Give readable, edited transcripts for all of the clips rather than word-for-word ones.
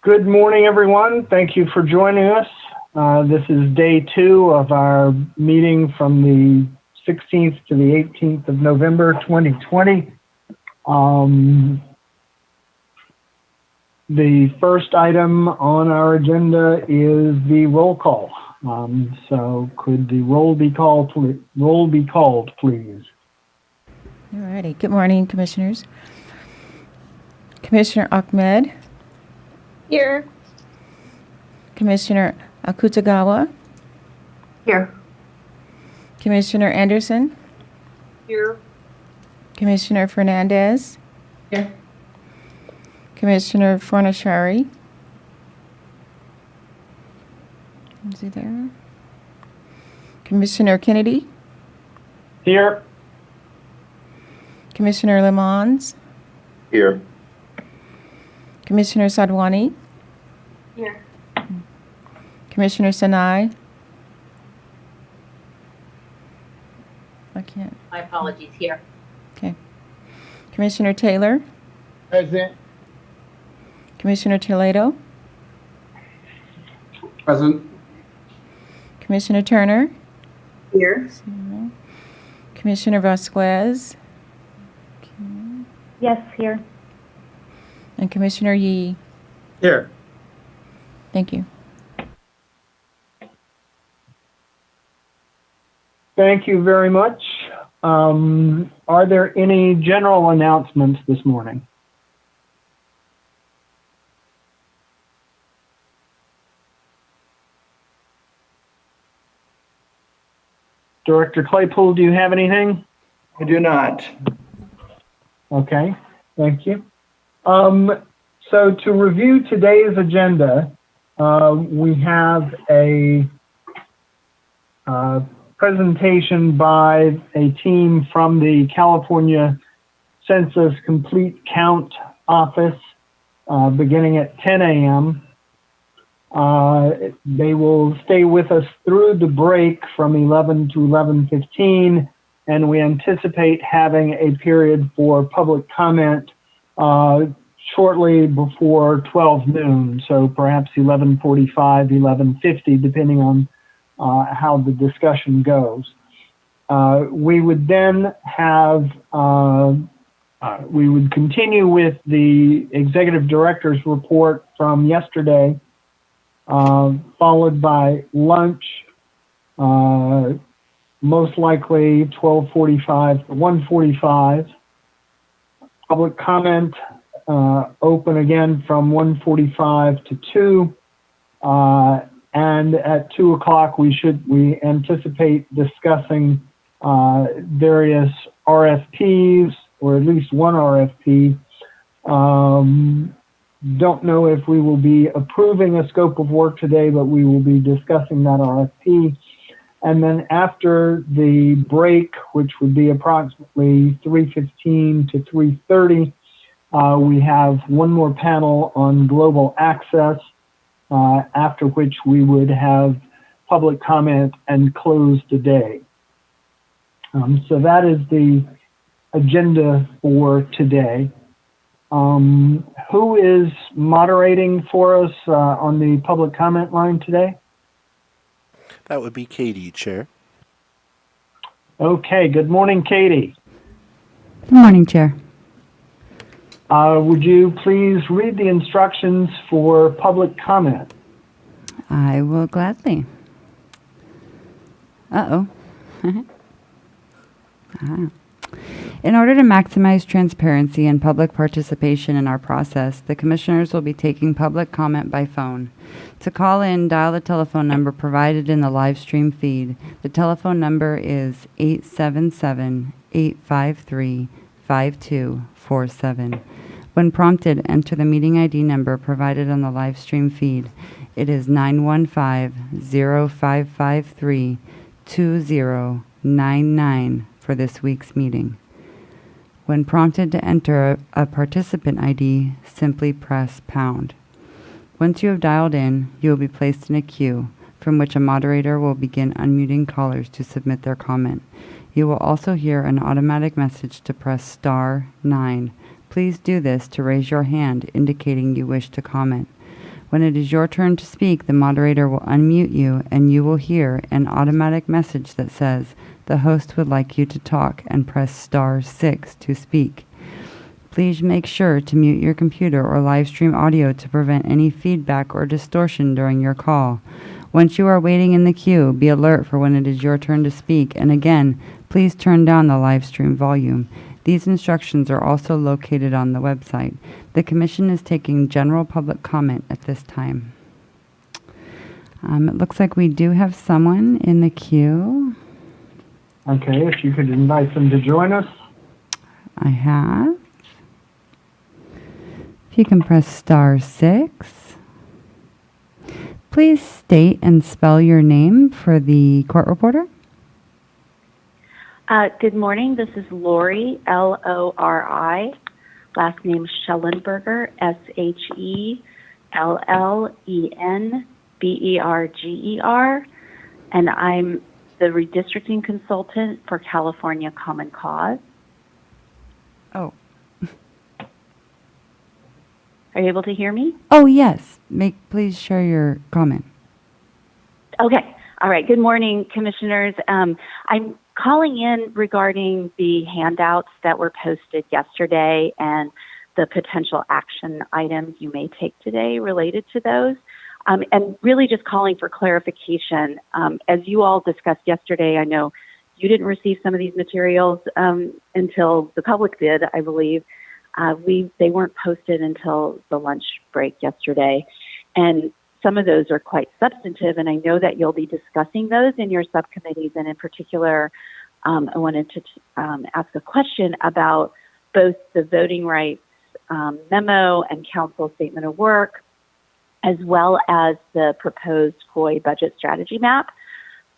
Good morning, everyone. Thank you for joining us. This is day 2 of our meeting from the 16th to the 18th of November, 2020. The first item on our agenda is the roll call. So could the roll be called, please? All righty. Good morning, Commissioners. Commissioner Ahmed. Here. Commissioner Akutagawa. Here. Commissioner Anderson. Here. Commissioner Fernandez. Here. Commissioner Fornashari. Is he there? Commissioner Kennedy. Here. Commissioner Lemons. Here. Commissioner Sadwani. Here. Commissioner Sanai. I can't. My apologies. Here. Okay. Commissioner Taylor. Present. Commissioner Toledo. Present. Commissioner Turner. Here. Commissioner Vasquez. Yes, here. And Commissioner Yee. Here. Thank you. Thank you very much. Are there any general announcements this morning? Director Claypool, do you have anything? I do not. Okay, thank you. So to review today's agenda, we have a presentation by a team from the California Census Complete Count Office beginning at 10 a.m. They will stay with us through the break from 11 to 11:15, and we anticipate having a period for public comment shortly before 12 noon, so perhaps 11:45, 11:50, depending on how the discussion goes. We would then have, we would continue with the executive director's report from yesterday, followed by lunch, most likely 12:45 to 1:45. Public comment open again from 1:45 to 2. And at 2 o'clock, we anticipate discussing various RFPs, or at least one RFP. Don't know if we will be approving a scope of work today, but we will be discussing that RFP. And then after the break, which would be approximately 3:15 to 3:30, we have one more panel on global access, after which we would have public comment and close the day. So that is the agenda for today. Who is moderating for us on the public comment line today? That would be Katie, Chair. Okay, good morning, Katie. Good morning, Chair. Would you please read the instructions for public comment? I will gladly. In order to maximize transparency and public participation in our process, the Commissioners will be taking public comment by phone. To call in, dial the telephone number provided in the live stream feed. The telephone number is 877-853-5247. When prompted, enter the meeting ID number provided on the live stream feed. It is 915-0553-2099 for this week's meeting. When prompted to enter a participant ID, simply press pound. Once you have dialed in, you will be placed in a queue from which a moderator will begin unmuting callers to submit their comment. You will also hear an automatic message to press *9. Please do this to raise your hand indicating you wish to comment. When it is your turn to speak, the moderator will unmute you and you will hear an automatic message that says, "The host would like you to talk," and press *6 to speak. Please make sure to mute your computer or live stream audio to prevent any feedback or distortion during your call. Once you are waiting in the queue, be alert for when it is your turn to speak, and again, please turn down the live stream volume. These instructions are also located on the website. The Commission is taking general public comment at this time. It looks like we do have someone in the queue. Okay, if you could invite them to join us. I have. If you can press *6. Please state and spell your name for the court reporter. Good morning. This is Lori, Lori. Last name Schellenberger, Schellenberger. And I'm the redistricting consultant for California Common Cause. Oh. Are you able to hear me? Oh, yes. Please share your comment. Okay. All right. Good morning, commissioners. I'm calling in regarding the handouts that were posted yesterday and the potential action items you may take today related to those. And really just calling for clarification. As you all discussed yesterday, I know you didn't receive some of these materials until the public did, I believe. They weren't posted until the lunch break yesterday. And some of those are quite substantive, and I know that you'll be discussing those in your subcommittees. And in particular, I wanted to ask a question about both the voting rights memo and council statement of work, as well as the proposed COI budget strategy map,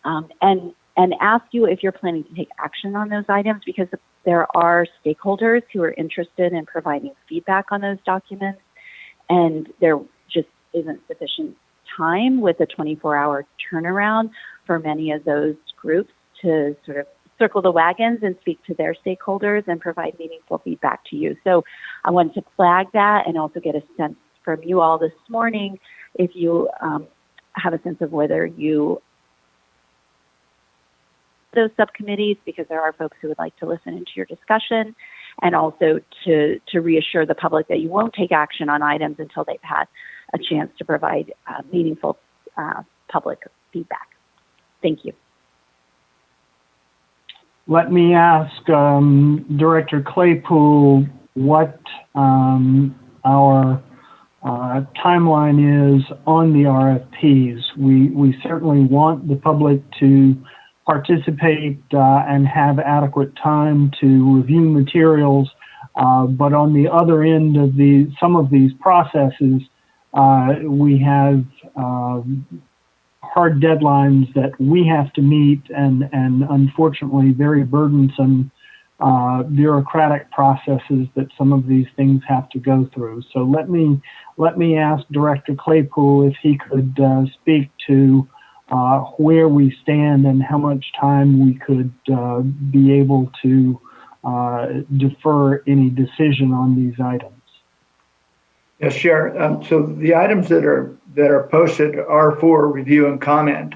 and ask you if you're planning to take action on those items, because there are stakeholders who are interested in providing feedback on those documents, and there just isn't sufficient time with a 24-hour turnaround for many of those groups to sort of circle the wagons and speak to their stakeholders and provide meaningful feedback to you. So I wanted to flag that and also get a sense from you all this morning if you have a sense of whether you those subcommittees, because there are folks who would like to listen into your discussion, and also to reassure the public that you won't take action on items until they've had a chance to provide meaningful public feedback. Thank you. Let me ask Director Claypool what our timeline is on the RFPs. We certainly want the public to participate and have adequate time to review materials, but on the other end of some of these processes, we have hard deadlines that we have to meet, and unfortunately very burdensome bureaucratic processes that some of these things have to go through. So let me ask Director Claypool if he could speak to where we stand and how much time we could be able to defer any decision on these items. Yes, Chair. So the items that are posted are for review and comment.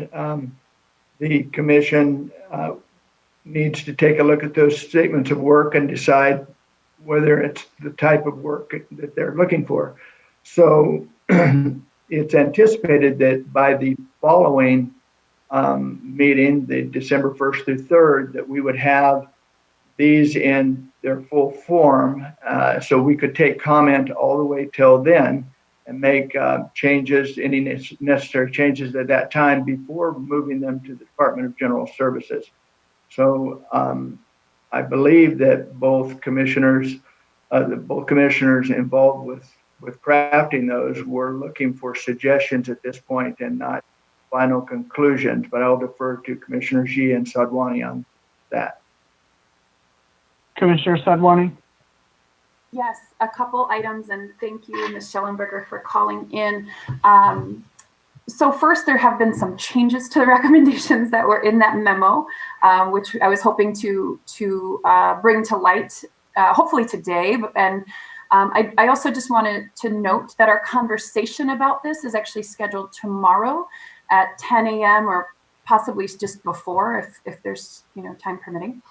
The Commission needs to take a look at those statements of work and decide whether it's the type of work that they're looking for. So it's anticipated that by the following meeting, the December 1st through 3rd, that we would have these in their full form, so we could take comment all the way till then and make changes, any necessary changes at that time before moving them to the Department of General Services. So I believe that both commissioners involved with crafting those were looking for suggestions at this point and not final conclusions, but I'll defer to Commissioners Yee and Sadwani on that. Commissioner Sadwani? Yes, a couple items, and thank you, Ms. Schellenberger, for calling in. So first, there have been some changes to the recommendations that were in that memo, which I was hoping to bring to light, hopefully today. And I also just wanted to note that our conversation about this is actually scheduled tomorrow at 10 a.m. or possibly just before if there's time permitting.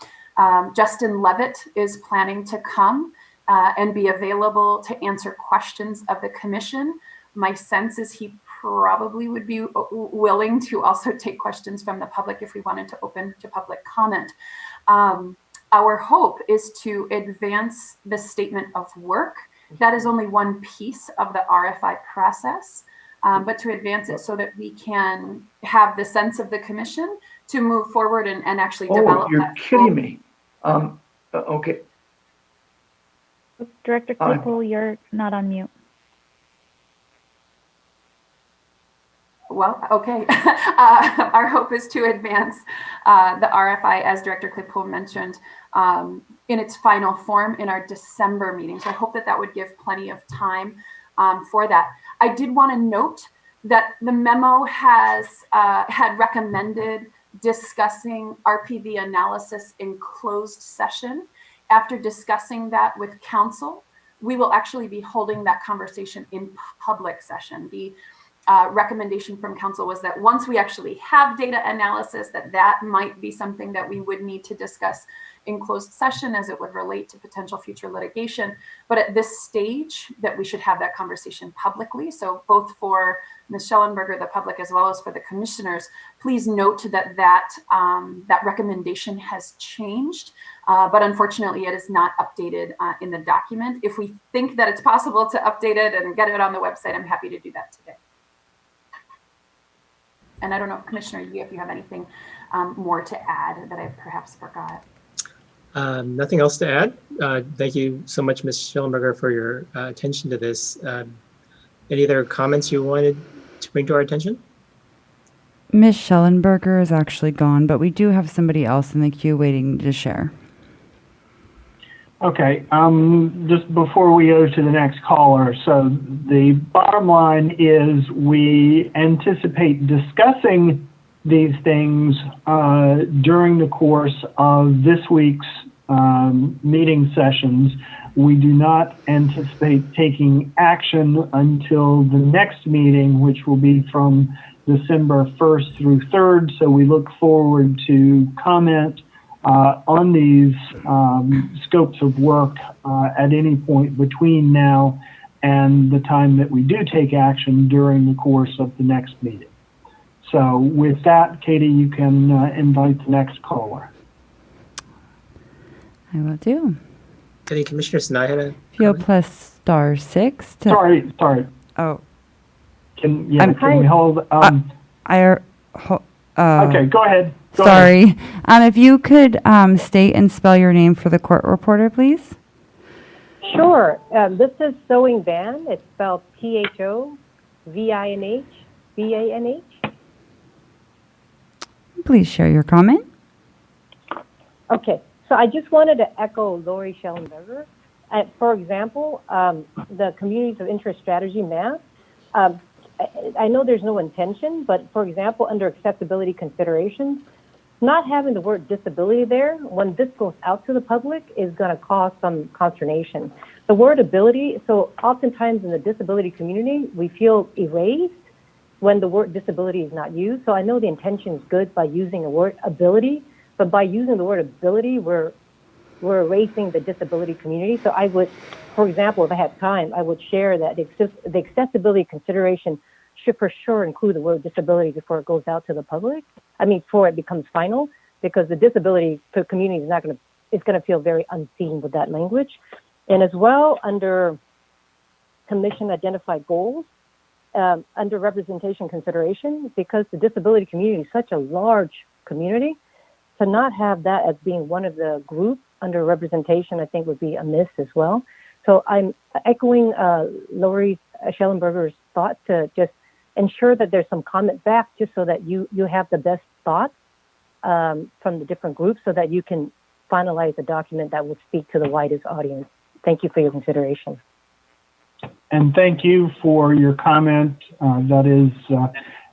Justin Levitt is planning to come and be available to answer questions of the commission. My sense is he probably would be willing to also take questions from the public if we wanted to open to public comment. Our hope is to advance the statement of work. That is only one piece of the RFI process, but to advance it so that we can have the sense of the commission to move forward and actually develop. Oh, you're kidding me. Okay. Director Claypool, you're not on mute. Well, okay. Our hope is to advance the RFI, as Director Claypool mentioned, in its final form in our December meeting. So I hope that would give plenty of time for that. I did want to note that the memo has had recommended discussing RPV analysis in closed session. After discussing that with council, we will actually be holding that conversation in public session. The recommendation from council was that once we actually have data analysis, that might be something that we would need to discuss in closed session as it would relate to potential future litigation. But at this stage, that we should have that conversation publicly. So both for Ms. Schellenberger, the public, as well as for the commissioners, please note that recommendation has changed, but unfortunately it is not updated in the document. If we think that it's possible to update it and get it on the website, I'm happy to do that today. And I don't know, Commissioner Yee, if you have anything more to add that I perhaps forgot. Nothing else to add. Thank you so much, Ms. Schellenberger, for your attention to this. Any other comments you wanted to bring to our attention? Ms. Schellenberger is actually gone, but we do have somebody else in the queue waiting to share. Okay, just before we go to the next caller, so the bottom line is we anticipate discussing these things during the course of this week's meeting sessions. We do not anticipate taking action until the next meeting, which will be from December 1st through 3rd. So we look forward to comment on these scopes of work at any point between now and the time that we do take action during the course of the next meeting. So with that, Katie, you can invite the next caller. I will do. Any commissioners tonight had a Fuel comment? plus star 6 to... Sorry. Oh. Can we hold? Okay, go ahead. Go Sorry. ahead. If you could state and spell your name for the court reporter, please. Sure. This is Sewing Van. It's spelled THOVINHVANH. Please share your comment. Okay. So I just wanted to echo Lori Schellenberger. For example, the Communities of Interest Strategy map, I know there's no intention, but for example, under accessibility considerations, not having the word disability there, when this goes out to the public, is going to cause some consternation. The word ability, so oftentimes in the disability community, we feel erased when the word disability is not used. So I know the intention is good by using the word ability, but by using the word ability, we're erasing the disability community. So I would, for example, if I had time, I would share that the accessibility consideration should for sure include the word disability before it goes out to the public. I mean, before it becomes final, because the disability community is going to feel very unseen with that language. And as well, under commission identified goals, under representation consideration, because the disability community is such a large community, to not have that as being one of the groups under representation, I think would be amiss as well. So I'm echoing Lori Schellenberger's thought to just ensure that there's some comment back, just so that you have the best thoughts from the different groups, so that you can finalize a document that will speak to the widest audience. Thank you for your consideration. And thank you for your comment. That is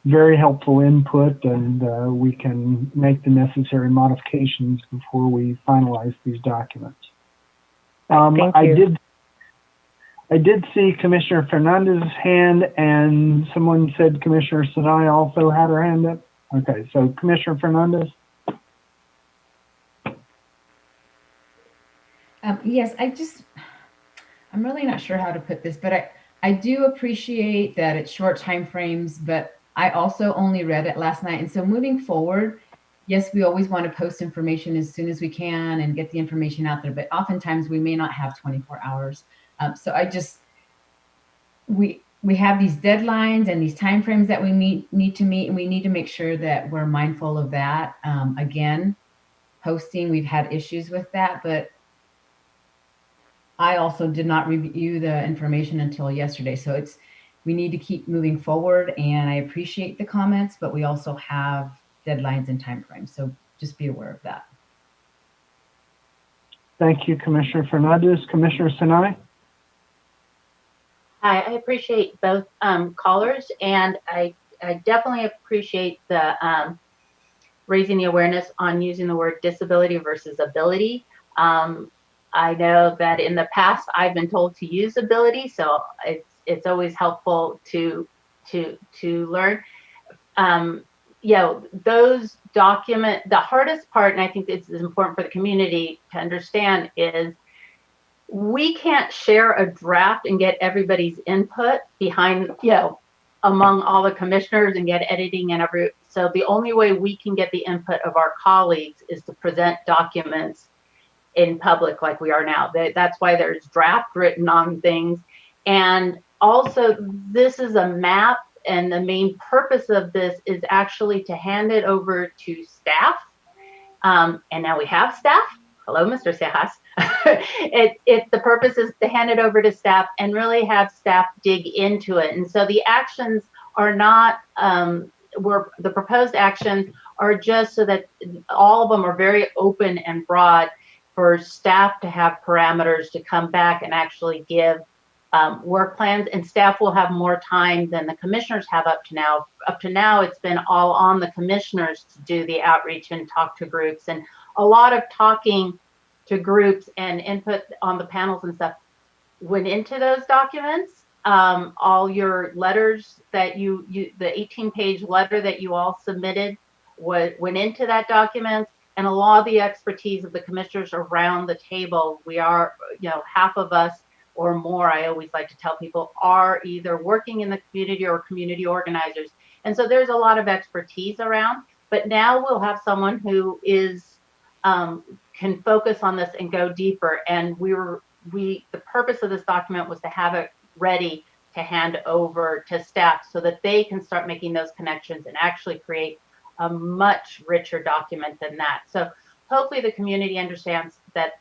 very helpful input, and we can make the necessary modifications before we finalize these documents. Thank you. I did see Commissioner Fernandez's hand, and someone said Commissioner Sinai also had her hand up. Okay, so Commissioner Fernandez. Yes, I'm really not sure how to put this, but I do appreciate that it's short time frames, but I also only read it last night. And so moving forward, yes, we always want to post information as soon as we can and get the information out there, but oftentimes we may not have 24 hours. So we have these deadlines and these timeframes that we need to meet, and we need to make sure that we're mindful of that. Again, posting, we've had issues with that, but I also did not review the information until yesterday. So we need to keep moving forward, and I appreciate the comments, but we also have deadlines and timeframes. So just be aware of that. Thank you, Commissioner Fernandez. Commissioner Sinai? I appreciate both callers, and I definitely appreciate the raising the awareness on using the word disability versus ability. I know that in the past I've been told to use ability, so it's always helpful to learn. Those the hardest part, and I think this is important for the community to understand, is we can't share a draft and get everybody's input behind, among all the commissioners and get editing and so the only way we can get the input of our colleagues is to present documents in public like we are now. That's why there's draft written on things. And also, this is a map, and the main purpose of this is actually to hand it over to staff. And now we have staff. Hello, Mr. Sejas. The purpose is to hand it over to staff and really have staff dig into it. And so the actions are not, the proposed actions are just so that all of them are very open and broad for staff to have parameters to come back and actually give work plans, and staff will have more time than the commissioners have up to now. Up to now, it's been all on the commissioners to do the outreach and talk to groups, and a lot of talking to groups and input on the panels and stuff went into those documents. All your letters that the 18-page letter that you all submitted went into that document, and a lot of the expertise of the commissioners around the table, we are, half of us or more, I always like to tell people, are either working in the community or community organizers. And so there's a lot of expertise around, but now we'll have someone who can focus on this and go deeper. And the purpose of this document was to have it ready to hand over to staff so that they can start making those connections and actually create a much richer document than that. So hopefully the community understands that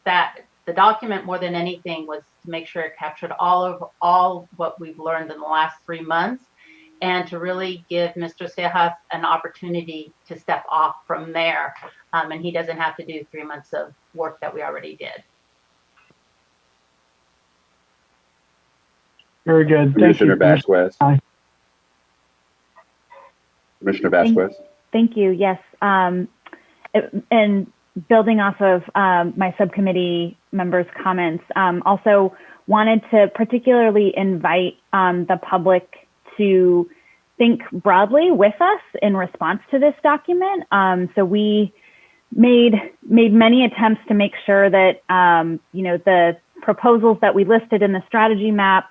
the document, more than anything, was to make sure it captured all what we've learned in the last 3 months, and to really give Mr. Sejas an opportunity to step off from there. And he doesn't have to do 3 months of work that we already did. Very good. Commissioner Vasquez. Hi. Commissioner Vasquez. Thank you. Yes. And building off of my subcommittee members' comments, also wanted to particularly invite the public to think broadly with us in response to this document. So we made many attempts to make sure that the proposals that we listed in the strategy map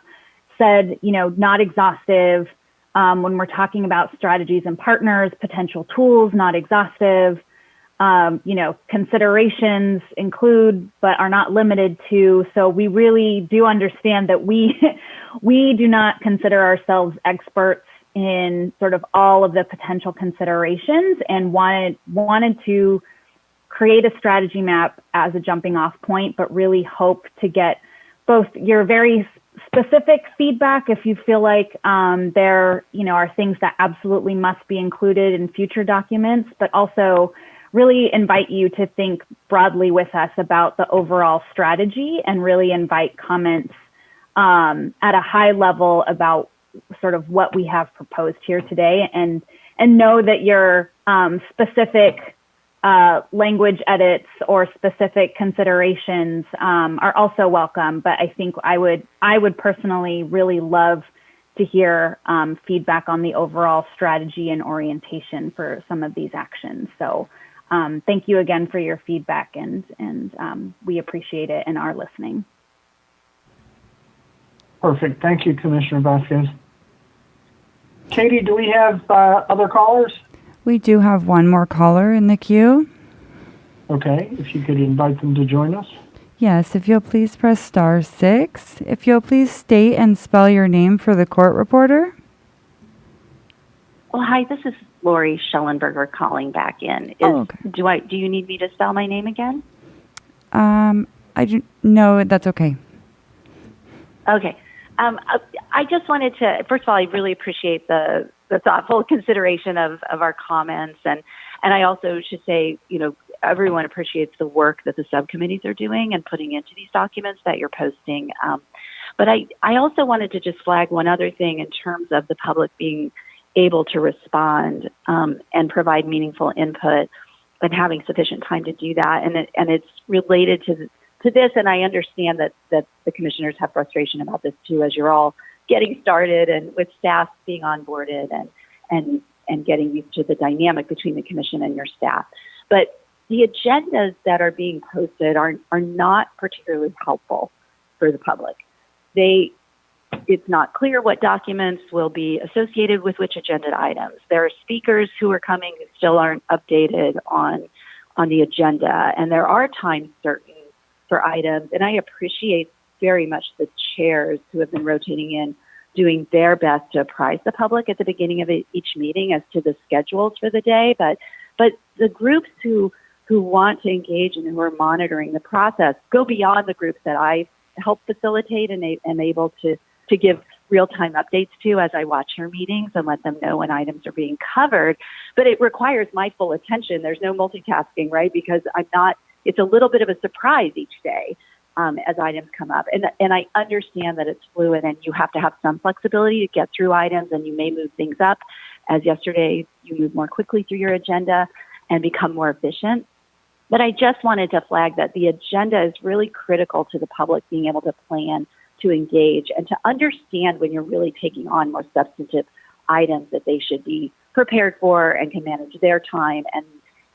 said not exhaustive. When we're talking about strategies and partners, potential tools, not exhaustive. Considerations include, but are not limited to. So we really do understand that we do not consider ourselves experts in sort of all of the potential considerations, and wanted to create a strategy map as a jumping off point, but really hope to get both your very specific feedback if you feel like there are things that absolutely must be included in future documents, but also really invite you to think broadly with us about the overall strategy, and really invite comments at a high level about sort of what we have proposed here today, and know that your specific language edits or specific considerations are also welcome. But I think I would personally really love to hear feedback on the overall strategy and orientation for some of these actions. So thank you again for your feedback, and we appreciate it and are listening. Perfect. Thank you, Commissioner Vasquez. Katie, do we have other callers? We do have one more caller in the queue. Okay, if you could invite them to join us. Yes, if you'll please press *6. If you'll please state and spell your name for the court reporter. Well, hi, this is Lori Schellenberger calling back in. Okay. Do you need me to spell my name again? No, that's okay. Okay. I just wanted to, first of all, I really appreciate the thoughtful consideration of our comments. And I also should say, everyone appreciates the work that the subcommittees are doing and putting into these documents that you're posting. But I also wanted to just flag one other thing in terms of the public being able to respond and provide meaningful input and having sufficient time to do that. And it's related to this, and I understand that the commissioners have frustration about this too, as you're all getting started and with staff being onboarded and getting used to the dynamic between the commission and your staff. But the agendas that are being posted are not particularly helpful for the public. It's not clear what documents will be associated with which agenda items. There are speakers who are coming who still aren't updated on the agenda, and there are times certain for items. And I appreciate very much the chairs who have been rotating in, doing their best to apprise the public at the beginning of each meeting as to the schedules for the day. But the groups who want to engage and who are monitoring the process go beyond the groups that I help facilitate and am able to give real-time updates to as I watch your meetings and let them know when items are being covered. But it requires my full attention. There's no multitasking, right? Because it's a little bit of a surprise each day as items come up. And I understand that it's fluid and you have to have some flexibility to get through items, and you may move things up. As yesterday, you moved more quickly through your agenda and become more efficient. But I just wanted to flag that the agenda is really critical to the public being able to plan, to engage, and to understand when you're really taking on more substantive items that they should be prepared for and can manage their time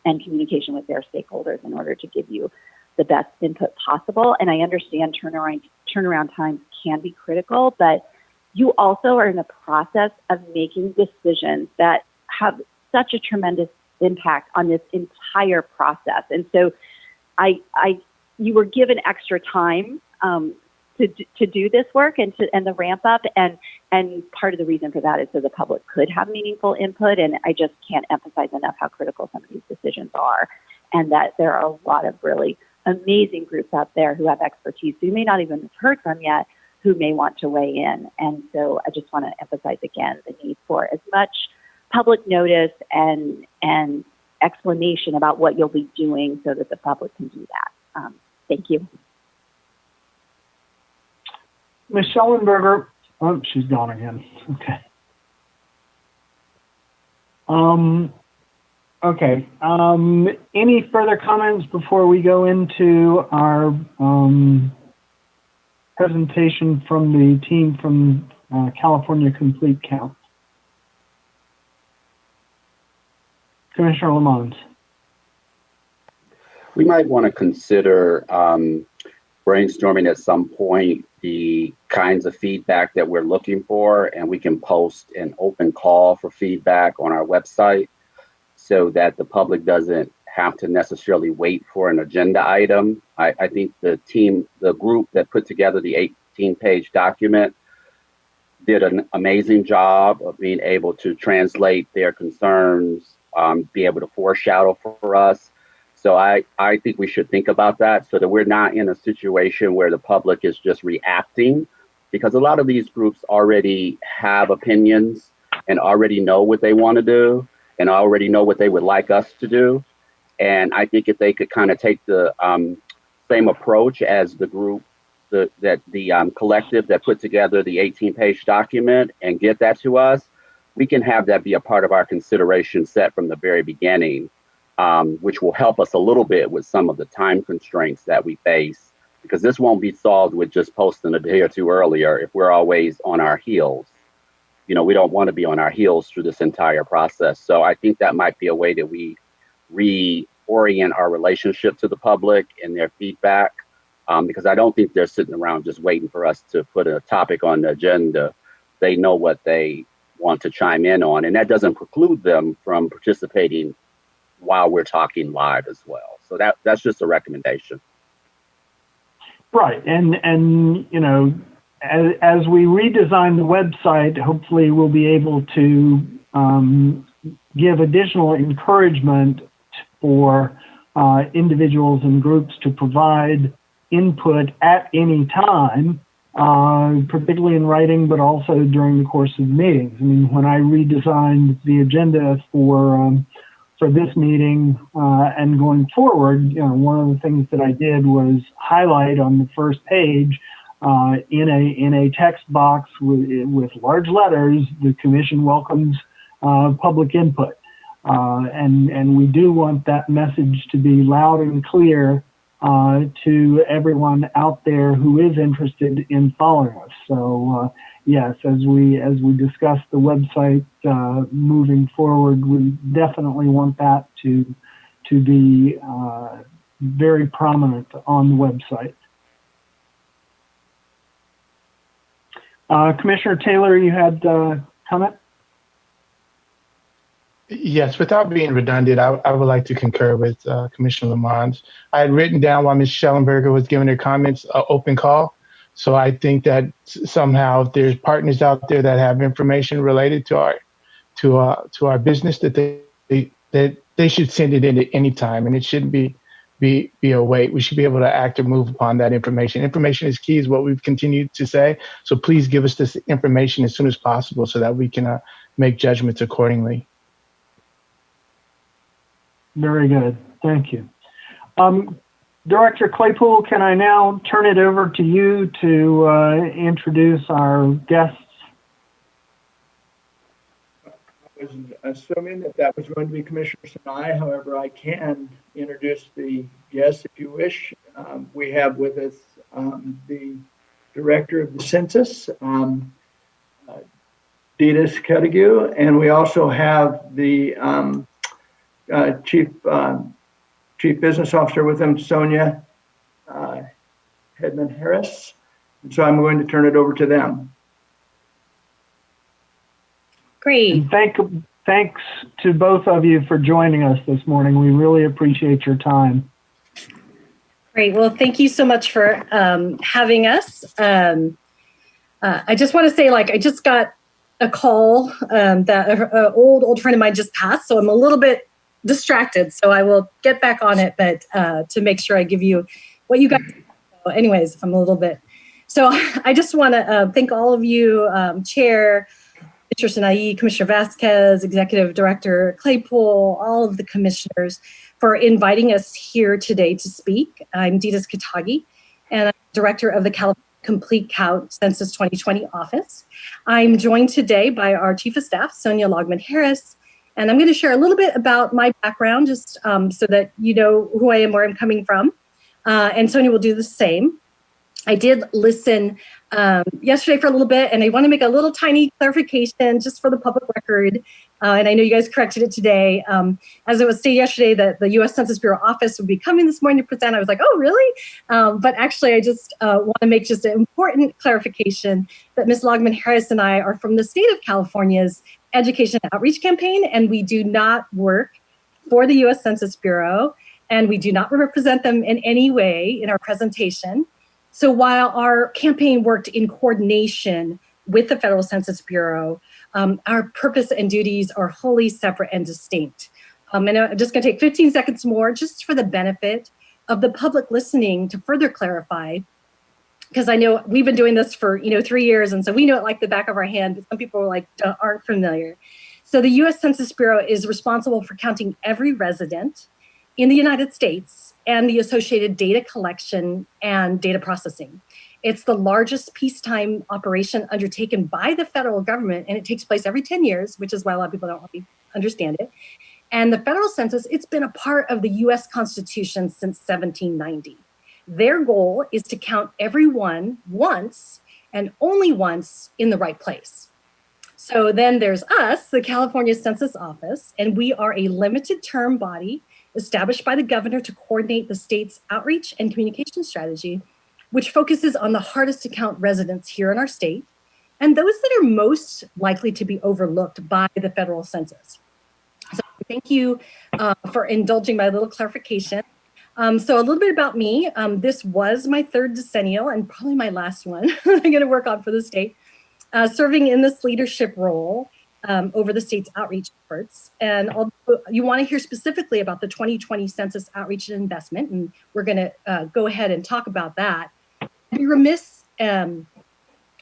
and communication with their stakeholders in order to give you the best input possible. And I understand turnaround times can be critical, but you also are in the process of making decisions that have such a tremendous impact on this entire process. And so you were given extra time to do this work and the ramp up, and part of the reason for that is so the public could have meaningful input. And I just can't emphasize enough how critical some of these decisions are, and that there are a lot of really amazing groups out there who have expertise who you may not even have heard from yet, who may want to weigh in. And so I just want to emphasize again the need for as much public notice and explanation about what you'll be doing so that the public can do that. Thank you. Ms. Schellenberger, oh, she's gone again. Okay. Okay. Any further comments before we go into our presentation from the team from California Complete Count? Commissioner Lamont. We might want to consider brainstorming at some point the kinds of feedback that we're looking for, and we can post an open call for feedback on our website so that the public doesn't have to necessarily wait for an agenda item. I think the group that put together the 18-page document did an amazing job of being able to translate their concerns, be able to foreshadow for us. So I think we should think about that so that we're not in a situation where the public is just reacting, because a lot of these groups already have opinions and already know what they want to do and already know what they would like us to do. And I think if they could kind of take the same approach as the group, the collective that put together the 18-page document and get that to us, we can have that be a part of our consideration set from the very beginning. which will help us a little bit with some of the time constraints that we face, because this won't be solved with just posting a day or two earlier if we're always on our heels. You know, we don't want to be on our heels through this entire process. So I think that might be a way that we reorient our relationship to the public and their feedback, because I don't think they're sitting around just waiting for us to put a topic on the agenda. They know what they want to chime in on, and that doesn't preclude them from participating while we're talking live as well. So that's just a recommendation. Right, and you know, as we redesign the website, hopefully we'll be able to give additional encouragement for individuals and groups to provide input at any time, particularly in writing, but also during the course of the meetings. I mean, when I redesigned the agenda for this meeting and going forward, you know, one of the things that I did was highlight on the first page in a text box with large letters, the commission welcomes public input. And we do want that message to be loud and clear to everyone out there who is interested in following us. So yes, as we discuss the website moving forward, we definitely want that to be very prominent on the website. Commissioner Taylor, you had a comment? Yes, without being redundant, I would like to concur with Commissioner Lamont. I had written down while Ms. Schellenberger was giving her comments, open call. So I think that somehow if there's partners out there that have information related to our business, that they should send it in at any time, and it shouldn't be a wait. We should be able to act or move upon that information. Information is key, is what we've continued to say. So please give us this information as soon as possible so that we can make judgments accordingly. Very good. Thank you. Director Claypool, can I now turn it over to you to introduce our guests? I was assuming that was going to be Commissioner Sinai. However, I can introduce the guests if you wish. We have with us the Director of the Census, Ditas Ketagu, and we also have the Chief Business Officer with them, Sonia Hedman Harris. And so I'm going to turn it over to them. Great. And thanks to both of you for joining us this morning. We really appreciate your time. Great. Well, thank you so much for having us. I just want to say, I just got a call that an old friend of mine just passed, so I'm a little bit distracted. So I will get back on it, but to make sure I give you what you guys. Anyways, I'm a little bit. So I just want to thank all of you, Chair Commissioner Sinai, Commissioner Vasquez, Executive Director Claypool, all of the commissioners for inviting us here today to speak. I'm Ditas Ketagu, and I'm Director of the California Complete Count Census 2020 Office. I'm joined today by our Chief of Staff, Sonia Logman Harris, and I'm going to share a little bit about my background just so that you know who I am, where I'm coming from, and Sonia will do the same. I did listen yesterday for a little bit, and I want to make a little tiny clarification just for the public record. And I know you guys corrected it today. As it was stated yesterday that the U.S. Census Bureau office would be coming this morning to present. I was like, oh, really? But actually, I just want to make just an important clarification that Ms. Logman Harris and I are from the state of California's Education Outreach Campaign, and we do not work for the U.S. Census Bureau, and we do not represent them in any way in our presentation. So while our campaign worked in coordination with the Federal Census Bureau, our purpose and duties are wholly separate and distinct. And I'm just going to take 15 seconds more just for the benefit of the public listening to further clarify, because I know we've been doing this for 3 years, and so we know it like the back of our hand, but some people aren't familiar. So the U.S. Census Bureau is responsible for counting every resident in the United States and the associated data collection and data processing. It's the largest peacetime operation undertaken by the federal government, and it takes place every 10 years, which is why a lot of people don't really understand it. And the federal census, it's been a part of the US Constitution since 1790. Their goal is to count everyone once and only once in the right place. So then there's us, the California Census Office, and we are a limited term body established by the governor to coordinate the state's outreach and communication strategy, which focuses on the hardest to count residents here in our state and those that are most likely to be overlooked by the federal census. So thank you for indulging my little clarification. So a little bit about me. This was my third decennial and probably my last one I'm going to work on for the state, serving in this leadership role over the state's outreach efforts. And although you want to hear specifically about the 2020 Census Outreach and Investment, and we're going to go ahead and talk about that, I'd be remiss and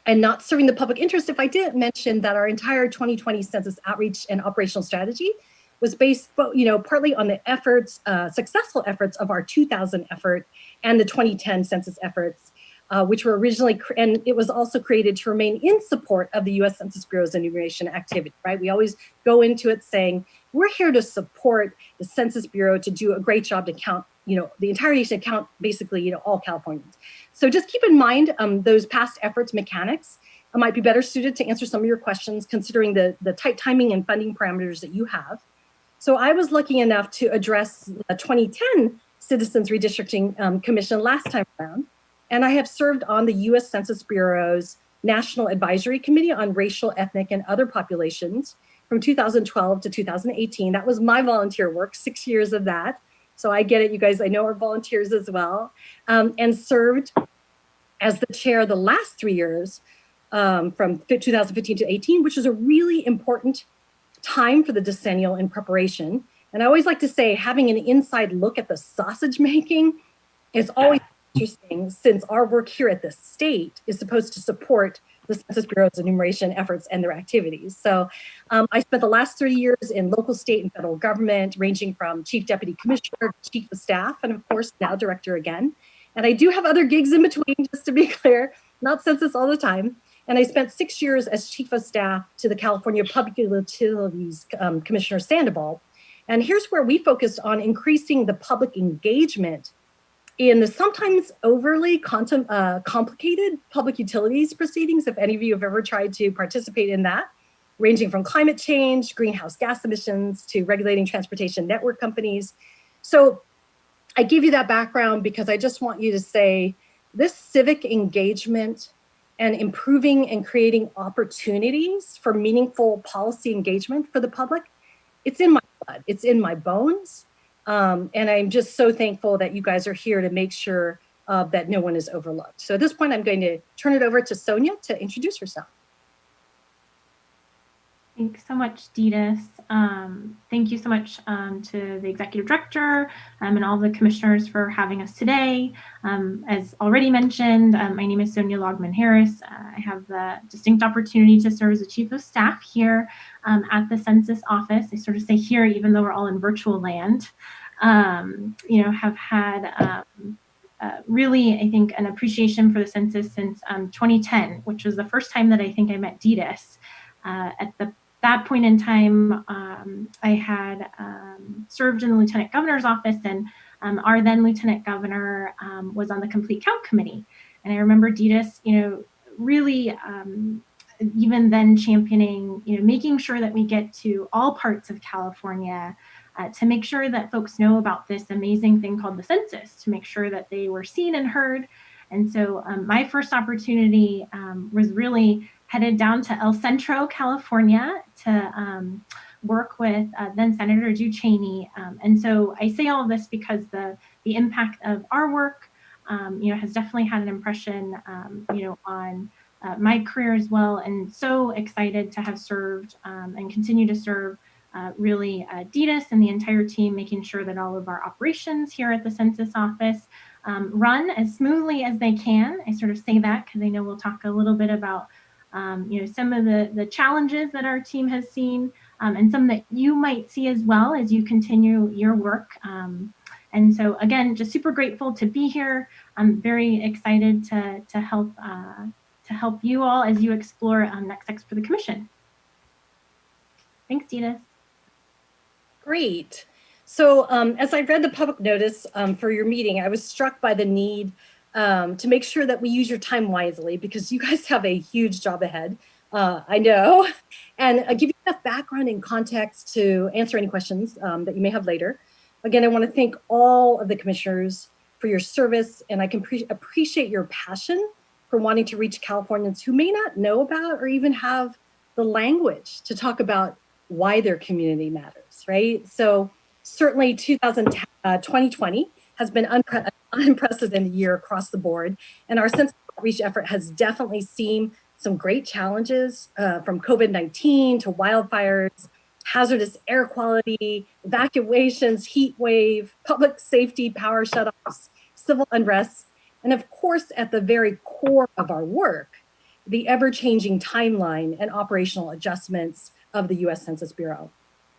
not serving the public interest if I didn't mention that our entire 2020 Census Outreach and Operational Strategy was based, partly on the efforts, successful efforts of our 2000 effort and the 2010 census efforts, which were originally, and it was also created to remain in support of the U.S. Census Bureau's enumeration activity, right? We always go into it saying, we're here to support the Census Bureau to do a great job to count, the entire nation, to count basically, all Californians. So just keep in mind those past efforts mechanics might be better suited to answer some of your questions, considering the tight timing and funding parameters that you have. So I was lucky enough to address the 2010 Citizens Redistricting Commission last time around, and I have served on the U.S. Census Bureau's National Advisory Committee on Racial, Ethnic, and Other Populations from 2012 to 2018. That was my volunteer work, 6 years of that. So I get it, you guys, I know are volunteers as well, and served as the chair the last 3 years from 2015 to 18, which is a really important time for the decennial in preparation. And I always like to say having an inside look at the sausage making is always interesting, since our work here at the state is supposed to support the Census Bureau's enumeration efforts and their activities. So I spent the last 3 years in local, state, and federal government, ranging from chief deputy commissioner, chief of staff, and of course now director again. And I do have other gigs in between, just to be clear, not census all the time. And I spent 6 years as chief of staff to the California Public Utilities Commissioner Sandoval. And here's where we focused on increasing the public engagement in the sometimes overly complicated public utilities proceedings, if any of you have ever tried to participate in that, ranging from climate change, greenhouse gas emissions, to regulating transportation network companies. So I give you that background because I just want you to say this civic engagement and improving and creating opportunities for meaningful policy engagement for the public, it's in my blood, it's in my bones. And I'm just so thankful that you guys are here to make sure that no one is overlooked. So at this point, I'm going to turn it over to Sonia to introduce herself. Thanks so much, Ditas. Thank you so much to the executive director and all the commissioners for having us today. As already mentioned, my name is Sonia Logman Harris. I have the distinct opportunity to serve as the chief of staff here at the census office. I sort of say here, even though we're all in virtual land. Have had really, I think, an appreciation for the census since 2010, which was the first time that I think I met Ditas. At that point in time, I had served in the Lieutenant Governor's office, and our then Lieutenant Governor was on the Complete Count Committee. And I remember Ditas, really even then championing, making sure that we get to all parts of California to make sure that folks know about this amazing thing called the census, to make sure that they were seen and heard. And so my first opportunity was really headed down to El Centro, California to work with then Senator Drew Cheney. And so I say all of this because the impact of our work, has definitely had an impression, on my career as well. And so excited to have served and continue to serve really Ditas and the entire team, making sure that all of our operations here at the census office run as smoothly as they can. I sort of say that because I know we'll talk a little bit about some of the challenges that our team has seen and some that you might see as well as you continue your work. And so again, just super grateful to be here. I'm very excited to help you all as you explore next steps for the commission. Thanks, Ditas. Great. So as I read the public notice for your meeting, I was struck by the need to make sure that we use your time wisely because you guys have a huge job ahead, I know, and give you enough background and context to answer any questions that you may have later. Again, I want to thank all of the commissioners for your service, and I can appreciate your passion for wanting to reach Californians who may not know about or even have the language to talk about why their community matters, right? So certainly 2020 has been an unprecedented year across the board, and our census outreach effort has definitely seen some great challenges from COVID-19 to wildfires, hazardous air quality, evacuations, heat wave, public safety, power shutoffs, civil unrest, and of course, at the very core of our work, the ever-changing timeline and operational adjustments of the U.S. Census Bureau.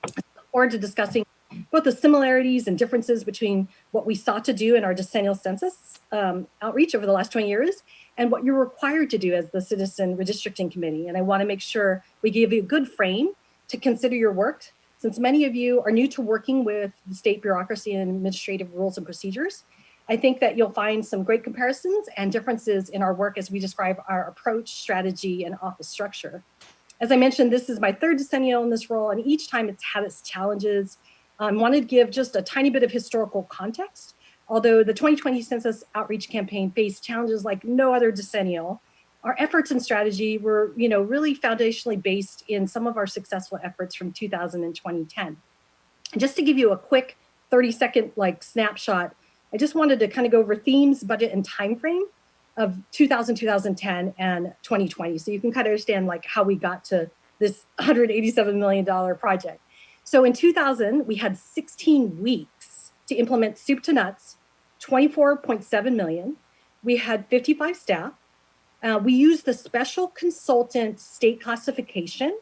I look forward to discussing both the similarities and differences between what we sought to do in our decennial census outreach over the last 20 years and what you're required to do as the Citizen Redistricting Committee. And I want to make sure we give you a good frame to consider your work, since many of you are new to working with the state bureaucracy and administrative rules and procedures. I think that you'll find some great comparisons and differences in our work as we describe our approach, strategy, and office structure. As I mentioned, this is my third decennial in this role, and each time it's had its challenges. I wanted to give just a tiny bit of historical context. Although the 2020 Census Outreach Campaign faced challenges like no other decennial, our efforts and strategy were, really foundationally based in some of our successful efforts from 2000 and 2010. And just to give you a quick 30-second snapshot, I just wanted to kind of go over themes, budget, and time frame of 2000, 2010, and 2020. So you can kind of understand how we got to this $187 million project. So in 2000, we had 16 weeks to implement soup to nuts, 24.7 million. We had 55 staff. We used the special consultant state classification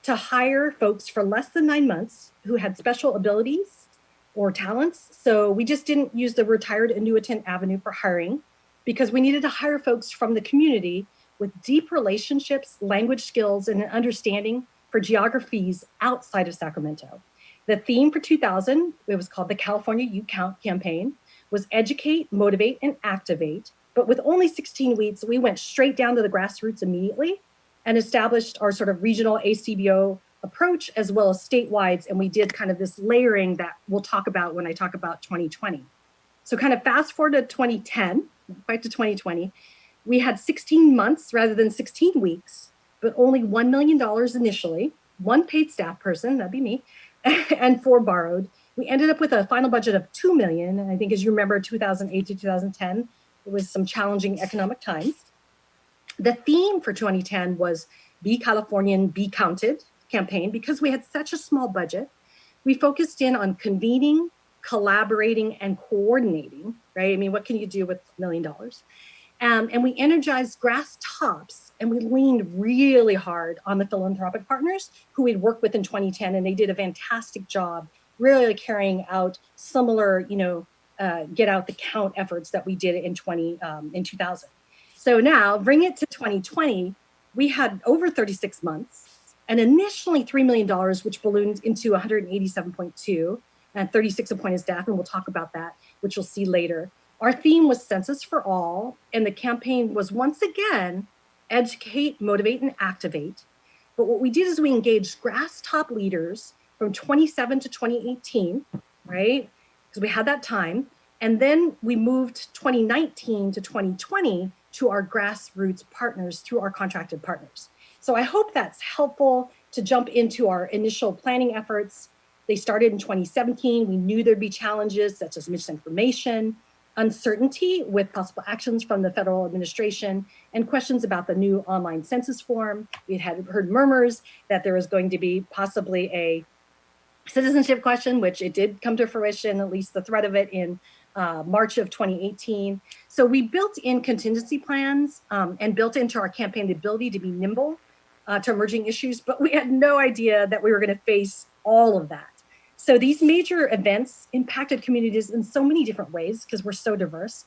to hire folks for less than 9 months who had special abilities or talents. So we just didn't use the retired annuitant avenue for hiring because we needed to hire folks from the community with deep relationships, language skills, and an understanding for geographies outside of Sacramento. The theme for 2000, it was called the California You Count campaign, was educate, motivate, and activate. But with only 16 weeks, we went straight down to the grassroots immediately and established our sort of regional ACBO approach as well as statewide. And we did kind of this layering that we'll talk about when I talk about 2020. So kind of fast forward to 2010, back to 2020, we had 16 months rather than 16 weeks, but only $1 million initially, one paid staff person, that'd be me, and 4 borrowed. We ended up with a final budget of $2 million. And I think as you remember, 2008 to 2010, it was some challenging economic times. The theme for 2010 was Be Californian, Be Counted campaign. Because we had such a small budget, we focused in on convening, collaborating, and coordinating, right? I mean, what can you do with $1 million? And we energized grass tops, and we leaned really hard on the philanthropic partners who we'd worked with in 2010, and they did a fantastic job really carrying out similar, get out the count efforts that we did in 2000. So now bring it to 2020, we had over 36 months and initially $3 million, which ballooned into 187.2 and 36 appointed staff. And we'll talk about that, which you'll see later. Our theme was Census for All. And the campaign was once again, educate, motivate, and activate. But what we did is we engaged grass top leaders from 27 to 2018, right? Because we had that time. And then we moved 2019 to 2020 to our grassroots partners through our contracted partners. So I hope that's helpful to jump into our initial planning efforts. They started in 2017. We knew there'd be challenges such as misinformation, uncertainty with possible actions from the federal administration, and questions about the new online census form. We had heard murmurs that there was going to be possibly a citizenship question, which it did come to fruition, at least the threat of it in March of 2018. So we built in contingency plans and built into our campaign the ability to be nimble to emerging issues, but we had no idea that we were going to face all of that. So these major events impacted communities in so many different ways because we're so diverse.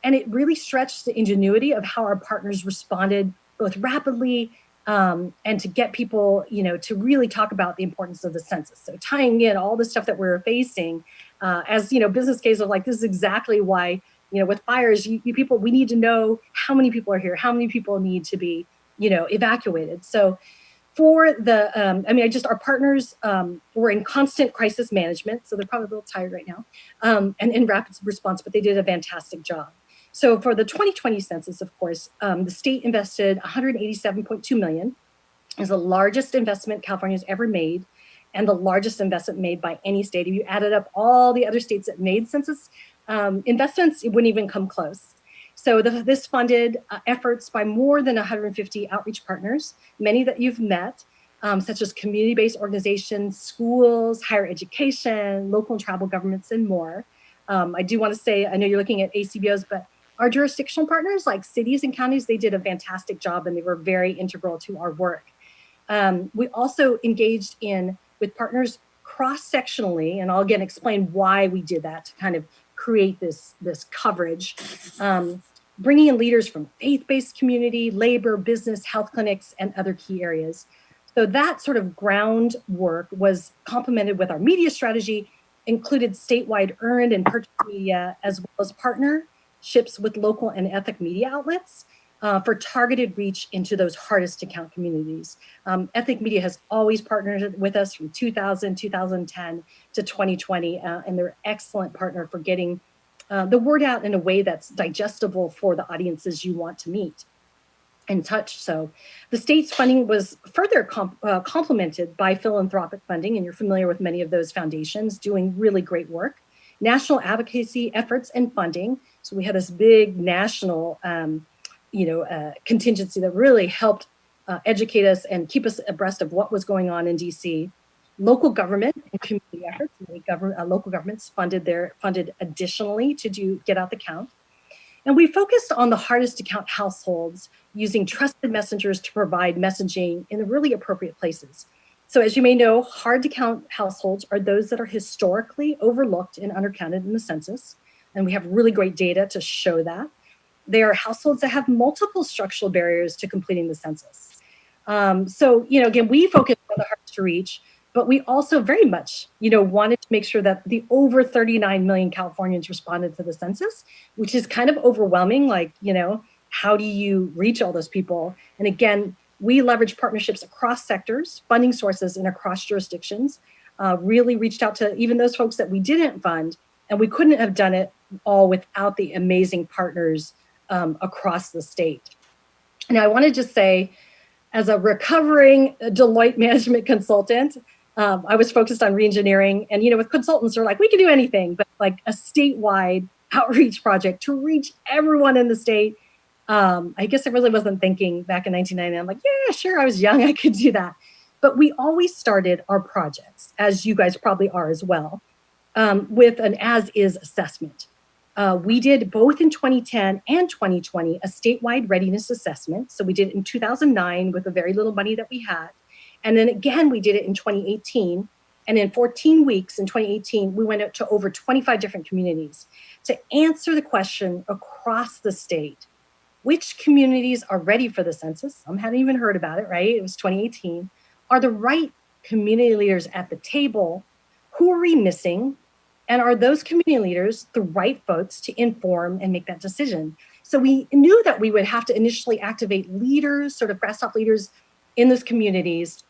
And it really stretched the ingenuity of how our partners responded both rapidly and to get people, to really talk about the importance of the census. So tying in all the stuff that we're facing, as business cases of like, this is exactly why, with fires, we need to know how many people are here, how many people need to be, evacuated. So for the, our partners were in constant crisis management, so they're probably a little tired right now, and in rapid response, but they did a fantastic job. So for the 2020 census, of course, the state invested $187.2 million. Is the largest investment California's ever made, and the largest investment made by any state. If you added up all the other states that made census investments, it wouldn't even come close. So this funded efforts by more than 150 outreach partners, many that you've met, such as community-based organizations, schools, higher education, local and tribal governments, and more. I do want to say, I know you're looking at ACBOs, but our jurisdictional partners like cities and counties, they did a fantastic job and they were very integral to our work. We also engaged with partners cross-sectionally, and I'll again explain why we did that to kind of create this coverage, bringing in leaders from faith-based community, labor, business, health clinics, and other key areas. So that sort of groundwork was complemented with our media strategy, included statewide earned and purchased media, as well as partnerships with local and ethnic media outlets for targeted reach into those hardest to count communities. Ethnic media has always partnered with us from 2000, 2010 to 2020, and they're an excellent partner for getting the word out in a way that's digestible for the audiences you want to meet and touch. So the state's funding was further complemented by philanthropic funding, and you're familiar with many of those foundations doing really great work. National advocacy efforts and funding. So we had this big national contingency that really helped educate us and keep us abreast of what was going on in DC. Local government and community efforts, local governments funded additionally to get out the count. And we focused on the hardest to count households using trusted messengers to provide messaging in the really appropriate places. So as you may know, hard to count households are those that are historically overlooked and undercounted in the census. And we have really great data to show that. They are households that have multiple structural barriers to completing the census. So, again, we focus on the hardest to reach, but we also very much, wanted to make sure that the over 39 million Californians responded to the census, which is kind of overwhelming. Like, how do you reach all those people? And again, we leverage partnerships across sectors, funding sources, and across jurisdictions, really reached out to even those folks that we didn't fund, and we couldn't have done it all without the amazing partners across the state. Now, I want to just say, as a recovering Deloitte management consultant, I was focused on reengineering, and with consultants, they're like, we can do anything, but like a statewide outreach project to reach everyone in the state. I guess I really wasn't thinking back in 1990. I'm like, yeah, sure, I was young, I could do that. But we always started our projects, as you guys probably are as well, with an as-is assessment. We did both in 2010 and 2020 a statewide readiness assessment. So we did it in 2009 with the very little money that we had. And then again, we did it in 2018. And in 14 weeks in 2018, we went out to over 25 different communities to answer the question across the state, which communities are ready for the census? Some hadn't even heard about it, right? It was 2018. Are the right community leaders at the table? Who are we missing? And are those community leaders the right folks to inform and make that decision? So we knew that we would have to initially activate leaders, sort of grassroots leaders in those communities,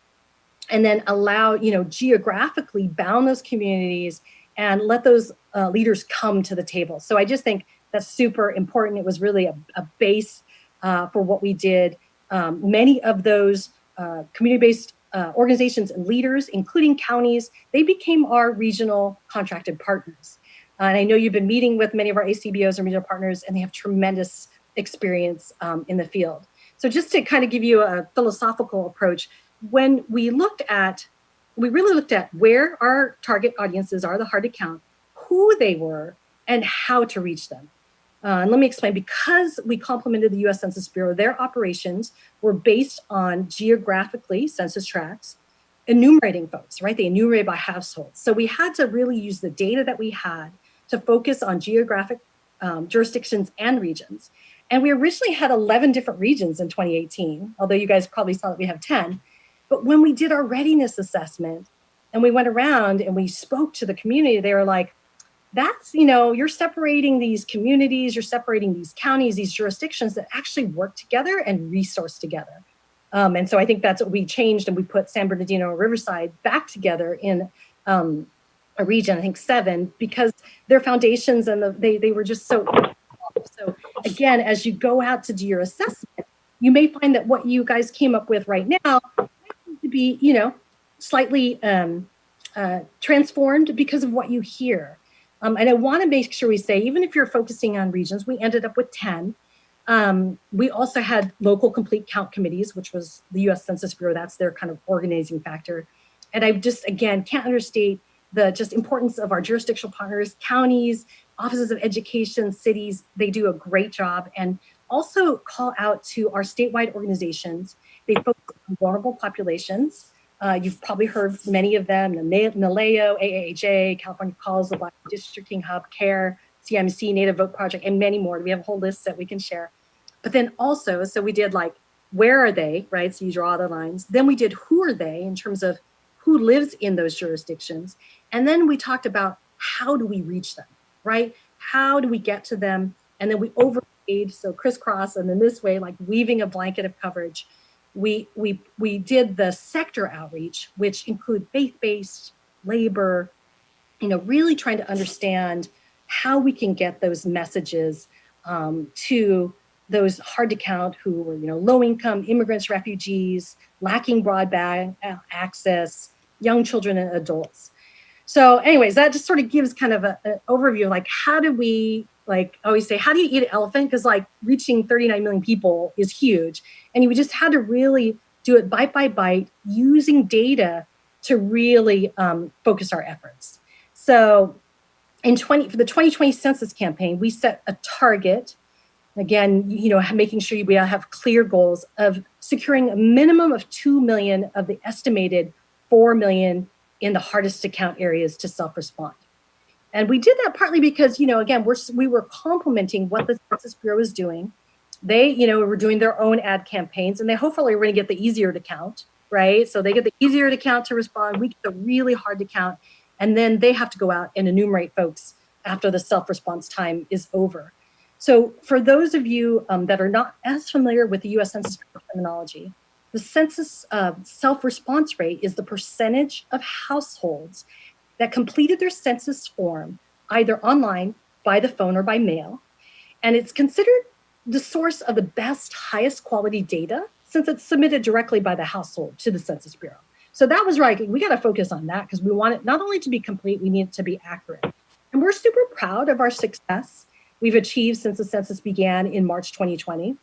and then allow, geographically bound those communities and let those leaders come to the table. So I just think that's super important. It was really a base for what we did. Many of those community-based organizations and leaders, including counties, they became our regional contracted partners. And I know you've been meeting with many of our ACBOs and regional partners, and they have tremendous experience in the field. So just to kind of give you a philosophical approach, when we really looked at where our target audiences are, the hard to count, who they were, and how to reach them. And let me explain, because we complemented the US Census Bureau, their operations were based on geographically census tracts, enumerating folks, right? They enumerated by households. So we had to really use the data that we had to focus on geographic jurisdictions and regions. And we originally had 11 different regions in 2018, although you guys probably saw that we have 10. But when we did our readiness assessment and we went around and we spoke to the community, they were like, that's, you're separating these communities, you're separating these counties, these jurisdictions that actually work together and resource together. And so I think that's what we changed, and we put San Bernardino and Riverside back together in a region, I think 7, because their foundations and they were just so. So again, as you go out to do your assessment, you may find that what you guys came up with right now might to be, slightly transformed because of what you hear. And I want to make sure we say, even if you're focusing on regions, we ended up with 10. We also had local complete count committees, which was the U.S. Census Bureau. That's their kind of organizing factor. And I just, again, can't understate the just importance of our jurisdictional partners, counties, offices of education, cities. They do a great job. And also call out to our statewide organizations. They focus on vulnerable populations. You've probably heard many of them: NALEO, AAHA, California Calls, the Redistricting Hub, CARE, CMC, Native Vote Project, and many more. We have a whole list that we can share. But then also, so we did like, where are they, right? So you draw the lines. Then we did who are they in terms of who lives in those jurisdictions. And then we talked about how do we reach them, right? How do we get to them? And then we overlaid, so crisscross, and then this way, like weaving a blanket of coverage. We did the sector outreach, which include faith-based, labor, really trying to understand how we can get those messages to those hard to count who were, low income, immigrants, refugees, lacking broadband access, young children and adults. So anyways, that just sort of gives kind of an overview of like, how do we, like I always say, how do you eat an elephant? Because like reaching 39 million people is huge. And you just had to really do it bite by bite, using data to really focus our efforts. So for the 2020 census campaign, we set a target. Again, making sure we have clear goals of securing a minimum of 2 million of the estimated 4 million in the hardest to count areas to self-respond. And we did that partly because, again, we were complementing what the Census Bureau is doing. They, were doing their own ad campaigns, and they hopefully were going to get the easier to count, right? So they get the easier to count to respond. We get the really hard to count. And then they have to go out and enumerate folks after the self-response time is over. So for those of you that are not as familiar with the U.S. Census Bureau terminology, the census self-response rate is the percentage of households that completed their census form either online, by the phone, or by mail. And it's considered the source of the best, highest quality data since it's submitted directly by the household to the Census Bureau. So that was right. We got to focus on that because we want it not only to be complete, we need it to be accurate. And we're super proud of our success we've achieved since the census began in March 2020.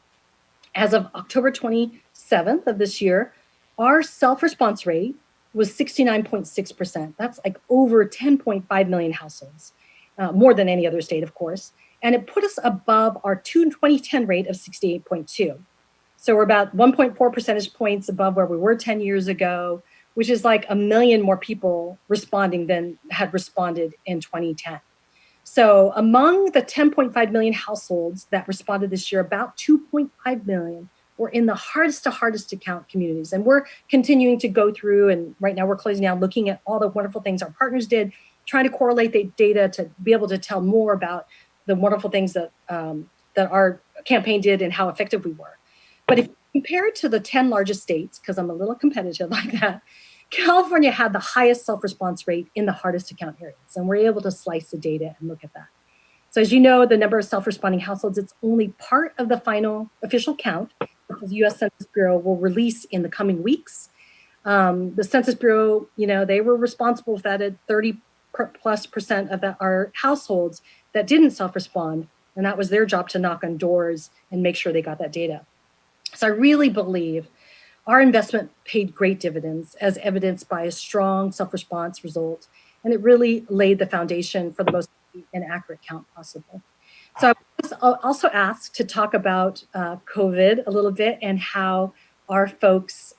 As of October 27th of this year, our self-response rate was 69.6%. That's like over 10.5 million households, more than any other state, of course. And it put us above our 2010 rate of 68.2. So we're about 1.4 percentage points above where we were 10 years ago, which is like 1 million more people responding than had responded in 2010. So among the 10.5 million households that responded this year, about 2.5 million were in the hardest to count communities. And we're continuing to go through, and right now we're closing out looking at all the wonderful things our partners did, trying to correlate the data to be able to tell more about the wonderful things that our campaign did and how effective we were. But if you compare it to the 10 largest states, because I'm a little competitive like that, California had the highest self-response rate in the hardest to count areas. And we're able to slice the data and look at that. So as you know, the number of self-responding households, it's only part of the final official count that the U.S. Census Bureau will release in the coming weeks. The Census Bureau, they were responsible for that at 30+% of our households that didn't self-respond. And that was their job to knock on doors and make sure they got that data. So I really believe our investment paid great dividends, as evidenced by a strong self-response result, and it really laid the foundation for the most and accurate count possible. So I was also asked to talk about COVID a little bit and how our folks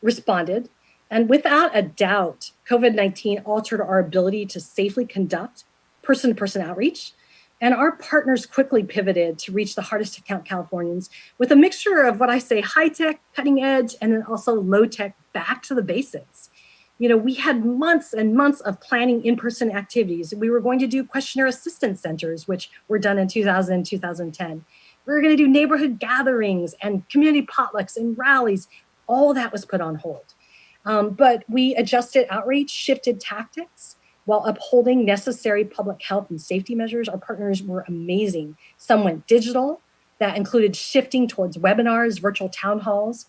responded. And without a doubt, COVID-19 altered our ability to safely conduct person-to-person outreach. And our partners quickly pivoted to reach the hardest to count Californians with a mixture of what I say high tech, cutting edge, and then also low tech, back to the basics. We had months and months of planning in-person activities. We were going to do questionnaire assistance centers, which were done in 2000, 2010. We were going to do neighborhood gatherings and community potlucks and rallies. All that was put on hold. But we adjusted outreach, shifted tactics, while upholding necessary public health and safety measures. Our partners were amazing. Some went digital. That included shifting towards webinars, virtual town halls,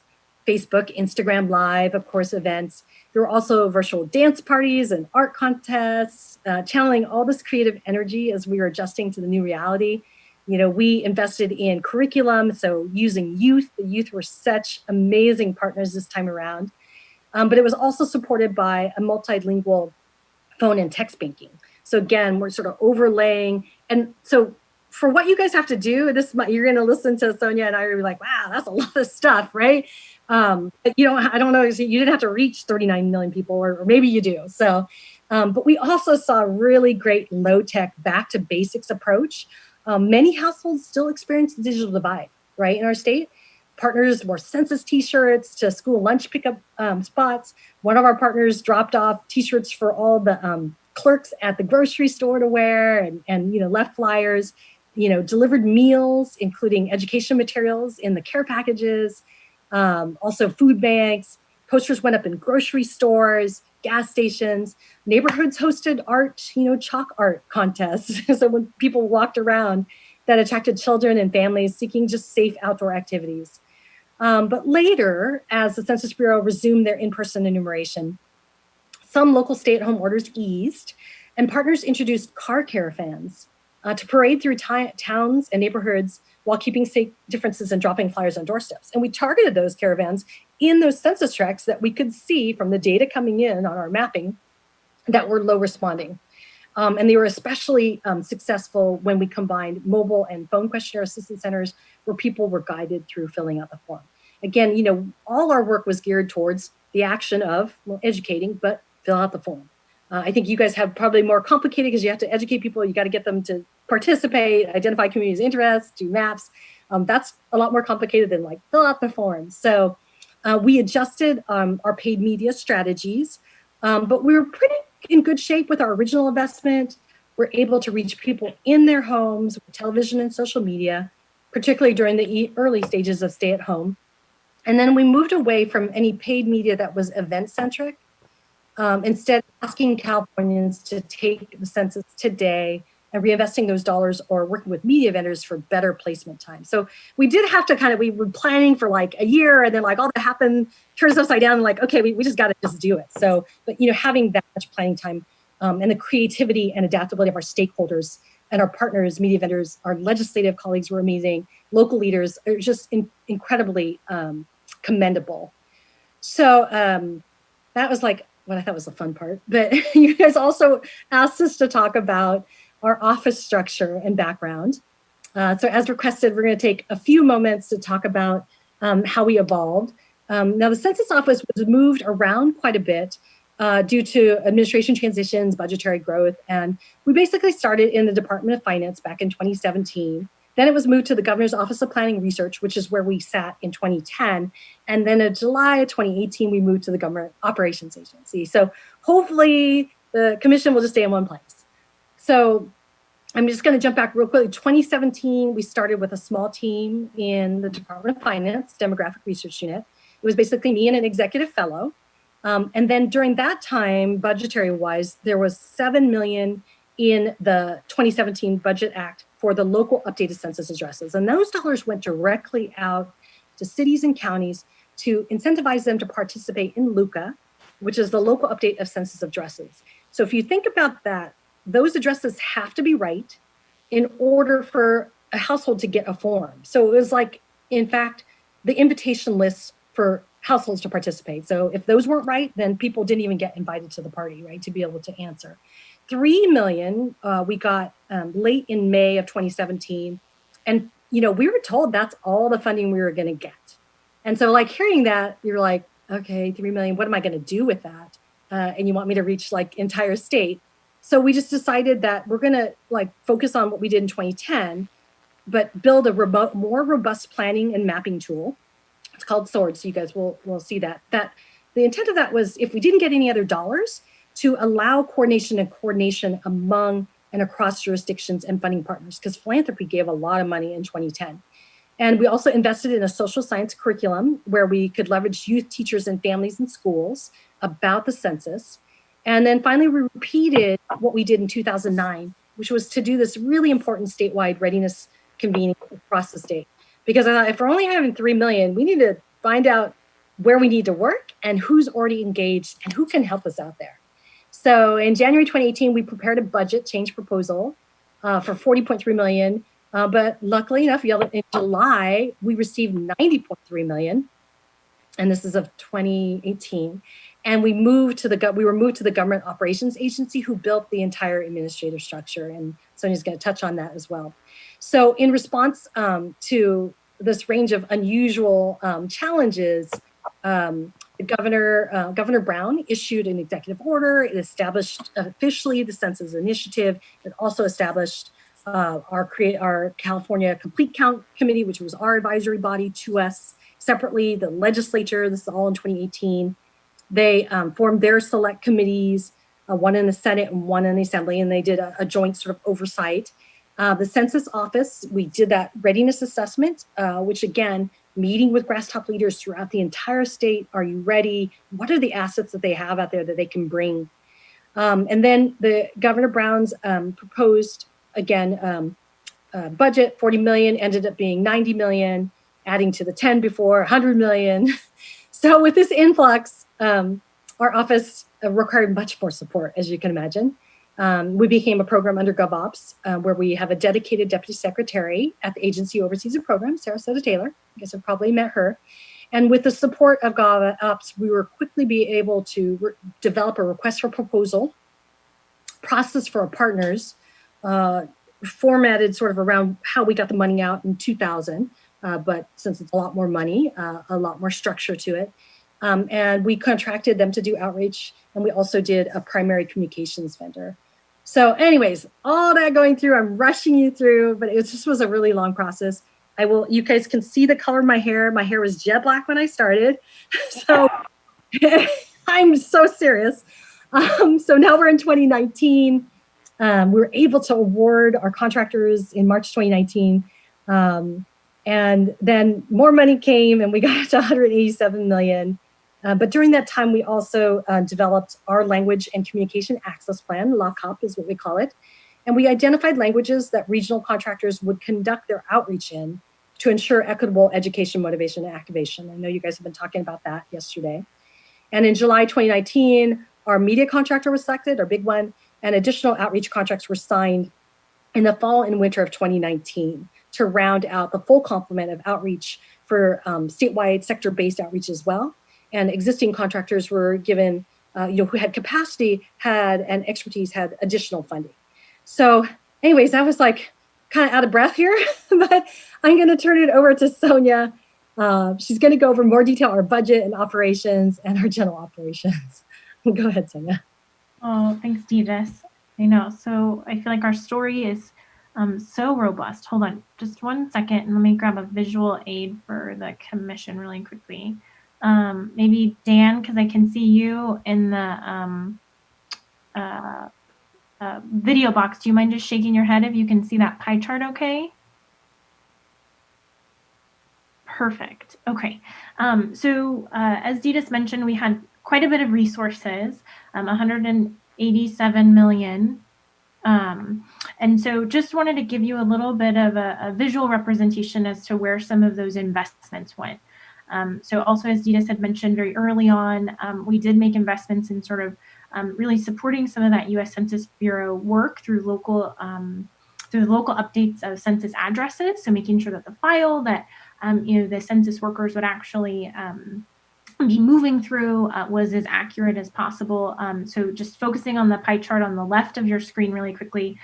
Facebook, Instagram Live, of course, events. There were also virtual dance parties and art contests, channeling all this creative energy as we were adjusting to the new reality. We invested in curriculum, so using youth. The youth were such amazing partners this time around. But it was also supported by a multilingual phone and text banking. So again, we're sort of overlaying. And so for what you guys have to do, you're going to listen to Sonia and I are like, wow, that's a lot of stuff, right? But I don't know, you didn't have to reach 39 million people, or maybe you do. So, but we also saw a really great low tech, back to basics approach. Many households still experience the digital divide, right, in our state. Partners wore census t-shirts to school lunch pickup spots. One of our partners dropped off t-shirts for all the clerks at the grocery store to wear, and left flyers, delivered meals, including education materials in the care packages, also food banks. Posters went up in grocery stores, gas stations. Neighborhoods hosted art, chalk art contests. So when people walked around, that attracted children and families seeking just safe outdoor activities. But later, as the Census Bureau resumed their in-person enumeration, some local stay-at-home orders eased, and partners introduced car caravans to parade through towns and neighborhoods while keeping safe differences and dropping flyers on doorsteps. And we targeted those caravans in those census tracts that we could see from the data coming in on our mapping that were low responding. And they were especially successful when we combined mobile and phone questionnaire assistance centers where people were guided through filling out the form. Again, all our work was geared towards the action of educating, but fill out the form. I think you guys have probably more complicated because you have to educate people. You got to get them to participate, identify communities' interests, do maps. That's a lot more complicated than fill out the form. So we adjusted our paid media strategies, but we were pretty in good shape with our original investment. We're able to reach people in their homes with television and social media, particularly during the early stages of stay at home. And then we moved away from any paid media that was event centric, instead asking Californians to take the census today and reinvesting those dollars or working with media vendors for better placement time. So we did have to we were planning for a year, and then all that happened, turns upside down, and okay, we just got to just do it. So, but having that much planning time and the creativity and adaptability of our stakeholders and our partners, media vendors, our legislative colleagues were amazing, local leaders are just incredibly commendable. So that was what I thought was the fun part. But you guys also asked us to talk about our office structure and background. So as requested, we're going to take a few moments to talk about how we evolved. Now, the census office was moved around quite a bit due to administration transitions, budgetary growth, and we basically started in the Department of Finance back in 2017. Then it was moved to the Governor's Office of Planning and Research, which is where we sat in 2010. And then in July of 2018, we moved to the Government Operations Agency. So hopefully the commission will just stay in one place. So I'm just going to jump back real quickly. 2017, we started with a small team in the Department of Finance Demographic Research Unit. It was basically me and an executive fellow. And then during that time, budgetary wise, there was $7 million in the 2017 Budget Act for the local updated census addresses. And those dollars went directly out to cities and counties to incentivize them to participate in LUCA, which is the local update of census addresses. So if you think about that, those addresses have to be right in order for a household to get a form. So it was in fact, the invitation lists for households to participate. So if those weren't right, then people didn't even get invited to the party, right, to be able to answer. $3 million we got late in May of 2017. And, we were told that's all the funding we were going to get. And so hearing that, you're okay, $3 million, what am I going to do with that? And you want me to reach entire state. So we just decided that we're going to like focus on what we did in 2010, but build a more robust planning and mapping tool. It's called SWORD, so you guys will see that. That the intent of that was, if we didn't get any other dollars, to allow coordination among and across jurisdictions and funding partners, because philanthropy gave a lot of money in 2010. And we also invested in a social science curriculum where we could leverage youth, teachers, and families in schools about the census. And then finally, we repeated what we did in 2009, which was to do this really important statewide readiness convening across the state. Because I thought, if we're only having 3 million, we need to find out where we need to work and who's already engaged and who can help us out there. So in January 2018, we prepared a budget change proposal for 40.3 million. But luckily enough, in July, we received 90.3 million. And this is of 2018. And we were moved to the Government Operations Agency, who built the entire administrative structure. And Sonia's going to touch on that as well. So in response to this range of unusual challenges, Governor Brown issued an executive order. It established officially the Census Initiative. It also established our California Complete Count Committee, which was our advisory body to us. Separately, the legislature, this is all in 2018, they formed their select committees, one in the Senate and one in the Assembly, and they did a joint sort of oversight. The Census Office, we did that readiness assessment, which again, meeting with grass top leaders throughout the entire state. Are you ready? What are the assets that they have out there that they can bring? And then the Governor Brown's proposed, again, budget, 40 million, ended up being 90 million, adding to the 10 before, 100 million. So with this influx, our office required much more support, as you can imagine. We became a program under GovOps, where we have a dedicated deputy secretary at the agency who oversees the program, Sarasota Taylor. I guess I've probably met her. And with the support of GovOps, we were quickly be able to develop a request for proposal process for our partners, formatted sort of around how we got the money out in 2000. But since it's a lot more money, a lot more structure to it. And we contracted them to do outreach. And we also did a primary communications vendor. So anyways, all that going through, I'm rushing you through, but it just was a really long process. You guys can see the color of my hair. My hair was jet black when I started. So I'm so serious. So now we're in 2019. We were able to award our contractors in March 2019. And then more money came and we got to 187 million. But during that time, we also developed our language and communication access plan, LOCOP is what we call it. And we identified languages that regional contractors would conduct their outreach in to ensure equitable education, motivation, and activation. I know you guys have been talking about that yesterday. And in July 2019, our media contractor was selected, our big one, and additional outreach contracts were signed in the fall and winter of 2019 to round out the full complement of outreach for statewide sector-based outreach as well. And existing contractors were given, who had capacity, and expertise, had additional funding. So anyways, I was like kind of out of breath here, but I'm going to turn it over to Sonia. She's going to go over more detail on our budget and operations and our general operations. Go ahead, Sonia. Oh, thanks, Deedis. I know. So I feel like our story is so robust. Hold on just 1 second and let me grab a visual aid for the commission really quickly. Maybe Dan, because I can see you in the video box. Do you mind just shaking your head if you can see that pie chart okay? Perfect. Okay. So as Deedis mentioned, we had quite a bit of resources, 187 million. And so just wanted to give you a little bit of a visual representation as to where some of those investments went. So also, as Deedis had mentioned very early on, we did make investments in sort of really supporting some of that U.S. Census Bureau work through local updates of census addresses. So making sure that the file that the census workers would actually be moving through was as accurate as possible. So just focusing on the pie chart on the left of your screen really quickly,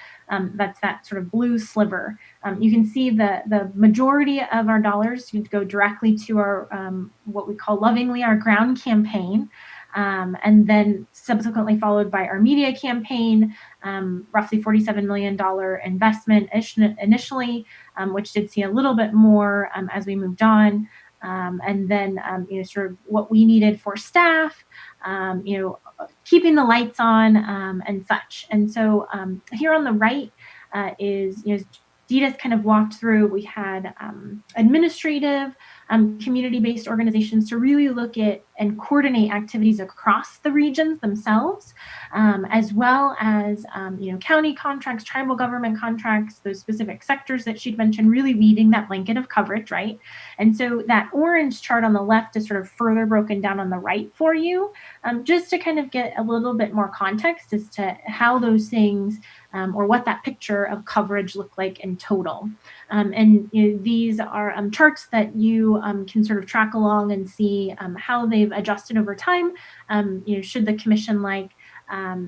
that's that sort of blue sliver. You can see the majority of our dollars go directly to our what we call lovingly our ground campaign. and then subsequently followed by our media campaign, roughly $47 million investment initially, which did see a little bit more as we moved on. And then, sort of what we needed for staff, keeping the lights on and such. And so here on the right is, Dita's kind of walked through, we had administrative, community-based organizations to really look at and coordinate activities across the regions themselves, as well as, county contracts, tribal government contracts, those specific sectors that she'd mentioned, really weaving that blanket of coverage, right? And so that orange chart on the left is sort of further broken down on the right for you, just to kind of get a little bit more context as to how those things or what that picture of coverage look like in total. And these are charts that you can sort of track along and see how they've adjusted over time. Should the commission like,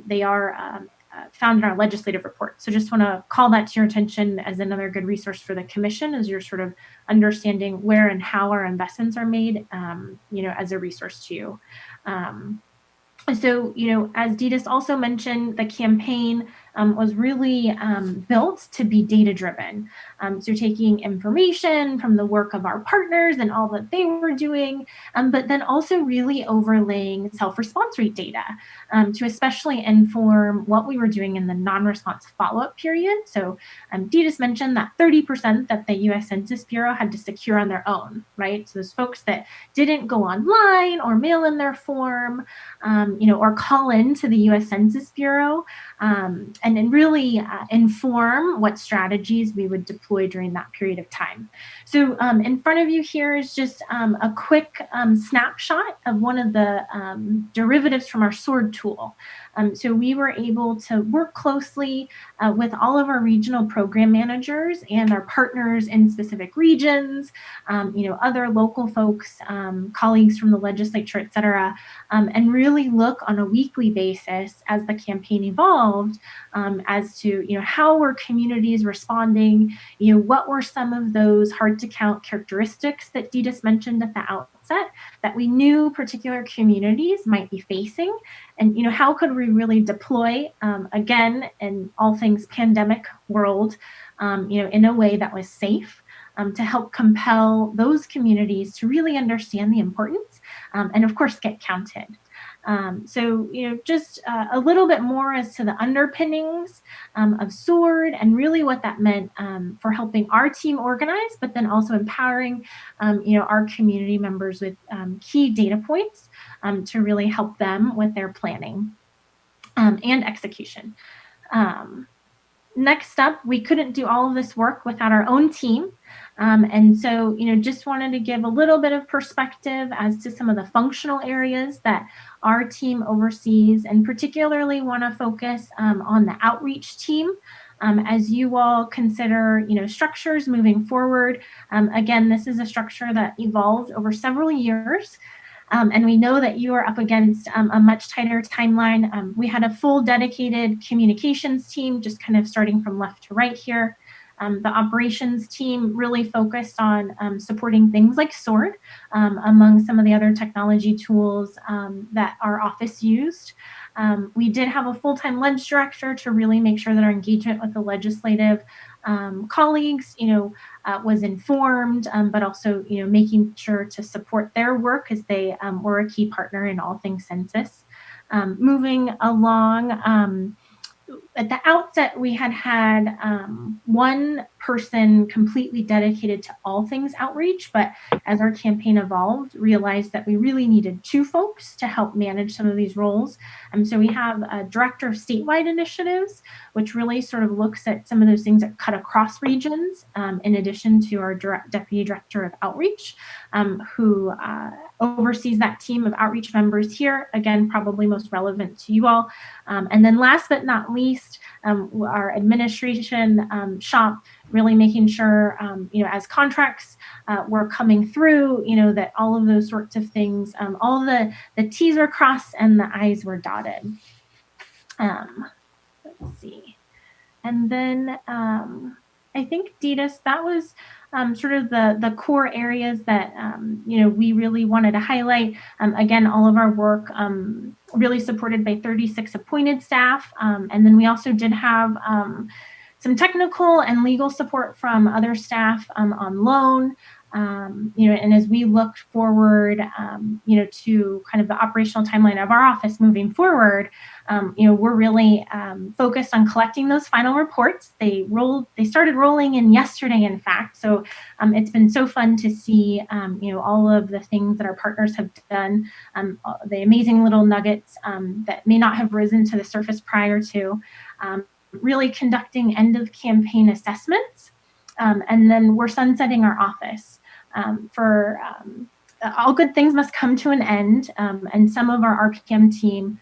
they are found in our legislative report. So just want to call that to your attention as another good resource for the commission as you're sort of understanding where and how our investments are made, as a resource to you. So, as Ditas also mentioned, the campaign was really built to be data-driven. So taking information from the work of our partners and all that they were doing, but then also really overlaying self-response rate data to especially inform what we were doing in the non-response follow-up period. So Ditas mentioned that 30% that the U.S. Census Bureau had to secure on their own, right? So those folks that didn't go online or mail in their form, or call in to the U.S. Census Bureau, and then really inform what strategies we would deploy during that period of time. So in front of you here is just a quick snapshot of one of the derivatives from our SWORD tool. So we were able to work closely with all of our regional program managers and our partners in specific regions, other local folks, colleagues from the legislature, et cetera, and really look on a weekly basis as the campaign evolved as to, how were communities responding, what were some of those hard to count characteristics that Ditas mentioned at the outset that we knew particular communities might be facing, and, how could we really deploy, again, in all things pandemic world, in a way that was safe, to help compel those communities to really understand the importance and, of course, get counted. So, just a little bit more as to the underpinnings of SWORD and really what that meant for helping our team organize, but then also empowering, our community members with key data points to really help them with their planning and execution. Next up, we couldn't do all of this work without our own team. And so, just wanted to give a little bit of perspective as to some of the functional areas that our team oversees, and particularly want to focus on the outreach team. As you all consider, structures moving forward. Again, this is a structure that evolved over several years. And we know that you are up against a much tighter timeline. We had a full dedicated communications team, just kind of starting from left to right here. The operations team really focused on supporting things like SWORD, among some of the other technology tools that our office used. We did have a full-time ledge director to really make sure that our engagement with the legislative colleagues, was informed, but also, making sure to support their work as they were a key partner in all things census. Moving along, at the outset, we had one person completely dedicated to all things outreach, but as our campaign evolved, realized that we really needed two folks to help manage some of these roles. So we have a director of statewide initiatives, which really sort of looks at some of those things that cut across regions, in addition to our deputy director of outreach, who oversees that team of outreach members here, again, probably most relevant to you all. And then last but not least, our administration shop, really making sure, as contracts were coming through, that all of those sorts of things, all the T's were crossed and the I's were dotted. Let's see. And then I think, Ditas, that was sort of the core areas that we really wanted to highlight. Again, all of our work really supported by 36 appointed staff, and then we also did have some technical and legal support from other staff on loan. And as we look forward, to kind of the operational timeline of our office moving forward, we're really focused on collecting those final reports. They started rolling in yesterday, in fact. So it's been so fun to see, all of the things that our partners have done, the amazing little nuggets that may not have risen to the surface prior to, really conducting end of campaign assessments. And then we're sunsetting our office. For all good things must come to an end, and some of our RPM team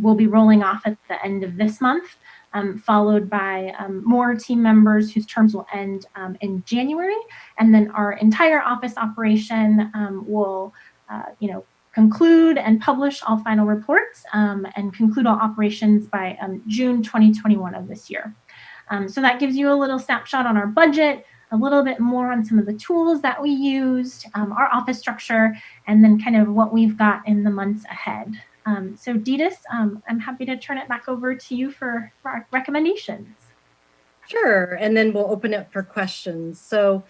will be rolling off at the end of this month, followed by more team members whose terms will end in January, and then our entire office operation will, conclude and publish all final reports and conclude all operations by June 2021 of this year. So that gives you a little snapshot on our budget, a little bit more on some of the tools that we used, our office structure, and then kind of what we've got in the months ahead. So Ditas, I'm happy to turn it back over to you for our recommendations. Sure, and then we'll open it for questions. So,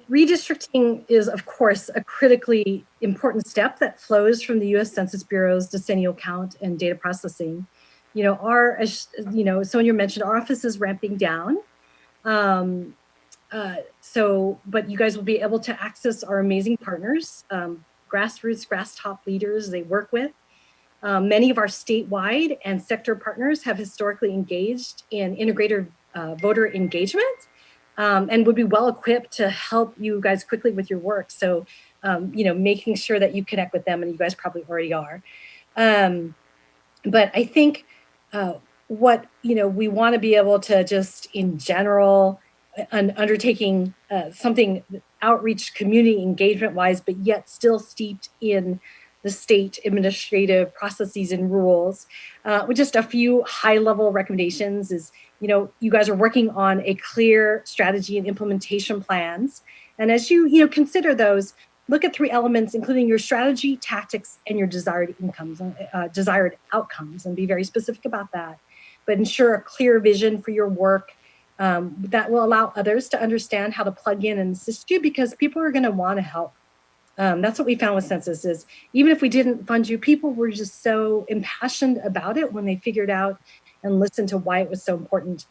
redistricting is, of course, a critically important step that flows from the U.S. Census Bureau's decennial count and data processing. Sonia mentioned, our office is ramping down. But you guys will be able to access our amazing partners, grassroots, grass top leaders they work with. Many of our statewide and sector partners have historically engaged in integrated voter engagement and would be well equipped to help you guys quickly with your work. So, making sure that you connect with them, and you guys probably already are. But I think what we want to be able to just in general undertaking something outreach community engagement wise, but yet still steeped in the state administrative processes and rules. With just a few high level recommendations is, you guys are working on a clear strategy and implementation plans. And as you consider those, look at 3 elements, including your strategy, tactics, and your desired outcomes, and be very specific about that. But ensure a clear vision for your work that will allow others to understand how to plug in and assist you, because people are going to want to help. That's what we found with Census is, even if we didn't fund you, people were just so impassioned about it when they figured out and listened to why it was so important.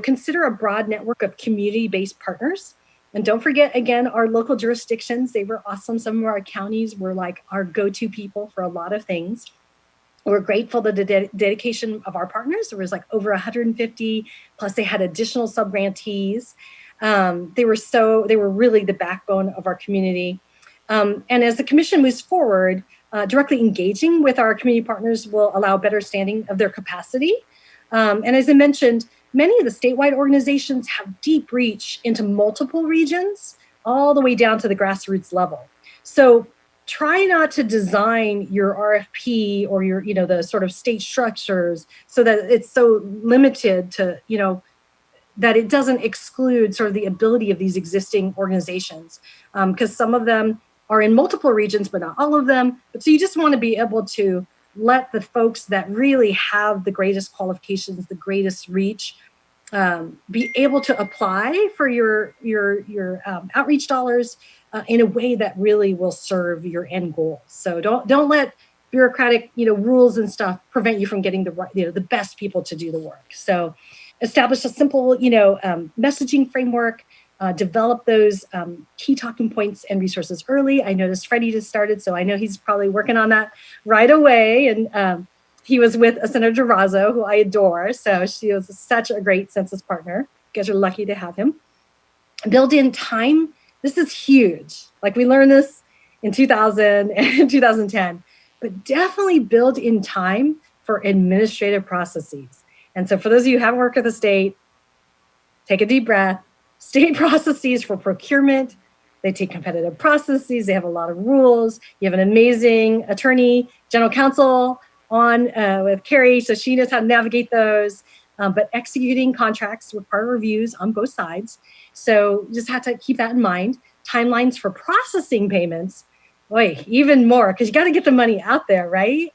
Consider a broad network of community-based partners. And don't forget, again, our local jurisdictions. They were awesome. Some of our counties were like our go-to people for a lot of things. We're grateful to the dedication of our partners. There was like over 150, plus they had additional sub-grantees. They were really the backbone of our community. And as the commission moves forward, directly engaging with our community partners will allow better understanding of their capacity. And as I mentioned, many of the statewide organizations have deep reach into multiple regions, all the way down to the grassroots level. So try not to design your RFP or your, the sort of state structures so that it's so limited to, that it doesn't exclude sort of the ability of these existing organizations, because some of them are in multiple regions, but not all of them. But so you just want to be able to let the folks that really have the greatest qualifications, the greatest reach, be able to apply for your outreach dollars in a way that really will serve your end goals. So don't let bureaucratic rules and stuff prevent you from getting the right, the best people to do the work. So establish a simple messaging framework. Develop those key talking points and resources early. I noticed Freddie just started, so I know he's probably working on that right away. And he was with Senator Durazo, who I adore. So she was such a great census partner. You guys are lucky to have him. Build in time. This is huge. Like we learned this in 2000 and 2010, but definitely build in time for administrative processes. And so for those of you who haven't worked with the state, take a deep breath. State processes for procurement, they take competitive processes, they have a lot of rules. You have an amazing attorney, general counsel on with Carrie, so she knows how to navigate those. but executing contracts require reviews on both sides. So you just have to keep that in mind. Timelines for processing payments, boy, even more, because you got to get the money out there, right?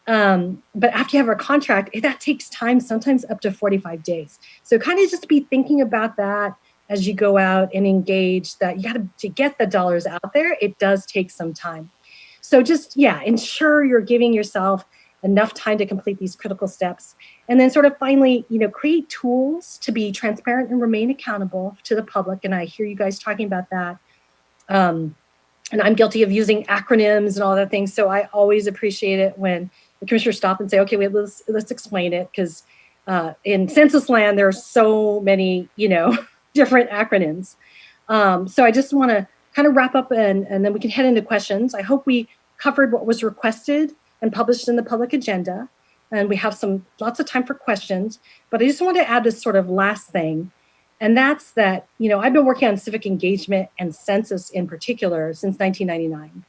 But after you have a contract, that takes time, sometimes up to 45 days. So kind of just be thinking about that as you go out and engage, that you got to get the dollars out there. It does take some time. So just, yeah, ensure you're giving yourself enough time to complete these critical steps. And then sort of finally, create tools to be transparent and remain accountable to the public. And I hear you guys talking about that. And I'm guilty of using acronyms and all that things. So I always appreciate it when the commissioners stop and say, okay, wait, let's explain it. Because in census land, there are so many, different acronyms. So I just want to kind of wrap up and then we can head into questions. I hope we covered what was requested and published in the public agenda. And we have lots of time for questions. But I just want to add this sort of last thing. And that's that, I've been working on civic engagement and census in particular since 1999.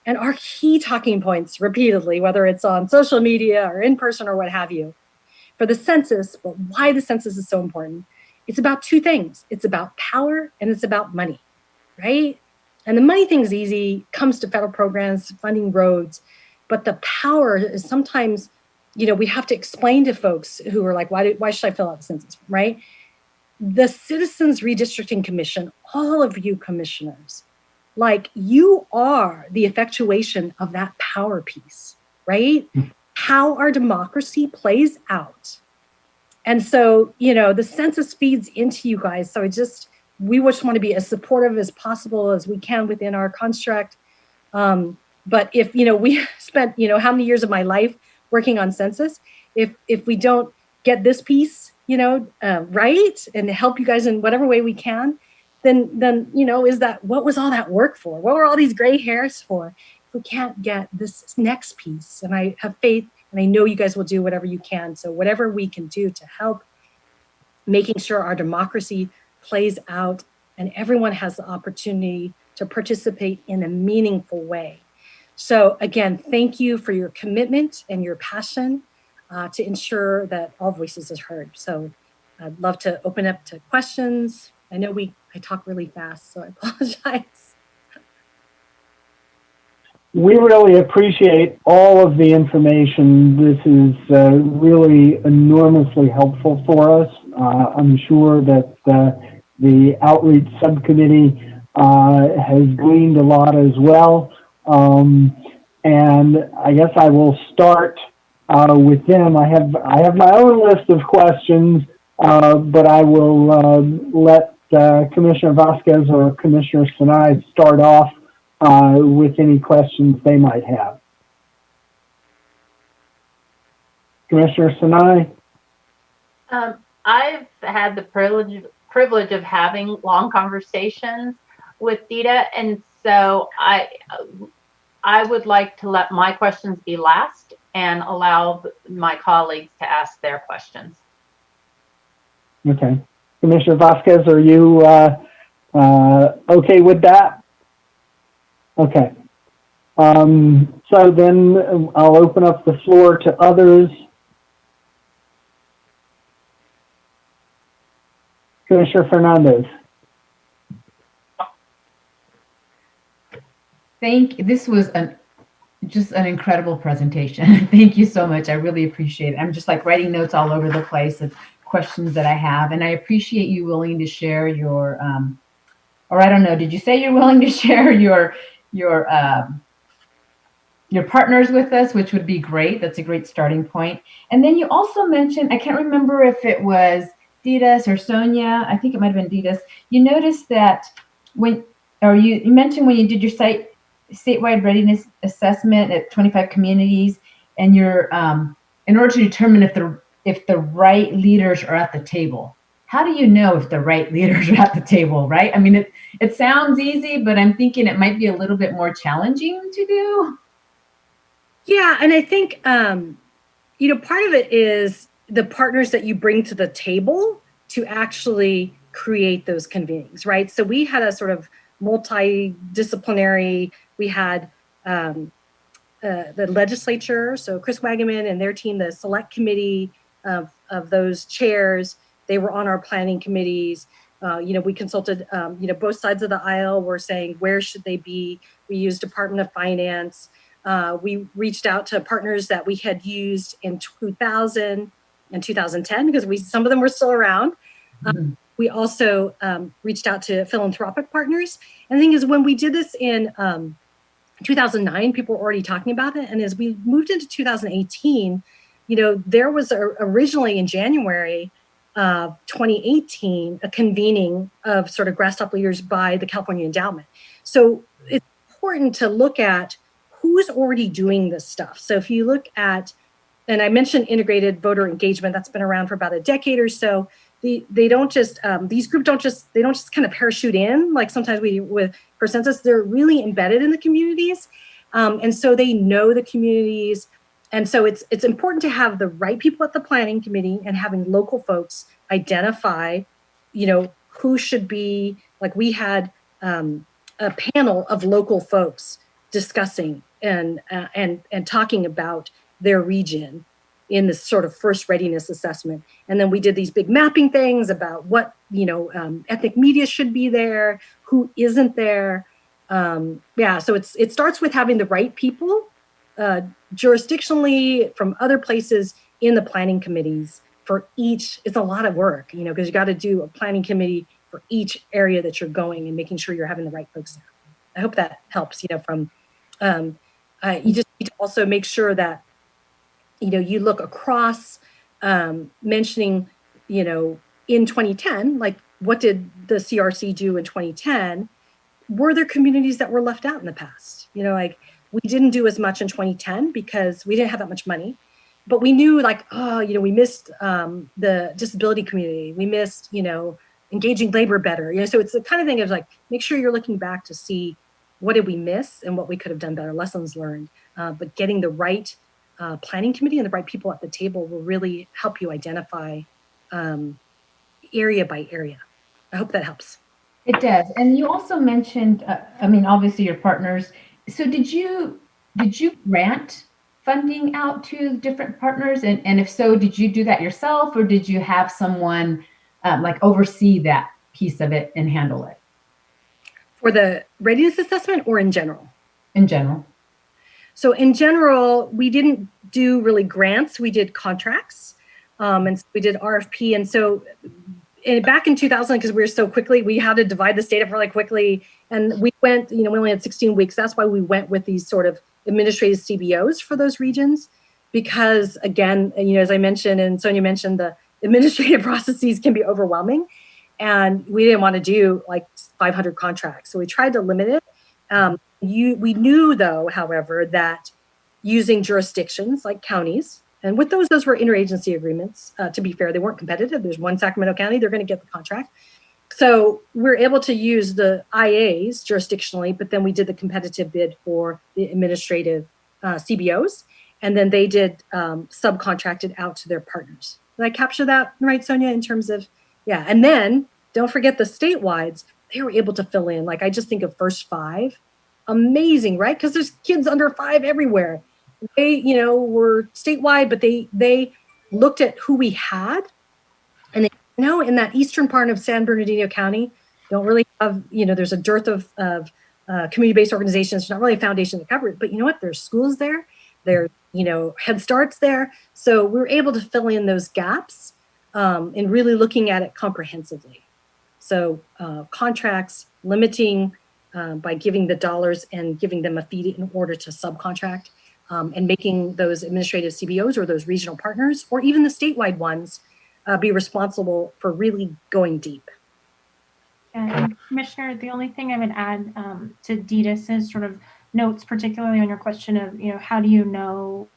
And our key talking points repeatedly, whether it's on social media or in person or what have you, for the census, but why the census is so important, it's about two things. It's about power and it's about money, right? And the money thing is easy, comes to federal programs, funding roads, but the power is sometimes, we have to explain to folks who are like, why should I fill out the census, right? The Citizens Redistricting Commission, all of you commissioners, like you are the effectuation of that power piece, right? How our democracy plays out. And so, the census feeds into you guys. So we just want to be as supportive as possible as we can within our construct. But if, we spent, how many years of my life working on census, if we don't get this piece, right, and help you guys in whatever way we can, then what was all that work for? What were all these gray hairs for? If we can't get this next piece, and I have faith, and I know you guys will do whatever you can. So whatever we can do to help making sure our democracy plays out and everyone has the opportunity to participate in a meaningful way. So again, thank you for your commitment and your passion to ensure that all voices are heard. So I'd love to open up to questions. I know I talk really fast, so I apologize. We really appreciate all of the information. This is really enormously helpful for us. I'm sure that the outreach subcommittee has gleaned a lot as well. And I guess I will start with them. I have my own list of questions, but I will let Commissioner Vasquez or Commissioner Sinai start off with any questions they might have. Commissioner Sinai? I've had the privilege of having long conversations with Dita, and so I would like to let my questions be last and allow my colleagues to ask their questions. Okay. Commissioner Vasquez, are you okay with that? Okay. So then I'll open up the floor to others. Commissioner Fernandez. This was just an incredible presentation. Thank you so much. I really appreciate it. I'm just like writing notes all over the place of questions that I have, and I appreciate you willing to share your, or I don't know, did you say you're willing to share your partners with us, which would be great. That's a great starting point. And then you also mentioned, I can't remember if it was Ditas or Sonia, I think it might have been Ditas. You noticed that you mentioned when you did your statewide readiness assessment at 25 communities, and you're in order to determine if the right leaders are at the table. How do you know if the right leaders are at the table, right? I mean, it sounds easy, but I'm thinking it might be a little bit more challenging to do. Yeah, and I think part of it is the partners that you bring to the table to actually create those convenings, right? So we had a sort of multidisciplinary, we had the legislature, so Chris Wagaman and their team, the select committee, of those chairs. They were on our planning committees. We consulted, both sides of the aisle were saying, where should they be? We used Department of Finance. We reached out to partners that we had used in 2000 and 2010, because some of them were still around. We also reached out to philanthropic partners. And the thing is, when we did this in 2009, people were already talking about it. And as we moved into 2018, there was originally in January 2018, a convening of sort of grass top leaders by the California Endowment. So it's important to look at who's already doing this stuff. So if you look at, and I mentioned integrated voter engagement, that's been around for about a decade or so. They don't just, these groups don't just kind of parachute in like sometimes we do with for census. They're really embedded in the communities. And so they know the communities. And so it's important to have the right people at the planning committee and having local folks identify, who should be, like we had a panel of local folks discussing and talking about their region in this sort of first readiness assessment. And then we did these big mapping things about what, ethnic media should be there, who isn't there. So it starts with having the right people jurisdictionally from other places in the planning committees for each. It's a lot of work, because you got to do a planning committee for each area that you're going and making sure you're having the right folks there. I hope that helps, you just need to also make sure that you look across, mentioning, in 2010, like what did the CRC do in 2010? Were there communities that were left out in the past? Like we didn't do as much in 2010 because we didn't have that much money, but we knew like, we missed the disability community. We missed, engaging labor better. So it's the kind of thing of like, make sure you're looking back to see what did we miss and what we could have done better, lessons learned, but getting the right planning committee and the right people at the table will really help you identify area by area. I hope that helps. It does. And you also mentioned, obviously your partners. So did you grant funding out to different partners? And if so, did you do that yourself or did you have someone oversee that piece of it and handle it? For the readiness assessment or in general? In general. So in general, we didn't do really grants. We did contracts, and so we did RFP. And so back in 2000, because we were so quickly, we had to divide this data really quickly. And we went, we only had 16 weeks. That's why we went with these sort of administrative CBOs for those regions. Because again, as I mentioned, and Sonia mentioned, the administrative processes can be overwhelming. And we didn't want to do like 500 contracts. So we tried to limit it. We knew, though, however, that using jurisdictions like counties, and with those were interagency agreements. To be fair, they weren't competitive. There's one Sacramento County, they're going to get the contract. So we're able to use the IAs jurisdictionally, but then we did the competitive bid for the administrative CBOs, and then they did subcontracted out to their partners. Did I capture that right, Sonia, in terms of, yeah. And then don't forget the statewide, they were able to fill in, like I just think of First Five. Amazing, right? Because there's kids under 5 everywhere. They, were statewide, but they looked at who we had, and they, in that eastern part of San Bernardino County, don't really have, there's a dearth of community-based organizations. There's not really a foundation to cover it, but you know what? There's schools there. There's, Head Starts there. So we were able to fill in those gaps and really looking at it comprehensively. So contracts, limiting by giving the dollars and giving them a fee in order to subcontract, and making those administrative CBOs or those regional partners or even the statewide ones be responsible for really going deep. And Commissioner, the only thing I would add to Didas's sort of notes, particularly on your question of, how do you know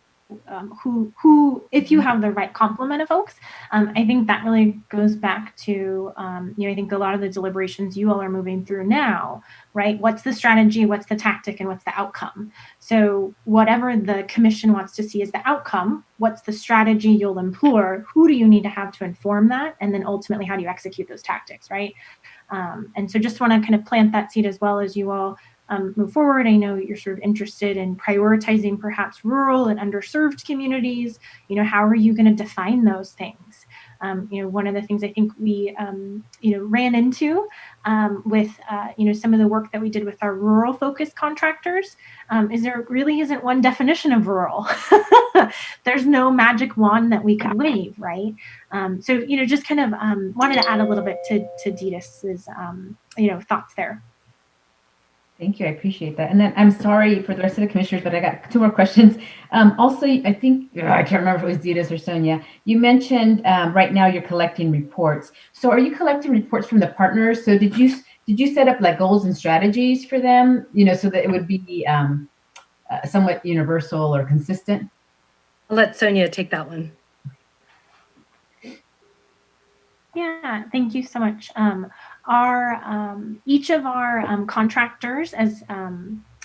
who, if you have the right complement of folks, I think that really goes back to, I think a lot of the deliberations you all are moving through now, right? What's the strategy, what's the tactic, and what's the outcome? So whatever the commission wants to see as the outcome, what's the strategy you'll employ? Who do you need to have to inform that? And then ultimately, how do you execute those tactics, right? And so just want to kind of plant that seed as well as you all move forward? I know you're sort of interested in prioritizing perhaps rural and underserved communities. How are you going to define those things? One of the things I think we, ran into with, some of the work that we did with our rural focused contractors is there really isn't one definition of rural. There's no magic wand that we could wave, right? So, just kind of wanted to add a little bit to Didas's, thoughts there. Thank you. I appreciate that. And then I'm sorry for the rest of the commissioners, but I got 2 more questions. Also, I think, I can't remember if it was Didas or Sonia, you mentioned right now you're collecting reports. So are you collecting reports from the partners? So did you set up like goals and strategies for them, so that it would be somewhat universal or consistent? I'll let Sonia take that one. Yeah, thank you so much. Each of our contractors, as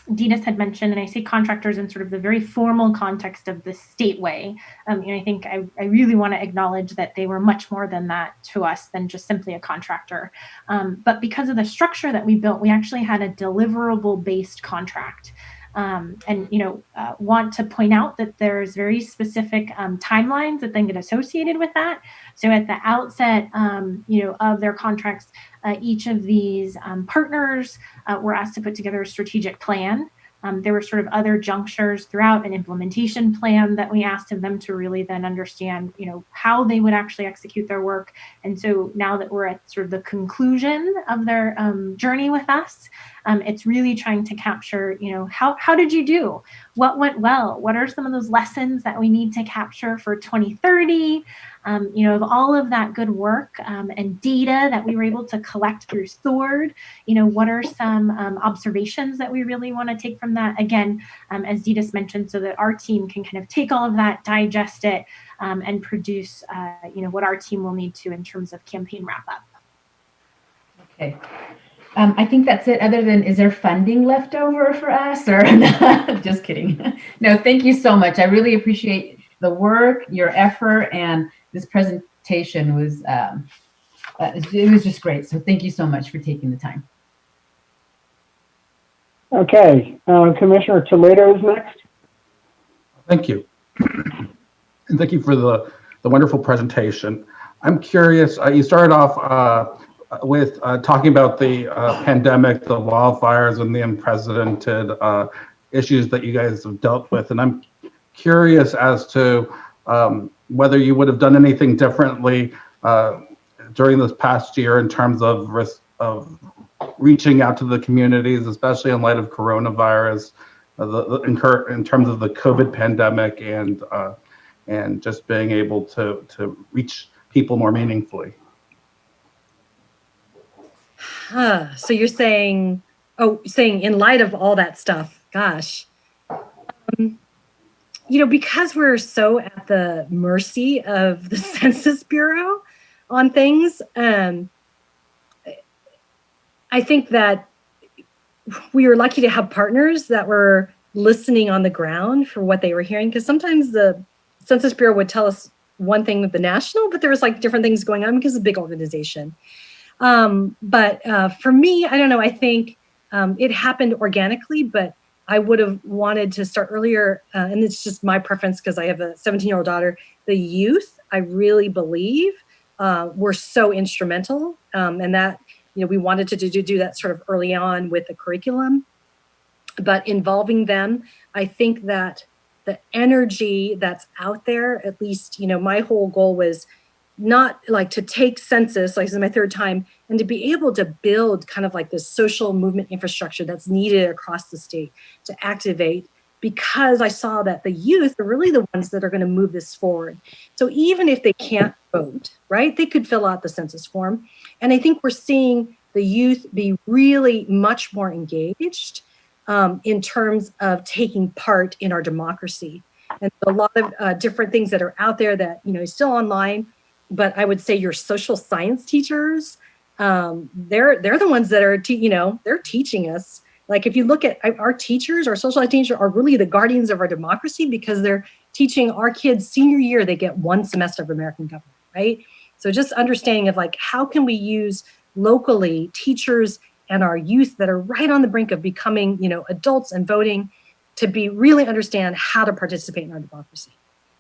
Didas had mentioned, and I say contractors in sort of the very formal context of the stateway. I think I really want to acknowledge that they were much more than that to us than just simply a contractor. But because of the structure that we built, we actually had a deliverable-based contract. Want to point out that there's very specific timelines that then get associated with that. So at the outset, of their contracts, each of these partners were asked to put together a strategic plan. There were sort of other junctures throughout an implementation plan that we asked of them to really then understand, how they would actually execute their work. And so now that we're at sort of the conclusion of their journey with us, it's really trying to capture, how did you do? What went well? What are some of those lessons that we need to capture for 2030? Of all of that good work and data that we were able to collect through SWORD, what are some observations that we really want to take from that? Again, as Didas mentioned, so that our team can kind of take all of that, digest it, and produce, what our team will need to in terms of campaign wrap up. Okay. I think that's it. Other than, is there funding left over for us or just kidding? No, thank you so much. I really appreciate the work, your effort, and this presentation was, it was just great. So thank you so much for taking the time. Okay, Commissioner Toledo is next. Thank you. And thank you for the wonderful presentation. I'm curious, you started off with talking about the pandemic, the wildfires, and the unprecedented issues that you guys have dealt with. And I'm curious as to whether you would have done anything differently during this past year in terms of reaching out to the communities, especially in light of coronavirus, in terms of the COVID pandemic, and just being able to reach people more meaningfully. So you're saying, saying in light of all that stuff, gosh, because we're so at the mercy of the Census Bureau on things, I think that we were lucky to have partners that were listening on the ground for what they were hearing, because sometimes the Census Bureau would tell us one thing with the national, but there was like different things going on because it's a big organization. But for me, I don't know, I think it happened organically, but I would have wanted to start earlier, and it's just my preference because I have a 17-year-old daughter. The youth, I really believe, were so instrumental, and that, we wanted to do that sort of early on with the curriculum. But involving them, I think that the energy that's out there, at least, my whole goal was not like to take census, like this is my 3rd time, and to be able to build kind of like this social movement infrastructure that's needed across the state to activate, because I saw that the youth are really the ones that are going to move this forward. So even if they can't vote, right, they could fill out the census form. And I think we're seeing the youth be really much more engaged in terms of taking part in our democracy. And a lot of different things that are out there that, is still online. But I would say your social science teachers, they're the ones that are, they're teaching us. Like if you look at our teachers, our social science teachers are really the guardians of our democracy, because they're teaching our kids senior year, they get 1 semester of American government, right? So just understanding of like, how can we use locally teachers and our youth that are right on the brink of becoming, adults and voting, to really understand how to participate in our democracy.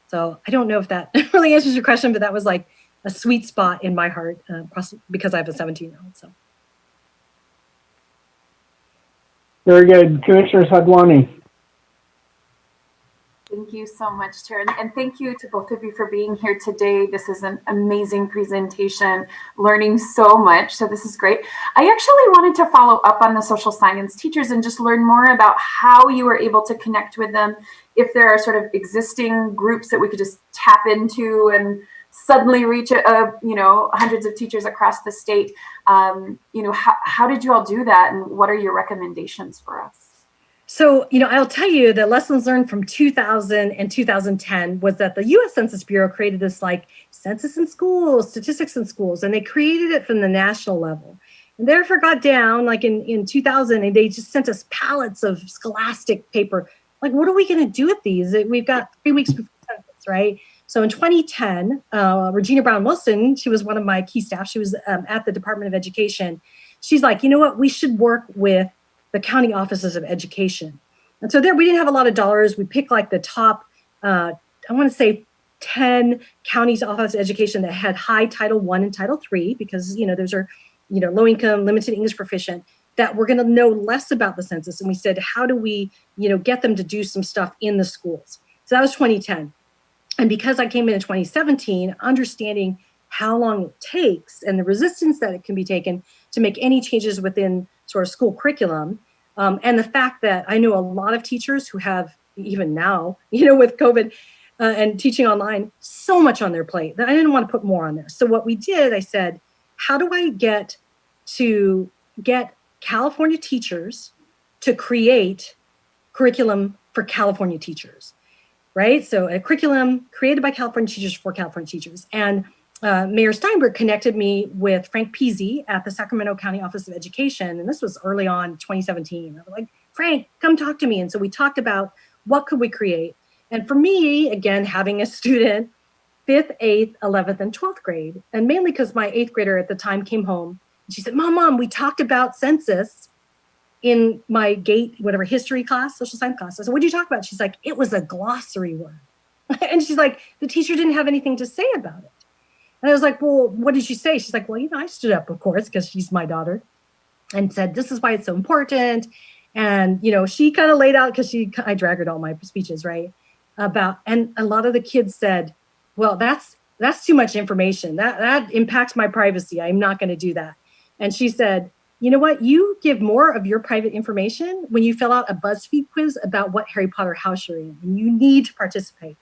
So I don't know if that really answers your question, but that was like a sweet spot in my heart because I have a 17-year-old. So. Very good. Commissioner Sadwani. Thank you so much, Chair. And thank you to both of you for being here today. This is an amazing presentation, learning so much. So this is great. I actually wanted to follow up on the social science teachers and just learn more about how you were able to connect with them. If there are sort of existing groups that we could just tap into and suddenly reach hundreds of teachers across the state. How did you all do that? And what are your recommendations for us? So, I'll tell you that lessons learned from 2000 and 2010 was that the U.S. Census Bureau created this census in schools, statistics in schools, and they created it from the national level. And therefore got down in 2000, and they just sent us pallets of scholastic paper. What are we going to do with these? We've got 3 weeks before census, right? So in 2010, Regina Brown Wilson, she was one of my key staff. She was at the Department of Education. She's like, you know what? We should work with the county offices of education. And so there, we didn't have a lot of dollars. We picked the top, I want to say 10 counties office of education that had high Title I and Title III, because, those are, low income, limited English proficient, that we're going to know less about the census. And we said, how do we, get them to do some stuff in the schools? So that was 2010. And because I came in 2017, understanding how long it takes and the resistance that it can be taken to make any changes within sort of school curriculum. And the fact that I know a lot of teachers who have, even now, with COVID and teaching online, so much on their plate that I didn't want to put more on there. So what we did, I said, how do I get California teachers to create curriculum for California teachers? Right? So a curriculum created by California teachers for California teachers. And Mayor Steinberg connected me with Frank Peasy at the Sacramento County Office of Education. And this was early on 2017. I was like, Frank, come talk to me. And so we talked about what could we create. And for me, again, having a student, 5th, 8th, 11th, and 12th grade, and mainly because my 8th grader at the time came home and she said, Mom, we talked about census in my history class, social science class. I said, what did you talk about? She's like, it was a glossary word. And she's like, the teacher didn't have anything to say about it. And I was like, well, what did she say? She's like, well, I stood up, of course, because she's my daughter, and said, this is why it's so important. And, she kind of laid out, because I drag her to all my speeches, right? And a lot of the kids said, well, that's too much information. That impacts my privacy. I'm not going to do that. And she said, you know what? You give more of your private information when you fill out a BuzzFeed quiz about what Harry Potter house you're in, and you need to participate.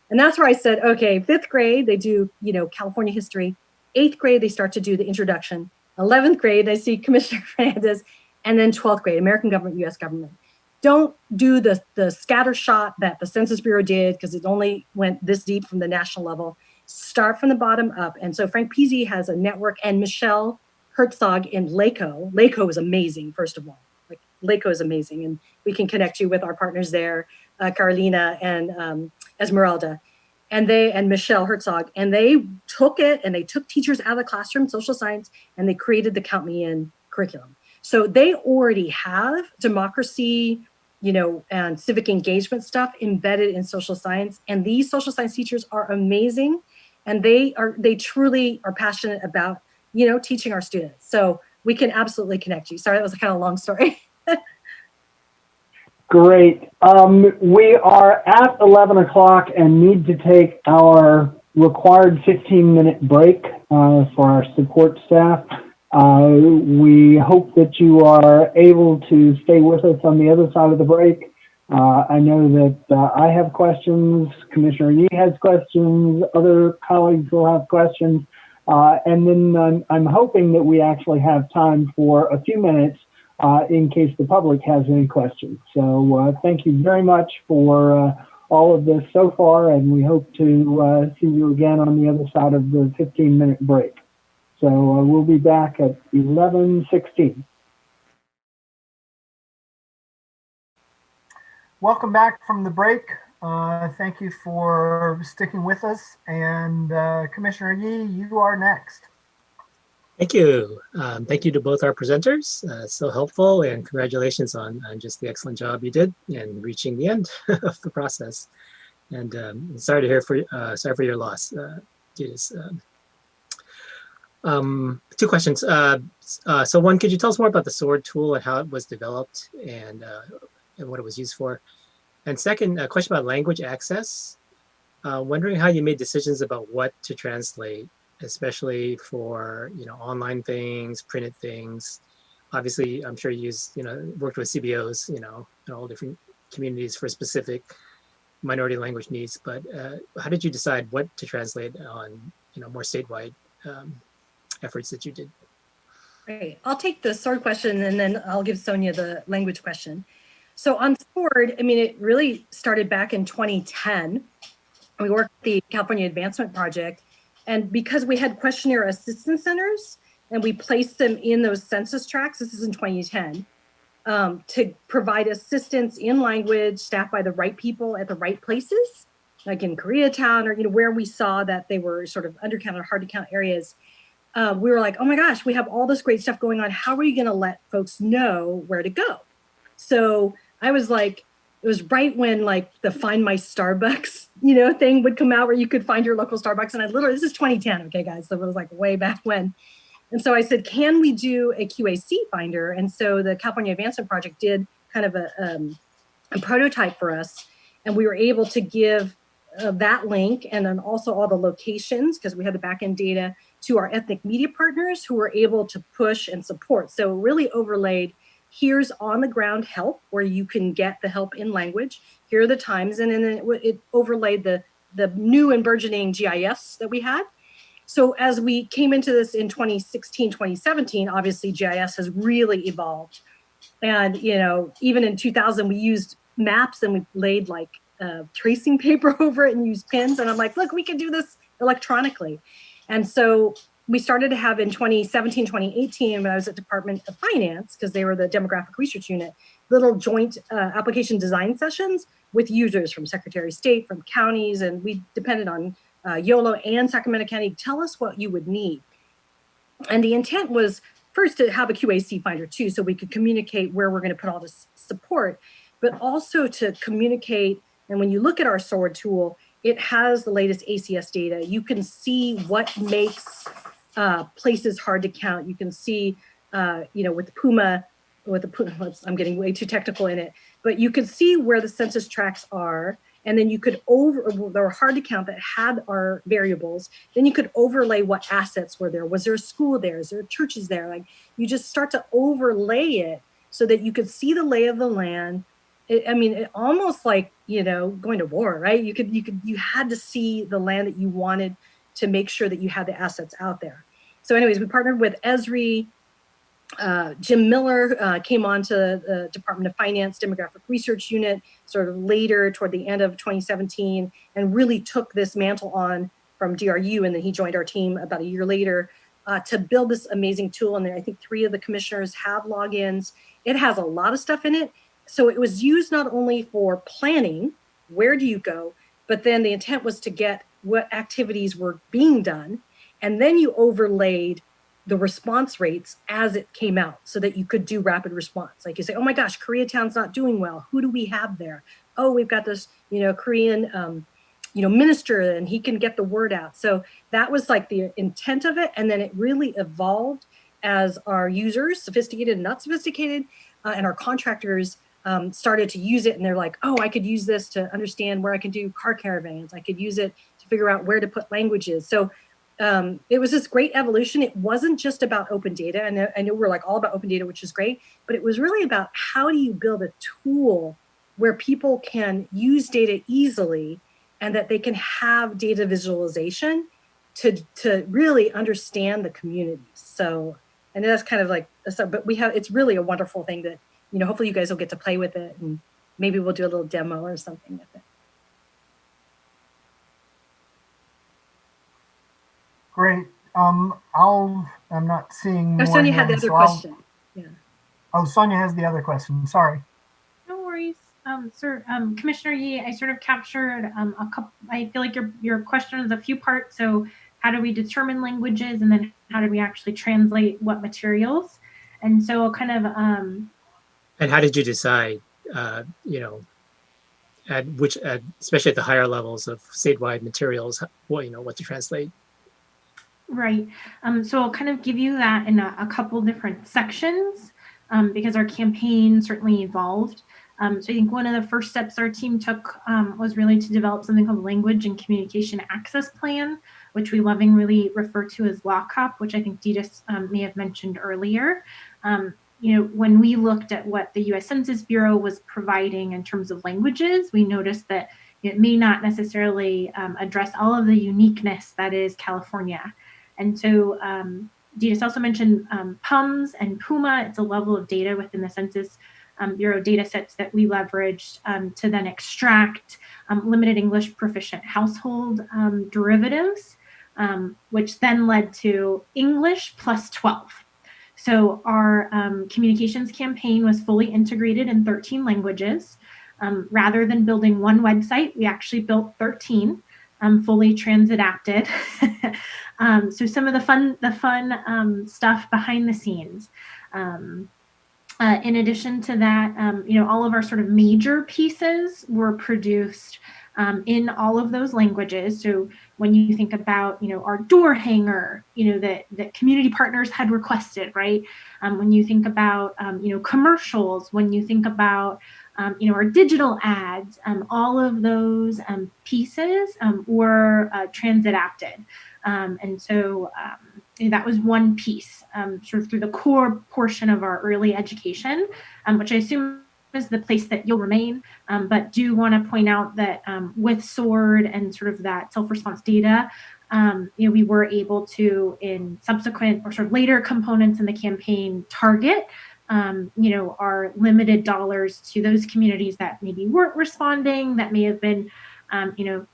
And that's where I said, okay, 5th grade, they do, California history. 8th grade, they start to do the introduction. 11th grade, I see Commissioner Fernandez. And then 12th grade, American government, U.S. government. Don't do the scatter shot that the Census Bureau did, because it only went this deep from the national level. Start from the bottom up. And so Frank Peasy has a network, and Michelle Herzog in Laco. Laco is amazing, first of all. Laco is amazing. And we can connect you with our partners there, Carolina and Esmeralda, and Michelle Herzog. And they took it, and they took teachers out of the classroom, social science, and they created the Count Me In curriculum. So they already have democracy, and civic engagement stuff embedded in social science. And these social science teachers are amazing. And they truly are passionate about, teaching our students. So we can absolutely connect you. Sorry, that was a kind of long story. Great. We are at 11 o'clock and need to take our required 15-minute break for our support staff. We hope that you are able to stay with us on the other side of the break. I know that I have questions, Commissioner Yee has questions, other colleagues will have questions. And then I'm hoping that we actually have time for a few minutes in case the public has any questions. So thank you very much for all of this so far, and we hope to see you again on the other side of the 15-minute break. So we'll be back at 11:16. Welcome back from the break. Thank you for sticking with us. And Commissioner Yee, you are next. Thank you. Thank you to both our presenters. So helpful, and congratulations on just the excellent job you did in reaching the end of the process. And sorry to hear sorry for your loss, Judith. Two questions. So one, could you tell us more about the SWORD tool and how it was developed and what it was used for? And second, a question about language access. Wondering how you made decisions about what to translate, especially for online things, printed things. Obviously, I'm sure you worked with CBOs, in all different communities for specific minority language needs. But how did you decide what to translate on more statewide efforts that you did? Great. I'll take the SWORD question and then I'll give Sonia the language question. So on SWORD, I mean, it really started back in 2010. We worked at the California Advancement Project, and because we had questionnaire assistance centers and we placed them in those census tracts, this is in 2010, to provide assistance in language staffed by the right people at the right places, like in Koreatown or where we saw that they were sort of undercounted, hard to count areas. We were like, oh my gosh, we have all this great stuff going on. How are you going to let folks know where to go? So I was like, it was right when like the Find My Starbucks, thing would come out where you could find your local Starbucks. And I literally, this is 2010, okay, guys, so it was like way back when. And so I said, can we do a QAC finder? And so the California Advancement Project did kind of a prototype for us. And we were able to give that link and then also all the locations, because we had the backend data, to our ethnic media partners who were able to push and support. So really overlaid, here's on the ground help where you can get the help in language. Here are the times. And then it overlaid the new and burgeoning GIS that we had. So as we came into this in 2016, 2017, obviously GIS has really evolved. And, even in 2000, we used maps and we laid like tracing paper over it and used pins. And I'm like, look, we can do this electronically. And so we started to have in 2017, 2018, when I was at Department of Finance, because they were the demographic research unit, little joint application design sessions with users from Secretary of State, from counties, and we depended on YOLO and Sacramento County. Tell us what you would need. And the intent was first to have a QAC finder too, so we could communicate where we're going to put all this support, but also to communicate. And when you look at our SWORD tool, it has the latest ACS data. You can see what makes places hard to count. You can see, with Puma, I'm getting way too technical in it, but you can see where the census tracts are. And then you could they were hard to count that had our variables. Then you could overlay what assets were there. Was there a school there? Is there churches there? Like you just start to overlay it so that you could see the lay of the land. It almost like, going to war, right? You had to see the land that you wanted to make sure that you had the assets out there. So anyways, we partnered with Esri. Jim Miller came on to the Department of Finance Demographic Research Unit sort of later toward the end of 2017 and really took this mantle on from DRU. And then he joined our team about a year later to build this amazing tool. And I think 3 of the commissioners have logins. It has a lot of stuff in it. So it was used not only for planning, where do you go, but then the intent was to get what activities were being done. And then you overlaid the response rates as it came out so that you could do rapid response. Like you say, oh my gosh, Koreatown's not doing well. Who do we have there? Oh, we've got this, Korean, minister, and he can get the word out. So that was like the intent of it. And then it really evolved as our users, sophisticated and not sophisticated, and our contractors started to use it. And they're like, oh, I could use this to understand where I can do car caravans. I could use it to figure out where to put languages. So it was this great evolution. It wasn't just about open data. And I know we're like all about open data, which is great, but it was really about how do you build a tool where people can use data easily and that they can have data visualization to really understand the communities. So, and that's kind of like, but it's really a wonderful thing that, hopefully you guys will get to play with it and maybe we'll do a little demo or something with it. Great. I'm not seeing more. Sonia had the other question. Yeah. Oh, Sonia has the other question. Sorry. No worries. Sir, Commissioner Yee, I sort of captured a couple. I feel like your question is a few parts. So how do we determine languages, and then how do we actually translate what materials. And so kind of And how did you decide, at which, especially at the higher levels of statewide materials, what to translate? Right. So I'll kind of give you that in a couple different sections, because our campaign certainly evolved. So I think one of the first steps our team took was really to develop something called Language and Communication Access Plan, which we lovingly refer to as LOCOP, which I think Ditas may have mentioned earlier. When we looked at what the U.S. Census Bureau was providing in terms of languages, we noticed that it may not necessarily address all of the uniqueness that is California. And so Ditas also mentioned PUMS and PUMA. It's a level of data within the Census Bureau data sets that we leveraged to then extract limited English proficient household derivatives, which then led to English plus 12. So our communications campaign was fully integrated in 13 languages. Rather than building one website, we actually built 13. Fully trans-adapted. So some of the fun stuff behind the scenes. In addition to that, all of our sort of major pieces were produced in all of those languages. So when you think about, our door hanger, that community partners had requested, right? When you think about, commercials, when you think about, our digital ads, all of those pieces were trans-adapted. And so that was one piece, sort of through the core portion of our early education, which I assume is the place that you'll remain, but do want to point out that with SWORD and sort of that self-response data, we were able to, in subsequent or sort of later components in the campaign, target our limited dollars to those communities that maybe weren't responding, that may have been,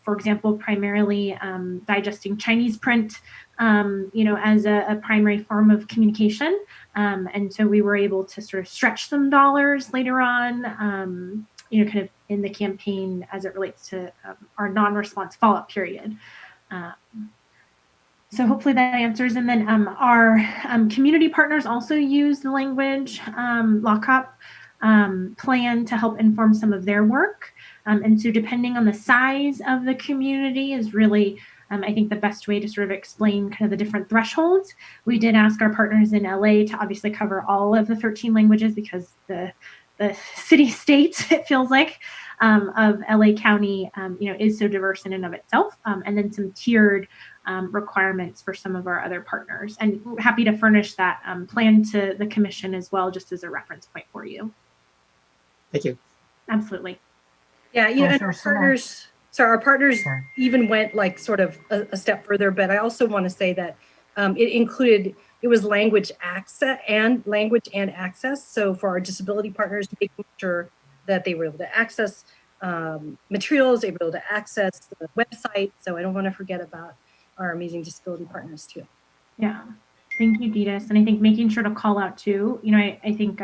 for example, primarily digesting Chinese print, as a primary form of communication. And so we were able to sort of stretch some dollars later on, kind of in the campaign as it relates to our non-response follow-up period. So hopefully that answers. And then our community partners also use the language LOCOP plan to help inform some of their work. And so depending on the size of the community is really, I think, the best way to sort of explain kind of the different thresholds. We did ask our partners in LA to obviously cover all of the 13 languages because the city-state, it feels like, of LA County, is so diverse in and of itself, and then some tiered requirements for some of our other partners. And we're happy to furnish that plan to the commission as well, just as a reference point for you. Thank you. Absolutely. Yeah, and our partners even went like sort of a step further, but I also want to say that it was language and access. So for our disability partners, making sure that they were able to access materials, they were able to access the website. So I don't want to forget about our amazing disability partners too. Yeah, thank you, Ditas. And I think making sure to call out too, I think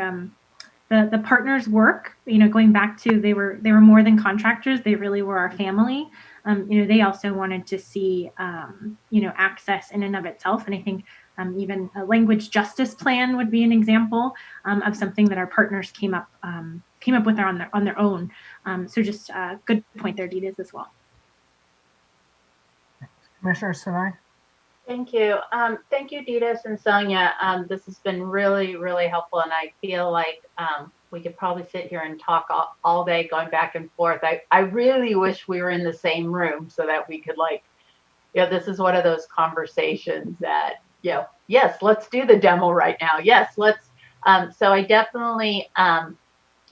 the partners work, going back to they were more than contractors, they really were our family. They also wanted to see, access in and of itself. And I think even a language justice plan would be an example of something that our partners came up with on their own. So just a good point there, Ditas, as well. Commissioner Sinai? Thank you. Thank you, Ditas and Sonia. This has been really, really helpful, and I feel like we could probably sit here and talk all day going back and forth. I really wish we were in the same room so that we could this is one of those conversations that, yes, let's do the demo right now. Yes, let's. So I definitely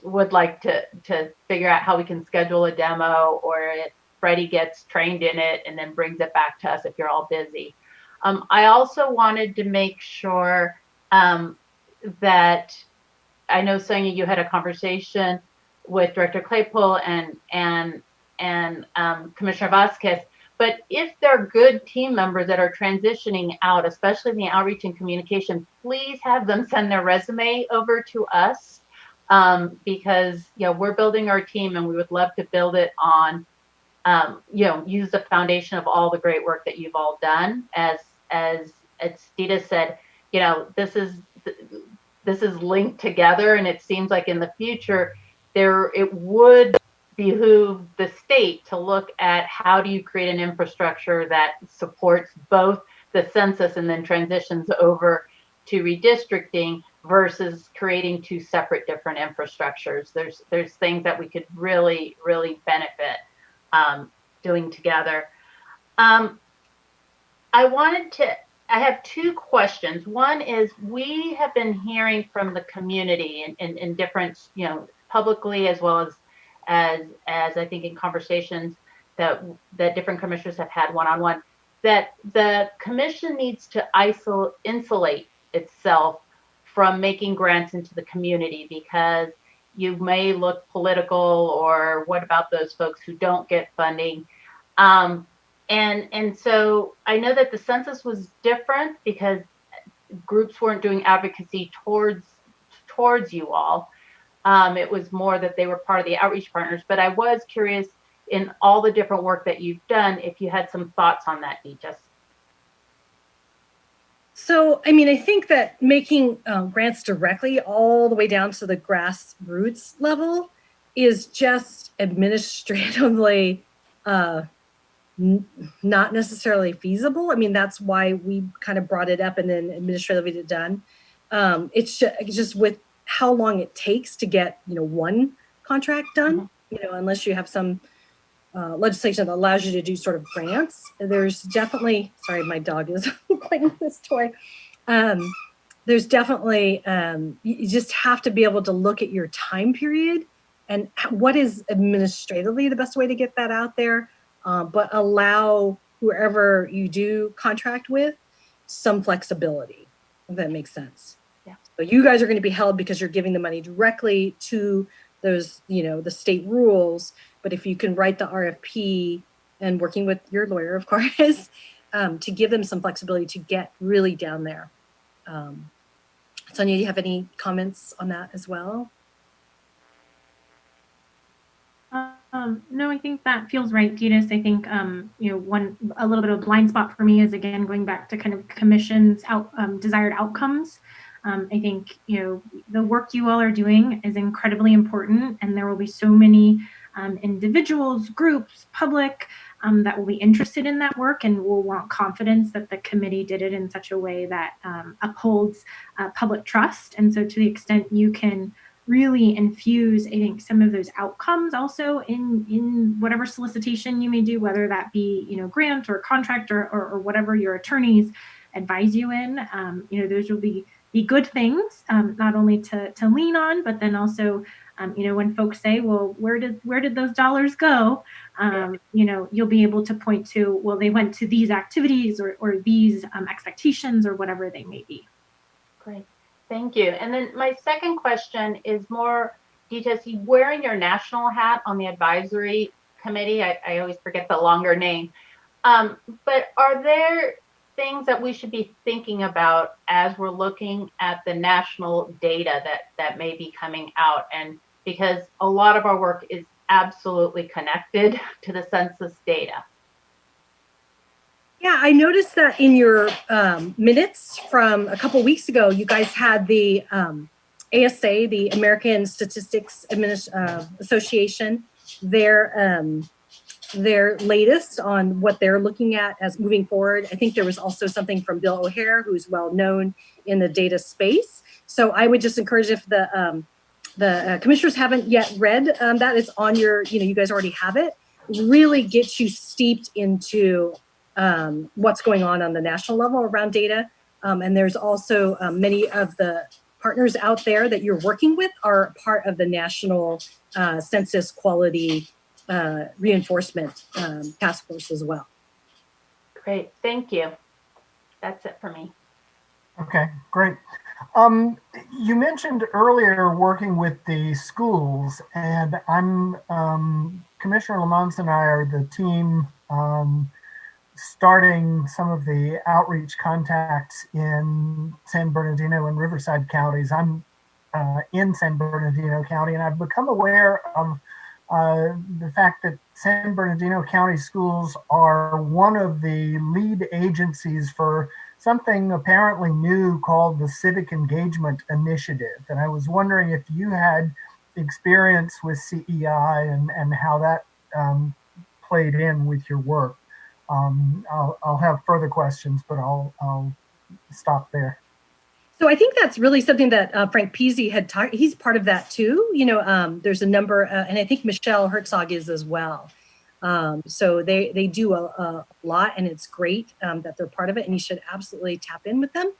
would like to figure out how we can schedule a demo, or Freddie gets trained in it and then brings it back to us if you're all busy. I also wanted to make sure that I know, Sonia, you had a conversation with Director Claypool and Commissioner Vasquez, but if they're good team members that are transitioning out, especially in the outreach and communication, please have them send their resume over to us, because we're building our team and we would love to build it on use the foundation of all the great work that you've all done. As Dita said, this is linked together, and it seems like in the future it would behoove the state to look at how do you create an infrastructure that supports both the census and then transitions over to redistricting versus creating two separate different infrastructures. There's things that we could really benefit doing together. I have two questions. One is, we have been hearing from the community in different, publicly, as well as I think in conversations that different commissioners have had one-on-one, that the commission needs to insulate itself from making grants into the community, because you may look political, or what about those folks who don't get funding? And so I know that the census was different because groups weren't doing advocacy towards you all. It was more that they were part of the outreach partners. But I was curious, in all the different work that you've done, if you had some thoughts on that, Deejas. So, I mean, I think that making grants directly all the way down to the grassroots level is just administratively not necessarily feasible. I mean, that's why we kind of brought it up and then administratively did it done. It's just with how long it takes to get, one contract done, unless you have some legislation that allows you to do sort of grants. There's definitely, sorry, my dog is playing with this toy. There's definitely, you just have to be able to look at your time period and what is administratively the best way to get that out there, but allow whoever you do contract with some flexibility, if that makes sense. Yeah. So you guys are going to be held because you're giving the money directly to those, the state rules. But if you can write the RFP and working with your lawyer, of course, to give them some flexibility to get really down there. Sonia, do you have any comments on that as well? No, I think that feels right, Deetas. I think, a little bit of a blind spot for me is, again, going back to kind of commission's desired outcomes. I think, the work you all are doing is incredibly important, and there will be so many individuals, groups, public, that will be interested in that work and will want confidence that the committee did it in such a way that upholds public trust. And so to the extent you can really infuse, I think, some of those outcomes also in whatever solicitation you may do, whether that be, grant or contract or whatever your attorneys advise you in, those will be good things, not only to lean on, but then also, when folks say, well, where did those dollars go? You'll be able to point to, well, they went to these activities or these expectations or whatever they may be. Great. Thank you. And then my second question is more, Deetas, wearing your national hat on the advisory committee, I always forget the longer name, but are there things that we should be thinking about as we're looking at the national data that may be coming out? And because a lot of our work is absolutely connected to the census data. Yeah, I noticed that in your minutes from a couple weeks ago, you guys had the ASA, the American Statistics Association, their latest on what they're looking at as moving forward. I think there was also something from Bill O'Hare, who's well known in the data space. So I would just encourage, if the commissioners haven't yet read that, it's on your, you guys already have it, really gets you steeped into what's going on the national level around data. And there's also many of the partners out there that you're working with are part of the National Census Quality Reinforcement Task Force as well. Great, thank you. That's it for me. Okay, great. You mentioned earlier working with the schools, and Commissioner Lamont and I are the team starting some of the outreach contacts in San Bernardino and Riverside counties. I'm in San Bernardino County, and I've become aware of the fact that San Bernardino County Schools are one of the lead agencies for something apparently new called the Civic Engagement Initiative. And I was wondering if you had experience with CEI and how that played in with your work. I'll have further questions, but I'll stop there. So I think that's really something that Frank Peasy had talked. He's part of that too. There's a number, and I think Michelle Herzog is as well. So they do a lot, and it's great that they're part of it. And you should absolutely tap in with them.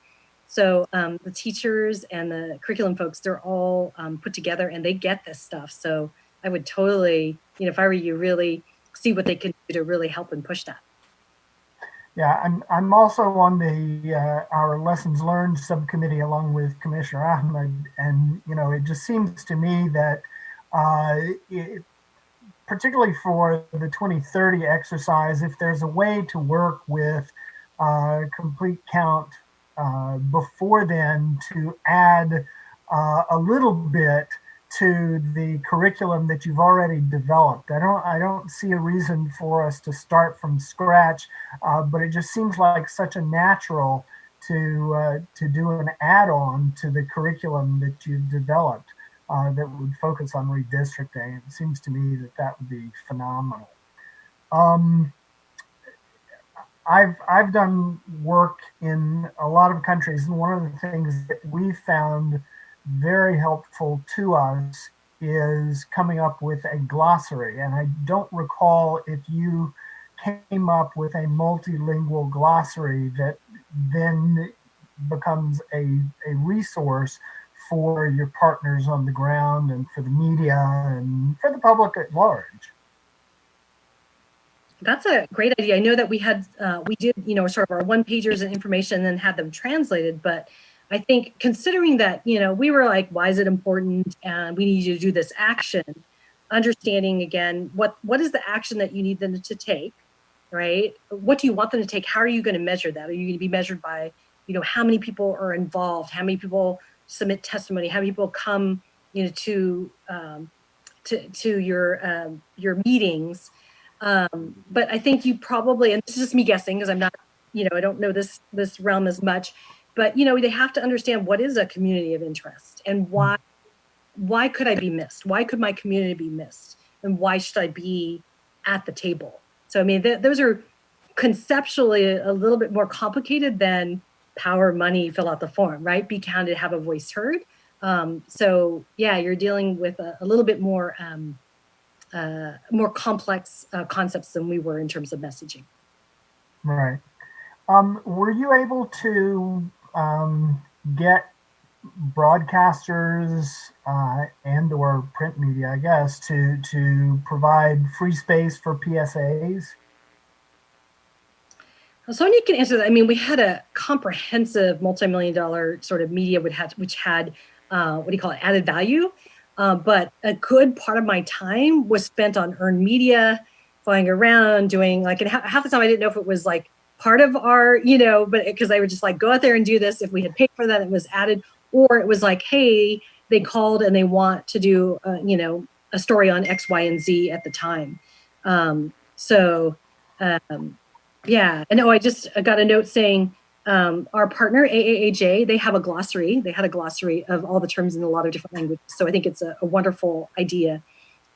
So the teachers and the curriculum folks, they're all put together, and they get this stuff. So I would totally, if I were you, really see what they can do to really help and push that. Yeah, I'm also on the our lessons learned subcommittee along with Commissioner Ahmed, and it just seems to me that particularly for the 2030 exercise, if there's a way to work with complete count before then to add a little bit to the curriculum that you've already developed. I don't see a reason for us to start from scratch, but it just seems like such a natural to do an add-on to the curriculum that you've developed that would focus on redistricting. It seems to me that would be phenomenal. I've done work in a lot of countries, and one of the things that we found very helpful to us is coming up with a glossary. And I don't recall if you came up with a multilingual glossary that then becomes a resource for your partners on the ground and for the media and for the public at large. That's a great idea. I know that we did, sort of our one pagers and information and then had them translated. But I think considering that, we were like, why is it important? And we need you to do this action, understanding again, what is the action that you need them to take, right? What do you want them to take? How are you going to measure that? Are you going to be measured by, how many people are involved? How many people submit testimony? How many people come, to your meetings? But I think you probably, and this is just me guessing because I'm not, I don't know this realm as much, but they have to understand what is a community of interest and why could I be missed? Why could my community be missed? And why should I be at the table? So, I mean, those are conceptually a little bit more complicated than power, money, fill out the form, right? Be counted, have a voice heard. So yeah, you're dealing with a little bit more more complex concepts than we were in terms of messaging. Right. Were you able to get broadcasters and or print media, I guess, to provide free space for PSAs? Sonia can answer that. I mean, we had a comprehensive multi-million-dollar sort of media which had added value. But a good part of my time was spent on earned media, flying around, doing and half the time I didn't know if it was like part of our, but because I would just like go out there and do this. If we had paid for that, it was added, or it was like, hey, they called and they want to do, a story on X, Y, and Z at the time. Yeah. And I just got a note saying our partner, AAAJ, they have a glossary. They had a glossary of all the terms in a lot of different languages. So I think it's a wonderful idea.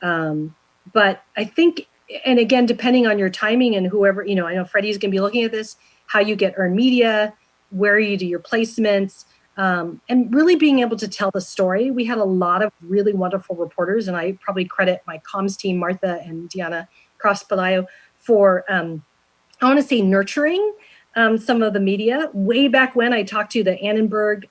But I think, and again, depending on your timing and whoever, I know Freddie's going to be looking at this, how you get earned media, where you do your placements, and really being able to tell the story. We had a lot of really wonderful reporters, and I probably credit my comms team, Martha and Diana Cross-Palayo, for I want to say nurturing some of the media. Way back when I talked to the Annenberg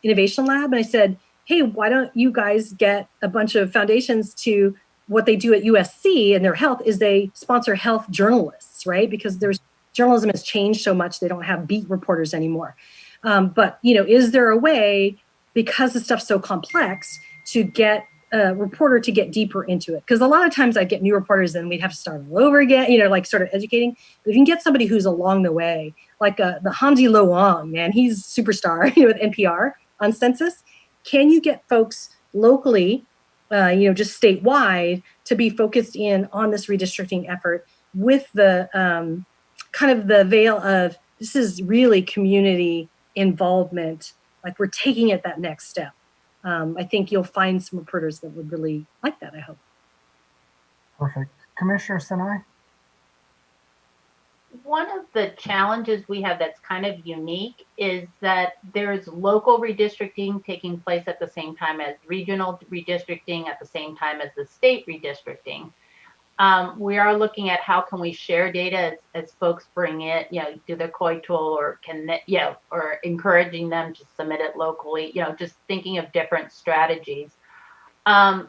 Innovation Lab, and I said, hey, why don't you guys get a bunch of foundations to what they do at USC and their health is they sponsor health journalists, right? Because journalism has changed so much, they don't have beat reporters anymore. But, is there a way, because the stuff's so complex, to get a reporter to get deeper into it? Because a lot of times I'd get new reporters and we'd have to start all over again, sort of educating. But if you can get somebody who's along the way, like the Hamdi Loang, man, he's a superstar with NPR on census. Can you get folks locally just statewide, to be focused in on this redistricting effort with the kind of the veil of this is really community involvement. Like we're taking it that next step. I think you'll find some reporters that would really like that, I hope. Perfect. Commissioner Sinai? One of the challenges we have that's kind of unique is that there's local redistricting taking place at the same time as regional redistricting, at the same time as the state redistricting. We are looking at how can we share data as folks bring it, do the COI tool, or or encouraging them to submit it locally, just thinking of different strategies. Do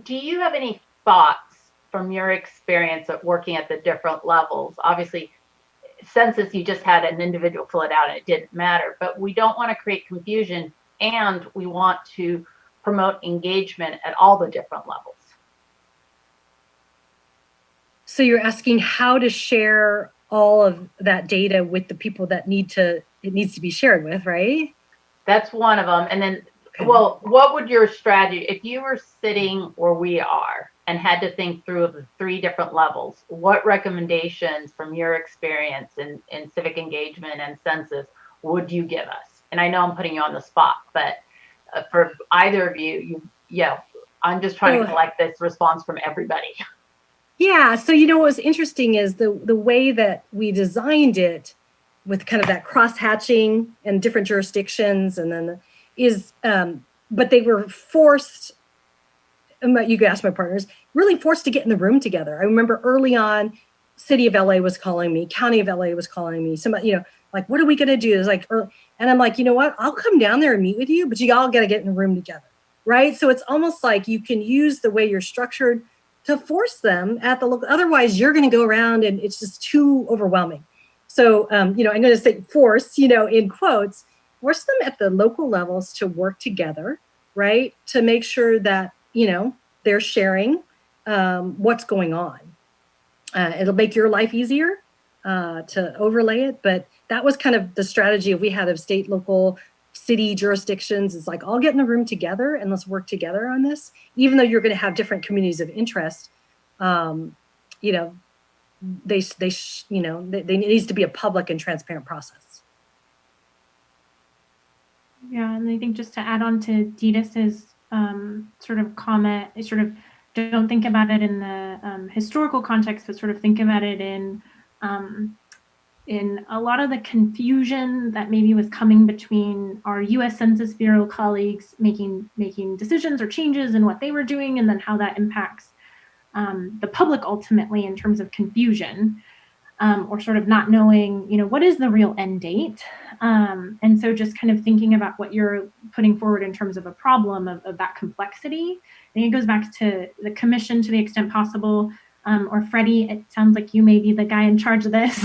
you have any thoughts from your experience of working at the different levels? Obviously, census, you just had an individual fill it out and it didn't matter, but we don't want to create confusion, and we want to promote engagement at all the different levels. So you're asking how to share all of that data with the people that it needs to be shared with, right? That's one of them. And then, well, what would your strategy, if you were sitting where we are and had to think through the 3 different levels, what recommendations from your experience in civic engagement and census would you give us? And I know I'm putting you on the spot, but for either of you, I'm just trying to collect this response from everybody. Yeah. So, what was interesting is the way that we designed it with kind of that cross hatching and different jurisdictions, and then but they were forced. You could ask my partners, really forced to get in the room together. I remember early on, City of LA was calling me, County of LA was calling me. Somebody, like, what are we going to do? It's like, and I'm like, you know what? I'll come down there and meet with you, but you all got to get in the room together, right? So it's almost like you can use the way you're structured to force them at the local. Otherwise, you're going to go around and it's just too overwhelming. So, I'm going to say force, in quotes, force them at the local levels to work together, right? To make sure that, they're sharing what's going on. It'll make your life easier to overlay it. But that was kind of the strategy we had of state, local, city jurisdictions. Is like, all get in the room together and let's work together on this. Even though you're going to have different communities of interest, there needs to be a public and transparent process. Yeah, and I think just to add on to Didas's sort of comment, sort of don't think about it in the historical context, but sort of think about it in a lot of the confusion that maybe was coming between our U.S. Census Bureau colleagues making decisions or changes in what they were doing, and then how that impacts the public ultimately in terms of confusion. Or sort of not knowing, what is the real end date? And so just kind of thinking about what you're putting forward in terms of a problem of that complexity. I think it goes back to the commission to the extent possible, or Freddie, it sounds like you may be the guy in charge of this,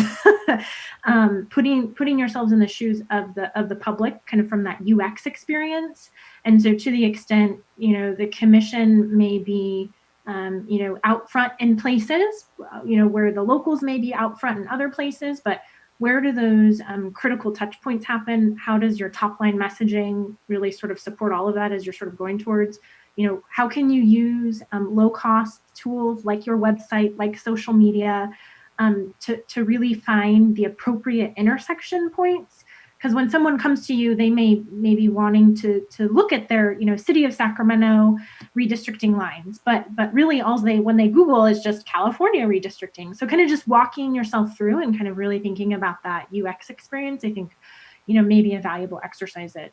putting yourselves in the shoes of the public, kind of from that UX experience. And so to the extent, the commission may be out front in places, where the locals may be out front in other places, but where do those critical touch points happen? How does your top line messaging really sort of support all of that as you're sort of going towards, how can you use low cost tools like your website, like social media, to really find the appropriate intersection points? Because when someone comes to you, they may be wanting to look at their, city of Sacramento redistricting lines, but really when they Google is just California redistricting. So kind of just walking yourself through and kind of really thinking about that UX experience, I think, may be a valuable exercise at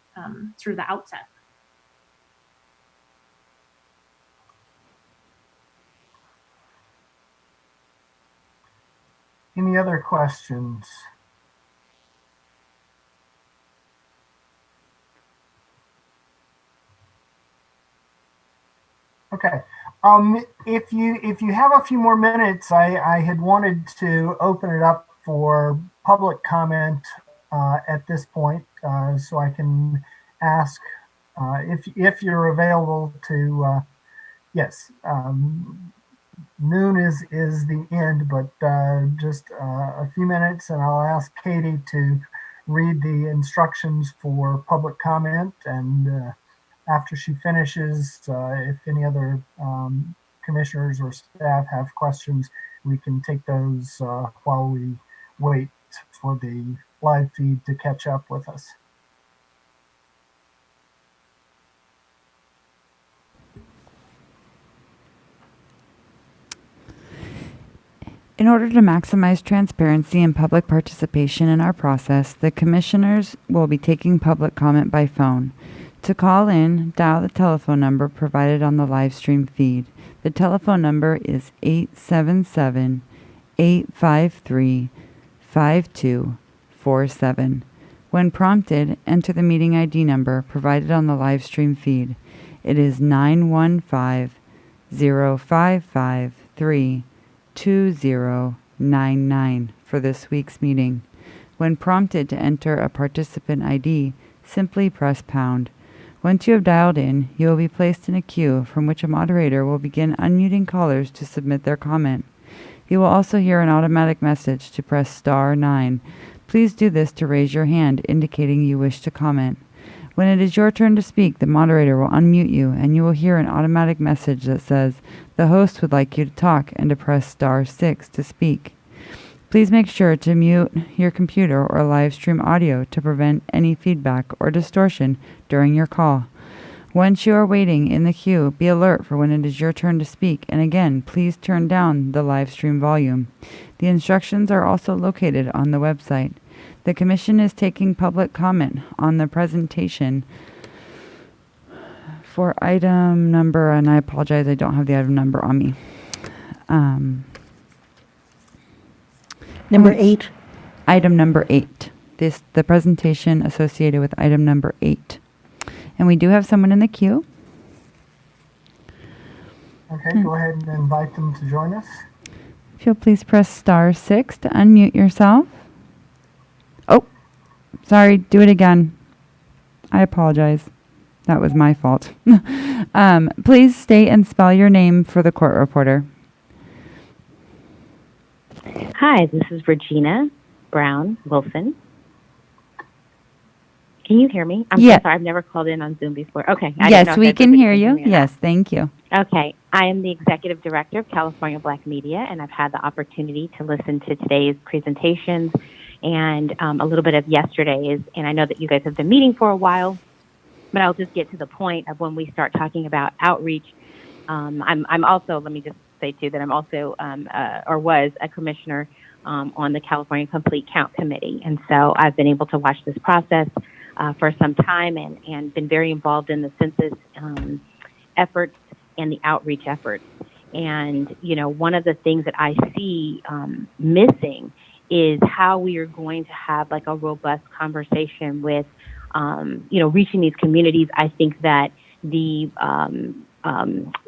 sort of the outset. Any other questions? Okay. If you have a few more minutes, I had wanted to open it up for public comment at this point, so I can ask if you're available to. Yes, noon is the end, but just a few minutes, and I'll ask Katie to read the instructions for public comment, and after she finishes, if any other commissioners or staff have questions, we can take those while we wait for the live feed to catch up with us. In order to maximize transparency and public participation in our process, the commissioners will be taking public comment by phone. To call in, dial the telephone number provided on the live stream feed. The telephone number is 877-853-5247. When prompted, enter the meeting ID number provided on the live stream feed. It is 915-055-32099 for this week's meeting. When prompted to enter a participant ID, simply press pound. Once you have dialed in, you will be placed in a queue from which a moderator will begin unmuting callers to submit their comment. You will also hear an automatic message to press star 9. Please do this to raise your hand, indicating you wish to comment. When it is your turn to speak, the moderator will unmute you, and you will hear an automatic message that says, "The host would like you to talk," and to press star 6 to speak. Please make sure to mute your computer or live stream audio to prevent any feedback or distortion during your call. Once you are waiting in the queue, be alert for when it is your turn to speak, and again, please turn down the live stream volume. The instructions are also located on the website. The Commission is taking public comment on the presentation for item number, and I apologize, I don't have the item number on me. Number 8. Item number 8. The presentation associated with item number 8. And we do have someone in the queue. Okay, go ahead and invite them to join us. If you'll please press star 6 to unmute yourself. Oh, sorry, do it again. I apologize. That was my fault. Please state and spell your name for the court reporter. Hi, this is Regina Brown Wilson. Can you hear me? I'm so sorry, I've never called in on Zoom before. Okay. Yes, we can hear you. Yes, thank you. Okay. I am the Executive Director of California Black Media, and I've had the opportunity to listen to today's presentations and a little bit of yesterday's. And I know that you guys have been meeting for a while, but I'll just get to the point of when we start talking about outreach. I'm also, let me just say too, that I'm also, or was a commissioner on the California Complete Count Committee. And so I've been able to watch this process for some time and been very involved in the census efforts and the outreach efforts. And, you know, one of the things that I see missing is how we are going to have like a robust conversation with, you know, reaching these communities. I think that the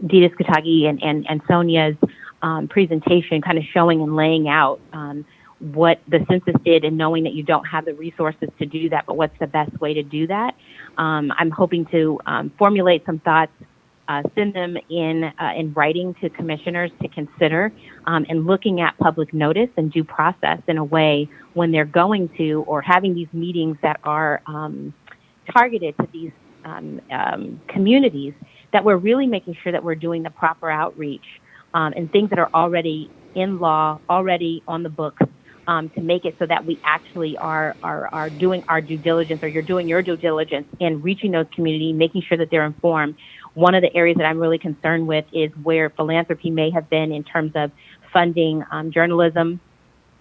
Dita Skatagi and Sonia's presentation kind of showing and laying out what the census did and knowing that you don't have the resources to do that, but what's the best way to do that. I'm hoping to formulate some thoughts, send them in writing to commissioners to consider, and looking at public notice and due process in a way when they're going to or having these meetings that are targeted to these communities, that we're really making sure that we're doing the proper outreach and things that are already in law, already on the books, to make it so that we actually are doing our due diligence, or you're doing your due diligence in reaching those communities, making sure that they're informed. One of the areas that I'm really concerned with is where philanthropy may have been in terms of funding journalism,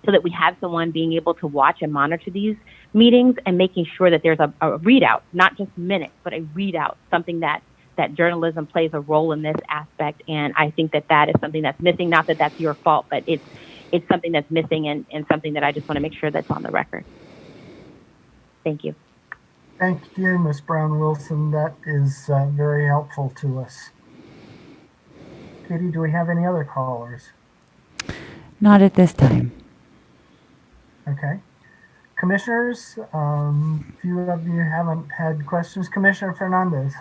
so that we have someone being able to watch and monitor these meetings and making sure that there's a readout, not just minutes, but a readout, something that journalism plays a role in this aspect. And I think that that is something that's missing. Not that that's your fault, but it's something that's missing and something that I just want to make sure that's on the record. Thank you. Thank you, Ms. Brown Wilson. That is very helpful to us. Katie, do we have any other callers? Not at this time. Okay. Commissioners, a few of you haven't had questions. Commissioner Fernandez.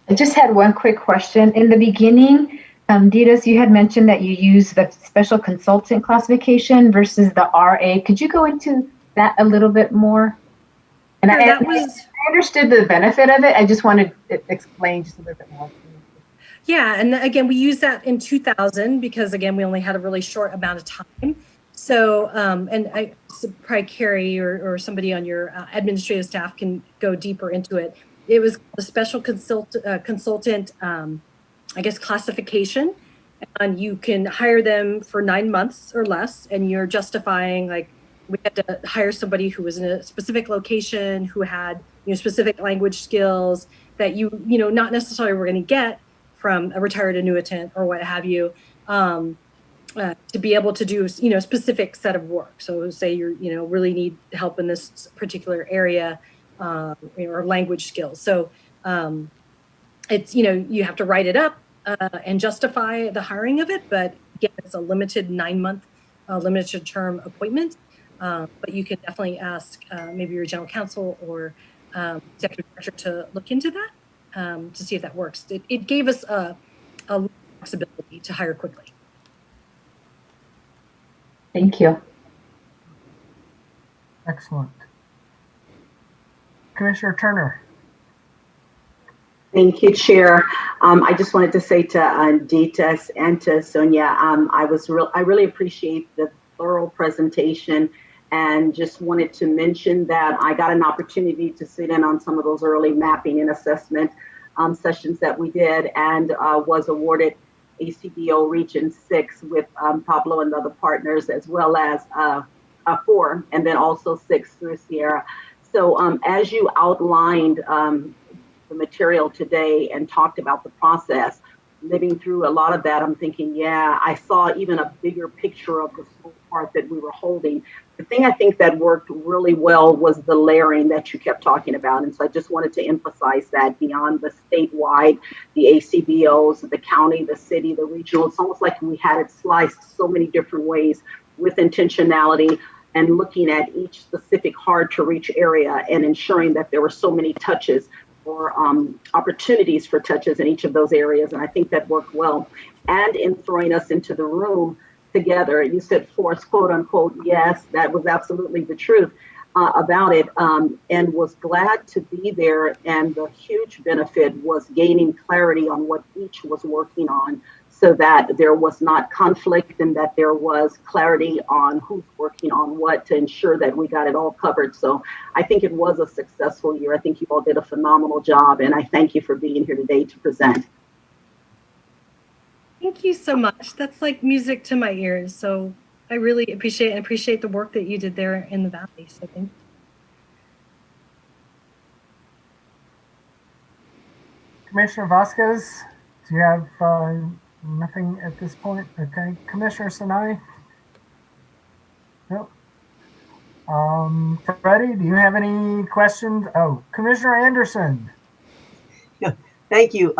I just had one quick question. In the beginning, Ditas, you had mentioned that you use the special consultant classification versus the RA. Could you go into that a little bit more? And Sure, I I understood the benefit of it. I just wanted it explained just a little bit more. Yeah, and again, we used that in 2000 because again, we only had a really short amount of time. So, and probably Carrie or somebody on your administrative staff can go deeper into it. It was a special consultant, I guess, classification, and you can hire them for 9 months or less, and you're justifying like we had to hire somebody who was in a specific location, who had specific language skills that not necessarily were going to get from a retired annuitant or what have you, to be able to do a specific set of work. So say you're really need help in this particular area, or language skills. So it's you have to write it up and justify the hiring of it, but again, it's a limited 9-month limited term appointment. But you can definitely ask maybe your general counsel or executive director to look into that to see if that works. It gave us a flexibility to hire quickly. Thank you. Excellent. Commissioner Turner. Thank you, Chair. I just wanted to say to Ditas and to Sonia, I really appreciate the thorough presentation, and just wanted to mention that I got an opportunity to sit in on some of those early mapping and assessment sessions that we did, and was awarded ACBO Region 6 with Pablo and other partners, as well as 4, and then also 6 through Sierra. So as you outlined the material today and talked about the process, living through a lot of that, I'm thinking, yeah, I saw even a bigger picture of the full part that we were holding. The thing I think that worked really well was the layering that you kept talking about. And so I just wanted to emphasize that beyond the statewide, the ACBOs, the county, the city, the regional, it's almost like we had it sliced so many different ways with intentionality, and looking at each specific hard to reach area and ensuring that there were so many touches or opportunities for touches in each of those areas. And I think that worked well. And in throwing us into the room together, you said force, quote unquote, yes, that was absolutely the truth about it, and was glad to be there. And the huge benefit was gaining clarity on what each was working on, so that there was not conflict and that there was clarity on who's working on what, to ensure that we got it all covered. So I think it was a successful year. I think you all did a phenomenal job, and I thank you for being here today to present. Thank you so much. That's like music to my ears. So I really appreciate the work that you did there in the Valley. So thank you. Commissioner Vasquez, do you have nothing at this point? Okay. Commissioner Sinai? Nope. Freddie, do you have any questions? Oh, Commissioner Anderson. Yeah, thank you.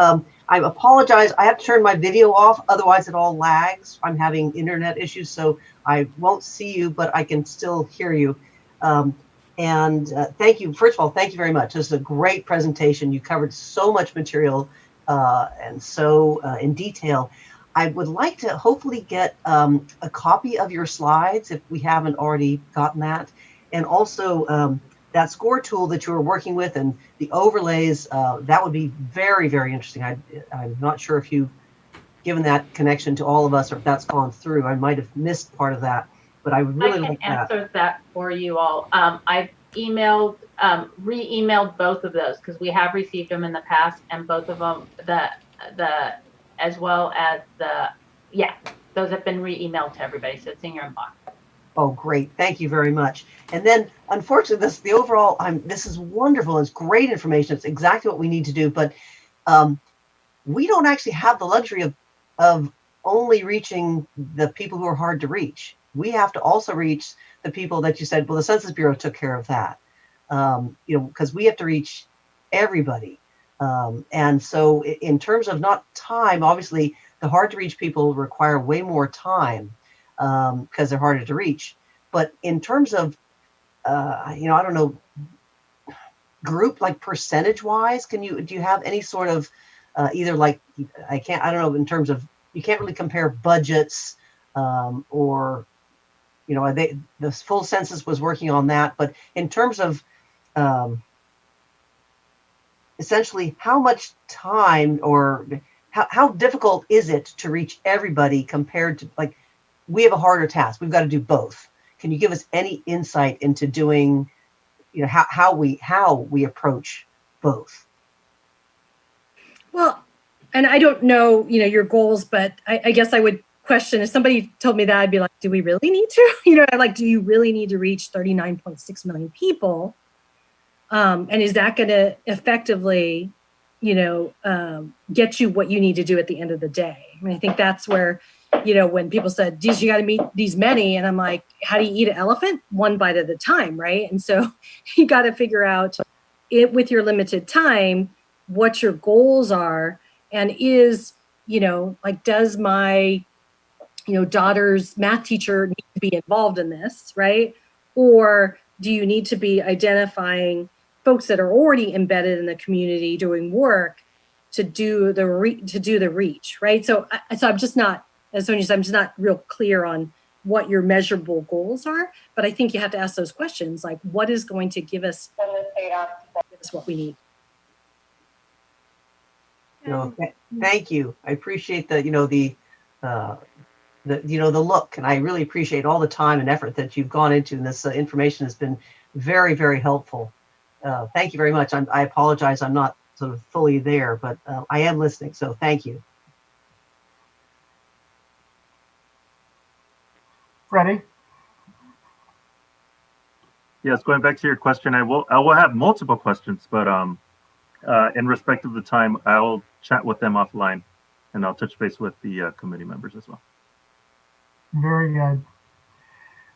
I apologize. I have to turn my video off, otherwise it all lags. I'm having internet issues, so I won't see you, but I can still hear you. Thank you. First of all, thank you very much. This is a great presentation. You covered so much material and so in detail. I would like to hopefully get a copy of your slides if we haven't already gotten that. And also that score tool that you were working with and the overlays, that would be very, very interesting. I'm not sure if you've given that connection to all of us or if that's gone through. I might have missed part of that, but I would really like that. I can answer that for you all. I've emailed, re-emailed both of those because we have received them in the past, and both of them, as well as those have been re-emailed to everybody, so it's in your inbox. Oh, great. Thank you very much. And then, unfortunately, this is wonderful. It's great information. It's exactly what we need to do. But we don't actually have the luxury of only reaching the people who are hard to reach. We have to also reach the people that you said, well, the Census Bureau took care of that, because we have to reach everybody. And so in terms of not time, obviously, the hard to reach people require way more time because they're harder to reach. But in terms of, I don't know, group, like percentage wise, do you have any sort of either like, I don't know, in terms of, you can't really compare budgets or, the full census was working on that. But in terms of essentially how much time or how difficult is it to reach everybody compared to, like, we have a harder task. We've got to do both. Can you give us any insight into doing, how we approach both? Well, and I don't know, your goals, but I guess I would question, if somebody told me that, I'd be like, do we really need to? Like, do you really need to reach 39.6 million people? And is that going to effectively, get you what you need to do at the end of the day? I mean, I think that's where, when people said, geez, you got to meet these many. And I'm like, how do you eat an elephant? One bite at a time, right? And so you got to figure out it with your limited time, what your goals are. And is, like, does my, daughter's math teacher need to be involved in this, right? Or do you need to be identifying folks that are already embedded in the community doing work to do the reach, right? So I'm just not, as Sonia said, I'm just not real clear on what your measurable goals are. But I think you have to ask those questions, like, what is going to give us what we need? Thank you. I appreciate the look, and I really appreciate all the time and effort that you've gone into, and this information has been very, very helpful. Thank you very much. I apologize, I'm not sort of fully there, but I am listening, so thank you. Freddie? Yes, going back to your question, I will have multiple questions, but in respect of the time, I'll chat with them offline, and I'll touch base with the committee members as well. Very good.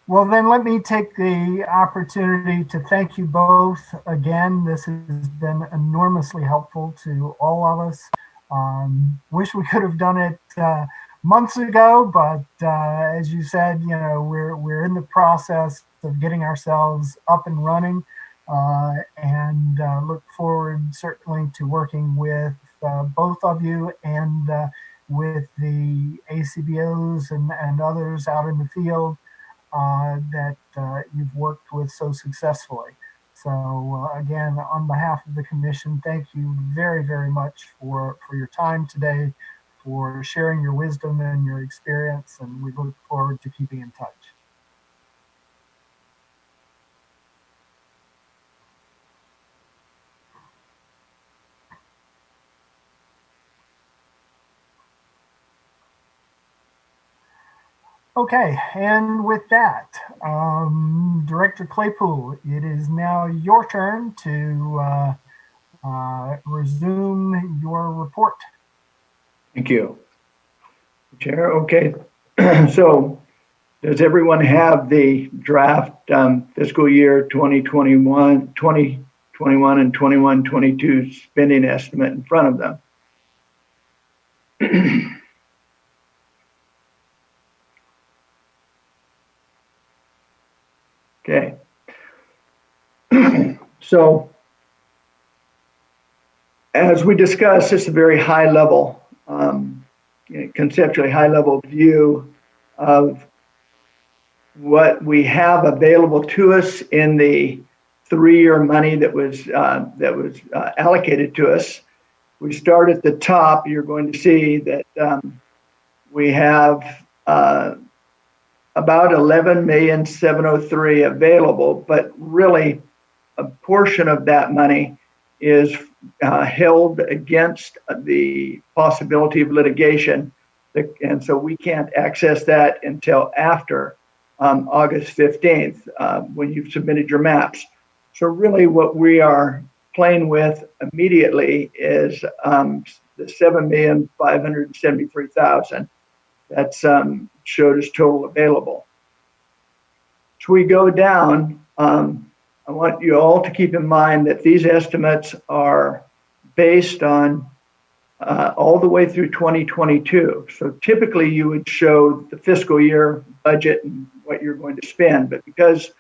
Well, then let me take the opportunity to thank you both again. This has been enormously helpful to all of us. Wish we could have done it months ago, but as you said, we're in the process of getting ourselves up and running, and look forward certainly to working with both of you and with the ACBOs and others out in the field that you've worked with so successfully. So again, on behalf of the commission, thank you very, very much for your time today, for sharing your wisdom and your experience, and we look forward to keeping in touch. Okay, and with that, Director Claypool, it is now your turn to resume your report. Thank you, Chair. Okay, so does everyone have the draft fiscal year 2021 and 21-22 spending estimate in front of them? Okay. So, as we discussed, it's a very high level, conceptually high level view of what we have available to us in the 3-year money that was allocated to us. We start at the top. You're going to see that we have about 11,703,000 available, but really a portion of that money is held against the possibility of litigation, and so we can't access that until after August 15th when you've submitted your maps. So really what we are playing with immediately is the 7,573,000 that's showed as total available. So we go down. I want you all to keep in mind that these estimates are based on all the way through 2022. So typically you would show the fiscal year budget and what you're going to spend, but because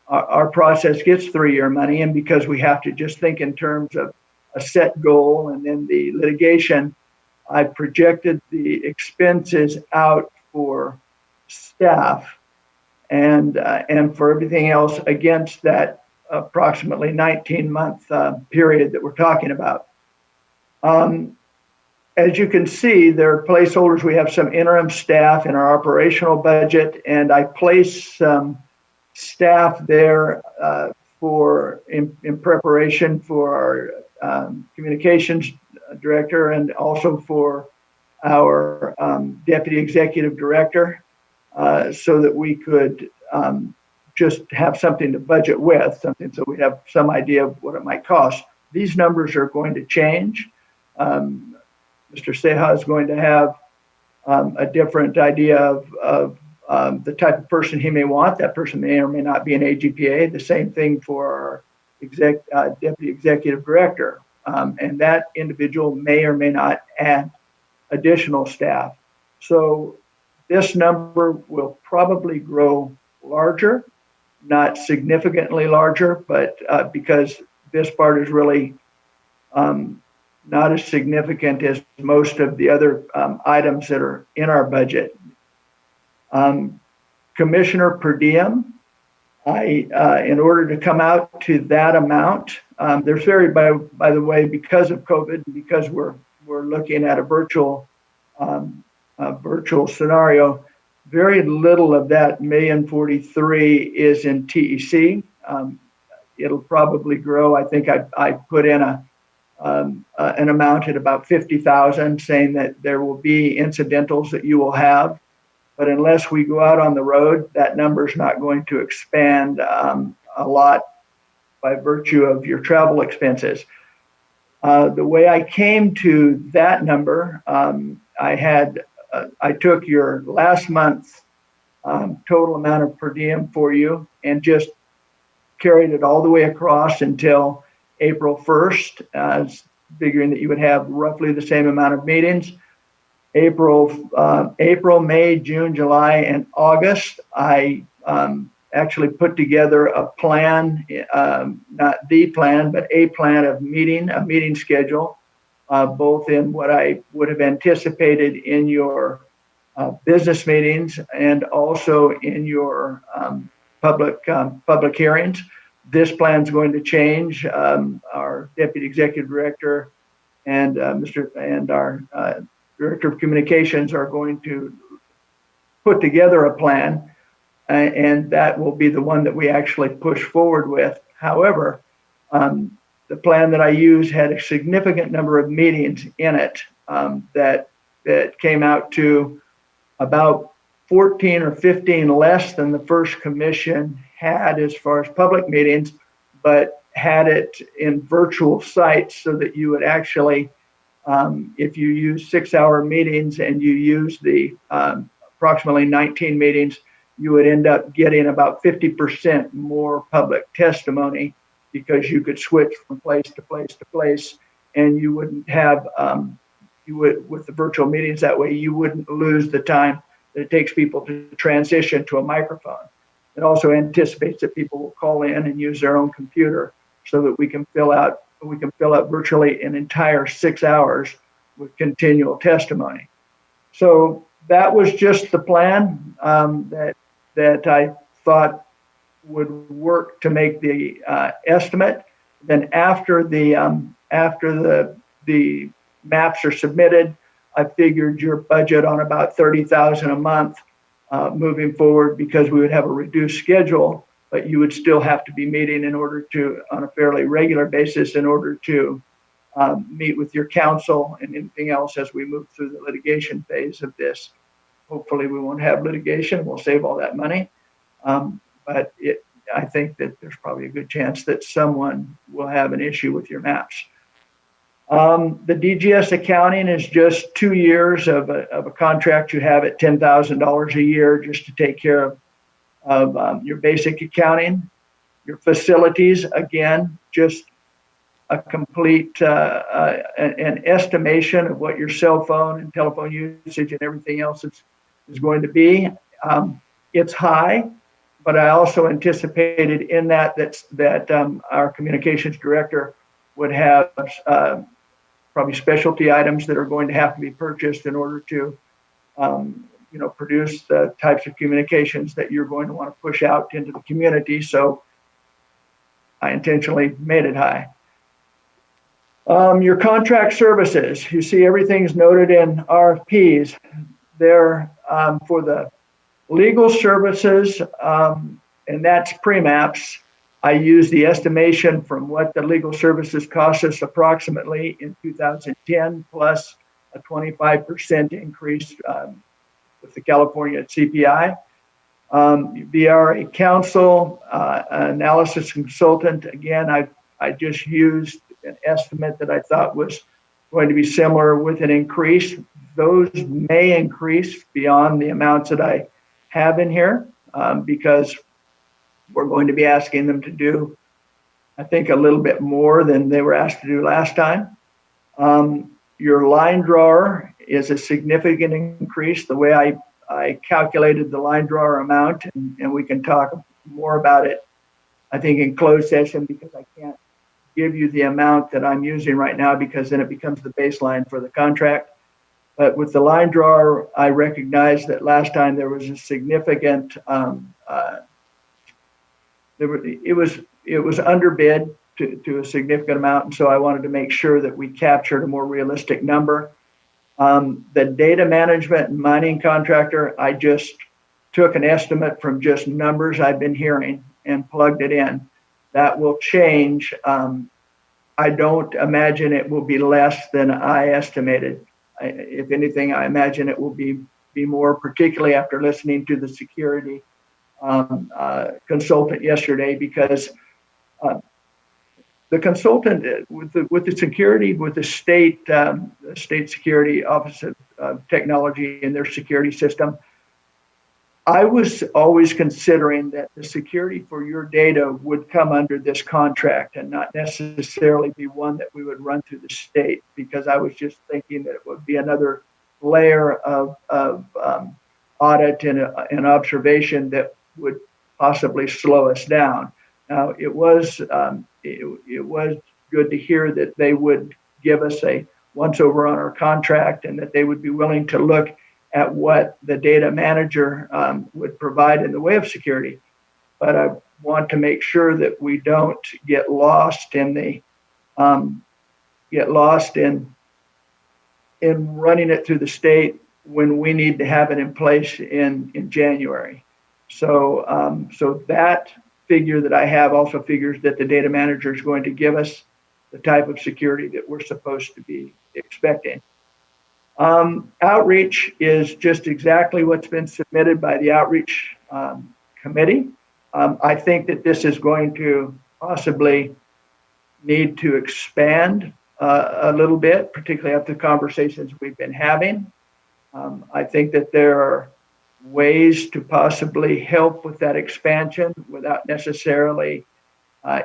our process gets 3-year money, and because we have to just think in terms of a set goal and then the litigation, I projected the expenses out for staff and for everything else against that approximately 19-month period that we're talking about. As you can see, there are placeholders. We have some interim staff in our operational budget, and I place some staff there in preparation for our communications director and also for our deputy executive director, so that we could just have something to budget with, so we have some idea of what it might cost. These numbers are going to change. Mr. Seha is going to have a different idea of the type of person he may want. That person may or may not be an AGPA. The same thing for our deputy executive director. And that individual may or may not add additional staff. So this number will probably grow larger, not significantly larger, but because this part is really not as significant as most of the other items that are in our budget. Commissioner per diem, in order to come out to that amount, there's by the way, because of COVID, because we're looking at a virtual scenario, very little of that $1,043,000 is in TEC. It'll probably grow. I think I put in an amount at about 50,000, saying that there will be incidentals that you will have, but unless we go out on the road, that number is not going to expand a lot by virtue of your travel expenses. The way I came to that number, I took your last month's total amount of per diem for you and just carried it all the way across until April 1st, figuring that you would have roughly the same amount of meetings. April, May, June, July, and August, I actually put together a plan, not the plan, but a plan of a meeting schedule, both in what I would have anticipated in your business meetings and also in your public hearings. This plan is going to change. Our deputy executive director and our director of communications are going to put together a plan, and that will be the one that we actually push forward with. However, the plan that I used had a significant number of meetings in it that came out to about 14 or 15 less than the first commission had as far as public meetings, but had it in virtual sites so that you would actually, if you use 6-hour meetings and you use the approximately 19 meetings, you would end up getting about 50% more public testimony, because you could switch from place to place to place, and you wouldn't have, with the virtual meetings that way, you wouldn't lose the time that it takes people to transition to a microphone. It also anticipates that people will call in and use their own computer so that we can fill out virtually an entire 6 hours with continual testimony. So that was just the plan that I thought would work to make the estimate. Then after the maps are submitted, I figured your budget on about 30,000 a month moving forward, because we would have a reduced schedule, but you would still have to be meeting in order to, on a fairly regular basis, in order to meet with your counsel and anything else as we move through the litigation phase of this. Hopefully we won't have litigation. We'll save all that money. But I think that there's probably a good chance that someone will have an issue with your maps. The DGS accounting is just 2 years of a contract you have at $10,000 a year just to take care of your basic accounting. Your facilities, again, just a complete an estimation of what your cell phone and telephone usage and everything else is going to be. It's high, but I also anticipated in that our communications director would have probably specialty items that are going to have to be purchased in order to produce the types of communications that you're going to want to push out into the community. So I intentionally made it high. Your contract services, you see everything's noted in RFPs. There for the legal services, and that's pre-maps. I use the estimation from what the legal services cost us approximately in 2010 plus a 25% increase with the California CPI. BRA counsel, analysis consultant, again, I just used an estimate that I thought was going to be similar with an increase. Those may increase beyond the amounts that I have in here because we're going to be asking them to do, I think, a little bit more than they were asked to do last time. Your line drawer is a significant increase. The way I calculated the line drawer amount, and we can talk more about it, I think, in closed session, because I can't give you the amount that I'm using right now because then it becomes the baseline for the contract. But with the line drawer, I recognize that last time there was a significant, it was underbid to a significant amount, and so I wanted to make sure that we captured a more realistic number. The data management and mining contractor, I just took an estimate from just numbers I've been hearing and plugged it in. That will change. I don't imagine it will be less than I estimated. If anything, I imagine it will be more, particularly after listening to the security consultant yesterday, because the consultant with the security, with the state security office of technology and their security system, I was always considering that the security for your data would come under this contract and not necessarily be one that we would run through the state, because I was just thinking that it would be another layer of audit and observation that would possibly slow us down. Now, it was good to hear that they would give us a once over on our contract and that they would be willing to look at what the data manager would provide in the way of security. But I want to make sure that we don't get lost in running it through the state when we need to have it in place in January. So that figure that I have also figures that the data manager is going to give us the type of security that we're supposed to be expecting. Outreach is just exactly what's been submitted by the outreach committee. I think that this is going to possibly need to expand a little bit, particularly after the conversations we've been having. I think that there are ways to possibly help with that expansion without necessarily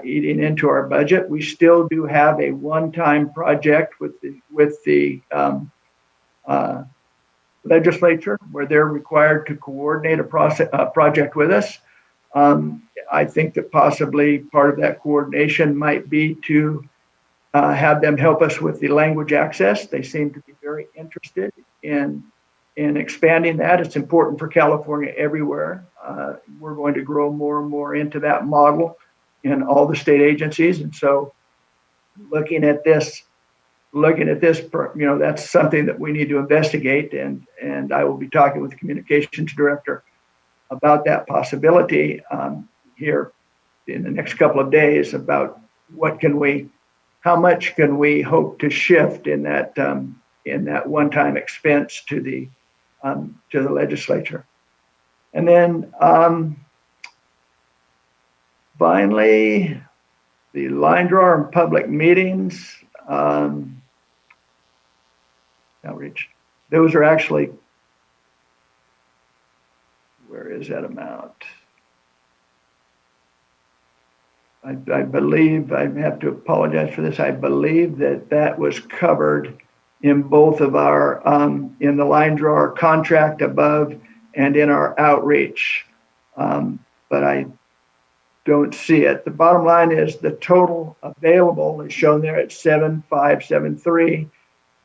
eating into our budget. We still do have a one-time project with the legislature where they're required to coordinate a project with us. I think that possibly part of that coordination might be to have them help us with the language access. They seem to be very interested in expanding that. It's important for California everywhere. We're going to grow more and more into that model in all the state agencies. And so looking at this, that's something that we need to investigate. And I will be talking with the communications director about that possibility here in the next couple of days about how much can we hope to shift in that one-time expense to the legislature. And then finally, the line drawer and public meetings. Outreach. Those are actually, where is that amount? I believe, I have to apologize for this, I believe that was covered in both of our, in the line drawer contract above and in our outreach, but I don't see it. The bottom line is the total available is shown there at 7,573.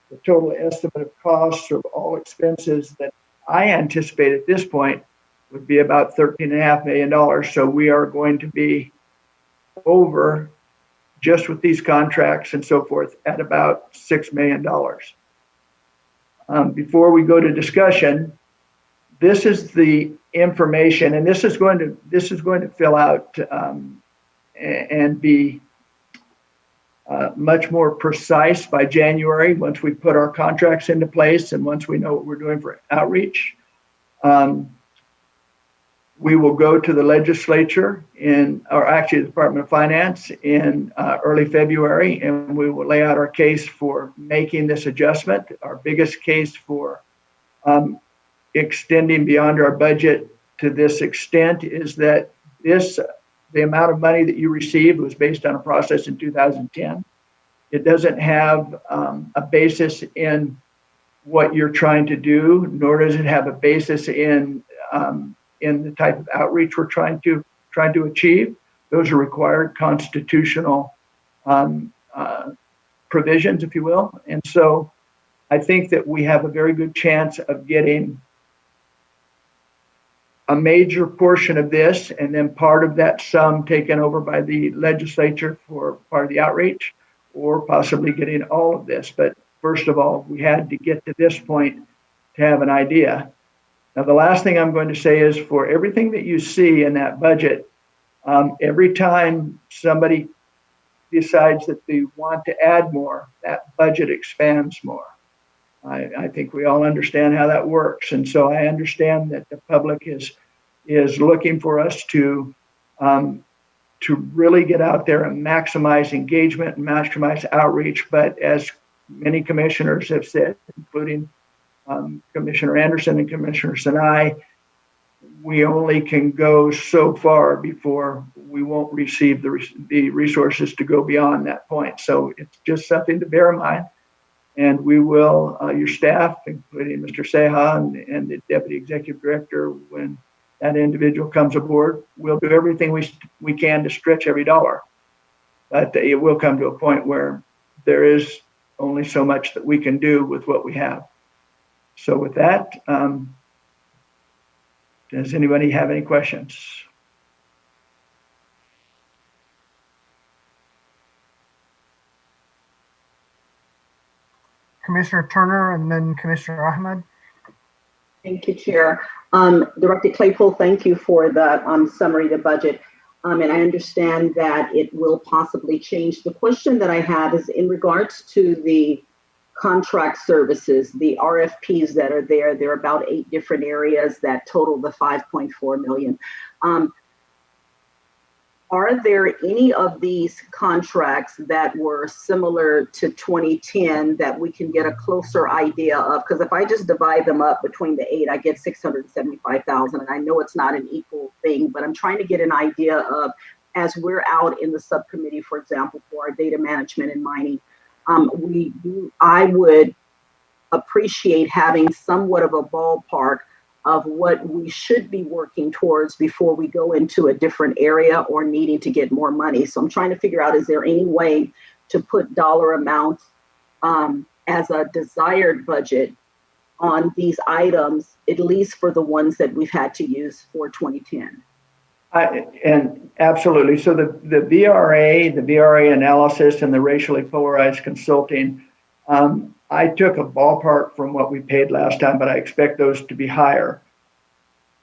The total estimate of costs of all expenses that I anticipate at this point would be about $13.5 million. So we are going to be over, just with these contracts and so forth, at about $6 million. Before we go to discussion, this is the information, and this is going to fill out and be much more precise by January once we put our contracts into place and once we know what we're doing for outreach. We will go to the legislature or actually the Department of Finance in early February, and we will lay out our case for making this adjustment. Our biggest case for extending beyond our budget to this extent is that the amount of money that you received was based on a process in 2010. It doesn't have a basis in what you're trying to do, nor does it have a basis in the type of outreach we're trying to achieve. Those are required constitutional provisions, if you will. And so I think that we have a very good chance of getting a major portion of this and then part of that sum taken over by the legislature for part of the outreach, or possibly getting all of this. But first of all, we had to get to this point to have an idea. Now, the last thing I'm going to say is for everything that you see in that budget, every time somebody decides that they want to add more, that budget expands more. I think we all understand how that works. And so I understand that the public is looking for us to really get out there and maximize engagement and maximize outreach. But as many commissioners have said, including Commissioner Anderson and Commissioner Sinai, we only can go so far before we won't receive the resources to go beyond that point. So it's just something to bear in mind. And we will, your staff, including Mr. Seha and the Deputy Executive Director, when that individual comes aboard, we'll do everything we can to stretch every dollar. But it will come to a point where there is only so much that we can do with what we have. So with that, does anybody have any questions? Commissioner Turner and then Commissioner Ahmed. Thank you, Chair. Director Claypool, thank you for the summary of the budget. And I understand that it will possibly change. The question that I have is in regards to the contract services, the RFPs that are there. There are about 8 different areas that total the 5.4 million. Are there any of these contracts that were similar to 2010 that we can get a closer idea of? Because if I just divide them up between the 8, I get 675,000. And I know it's not an equal thing, but I'm trying to get an idea of, as we're out in the subcommittee, for example, for our data management and mining, I would appreciate having somewhat of a ballpark of what we should be working towards before we go into a different area or needing to get more money. So I'm trying to figure out, is there any way to put dollar amounts as a desired budget on these items, at least for the ones that we've had to use for 2010? And absolutely. So the VRA analysis and the racially polarized consulting, I took a ballpark from what we paid last time, but I expect those to be higher.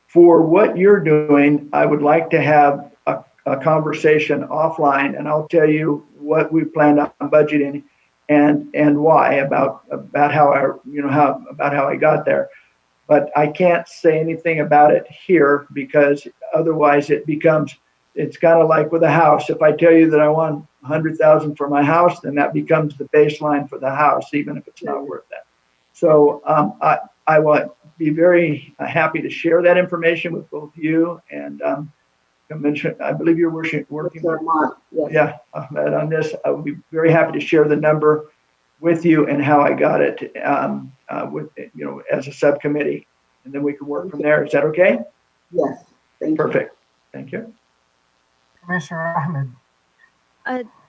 For what you're doing, I would like to have a conversation offline, and I'll tell you what we planned on budgeting and why about how I got there. But I can't say anything about it here because otherwise it's kind of like with a house. If I tell you that I want 100,000 for my house, then that becomes the baseline for the house, even if it's not worth that. So I will be very happy to share that information with both you and I believe you're working with Ahmed on this. I would be very happy to share the number with you and how I got it as a subcommittee, and then we can work from there. Is that okay? Yes. Perfect. Thank you. Commissioner Ahmed.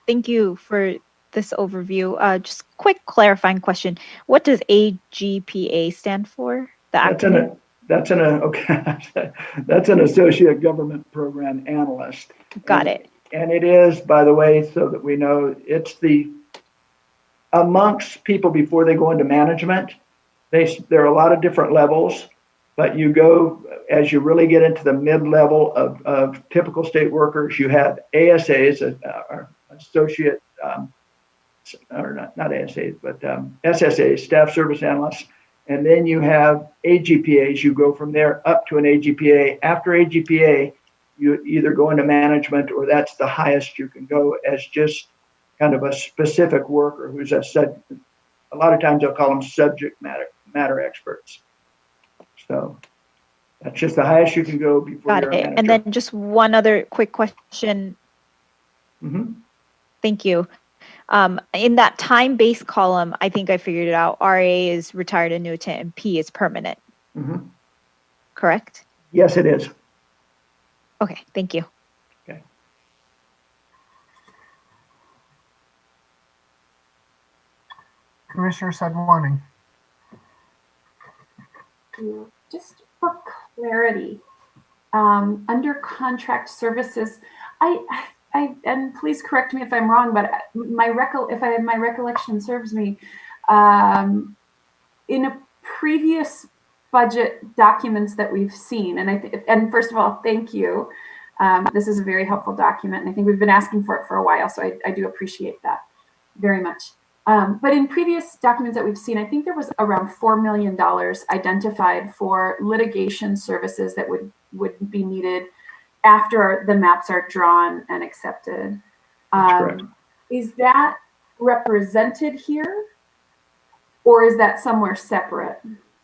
Thank you for this overview. Just quick clarifying question. What does AGPA stand for? That's an associate government program analyst. Got it. And it is, by the way, so that we know, it's the amongst people before they go into management. There are a lot of different levels, but you go as you really get into the mid-level of typical state workers. You have ASAs, associate, or not ASAs, but SSAs, staff service analysts, and then you have AGPAs. You go from there up to an AGPA. After AGPA, you either go into management, or that's the highest you can go as just kind of a specific worker who's a lot of times they'll call them subject matter experts. So that's just the highest you can go before Got you're a it. manager. And then just one other quick question. Thank you. In that time-based column, I think I figured it out. RA is retired annuitant and P is permanent. Correct? Yes, it is. Okay, thank you. Okay. Commissioner Sadwani. Just for clarity, under contract services, I and please correct me if I'm wrong, but if my recollection serves me, in a previous budget documents that we've seen, and first of all, thank you. This is a very helpful document, and I think we've been asking for it for a while, so I do appreciate that very much. But in previous documents that we've seen, I think there was around $4 million identified for litigation services that would be needed after the maps are drawn and accepted. That's correct. Is that represented here, or is that somewhere separate?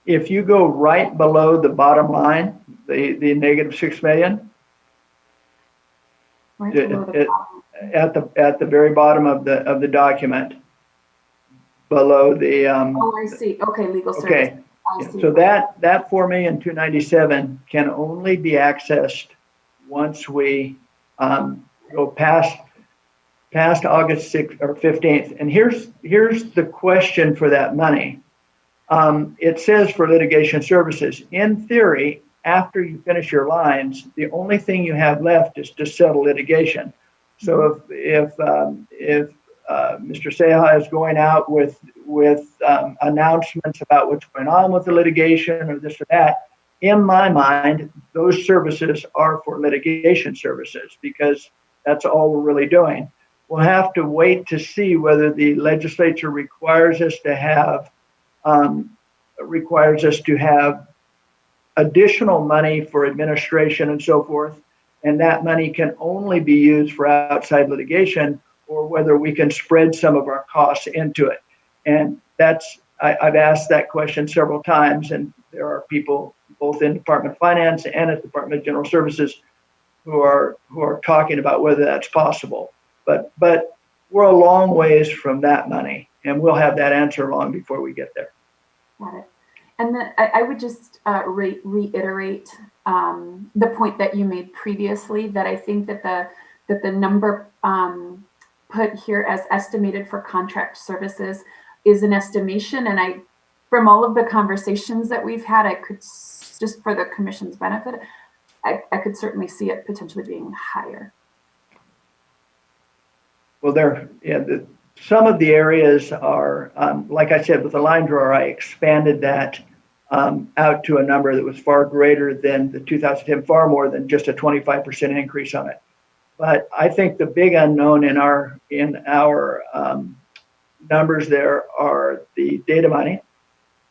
If you go right below the bottom line, the -6 million, right below the bottom. at the very bottom of the document, below the oh, I see. Okay, legal service. Okay. I see. So that $4,297,000 can only be accessed once we go past August 6th or 15th. And here's the question for that money. It says for litigation services. In theory, after you finish your lines, the only thing you have left is to settle litigation. So if Mr. Seha is going out with announcements about what's going on with the litigation or this or that, in my mind, those services are for litigation services because that's all we're really doing. We'll have to wait to see whether the legislature requires us to have additional money for administration and so forth, and that money can only be used for outside litigation, or whether we can spread some of our costs into it. And I've asked that question several times, and there are people both in Department of Finance and at the Department of General Services who are talking about whether that's possible. But we're a long ways from that money, and we'll have that answer long before we get there. Got it. And then I would just reiterate the point that you made previously, that I think that the number put here as estimated for contract services is an estimation. And from all of the conversations that we've had, I could, just for the commission's benefit, I could certainly see it potentially being higher. Well, some of the areas are, like I said, with the line drawer, I expanded that out to a number that was far greater than the 2010, far more than just a 25% increase on it. But I think the big unknown in our numbers there are the data mining,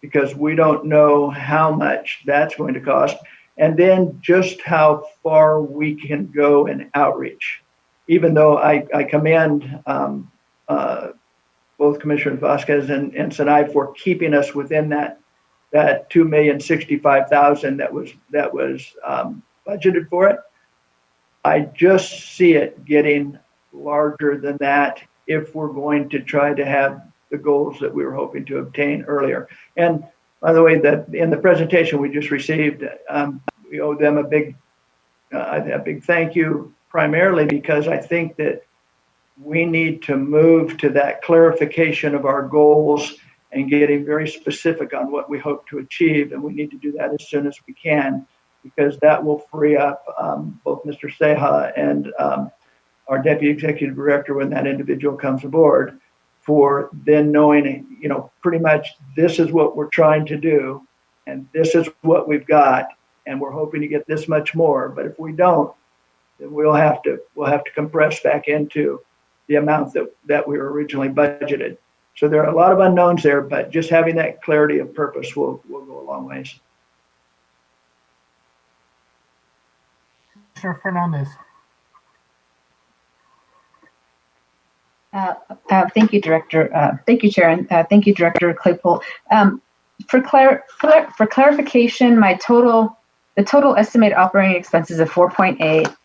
because we don't know how much that's going to cost, and then just how far we can go in outreach. Even though I commend both Commissioner Vasquez and Sinai for keeping us within that $2,065,000 that was budgeted for it. I just see it getting larger than that if we're going to try to have the goals that we were hoping to obtain earlier. And by the way, that in the presentation we just received, we owe them a big thank you, primarily because I think that we need to move to that clarification of our goals and getting very specific on what we hope to achieve. And we need to do that as soon as we can, because that will free up both Mr. Seha and our deputy executive director when that individual comes aboard, for then knowing, pretty much this is what we're trying to do, and this is what we've got, and we're hoping to get this much more. But if we don't, then we'll have to compress back into the amount that we were originally budgeted. So there are a lot of unknowns there, but just having that clarity of purpose will go a long ways. Commissioner Fernandez. Thank you, Director. Thank you, Chair, and thank you, Director Claypool. For clarification, the total estimated operating expenses of 4.8,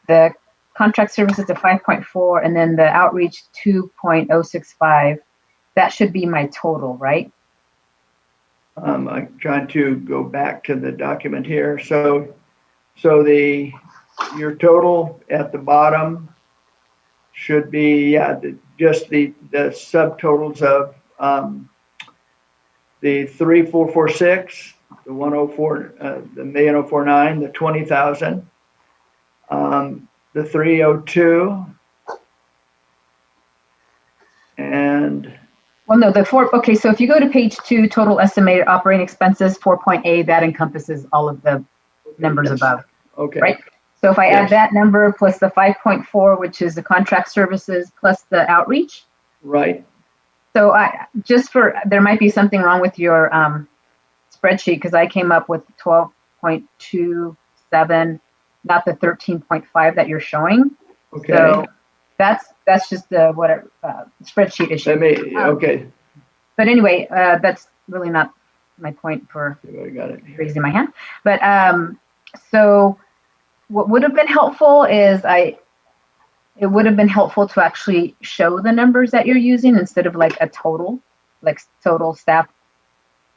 the contract services of 5.4, and then the outreach 2.065. That should be my total, right? I'm trying to go back to the document here. So your total at the bottom should be just the subtotals of the 3,446, the 104, the 1,049, the 20,000, the 302, and well, no, okay, so if you go to page 2, total estimated operating expenses 4.8, that encompasses all of the numbers above. Okay. Right. So if I add that number plus the 5.4, which is the contract services plus the outreach. Right. So there might be something wrong with your spreadsheet, because I came up with 12.27, not the 13.5 that you're showing. Okay. So that's just the spreadsheet issue. Okay. But anyway, that's really not my point for raising my hand. But so what would have been helpful is it would have been helpful to actually show the numbers that you're using instead of like a total, like total staff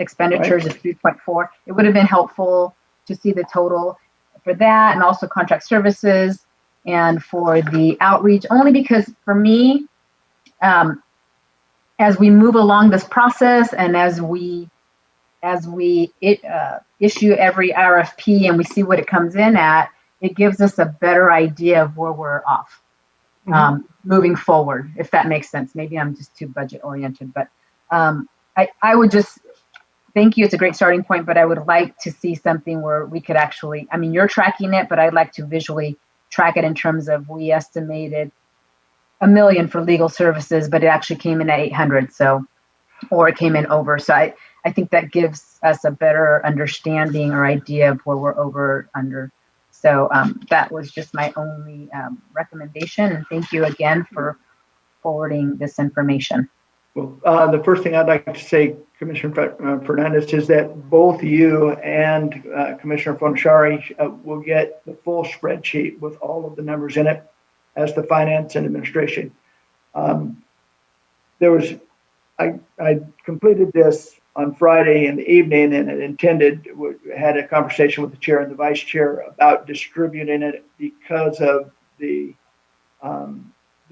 expenditures of 3.4. It would have been helpful to see the total for that, and also contract services and for the outreach, only because for me, as we move along this process and as we issue every RFP and we see what it comes in at, it gives us a better idea of where we're off moving forward, if that makes sense. Maybe I'm just too budget oriented, but I would just thank you. It's a great starting point, but I would like to see something where we could actually, I mean, you're tracking it, but I'd like to visually track it in terms of we estimated $1 million for legal services, but it actually came in at 800. Or it came in over. So I think that gives us a better understanding or idea of where we're over, under. So that was just my only recommendation. And thank you again for forwarding this information. Well, the first thing I'd like to say, Commissioner Fernandez, is that both you and Commissioner Fonshari will get the full spreadsheet with all of the numbers in it as the Finance and Administration. I completed this on Friday in the evening, and had a conversation with the chair and the vice chair about distributing it because of the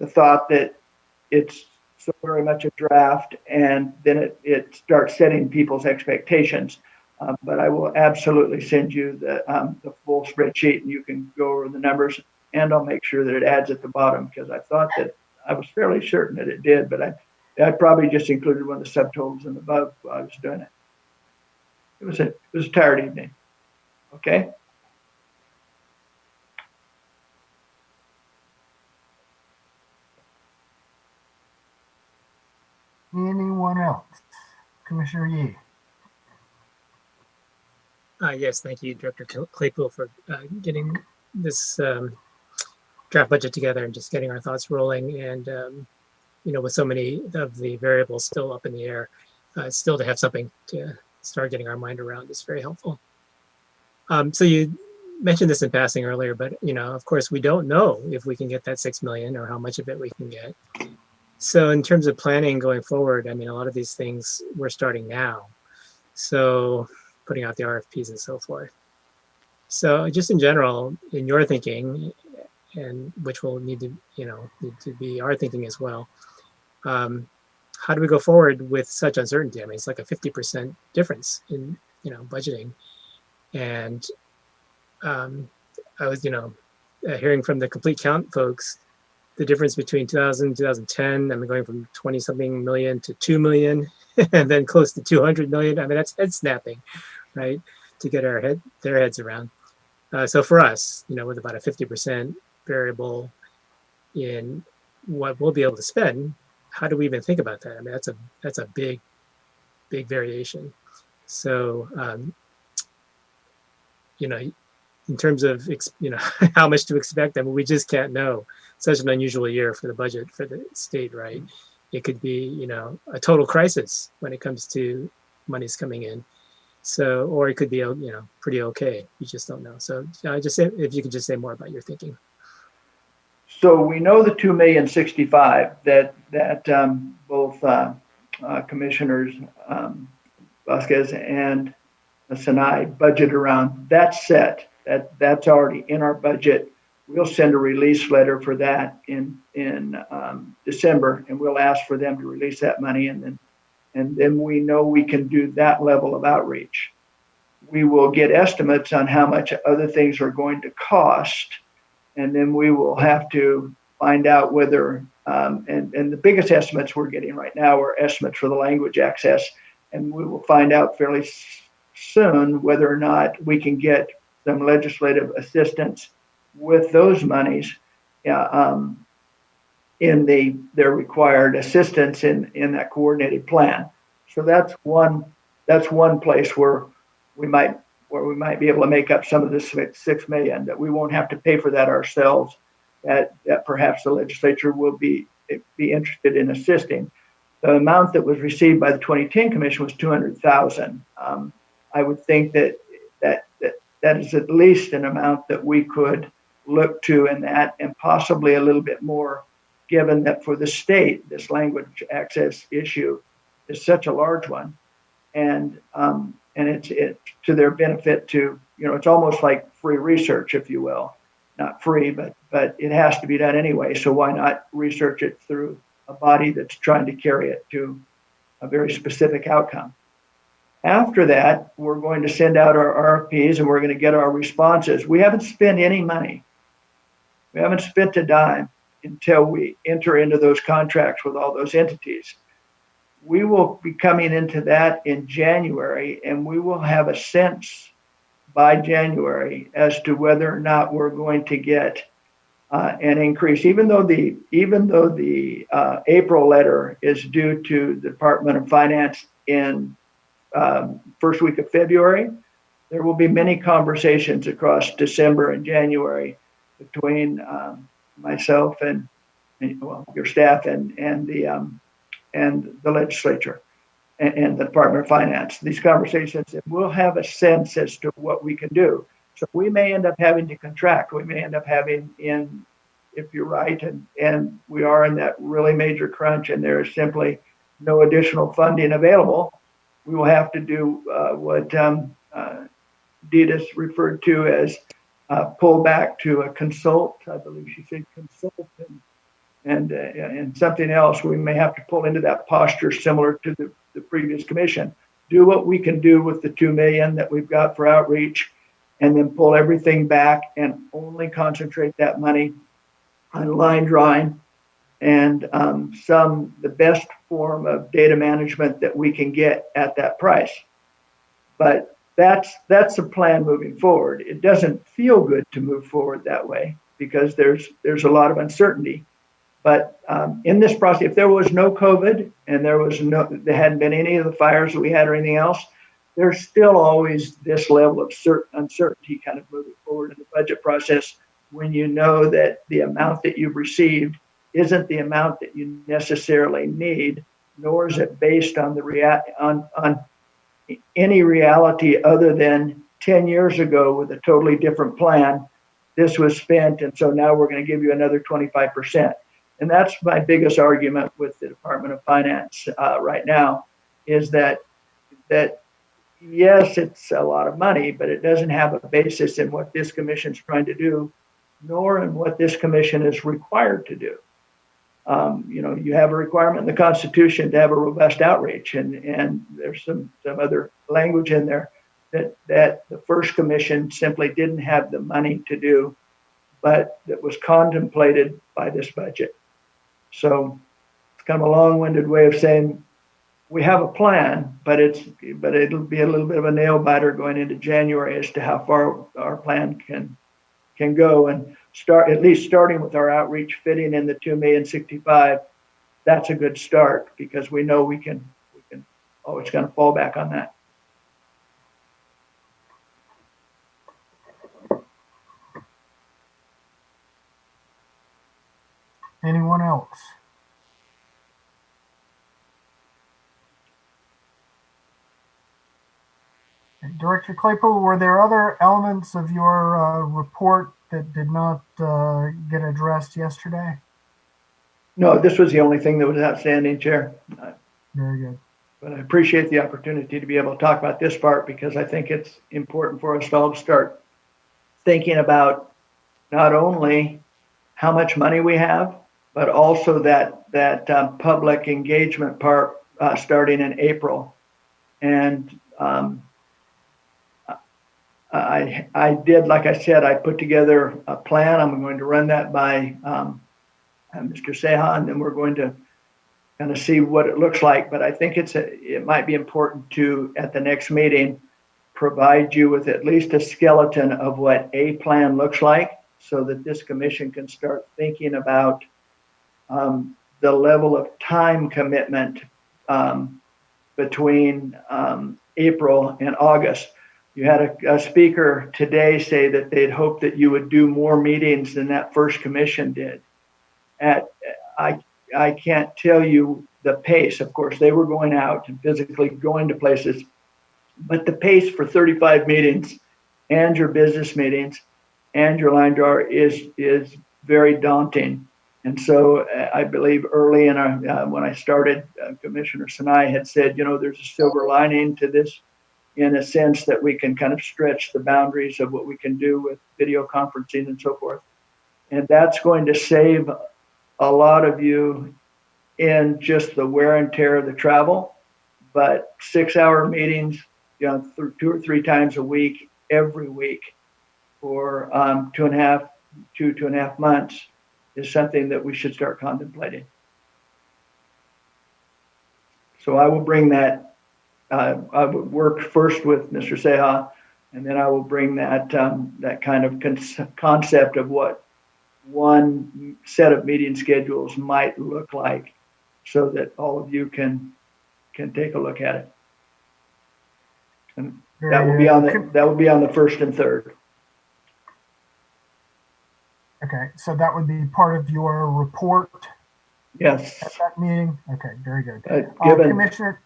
thought that it's so very much a draft, and then it starts setting people's expectations. But I will absolutely send you the full spreadsheet, and you can go over the numbers, and I'll make sure that it adds at the bottom, because I thought that I was fairly certain that it did, but I probably just included one of the subtotals and above while I was doing it. It was a tired evening. Okay. Anyone else? Commissioner Yee. Yes, thank you, Director Claypool, for getting this draft budget together and just getting our thoughts rolling. And with so many of the variables still up in the air, still to have something to start getting our mind around is very helpful. So you mentioned this in passing earlier, but of course, we don't know if we can get that 6 million or how much of it we can get. So in terms of planning going forward, I mean, a lot of these things we're starting now. So putting out the RFPs and so forth. So just in general, in your thinking, and which will need to be our thinking as well, how do we go forward with such uncertainty? I mean, it's like a 50% difference in budgeting. And I was hearing from the complete count folks the difference between 2000 2010, I mean, going from 20 something million to 2 million and then close to 200 million. I mean, that's head snapping, right? To get their heads around. So for us, with about a 50% variable in what we'll be able to spend, how do we even think about that? I mean, that's a big variation. So, in terms of, how much to expect, I mean, we just can't know. Such an unusual year for the budget for the state, right? It could be, a total crisis when it comes to monies coming in. So, or it could be, pretty okay. You just don't know. So if you could just say more about your thinking. So we know the 2,065,000 that both commissioners Vasquez and Sinai budget around. That's set. That's already in our budget. We'll send a release letter for that in December, and we'll ask for them to release that money, and then we know we can do that level of outreach. We will get estimates on how much other things are going to cost, and then we will have to find out whether, and the biggest estimates we're getting right now are estimates for the language access, and we will find out fairly soon whether or not we can get some legislative assistance with those monies in their required assistance in that coordinated plan. So that's one place where we might be able to make up some of this $6 million, that we won't have to pay for that ourselves, that perhaps the legislature will be interested in assisting. The amount that was received by the 2010 Commission was $200,000. I would think that is at least an amount that we could look to in that, and possibly a little bit more, given that for the state, this language access issue is such a large one, and it's to their benefit to, it's almost like free research, if you will, not free, but it has to be done anyway. So why not research it through a body that's trying to carry it to a very specific outcome? After that, we're going to send out our RFPs and we're going to get our responses. We haven't spent any money. We haven't spent a dime until we enter into those contracts with all those entities. We will be coming into that in January, and we will have a sense by January as to whether or not we're going to get an increase. Even though the April letter is due to the Department of Finance in first week of February, there will be many conversations across December and January between myself and your staff and the legislature and the Department of Finance. These conversations, and we'll have a sense as to what we can do. So we may end up having to contract. We may end up having, if you're right, and we are in that really major crunch, and there is simply no additional funding available, we will have to do what Ditas referred to as pull back to a consult. I believe she said consult, and something else. We may have to pull into that posture similar to the previous commission. Do what we can do with the $2 million that we've got for outreach, and then pull everything back and only concentrate that money on line drawing and the best form of data management that we can get at that price. But that's the plan moving forward. It doesn't feel good to move forward that way because there's a lot of uncertainty. But in this process, if there was no COVID and there hadn't been any of the fires that we had or anything else, there's still always this level of uncertainty kind of moving forward in the budget process when you know that the amount that you've received isn't the amount that you necessarily need, nor is it based on on any reality other than 10 years ago with a totally different plan. This was spent, and so now we're going to give you another 25%. And that's my biggest argument with the Department of Finance right now, is that yes, it's a lot of money, but it doesn't have a basis in what this commission is trying to do, nor in what this commission is required to do. You have a requirement in the Constitution to have a robust outreach, and there's some other language in there that the first commission simply didn't have the money to do. but that was contemplated by this budget. So it's kind of a long-winded way of saying we have a plan, but it'll be a little bit of a nail biter going into January as to how far our plan can go, and starting with our outreach fitting in the 2,065,000. That's a good start because we know we can always kind of fall back on that. Anyone else? Director Claypool, were there other elements of your report that did not get addressed yesterday? No, this was the only thing that was outstanding, Chair. Very good. But I appreciate the opportunity to be able to talk about this part because I think it's important for us all to start thinking about not only how much money we have, but also that public engagement part starting in April. And I did, like I said, I put together a plan. I'm going to run that by Mr. Seha, and then we're going to kind of see what it looks like. But I think it might be important to, at the next meeting, provide you with at least a skeleton of what a plan looks like so that this commission can start thinking about the level of time commitment between April and August. You had a speaker today say that they'd hoped that you would do more meetings than that first commission did. I can't tell you the pace. Of course, they were going out and physically going to places, but the pace for 35 meetings and your business meetings and your line drawer is very daunting. And so I believe early in when I started, Commissioner Sinai had said, there's a silver lining to this in a sense that we can kind of stretch the boundaries of what we can do with video conferencing and so forth. And that's going to save a lot of you in just the wear and tear of the travel, but 6-hour meetings, 2 or 3 times a week, every week for 2.5 months is something that we should start contemplating. So I will bring that. I would work first with Mr. Seha, and then I will bring that that kind of concept of what one set of meeting schedules might look like, so that all of you can take a look at it. And that will be on the 1st and 3rd. Okay, so that would be part of your report. Yes. At that meeting. Okay, very good. Commissioner.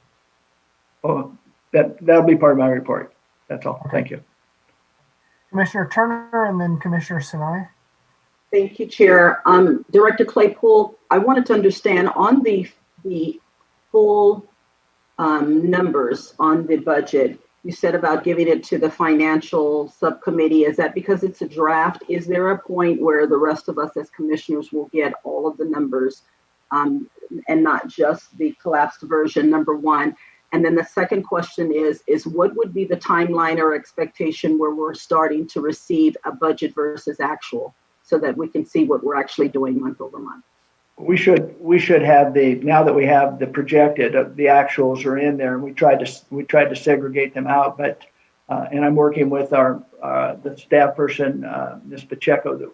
Oh, that'll be part of my report. That's all. Okay. Thank you. Commissioner Turner and then Commissioner Sinai. Thank you, Chair. Director Claypool, I wanted to understand on the full numbers on the budget, you said about giving it to the financial subcommittee. Is that because it's a draft? Is there a point where the rest of us as commissioners will get all of the numbers and not just the collapsed version, number one? And then the second question is what would be the timeline or expectation where we're starting to receive a budget versus actual so that we can see what we're actually doing month over month? We should have now that we have the projected, the actuals are in there, and we tried to segregate them out, but and I'm working with the staff person, Ms. Pacheco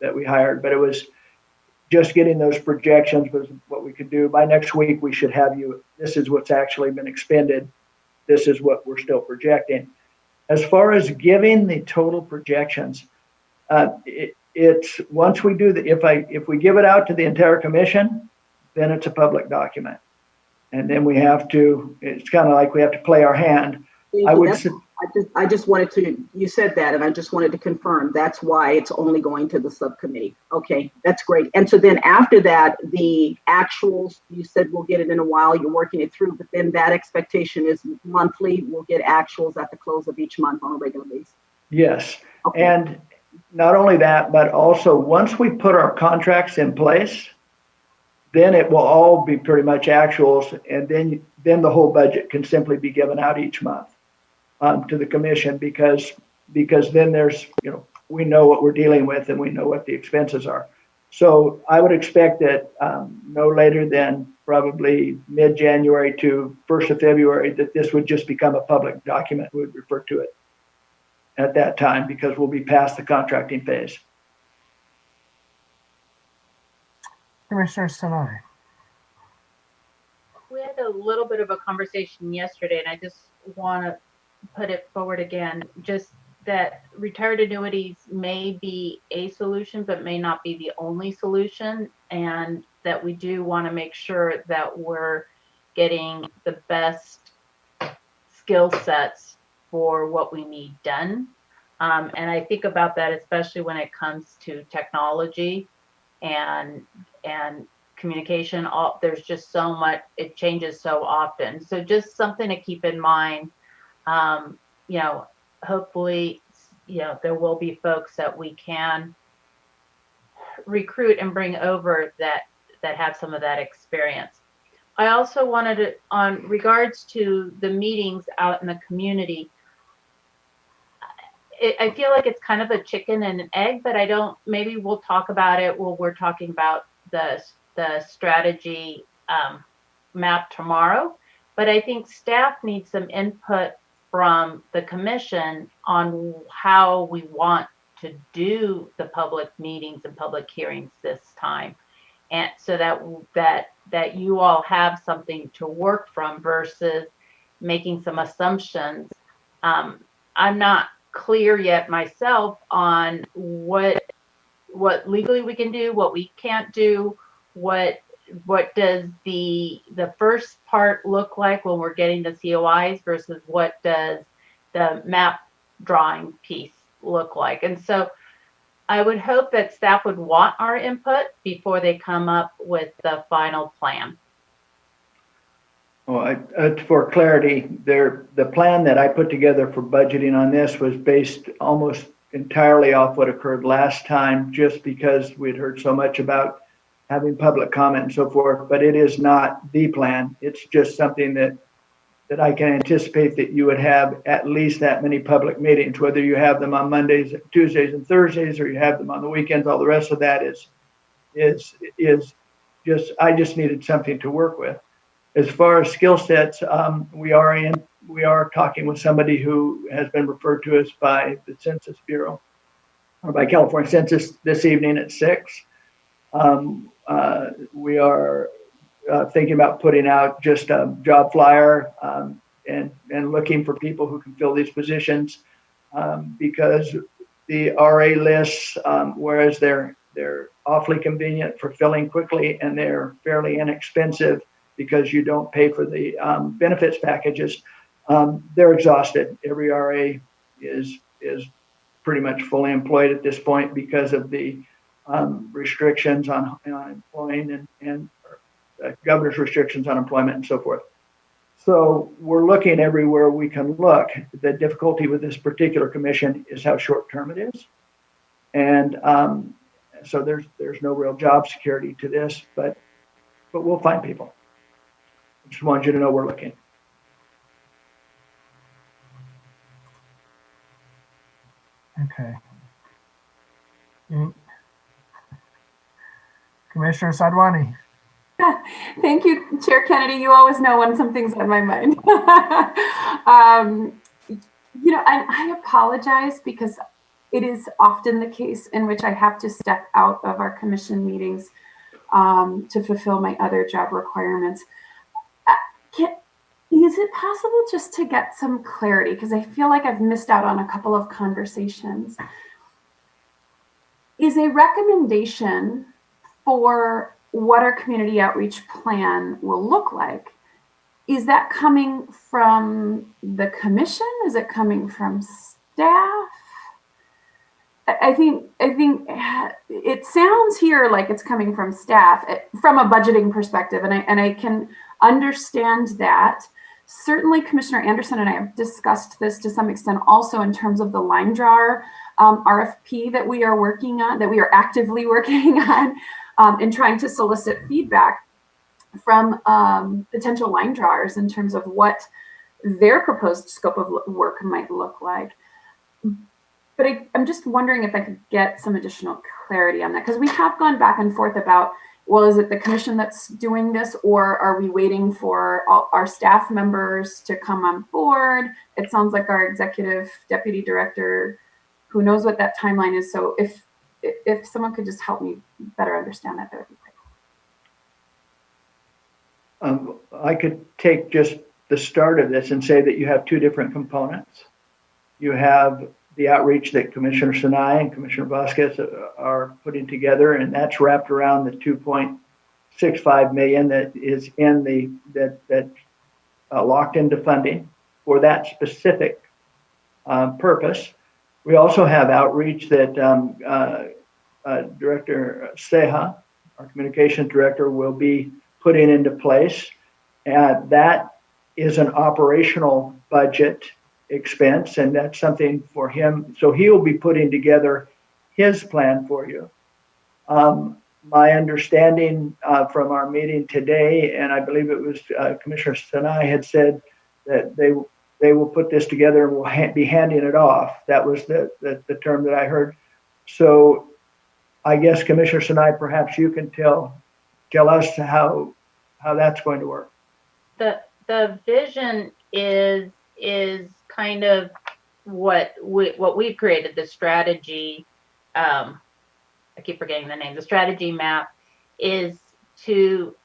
that we hired, but it was just getting those projections was what we could do. By next week, we should have this is what's actually been expended. This is what we're still projecting. As far as giving the total projections, it's once we do if we give it out to the entire commission, then it's a public document. And then it's kind of like we have to play our hand. I just wanted to, you said that, and I just wanted to confirm that's why it's only going to the subcommittee. Okay, that's great. And so then after that, the actuals, you said we'll get it in a while, you're working it through, but then that expectation is monthly, we'll get actuals at the close of each month on a regular basis. Yes. Okay. And not only that, but also once we put our contracts in place, then it will all be pretty much actuals, and then the whole budget can simply be given out each month to the commission because then there's we know what we're dealing with and we know what the expenses are. So I would expect that no later than probably mid-January to 1st of February that this would just become a public document. We would refer to it at that time because we'll be past the contracting phase. Commissioner Sinai. We had a little bit of a conversation yesterday, and I just want to put it forward again, just that retired annuities may be a solution, but may not be the only solution, and that we do want to make sure that we're getting the best skill sets for what we need done. And I think about that, especially when it comes to technology and communication. There's just so much, it changes so often. So just something to keep in mind. You know, hopefully, you know, there will be folks that we can recruit and bring over that have some of that experience. I also wanted to, on regards to the meetings out in the community, I feel like it's kind of a chicken and an egg, but I don't, maybe we'll talk about it while we're talking about the strategy map tomorrow. But I think staff needs some input from the commission on how we want to do the public meetings and public hearings this time. And so that you all have something to work from versus making some assumptions. I'm not clear yet myself on what legally we can do, what we can't do, what does the first part look like when we're getting the COIs versus what does the map drawing piece look like. And so I would hope that staff would want our input before they come up with the final plan. Well, for clarity, the plan that I put together for budgeting on this was based almost entirely off what occurred last time, just because we'd heard so much about having public comment and so forth, but it is not the plan. It's just something that I can anticipate that you would have at least that many public meetings, whether you have them on Mondays, Tuesdays, and Thursdays, or you have them on the weekends. All the rest of that is just, I just needed something to work with. As far as skill sets, we are talking with somebody who has been referred to us by the Census Bureau or by California Census this evening at 6. We are thinking about putting out just a job flyer and looking for people who can fill these positions because the RA lists, whereas they're awfully convenient for filling quickly and they're fairly inexpensive because you don't pay for the benefits packages, they're exhausted. Every RA is pretty much fully employed at this point because of the restrictions on employing and governor's restrictions on employment and so forth. So we're looking everywhere we can look. The difficulty with this particular commission is how short term it is. And so there's no real job security to this, but we'll find people. I just wanted you to know we're looking. Okay. Commissioner Sadwani. Thank you, Chair Kennedy. You always know when something's on my mind. You know, I apologize because it is often the case in which I have to step out of our commission meetings to fulfill my other job requirements. Is it possible just to get some clarity? Because I feel like I've missed out on a couple of conversations. Is a recommendation for what our community outreach plan will look like, is that coming from the commission? Is it coming from staff? I think it sounds here like it's coming from staff from a budgeting perspective, and I can understand that. Certainly, Commissioner Anderson and I have discussed this to some extent also in terms of the line drawer RFP that we are working on, that we are actively working on, and trying to solicit feedback from potential line drawers in terms of what their proposed scope of work might look like. But I'm just wondering if I could get some additional clarity on that, because we have gone back and forth about, well, is it the commission that's doing this, or are we waiting for all our staff members to come on board? It sounds like our executive deputy director, who knows what that timeline is. So if someone could just help me better understand that, that would be great. I could take just the start of this and say that you have two different components. You have the outreach that Commissioner Sinai and Commissioner Vasquez are putting together, and that's wrapped around the 2.65 million that is in the locked into funding for that specific purpose. We also have outreach that Director Ceja, our communications director, will be putting into place. That is an operational budget expense, and that's something for him. So he'll be putting together his plan for you. My understanding from our meeting today, and I believe it was Commissioner Sinai had said that they will put this together and will be handing it off. That was the term that I heard. So I guess Commissioner Sinai, perhaps you can tell us how that's going to work. The vision is kind of what we've created, the strategy. I keep forgetting the name. The strategy map is to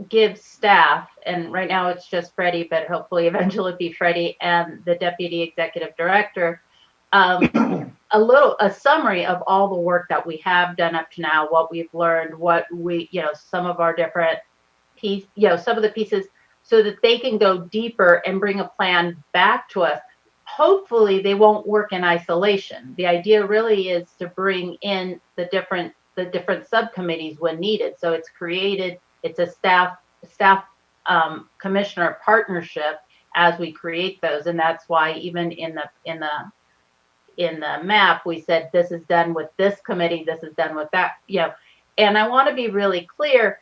give staff, and right now it's just Freddie, but hopefully eventually it'll be Freddie and the deputy executive director, a summary of all the work that we have done up to now, what we've learned, what we, some of our different some of the pieces, so that they can go deeper and bring a plan back to us. Hopefully they won't work in isolation. The idea really is to bring in the different subcommittees when needed. So it's a staff commissioner partnership as we create those. And that's why even in the map, we said, this is done with this committee, this is done with that, and I want to be really clear.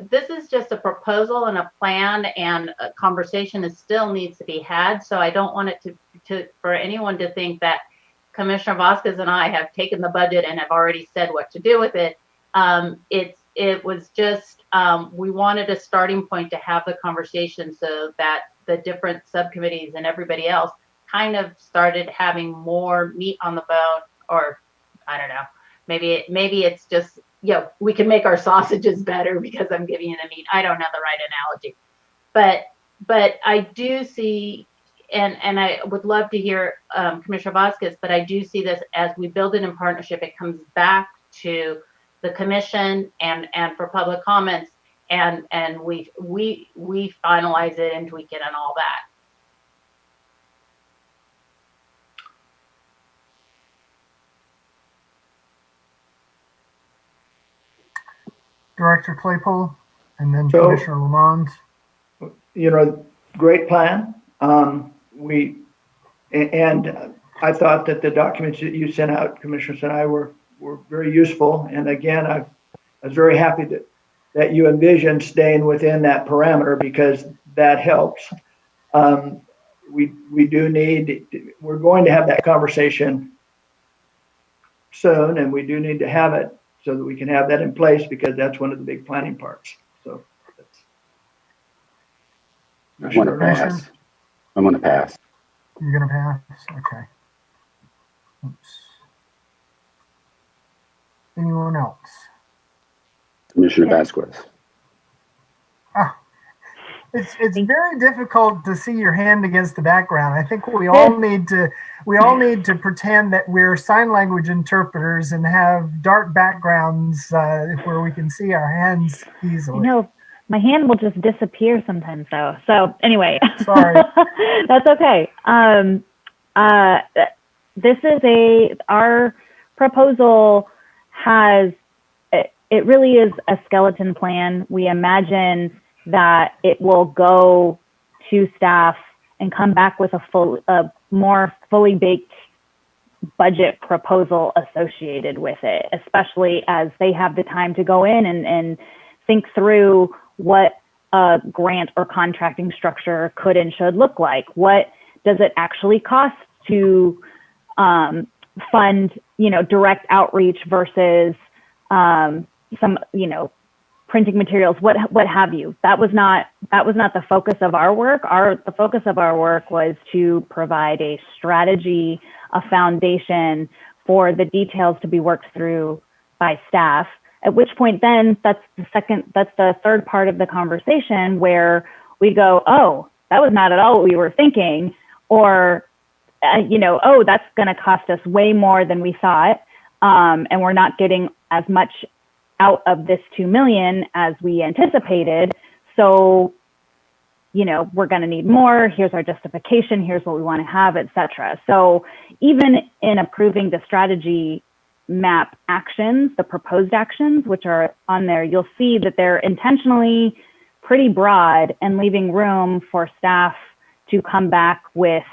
This is just a proposal and a plan, and a conversation still needs to be had. So I don't want it for anyone to think that Commissioner Vasquez and I have taken the budget and have already said what to do with it. It was just we wanted a starting point to have the conversation, so that the different subcommittees and everybody else kind of started having more meat on the bone, or I don't know. Maybe it's just, we can make our sausages better because I'm giving you the meat. I don't know the right analogy, but I do see, and I would love to hear Commissioner Vasquez, but I do see this as we build it in partnership. It comes back to the commission and for public comments, and we finalize it and tweak it and all that. Director Claypool, and then Commissioner Lamont. Great plan. I thought that the documents that you sent out, Commissioners and I, were very useful. And again, I was very happy that you envision staying within that parameter, because that helps. We're going to have that conversation soon, and we do need to have it so that we can have that in place, because that's one of the big planning parts. So I'm going to pass. I'm going to pass. You're going to pass? Okay. Oops. Anyone else? Commissioner Vasquez. It's very difficult to see your hand against the background. I think we all need to pretend that we're sign language interpreters and have dark backgrounds where we can see our hands easily. My hand will just disappear sometimes though. So anyway, sorry. That's okay. This is our proposal it really is a skeleton plan. We imagine that it will go to staff and come back with a more fully baked budget proposal associated with it, especially as they have the time to go in and think through what a grant or contracting structure could and should look like. What does it actually cost to fund, direct outreach versus some, printing materials, what have you. That was not the focus of our work. The focus of our work was to provide a strategy, a foundation for the details to be worked through by staff. At which point then that's the third part of the conversation where we go, oh, that was not at all what we were thinking, or, oh, that's going to cost us way more than we thought. And we're not getting as much out of this 2 million as we anticipated. So, we're going to need more. Here's our justification. Here's what we want to have, etc. So even in approving the strategy map actions, the proposed actions, which are on there, you'll see that they're intentionally pretty broad and leaving room for staff to come back with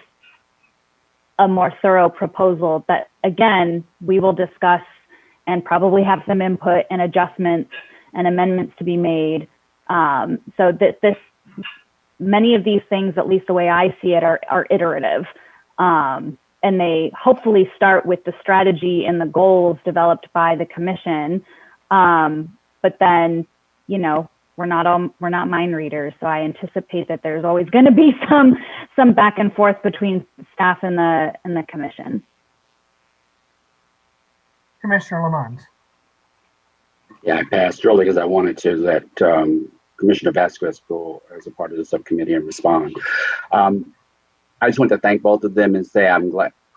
a more thorough proposal that, again, we will discuss and probably have some input and adjustments and amendments to be made. So that many of these things, at least the way I see it, are iterative. And they hopefully start with the strategy and the goals developed by the commission. But then, we're not mind readers. So I anticipate that there's always going to be some back and forth between staff and the commission. Commissioner Lamont. Yeah, I passed early because I wanted to let Commissioner Vasquez go as a part of the subcommittee and respond. I just want to thank both of them and say I'm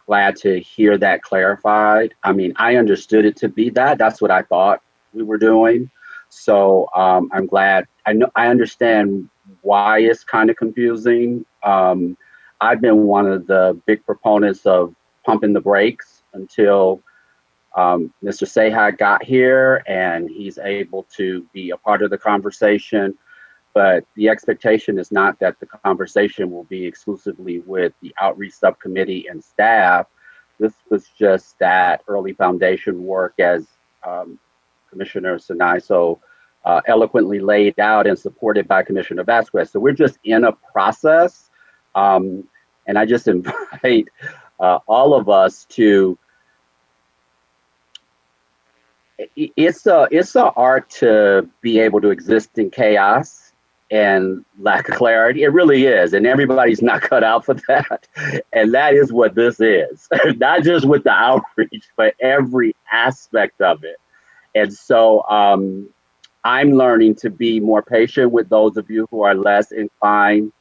glad to hear that clarified. I mean, I understood it to be that. That's what I thought we were doing. So I'm glad. I understand why it's kind of confusing. I've been one of the big proponents of pumping the brakes until Mr. Seha got here and he's able to be a part of the conversation. But the expectation is not that the conversation will be exclusively with the outreach subcommittee and staff. This was just that early foundation work, as Commissioner Sinai so eloquently laid out and supported by Commissioner Vasquez. So we're just in a process. And I just invite all of us to, it's a art to be able to exist in chaos and lack of clarity. It really is. And everybody's not cut out for that. And that is what this is, not just with the outreach, but every aspect of it. And so I'm learning to be more patient with those of you who are less inclined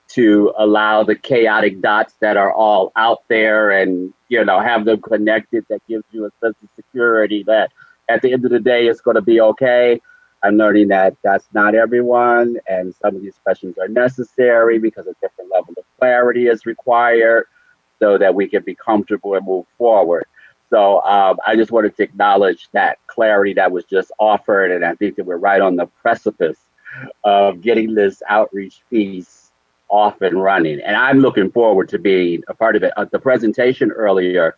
to allow the chaotic dots that are all out there and, have them connected. That gives you a sense of security that at the end of the day, it's going to be okay. I'm learning that that's not everyone, and some of these questions are necessary because a different level of clarity is required so that we can be comfortable and move forward. So I just wanted to acknowledge that clarity that was just offered, and I think that we're right on the precipice of getting this outreach piece off and running. And I'm looking forward to being a part of it. The presentation earlier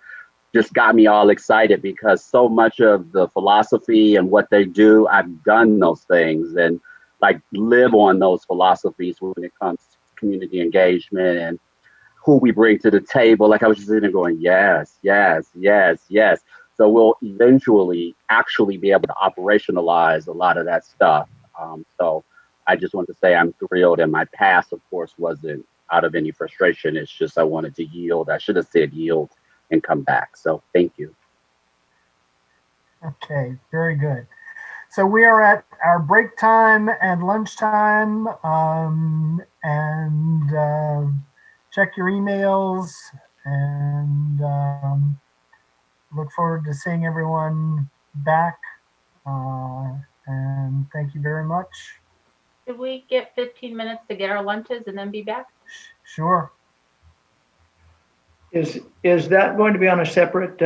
just got me all excited because so much of the philosophy and what they do, I've done those things and live on those philosophies when it comes to community engagement and who we bring to the table. I was just sitting there going, yes, yes, yes, yes. So we'll eventually actually be able to operationalize a lot of that stuff. So I just want to say I'm thrilled, and my pass, of course, wasn't out of any frustration. It's just I wanted to yield. I should have said yield and come back. So thank you. Okay, very good. So we are at our break time and lunchtime, and check your emails, and look forward to seeing everyone back. And thank you very much. Did we get 15 minutes to get our lunches and then be back? Sure. Is that going to be on a separate,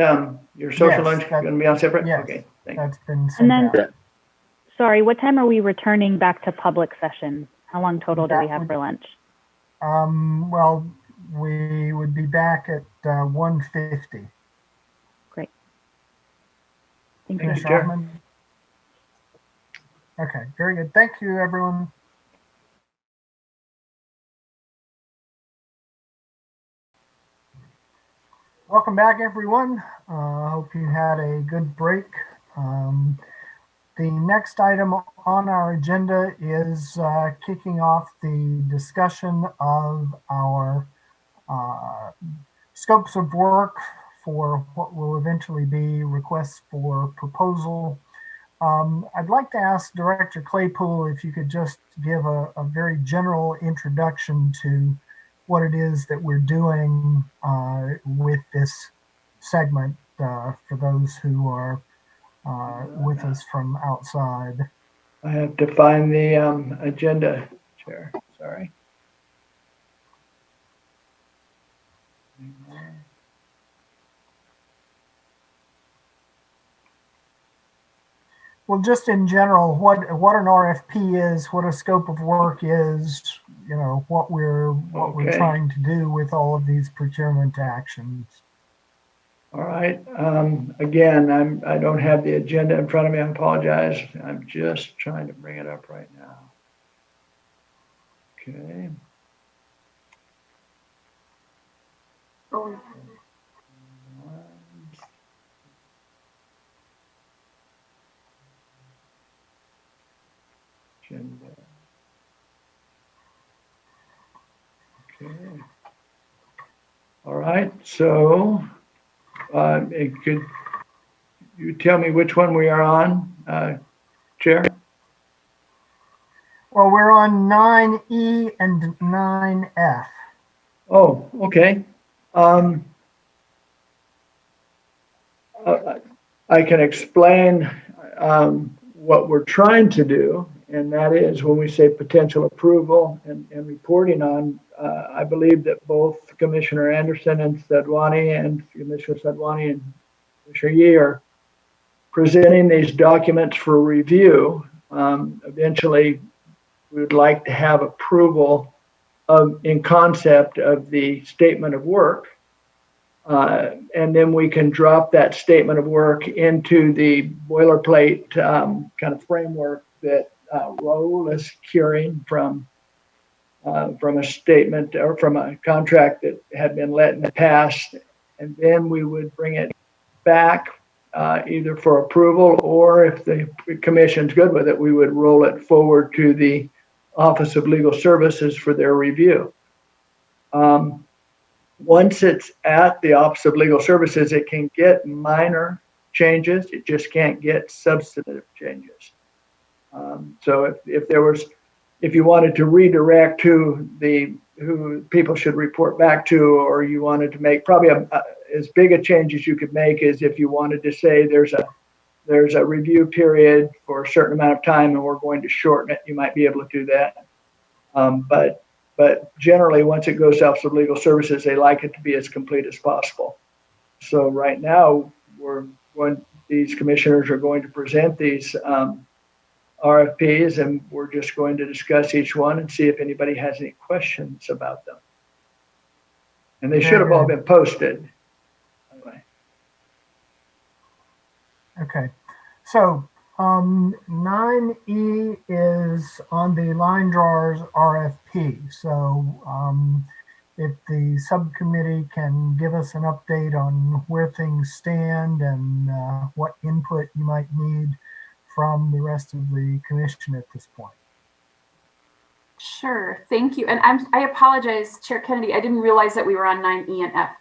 your social lunch is going to be on separate? Yes, okay, that's been sent out. Sorry, what time are we returning back to public session? How long total do we have for lunch? Well, we would be back at 1:50. Great. Thank you. Commissioner Hoffman? Okay, very good. Thank you, everyone. Welcome back, everyone. Hope you had a good break. The next item on our agenda is kicking off the discussion of our scopes of work for what will eventually be requests for proposal. I'd like to ask Director Claypool if you could just give a very general introduction to what it is that we're doing with this segment for those who are with us from outside. I have to find the agenda, Chair. Sorry. Well, just in general, what an RFP is, what a scope of work is, you know, what we're trying to do with all of these procurement actions. All right. Again, I don't have the agenda in front of me. I apologize. I'm just trying to bring it up right now. Okay. Oh. Agenda. Okay. All right. So, could you tell me which one we are on, Chair? Well, we're on 9E and 9F. Oh, okay. I can explain what we're trying to do, and that is when we say potential approval and reporting on, I believe that both Commissioner Anderson and Sadwani and Commissioner Sadwani and Commissioner Yee are presenting these documents for review. Eventually, we would like to have approval in concept of the statement of work. And then we can drop that statement of work into the boilerplate kind of framework that Raul is curing from a statement or from a contract that had been let in the past. And then we would bring it back either for approval, or if the commission's good with it, we would roll it forward to the Office of Legal Services for their review. Once it's at the Office of Legal Services, it can get minor changes. It just can't get substantive changes. So if you wanted to redirect who people should report back to, or you wanted to make probably as big a change as you could make is if you wanted to say there's a review period for a certain amount of time and we're going to shorten it, you might be able to do that. But generally, once it goes to Office of Legal Services, they like it to be as complete as possible. So right now, these commissioners are going to present these RFPs, and we're just going to discuss each one and see if anybody has any questions about them. And they should have all been posted. Anyway. Okay, so 9E is on the line drawers RFP. So if the subcommittee can give us an update on where things stand and what input you might need from the rest of the commission at this point. Sure, thank you. And I apologize, Chair Kennedy, I didn't realize that we were on 9E and F.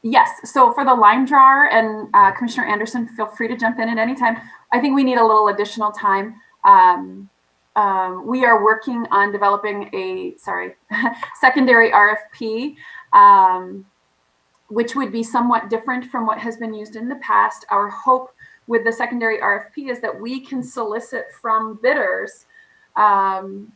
Yes, so for the line drawer, and Commissioner Anderson, feel free to jump in at any time. I think we need a little additional time. We are working on developing a, secondary RFP, which would be somewhat different from what has been used in the past. Our hope with the secondary RFP is that we can solicit from bidders to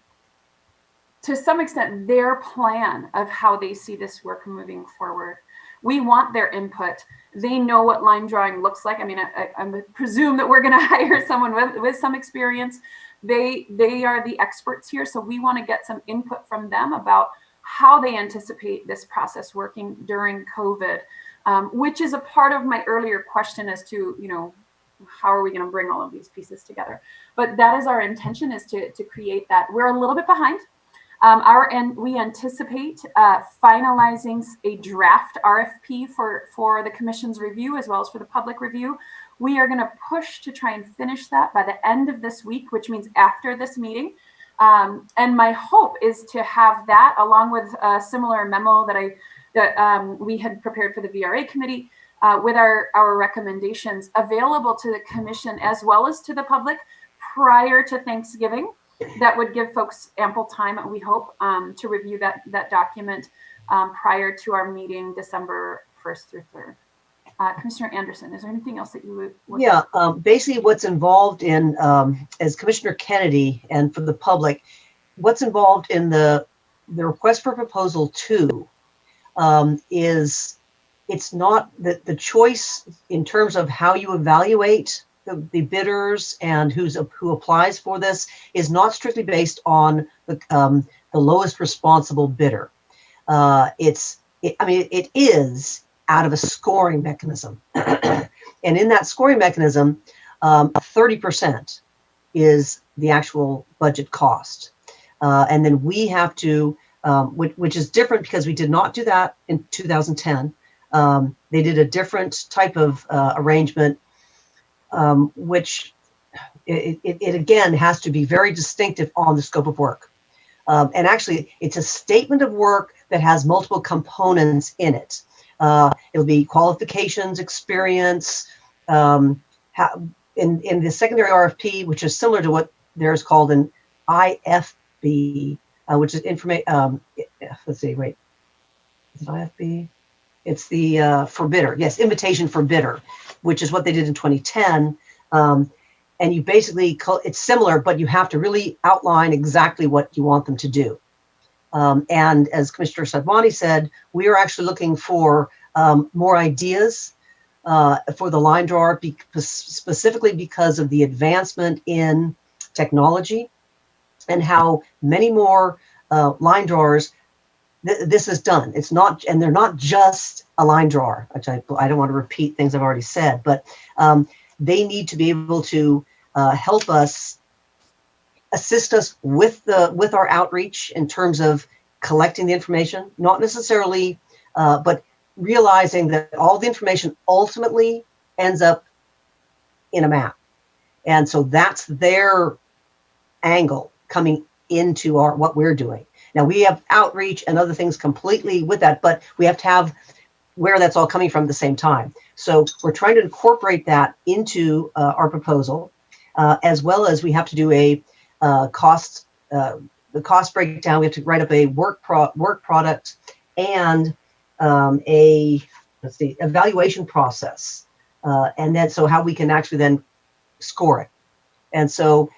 some extent their plan of how they see this work moving forward. We want their input. They know what line drawing looks like. I mean, I presume that we're going to hire someone with some experience. They are the experts here, so we want to get some input from them about how they anticipate this process working during COVID, which is a part of my earlier question as to, you know, how are we going to bring all of these pieces together? But that is our intention, is to create that. We're a little bit behind. We anticipate finalizing a draft RFP for the commission's review as well as for the public review. We are going to push to try and finish that by the end of this week, which means after this meeting. And my hope is to have that along with a similar memo that we had prepared for the VRA committee with our recommendations available to the commission as well as to the public prior to Thanksgiving. That would give folks ample time, we hope, to review that document prior to our meeting December 1st through 3rd. Commissioner Anderson, is there anything else that you would? Yeah, basically what's involved in, as Commissioner Kennedy and for the public, what's involved in the request for proposal 2 is it's not the choice in terms of how you evaluate the bidders and who applies for this is not strictly based on the lowest responsible bidder. It is out of a scoring mechanism. And in that scoring mechanism, 30% is the actual budget cost. And then we have to, which is different because we did not do that in 2010. They did a different type of arrangement, which it again has to be very distinctive on the scope of work. And actually, it's a statement of work that has multiple components in it. It'll be qualifications, experience. In the secondary RFP, which is similar to what there's called an IFB, which is information. Let's see, wait, is it IFB? It's the for bidder. Yes, invitation for bidder, which is what they did in 2010. And you basically, it's similar, but you have to really outline exactly what you want them to do. And as Commissioner Sadmani said, we are actually looking for more ideas for the line drawer, specifically because of the advancement in technology and how many more line drawers this is done. It's not, and they're not just a line drawer, which I don't want to repeat things I've already said, but they need to be able to help us, assist us with our outreach in terms of collecting the information, not necessarily, but realizing that all the information ultimately ends up in a map. And so that's their angle coming into what we're doing. Now we have outreach and other things completely with that, but we have to have where that's all coming from at the same time. So we're trying to incorporate that into our proposal, as well as we have to do a the cost breakdown. We have to write up a work product and evaluation process, and then so how we can actually then score it. And so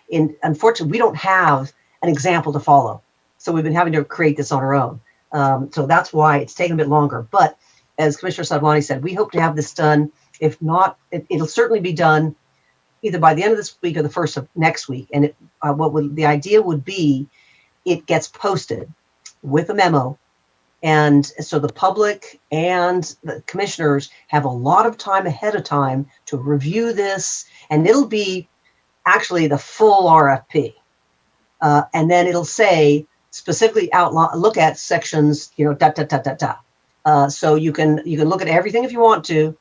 unfortunately, we don't have an example to follow. So we've been having to create this on our own. So that's why it's taken a bit longer. But as Commissioner Sadmani said, we hope to have this done. If not, it'll certainly be done either by the end of this week or the first of next week. And the idea would be, it gets posted with a memo. And so the public and the commissioners have a lot of time ahead of time to review this. And it'll be actually the full RFP. And then it'll say specifically look at sections, so you can look at everything if you want to.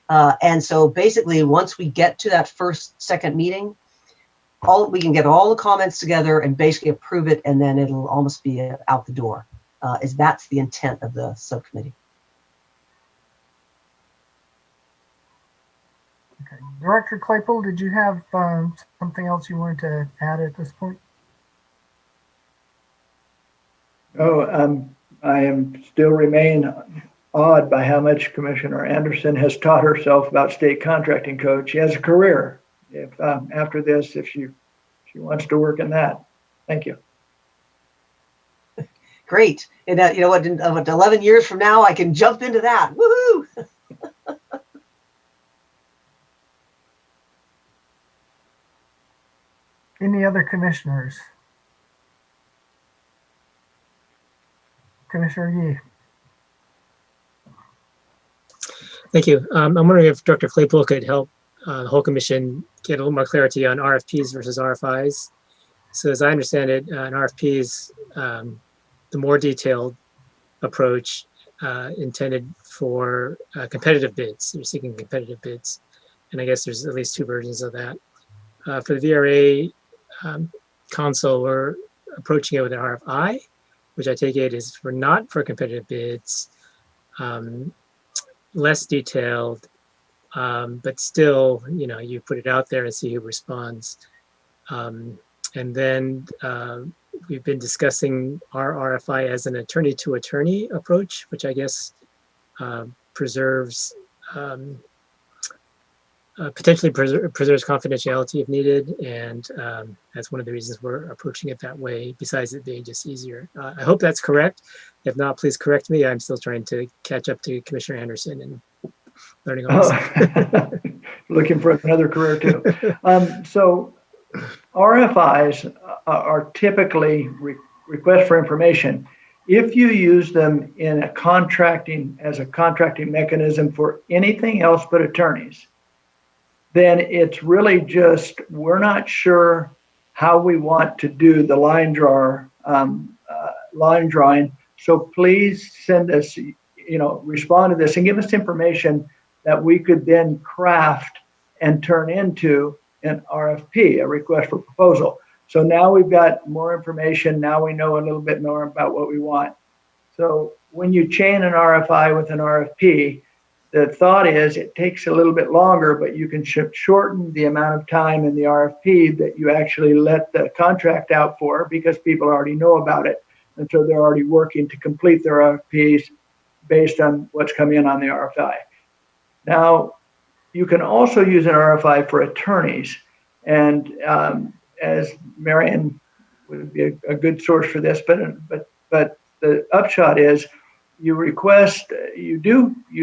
And so basically, once we get to that second meeting, we can get all the comments together and basically approve it, and then it'll almost be out the door. That's the intent of the subcommittee. Okay. Director Claypool, did you have something else you wanted to add at this point? Oh, I am still remain awed by how much Commissioner Anderson has taught herself about state contracting code. She has a career after this if she wants to work in that. Thank you. Great. And you know what? 11 years from now, I can jump into that. Woohoo! Any other commissioners? Commissioner Yee. Thank you. I'm wondering if Director Claypool could help the whole commission get a little more clarity on RFPs versus RFIs. So as I understand it, an RFP is the more detailed approach intended for competitive bids. You're seeking competitive bids. And I guess there's at least two versions of that. For the VRA console, we're approaching it with an RFI, which I take it is not for competitive bids, less detailed, but still, you put it out there and see who responds. And then we've been discussing our RFI as an attorney-to-attorney approach, which I guess preserves potentially preserves confidentiality if needed, and that's one of the reasons we're approaching it that way, besides it being just easier. I hope that's correct. If not, please correct me. I'm still trying to catch up to Commissioner Anderson and learning all this. Looking for another career too. So RFIs are typically requests for information. If you use them in a contracting mechanism for anything else but attorneys, then it's really just, we're not sure how we want to do the line drawing. So please send us, respond to this and give us information that we could then craft and turn into an RFP, a request for proposal. So now we've got more information. Now we know a little bit more about what we want. So when you chain an RFI with an RFP, the thought is it takes a little bit longer, but you can shorten the amount of time in the RFP that you actually let the contract out for, because people already know about it. And so they're already working to complete their RFPs based on what's come in on the RFI. Now, you can also use an RFI for attorneys. And as Marion would be a good source for this, but the upshot is, you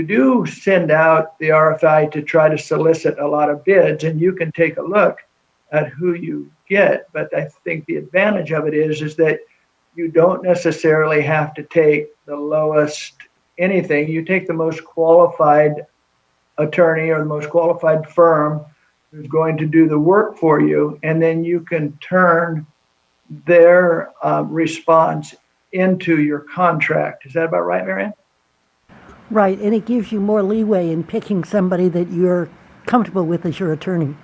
do send out the RFI to try to solicit a lot of bids, and you can take a look at who you get. But I think the advantage of it is that you don't necessarily have to take the lowest anything. You take the most qualified attorney or the most qualified firm who's going to do the work for you, and then you can turn their response into your contract. Is that about right, Marianne? Right, and it gives you more leeway in picking somebody that you're comfortable with as your attorney,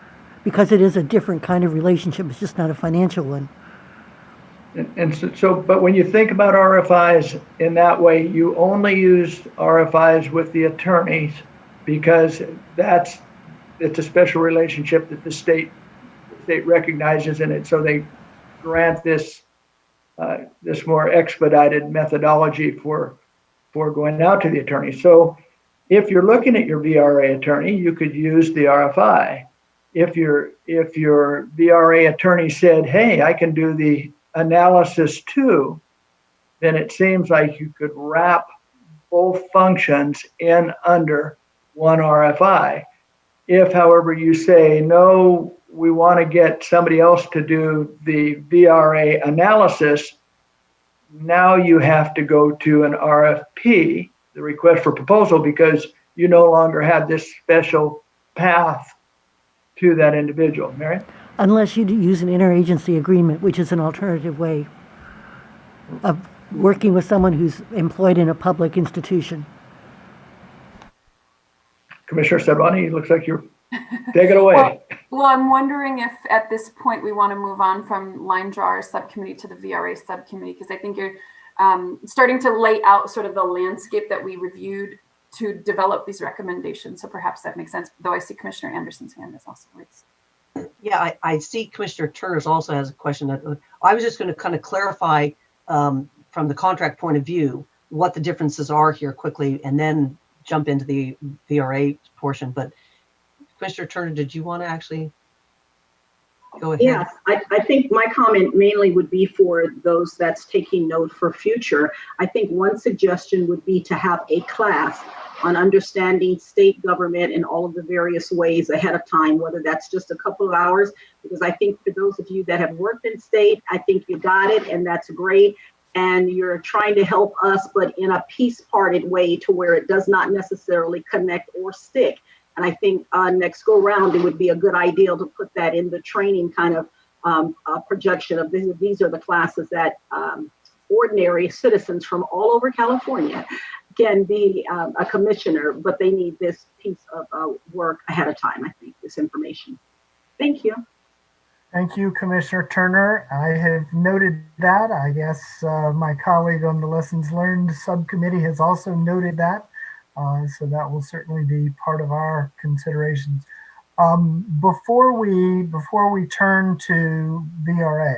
because it is a different kind of relationship. It's just not a financial one. And but when you think about RFIs in that way, you only use RFIs with the attorneys, because it's a special relationship that the state recognizes in it. So they grant this more expedited methodology for going out to the attorney. So if you're looking at your VRA attorney, you could use the RFI. If your VRA attorney said, hey, I can do the analysis too, then it seems like you could wrap both functions in under one RFI. If, however, you say, no, we want to get somebody else to do the VRA analysis, now you have to go to an RFP, the request for proposal, because you no longer have this special path to that individual. Mary? Unless you use an interagency agreement, which is an alternative way of working with someone who's employed in a public institution. Commissioner Serrani, looks like you're take it away. Well, I'm wondering if at this point we want to move on from line drawer subcommittee to the VRA subcommittee, because I think you're starting to lay out sort of the landscape that we reviewed to develop these recommendations. So perhaps that makes sense, though I see Commissioner Anderson's hand is also raised. Yeah, I see Commissioner Turner's also has a question. That I was just going to kind of clarify from the contract point of view what the differences are here quickly, and then jump into the VRA portion. But Commissioner Turner, did you want to actually go ahead? Yeah, I think my comment mainly would be for those that's taking note for future. I think one suggestion would be to have a class on understanding state government in all of the various ways ahead of time, whether that's just a couple of hours, because I think for those of you that have worked in state, I think you got it, and that's great. And you're trying to help us, but in a piece-parted way to where it does not necessarily connect or stick. And I think next go round, it would be a good idea to put that in the training kind of projection of these are the classes that ordinary citizens from all over California can be a commissioner, but they need this piece of work ahead of time, I think, this information. Thank you. Thank you, Commissioner Turner. I have noted that. I guess my colleague on the Lessons Learned subcommittee has also noted that. So that will certainly be part of our considerations. Before we turn to VRA,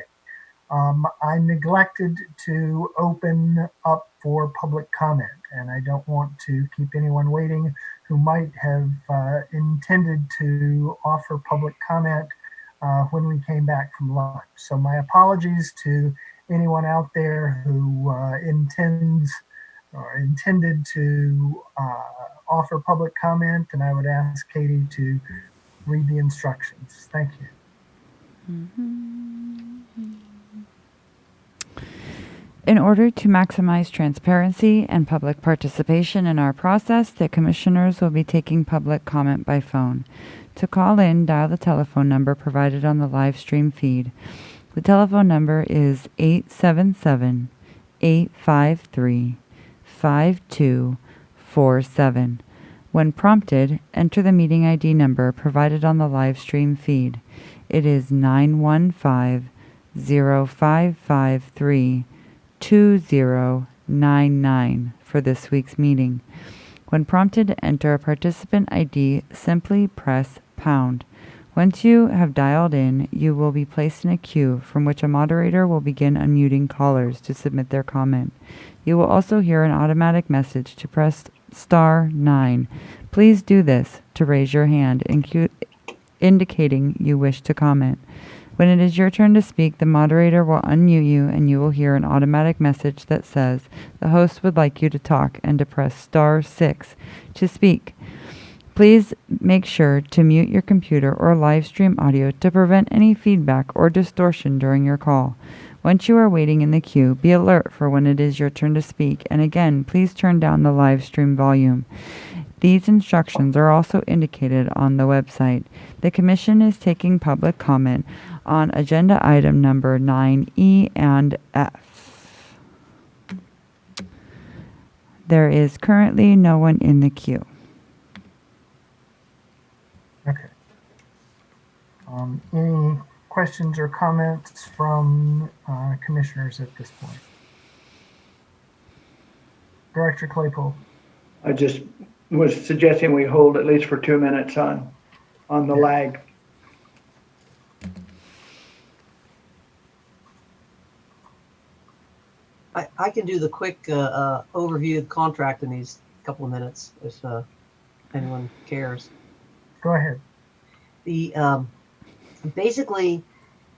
I neglected to open up for public comment, and I don't want to keep anyone waiting who might have intended to offer public comment when we came back from lunch. So my apologies to anyone out there who intended to offer public comment, and I would ask Katie to read the instructions. Thank you. In order to maximize transparency and public participation in our process, the commissioners will be taking public comment by phone. To call in, dial the telephone number provided on the live stream feed. The telephone number is 877-853-5247. When prompted, enter the meeting ID number provided on the live stream feed. It is 915-0553-2099 for this week's meeting. When prompted to enter a participant ID, simply press pound. Once you have dialed in, you will be placed in a queue from which a moderator will begin unmuting callers to submit their comment. You will also hear an automatic message to press *9. Please do this to raise your hand, indicating you wish to comment. When it is your turn to speak, the moderator will unmute you and you will hear an automatic message that says the host would like you to talk and to press *6 to speak. Please make sure to mute your computer or live stream audio to prevent any feedback or distortion during your call. Once you are waiting in the queue, be alert for when it is your turn to speak, and again, please turn down the live stream volume. These instructions are also indicated on the website. The Commission is taking public comment on agenda item number 9E and F. There is currently no one in the queue. Okay. Any questions or comments from commissioners at this point? Director Claypool. I just was suggesting we hold at least for 2 minutes on the lag. I can do the quick overview of the contract in these couple of minutes if anyone cares. Go ahead. The basically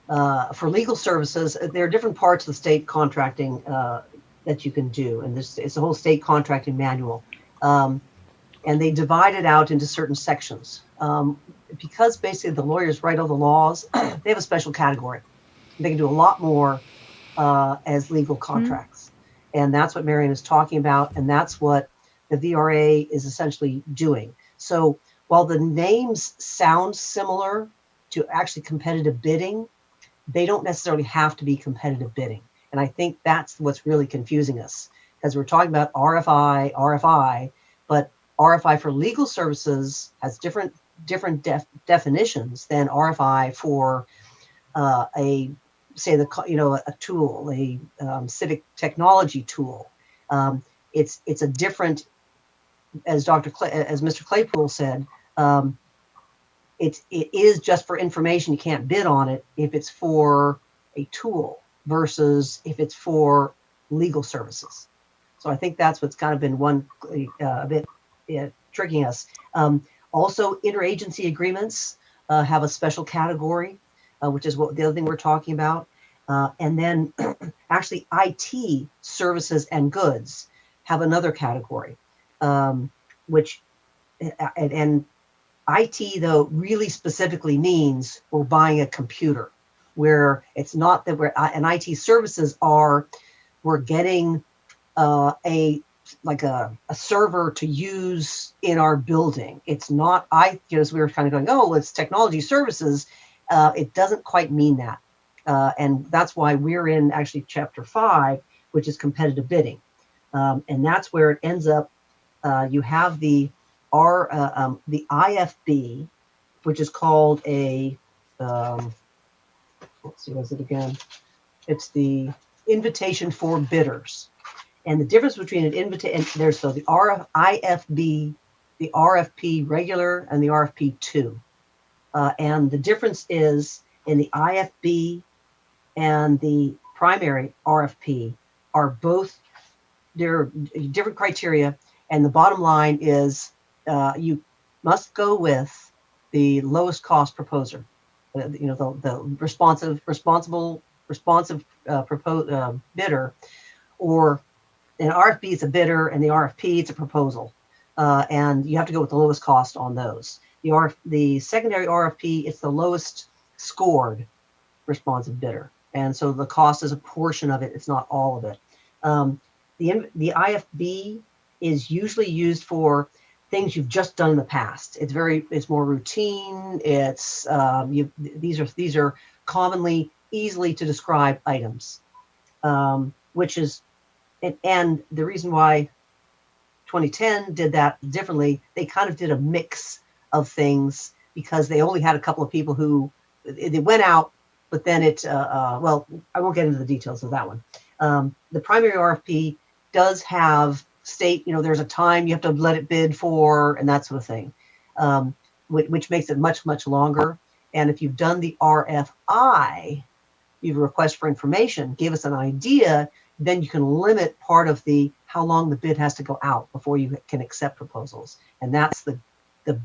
for legal services, there are different parts of the state contracting that you can do, and it's a whole state contracting manual, and they divide it out into certain sections. Because basically the lawyers write all the laws, they have a special category. They can do a lot more as legal contracts, and that's what Marion is talking about, and that's what the VRA is essentially doing. So while the names sound similar to actually competitive bidding, they don't necessarily have to be competitive bidding. And I think that's what's really confusing us, because we're talking about RFI, but RFI for legal services has different definitions than RFI for a tool, a civic technology tool. It's a different, as Mr. Claypool said, it is just for information. You can't bid on it if it's for a tool versus if it's for legal services. So I think that's what's kind of been a bit tricking us. Also, interagency agreements have a special category, which is what the other thing we're talking about. And then actually IT services and goods have another category, which and IT though really specifically means we're buying a computer, where it's not that and IT services we're getting a server to use in our building. It's not, as we were kind of going, oh, it's technology services. It doesn't quite mean that. And that's why we're in actually chapter 5, which is competitive bidding. And that's where it ends up. You have the IFB, which is called a, let's see, what is it again? It's the invitation for bidders. And the difference between an invitation, and there's so the IFB, the RFP regular, and the RFP 2. And the difference is in the IFB and the primary RFP are both, they're different criteria. And the bottom line is you must go with the lowest cost proposer, the responsive bidder, or an RFP is a bidder and the RFP it's a proposal. And you have to go with the lowest cost on those. The secondary RFP, it's the lowest scored responsive bidder. And so the cost is a portion of it. It's not all of it. The IFB is usually used for things you've just done in the past. It's more routine. It's these are commonly easily to describe items, which is, and the reason why 2010 did that differently, they kind of did a mix of things because they only had a couple of people who they went out, but then well, I won't get into the details of that one. The primary RFP does have there's a time you have to let it bid for and that sort of thing, which makes it much, much longer. And if you've done the RFI, you request for information, give us an idea, then you can limit part of how long the bid has to go out before you can accept proposals. And that's the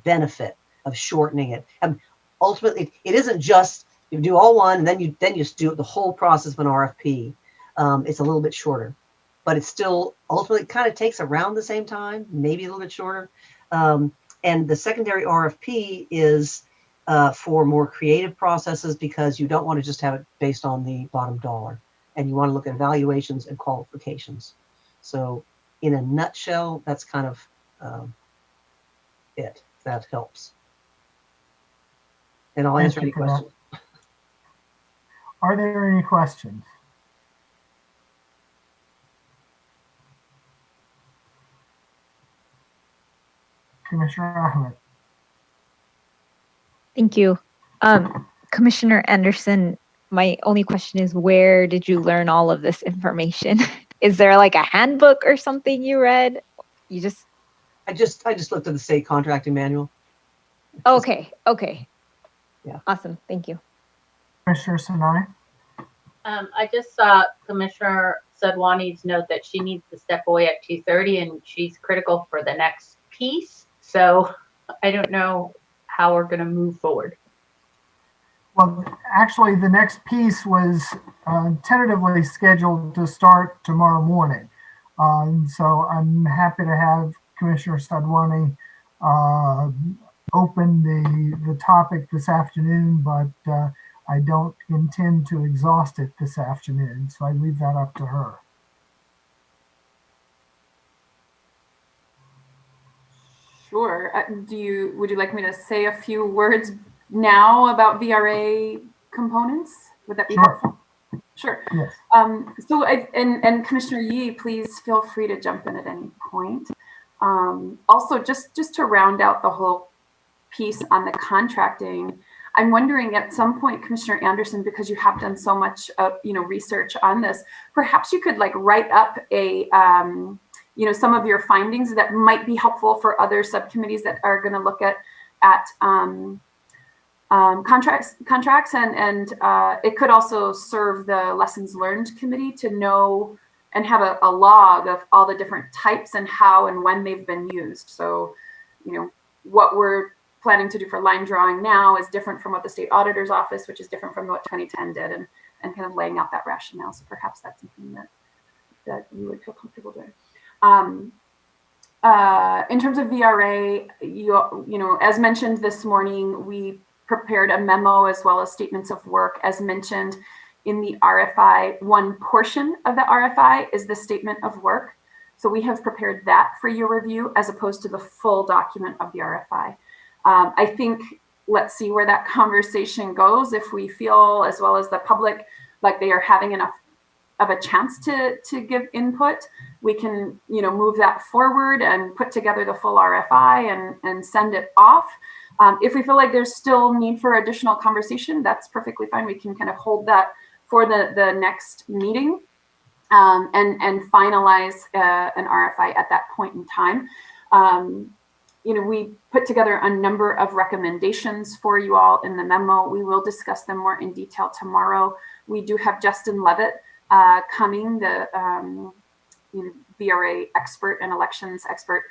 benefit of shortening it. And ultimately, it isn't just you do all one and then you just do the whole process of an RFP. It's a little bit shorter, but it still ultimately kind of takes around the same time, maybe a little bit shorter. And the secondary RFP is for more creative processes because you don't want to just have it based on the bottom dollar, and you want to look at evaluations and qualifications. So in a nutshell, that's kind of it. That helps. And I'll answer any questions. Are there any questions? Commissioner Ahmed. Thank you. Commissioner Anderson, my only question is, where did you learn all of this information? Is there like a handbook or something you read? I just looked at the state contracting manual. Okay. Yeah. Awesome. Thank you. Commissioner Sinani? I just saw Commissioner Sadwani's note that she needs to step away at 2:30 and she's critical for the next piece. So I don't know how we're going to move forward. Well, actually, the next piece was tentatively scheduled to start tomorrow morning. So I'm happy to have Commissioner Sadwani open the topic this afternoon, but I don't intend to exhaust it this afternoon. So I leave that up to her. Sure. Would you like me to say a few words now about VRA components? Would that be helpful? Sure. Yes. So and Commissioner Yee, please feel free to jump in at any point. Also, just to round out the whole piece on the contracting, I'm wondering at some point, Commissioner Anderson, because you have done so much research on this, perhaps you could write up a some of your findings that might be helpful for other subcommittees that are going to look at contracts and it could also serve the lessons learned committee to know and have a log of all the different types and how and when they've been used. So, what we're planning to do for line drawing now is different from what the state auditor's office, which is different from what 2010 did, and kind of laying out that rationale. So perhaps that's something that you would feel comfortable doing. In terms of VRA, as mentioned this morning, we prepared a memo as well as statements of work. As mentioned in the RFI, one portion of the RFI is the statement of work. So we have prepared that for your review as opposed to the full document of the RFI. I think let's see where that conversation goes. If we feel, as well as the public, like they are having enough of a chance to give input, we can, move that forward and put together the full RFI and send it off. If we feel like there's still need for additional conversation, that's perfectly fine. We can kind of hold that for the next meeting and finalize an RFI at that point in time. We put together a number of recommendations for you all in the memo. We will discuss them more in detail tomorrow. We do have Justin Levitt coming, the VRA expert and elections expert,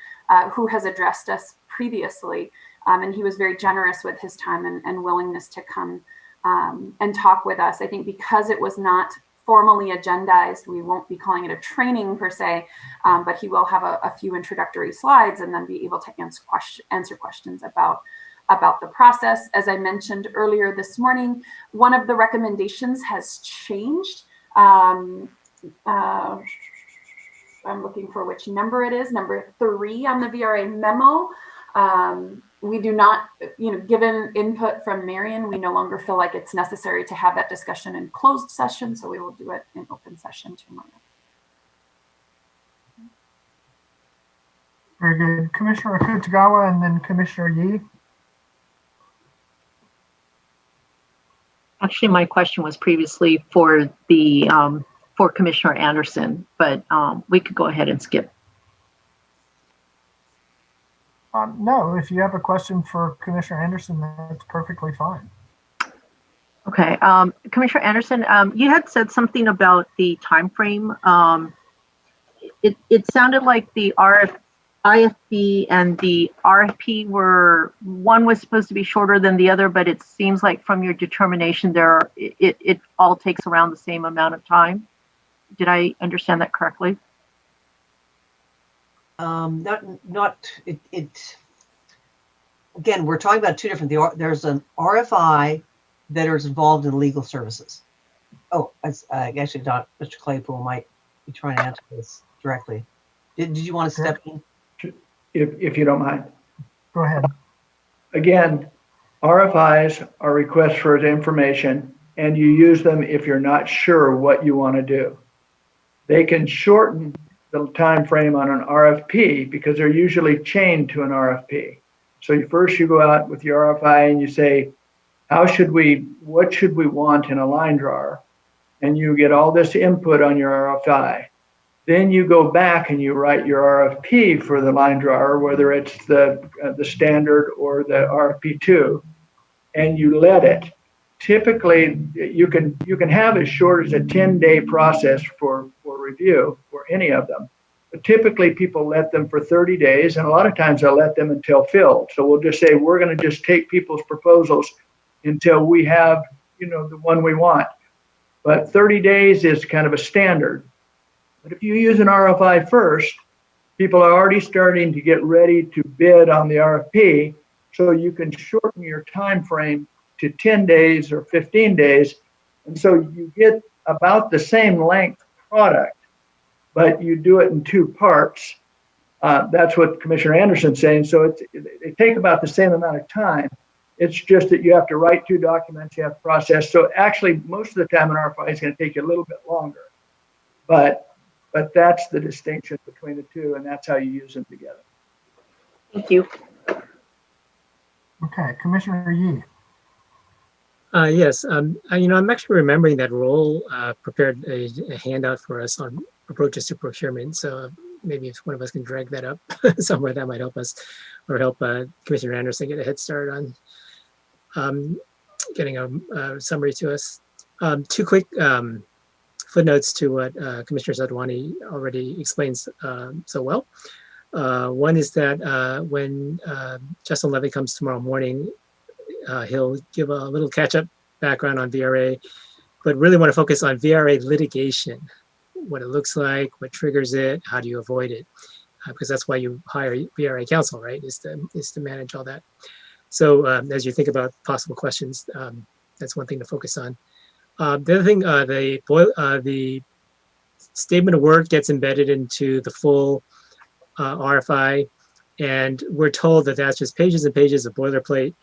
who has addressed us previously. And he was very generous with his time and willingness to come and talk with us. I think because it was not formally agendized, we won't be calling it a training per se, but he will have a few introductory slides and then be able to answer questions about the process. As I mentioned earlier this morning, one of the recommendations has changed. I'm looking for which number it is, number 3 on the VRA memo. We do not, given input from Marion, we no longer feel like it's necessary to have that discussion in closed session, so we will do it in open session tomorrow. Very good. Commissioner Akutagawa and then Commissioner Yee. Actually, my question was previously for the for Commissioner Anderson, but we could go ahead and skip. No, if you have a question for Commissioner Anderson, that's perfectly fine. Okay, Commissioner Anderson, you had said something about the time frame. It sounded like the IFB and the RFP one was supposed to be shorter than the other, but it seems like from your determination it all takes around the same amount of time. Did I understand that correctly? Again, we're talking about two different, there's an RFI that is involved in legal services. Oh, actually, Mr. Claypool might be trying to answer this directly. Did you want to step in? If you don't mind. Go ahead. Again, RFIs are requests for information, and you use them if you're not sure what you want to do. They can shorten the time frame on an RFP because they're usually chained to an RFP. So first you go out with your RFI and you say, what should we want in a line drawer? And you get all this input on your RFI. Then you go back and you write your RFP for the line drawer, whether it's the standard or the RFP2, and you let it. Typically, you can have as short as a 10-day process for review for any of them. But typically, people let them for 30 days, and a lot of times they'll let them until filled. So we'll just say, we're going to just take people's proposals until we have, the one we want. But 30 days is kind of a standard. But if you use an RFI first, people are already starting to get ready to bid on the RFP, so you can shorten your time frame to 10 days or 15 days. And so you get about the same length product, but you do it in 2 parts. That's what Commissioner Anderson's saying. So they take about the same amount of time. It's just that you have to write 2 documents, you have to process. So actually, most of the time an RFI is going to take you a little bit longer. But that's the distinction between the 2, and that's how you use them together. Thank you. Okay, Commissioner Yee. Yes, I'm actually remembering that Roll prepared a handout for us on approaches to procurement. So maybe if one of us can drag that up somewhere, that might help us, or help Commissioner Anderson get a head start on getting a summary to us. 2 quick footnotes to what Commissioner Sadwani already explains so well. One is that when Justin Levy comes tomorrow morning, he'll give a little catch-up background on VRA, but really want to focus on VRA litigation, what it looks like, what triggers it, how do you avoid it, because that's why you hire VRA counsel, right? Is to manage all that. So as you think about possible questions, that's one thing to focus on. The other thing, the statement of work gets embedded into the full RFI, and we're told that that's just pages and pages of boilerplate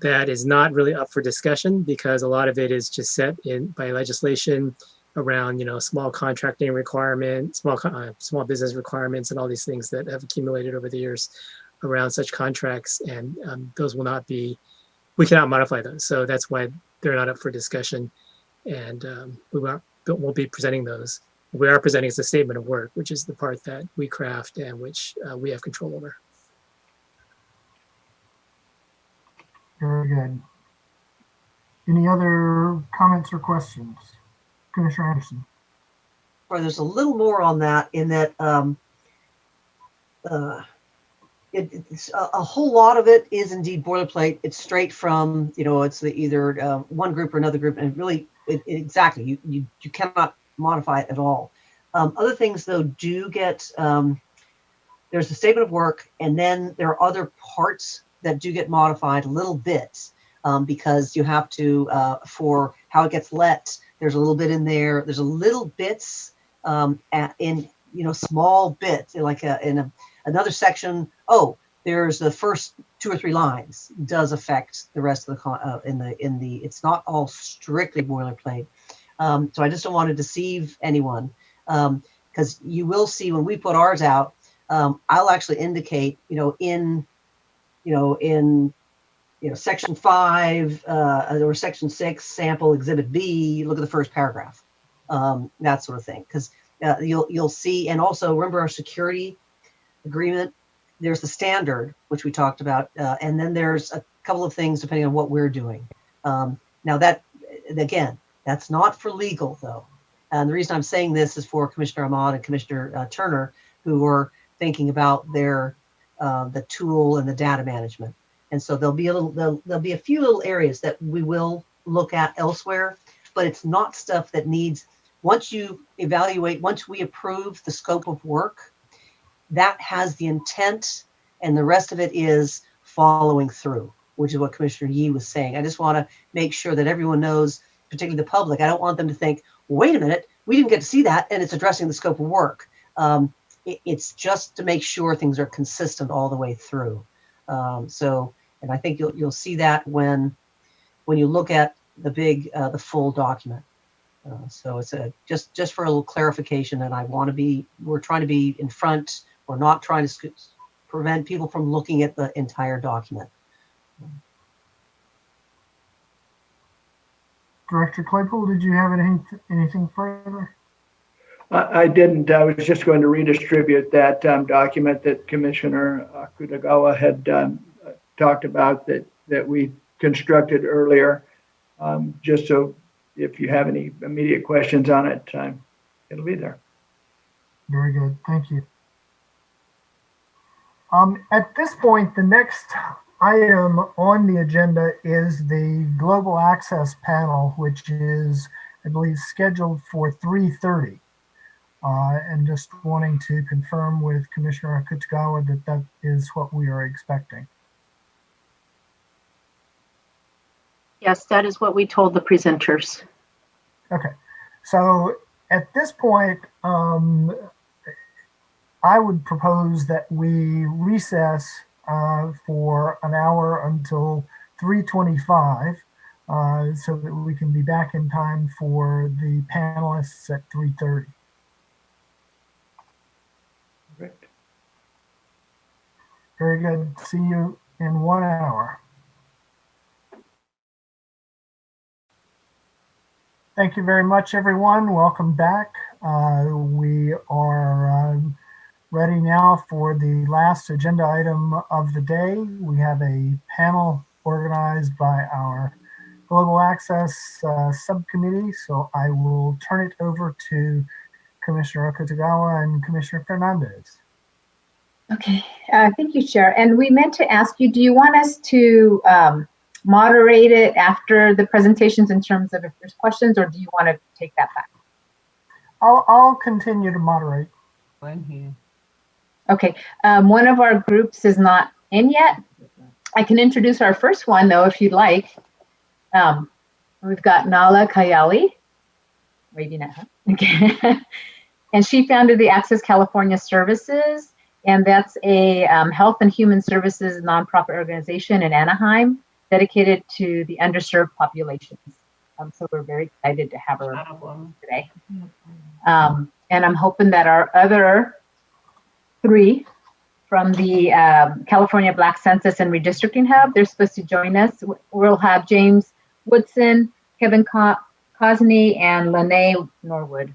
that is not really up for discussion because a lot of it is just set in by legislation around, small contracting requirements, small business requirements, and all these things that have accumulated over the years around such contracts. And those will not be, we cannot modify those. So that's why they're not up for discussion. And we won't be presenting those. We are presenting as a statement of work, which is the part that we craft and which we have control over. Very good. Any other comments or questions? Commissioner Anderson. Or there's a little more on that in that it's a whole lot of it is indeed boilerplate. It's straight from, it's either one group or another group, and really, exactly, you cannot modify it at all. Other things, though, do get, there's a statement of work, and then there are other parts that do get modified a little bit because you have to, for how it gets let, there's a little bit in there. There's a little bits in, small bits, like in another section. Oh, there's the first 2 or 3 lines does affect the rest of the it's not all strictly boilerplate. So I just don't want to deceive anyone because you will see when we put ours out, I'll actually indicate, in section 5 or section 6 sample exhibit B, look at the first paragraph, that sort of thing. Because you'll see, and also remember our security agreement, there's the standard, which we talked about, and then there's a couple of things depending on what we're doing. Now that, again, that's not for legal though. And the reason I'm saying this is for Commissioner Ahmad and Commissioner Turner, who are thinking about their the tool and the data management. And so there'll be a few little areas that we will look at elsewhere, but it's not stuff that needs, once you evaluate, once we approve the scope of work, that has the intent, and the rest of it is following through, which is what Commissioner Yee was saying. I just want to make sure that everyone knows, particularly the public. I don't want them to think, wait a minute, we didn't get to see that, and it's addressing the scope of work. It's just to make sure things are consistent all the way through. And I think you'll see that when you look at the full document. So it's just for a little clarification, and we're trying to be in front. We're not trying to prevent people from looking at the entire document. Director Claypool, did you have anything further? I didn't. I was just going to redistribute that document that Commissioner Akutagawa had talked about that we constructed earlier, just so if you have any immediate questions on it, it'll be there. Very good. Thank you. At this point, the next item on the agenda is the Global Access Panel, which is, I believe, scheduled for 3:30. And just wanting to confirm with Commissioner Akutagawa that is what we are expecting. Yes, that is what we told the presenters. Okay, so at this point, I would propose that we recess for an hour until 3:25 so that we can be back in time for the panelists at 3:30. Great. Very good. See you in 1 hour. Thank you very much, everyone. Welcome back. We are ready now for the last agenda item of the day. We have a panel organized by our Global Access Subcommittee, so I will turn it over to Commissioner Akutagawa and Commissioner Fernandez. Okay, thank you, Chair. And we meant to ask you, do you want us to moderate it after the presentations in terms of if there's questions, or do you want to take that back? I'll continue to moderate. Okay, one of our groups is not in yet. I can introduce our first one though, if you'd like. We've got Nala Kayali, waving at her. Okay. And she founded the Access California Services, and that's a health and human services nonprofit organization in Anaheim dedicated to the underserved populations. So we're very excited to have her today. And I'm hoping that our other 3 from the California Black Census and Redistricting Hub, they're supposed to join us. We'll have James Woodson, Kevin Cosney, and Lene Norwood.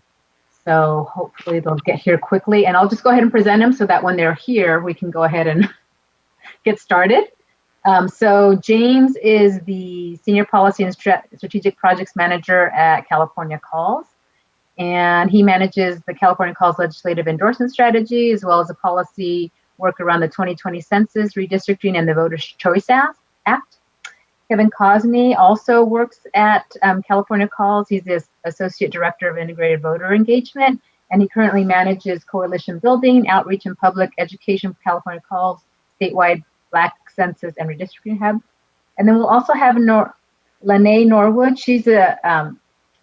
So hopefully they'll get here quickly. And I'll just go ahead and present them so that when they're here, we can go ahead and get started. So James is the Senior Policy and Strategic Projects Manager at California Calls. And he manages the California Calls legislative endorsement strategy, as well as the policy work around the 2020 census, redistricting, and the Voters' Choice Act. Kevin Cosney also works at California Calls. He's the Associate Director of Integrated Voter Engagement, and he currently manages coalition building, outreach, and public education for California Calls, statewide Black Census and Redistricting Hub. And then we'll also have Lene Norwood. She's a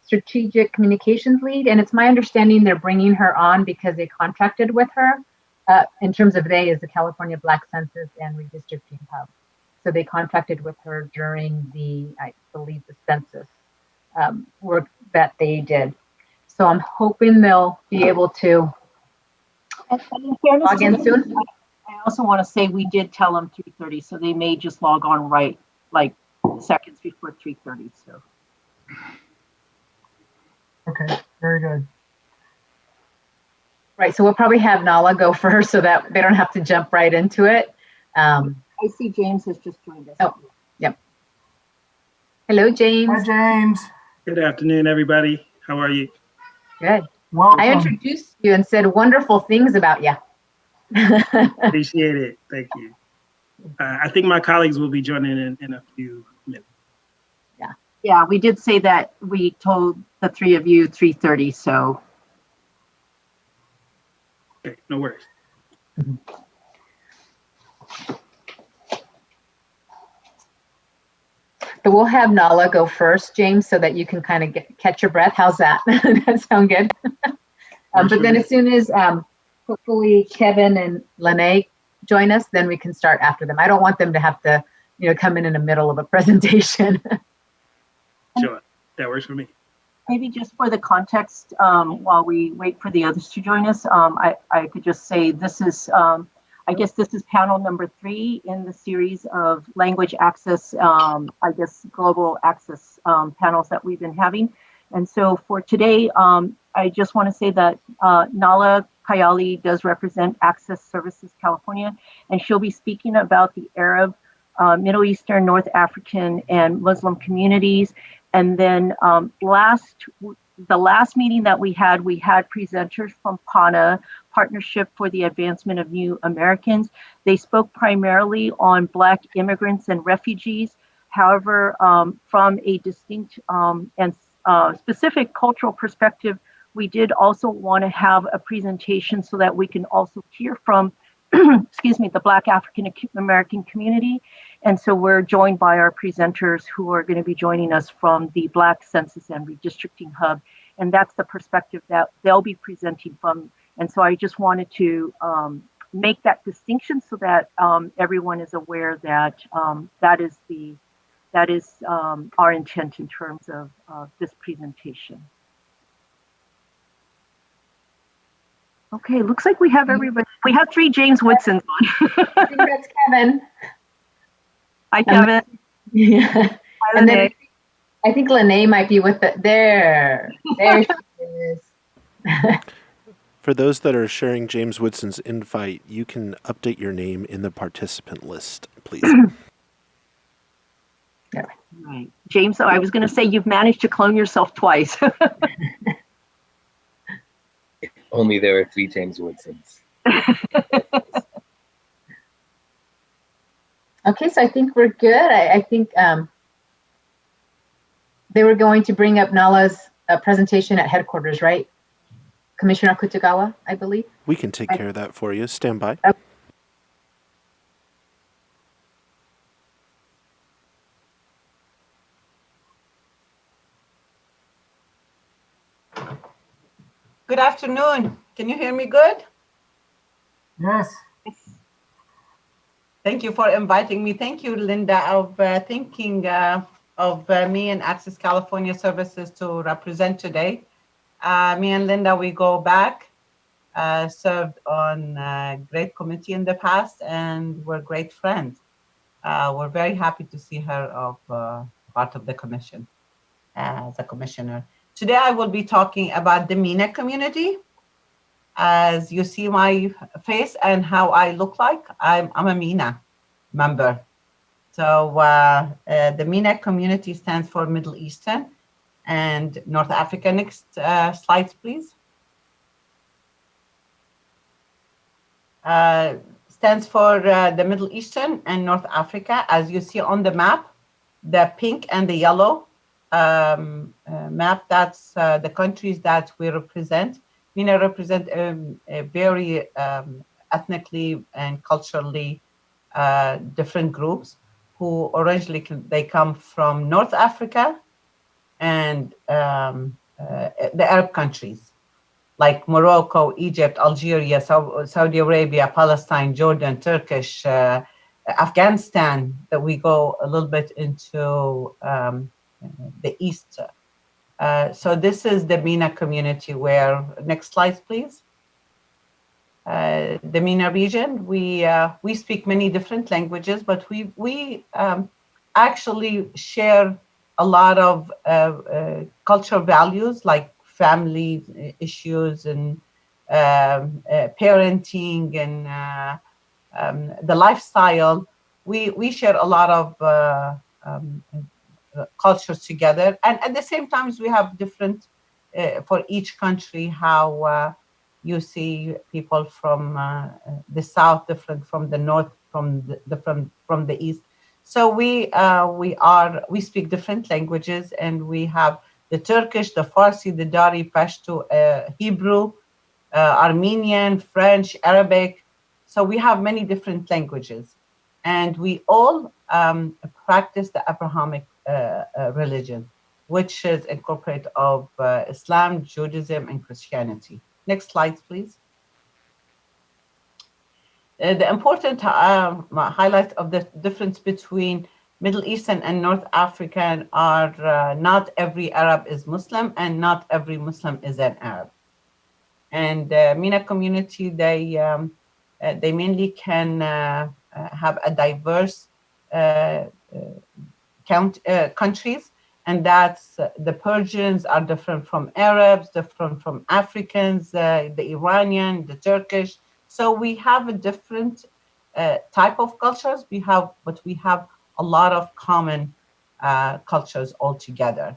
strategic communications lead, and it's my understanding they're bringing her on because they contracted with her in terms of they as the California Black Census and Redistricting Hub. So they contracted with her during the, I believe, the census work that they did. So I'm hoping they'll be able to log in soon. I also want to say we did tell them 3:30, so they may just log on right like seconds before 3:30. So. Okay, very good. Right, so we'll probably have Nala go first so that they don't have to jump right into it. I see James has just joined us. Oh, yep. Hello, James. Hi, James. Good afternoon, everybody. How are you? Good. Welcome. I introduced you and said wonderful things about you. Appreciate it. Thank you. I think my colleagues will be joining in a few minutes. Yeah, we did say that we told the 3 of you 3:30, so. Okay, no worries. So we'll have Nala go first, James, so that you can kind of catch your breath. How's that? That sound good? But then as soon as hopefully Kevin and Lene join us, then we can start after them. I don't want them to have to, come in the middle of a presentation. Sure, that works for me. Maybe just for the context, while we wait for the others to join us, I could just say this is, I guess this is panel number 3 in the series of language access, global access panels that we've been having. And so for today, I just want to say that Nala Kayali does represent Access Services California, and she'll be speaking about the Arab, Middle Eastern, North African, and Muslim communities. And then the last meeting that we had presenters from PANA, Partnership for the Advancement of New Americans. They spoke primarily on Black immigrants and refugees. However, from a distinct and specific cultural perspective, we did also want to have a presentation so that we can also hear from the Black African American community. And so we're joined by our presenters who are going to be joining us from the Black Census and Redistricting Hub. And that's the perspective that they'll be presenting from. And so I just wanted to make that distinction so that everyone is aware that that is our intent in terms of this presentation. Okay, looks like we have everybody. We have 3 James Woodsons on. I think that's Kevin. Hi, Kevin. Yeah. Hi, And Lene. then I think Lene might be with there she is. For those that are sharing James Woodson's invite, you can update your name in the participant list, please. Yeah. Right. James, I was going to say you've managed to clone yourself twice. Only there are 3 James Woodsons. Okay, so I think we're good. I think they were going to bring up Nala's presentation at headquarters, right? Commissioner Kutagawa, I believe. We can take care of that for you. Stand by. Okay. Good afternoon. Can you hear me good? Yes. Thank you for inviting me. Thank you, Linda, of thinking of me and Access California Services to represent today. Me and Linda, we go back, served on a great committee in the past, and we're great friends. We're very happy to see her of part of the commission as a commissioner. Today, I will be talking about the MENA community. As you see my face and how I look like, I'm a MENA member. So the MENA community stands for Middle Eastern and North Africa. Next slides, please. Stands for the Middle Eastern and North Africa. As you see on the map, the pink and the yellow map, that's the countries that we represent. MENA represent a very ethnically and culturally different groups who originally they come from North Africa and the Arab countries like Morocco, Egypt, Algeria, Saudi Arabia, Palestine, Jordan, Turkish, Afghanistan, that we go a little bit into the east. So this is the MENA community where, next slide, please. The MENA region, we speak many different languages, but we actually share a lot of cultural values like family issues and parenting and the lifestyle. We share a lot of cultures together, and at the same time we have different for each country how you see people from the south different from the north, from the east. So we speak different languages, and we have the Turkish, the Farsi, the Dari, Pashto, Hebrew, Armenian, French, Arabic. So we have many different languages, and we all practice the Abrahamic religion, which is incorporated of Islam, Judaism, and Christianity. Next slide, please. The important highlight of the difference between Middle Eastern and North African are not every Arab is Muslim, and not every Muslim is an Arab. And MENA community, they mainly can have a diverse countries, and that's the Persians are different from Arabs, different from Africans, the Iranian, the Turkish. So we have a different type of cultures. But we have a lot of common cultures altogether.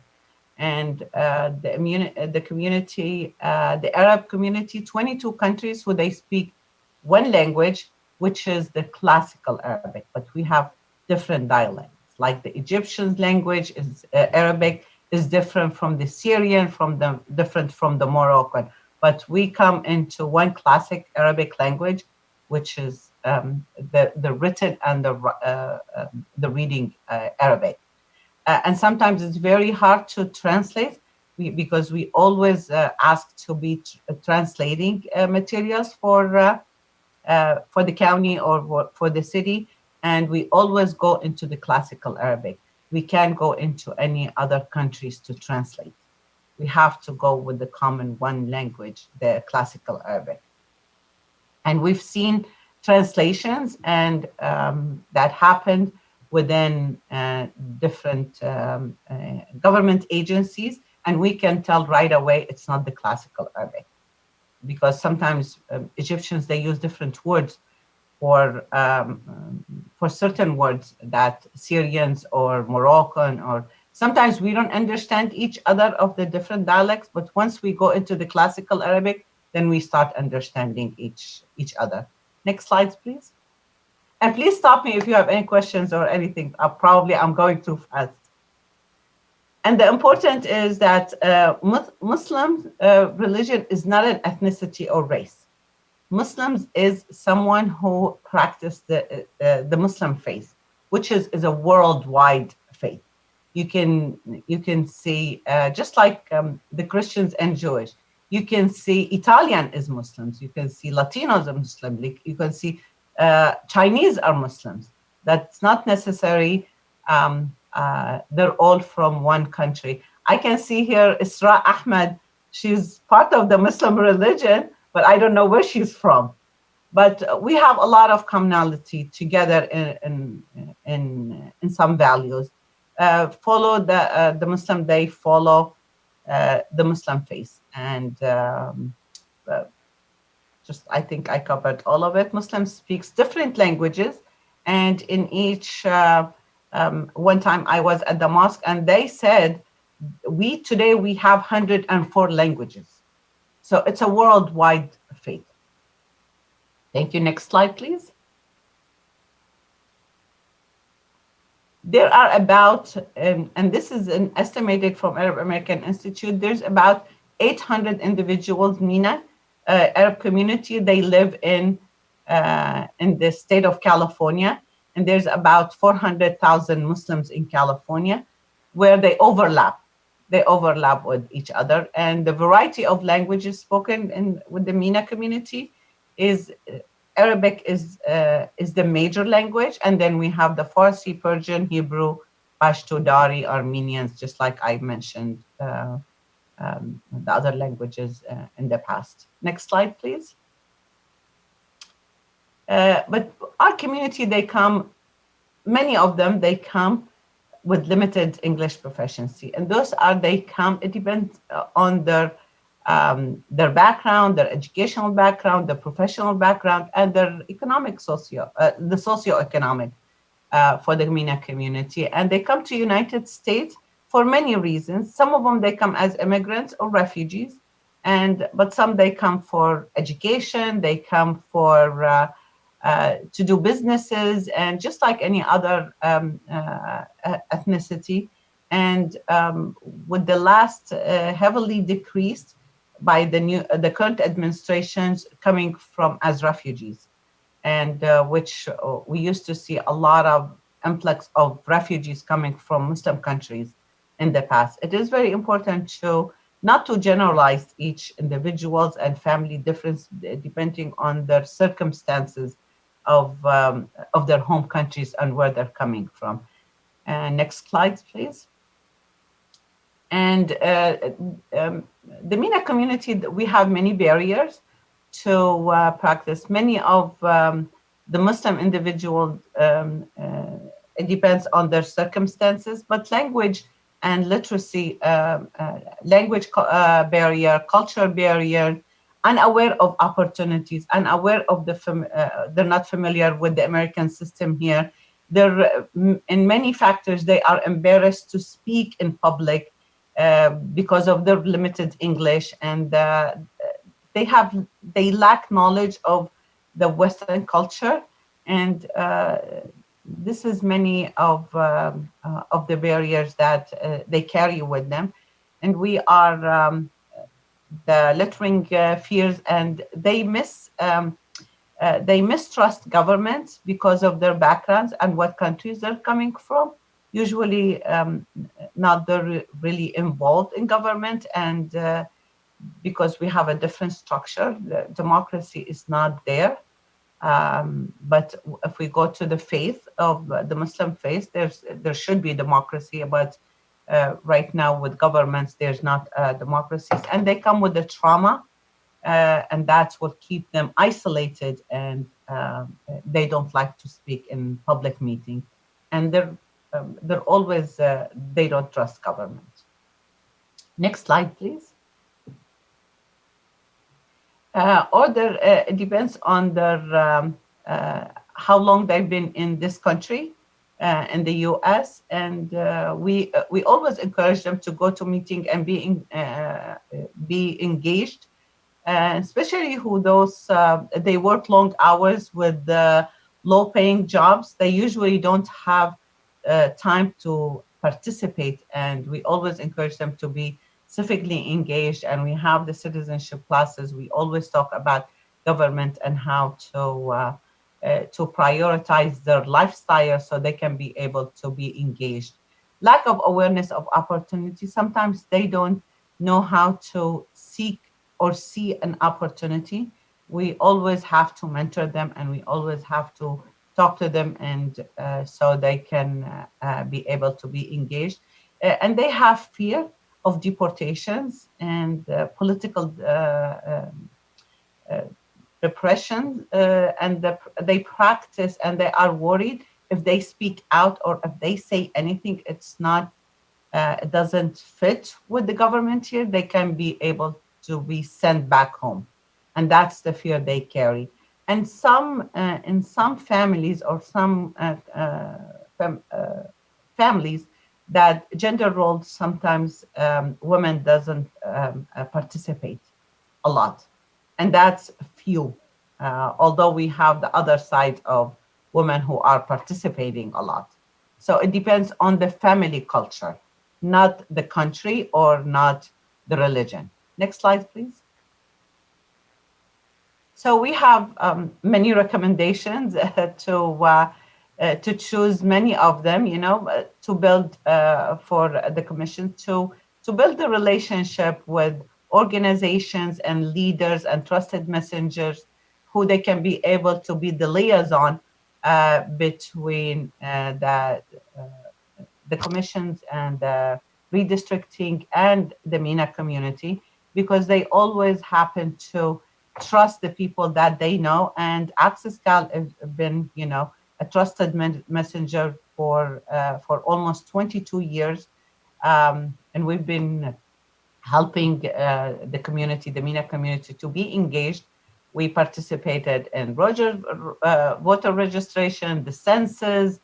And the community, the Arab community, 22 countries who they speak one language, which is the classical Arabic, but we have different dialects. Like the Egyptian language is Arabic is different from the Syrian, different from the Moroccan. But we come into one classic Arabic language, which is the written and the reading Arabic. And sometimes it's very hard to translate because we always ask to be translating materials for the county or for the city, and we always go into the classical Arabic. We can't go into any other countries to translate. We have to go with the common one language, the classical Arabic. And we've seen translations and that happened within different government agencies, and we can tell right away it's not the classical Arabic, because sometimes Egyptians, they use different words for certain words that Syrians or Moroccan, or sometimes we don't understand each other of the different dialects, but once we go into the classical Arabic, then we start understanding each other. Next slides, please. And please stop me if you have any questions or anything. I'm going too fast. And the important is that Muslim religion is not an ethnicity or race. Muslims is someone who practices the Muslim faith, which is a worldwide faith. You can see just like the Christians and Jewish. You can see Italian is Muslims. You can see Latinos are Muslim. You can see Chinese are Muslims. That's not necessary they're all from one country. I can see here Isra Ahmed. She's part of the Muslim religion, but I don't know where she's from. But we have a lot of commonality together in some values. Follow the Muslim, they follow the Muslim faith. And just, I think I covered all of it. Muslim speaks different languages. And in each, one time I was at the mosque and they said, today we have 104 languages. So it's a worldwide faith. Thank you. Next slide, please. There are about, and this is an estimated from Arab American Institute, there's about 800 individuals, MENA, Arab community. They live in the state of California, and there's about 400,000 Muslims in California, where they overlap. They overlap with each other, and the variety of languages spoken with the MENA community is Arabic is the major language, and then we have the Farsi, Persian, Hebrew, Pashto, Dari, Armenians, just like I mentioned the other languages in the past. Next slide, please. But our community, many of them, they come with limited English proficiency, and it depends on their background, their educational background, their professional background, and their economic the socioeconomic for the MENA community. And they come to United States for many reasons. Some of them, they come as immigrants or refugees, but some they come for education, they come for to do businesses, and just like any other ethnicity. And with the last heavily decreased by the current administrations coming from as refugees, and which we used to see a lot of influx of refugees coming from Muslim countries in the past. It is very important not to generalize each individuals and family difference depending on their circumstances of their home countries and where they're coming from. Next slide, please. And the MENA community, we have many barriers to practice. Many of the Muslim individuals, it depends on their circumstances, but language and literacy, language barrier, culture barrier, unaware of opportunities, unaware of they're not familiar with the American system here. In many factors, they are embarrassed to speak in public because of their limited English, and they lack knowledge of the Western culture, and this is many of the barriers that they carry with them. And we are the littering fears, and they mistrust governments because of their backgrounds and what countries they're coming from. Usually not really involved in government, and because we have a different structure, the democracy is not there. But if we go to the faith of the Muslim faith, there should be democracy, but right now with governments, there's not democracies, and they come with the trauma, and that's what keep them isolated, and they don't like to speak in public meeting, and they're always they don't trust government. Next slide, please. It depends on their how long they've been in this country, in the U.S., and we always encourage them to go to meeting and be engaged, especially those they work long hours with low-paying jobs. They usually don't have time to participate, and we always encourage them to be civically engaged. And we have the citizenship classes. We always talk about government and how to prioritize their lifestyle so they can be able to be engaged. Lack of awareness of opportunity. Sometimes they don't know how to seek or see an opportunity. We always have to mentor them, and we always have to talk to them, and so they can be able to be engaged. And they have fear of deportations and political repression, and they practice, and they are worried if they speak out or if they say anything, it doesn't fit with the government here, they can be able to be sent back home. And that's the fear they carry. And in some families or some families, that gender roles sometimes women doesn't participate a lot. And that's few, although we have the other side of women who are participating a lot. So it depends on the family culture, not the country or not the religion. Next slide, please. So we have many recommendations to choose many of them, to build for the commission to build a relationship with organizations and leaders and trusted messengers who they can be able to be the liaison between the commissions and the redistricting and the MENA community, because they always happen to trust the people that they know. And Access Cal has been, a trusted messenger for almost 22 years. And we've been helping the community, the MENA community, to be engaged. We participated in voter registration, the census.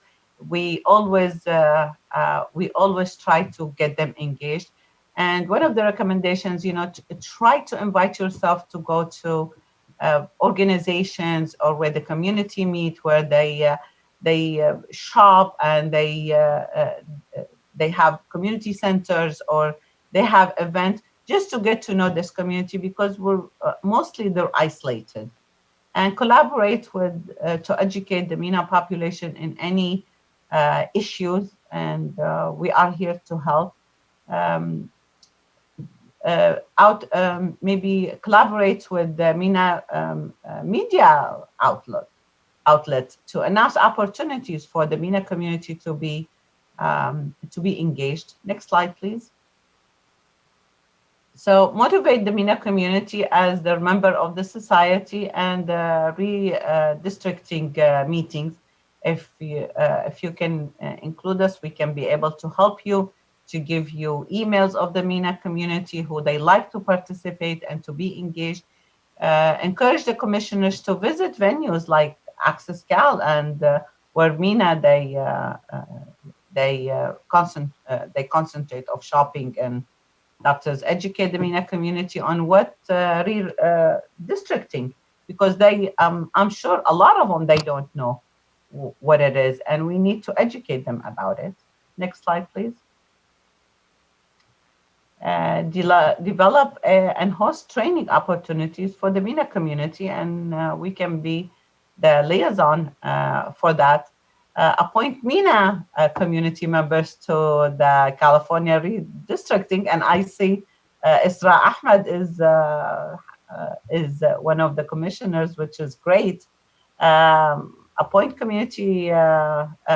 We always try to get them engaged. And one of the recommendations, try to invite yourself to go to organizations or where the community meet, where they shop, and they have community centers, or they have events, just to get to know this community, because we're mostly they're isolated. And collaborate with to educate the MENA population in any issues, and we are here to help. Maybe collaborate with the MENA media outlet to announce opportunities for the MENA community to be engaged. Next slide, please. So motivate the MENA community as the member of the society, and redistricting meetings. If you can include us, we can be able to help you, to give you emails of the MENA community who they like to participate and to be engaged. Encourage the commissioners to visit venues like Access Cal, and where MENA they concentrate of shopping, and doctors educate the MENA community on what redistricting, because I'm sure a lot of them, they don't know what it is, and we need to educate them about it. Next slide, please. Develop and host training opportunities for the MENA community, and we can be the liaison for that. Appoint MENA community members to the California redistricting, and I see Isra Ahmed is one of the commissioners, which is great. Appoint community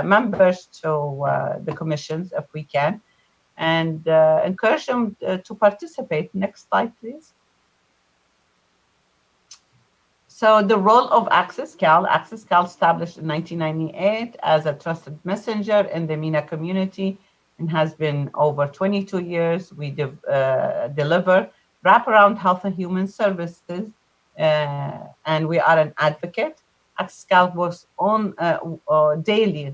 members to the commissions if we can, and encourage them to participate. Next slide, please. So the role of Access Cal established in 1998 as a trusted messenger in the MENA community, and has been over 22 years. We deliver wraparound health and human services, and we are an advocate. Access Cal works on a daily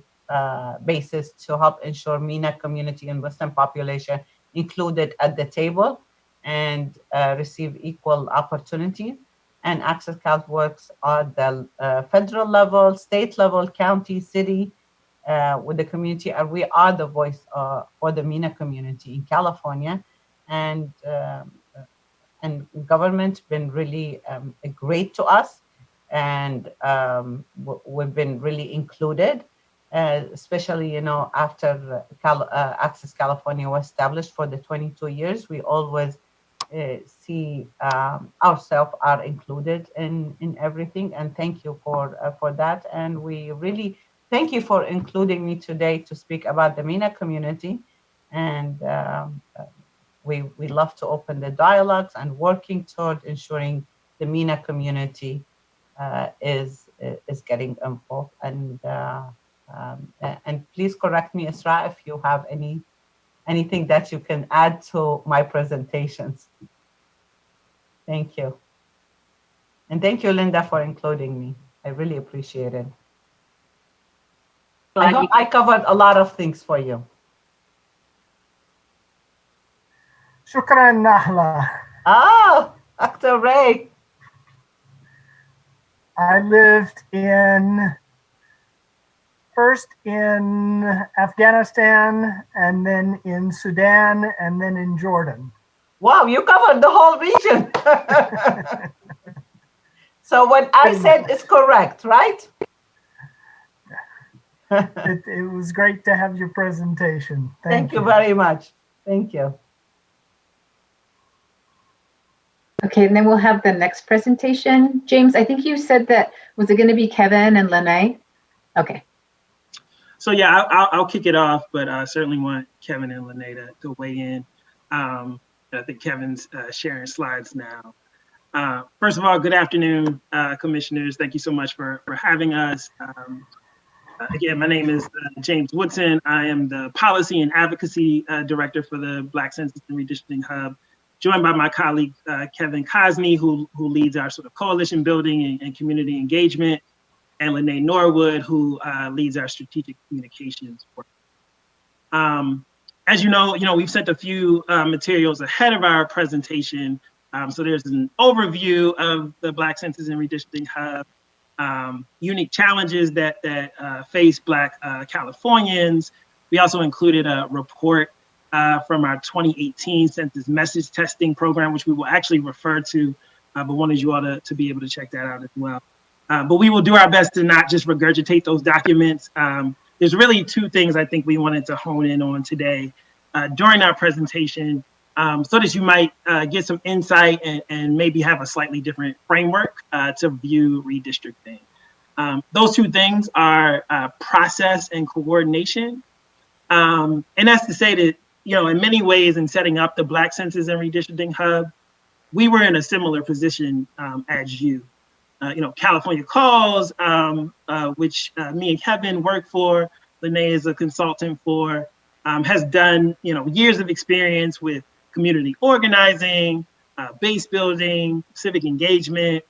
basis to help ensure MENA community and Western population included at the table and receive equal opportunity. And Access Cal works at the federal level, state level, county, city, with the community, and we are the voice for the MENA community in California. And government been really great to us, and we've been really included, especially after Access California was established for the 22 years. We always see ourselves are included in everything. And thank you for that. And we really thank you for including me today to speak about the MENA community. And we love to open the dialogues and working toward ensuring the MENA community is getting involved. And please correct me, Isra, if you have anything that you can add to my presentations. Thank you. And thank you, Linda, for including me. I really appreciate it. I hope I covered a lot of things for you. Shukran, Nahla. Oh, Dr. Ray. I lived first in Afghanistan, and then in Sudan, and then in Jordan. Wow, you covered the whole region. So what I said is correct, right? It was great to have your presentation. Thank you very much. Thank you. Okay, and then we'll have the next presentation. James, I think you said that, was it going to be Kevin and Lene? Okay. So yeah, I'll kick it off, but I certainly want Kevin and Lene to weigh in. I think Kevin's sharing slides now. First of all, good afternoon, commissioners. Thank you so much for having us. Again, my name is James Woodson. I am the Policy and Advocacy Director for the Black Census and Redistricting Hub, joined by my colleague, Kevin Cosney, who leads our sort of coalition building and community engagement, and Lene Norwood, who leads our strategic communications work. As you know, we've sent a few materials ahead of our presentation. So there's an overview of the Black Census and Redistricting Hub, unique challenges that face Black Californians. We also included a report from our 2018 census message testing program, which we will actually refer to, but wanted you all to be able to check that out as well. But we will do our best to not just regurgitate those documents. There's really two things I think we wanted to hone in on today during our presentation, so that you might get some insight and maybe have a slightly different framework to view redistricting. Those two things are process and coordination. And that's to say that, in many ways in setting up the Black Census and Redistricting Hub, we were in a similar position as you. California Calls, which me and Kevin work for, Lene is a consultant for, has done, years of experience with community organizing, base building, civic engagement,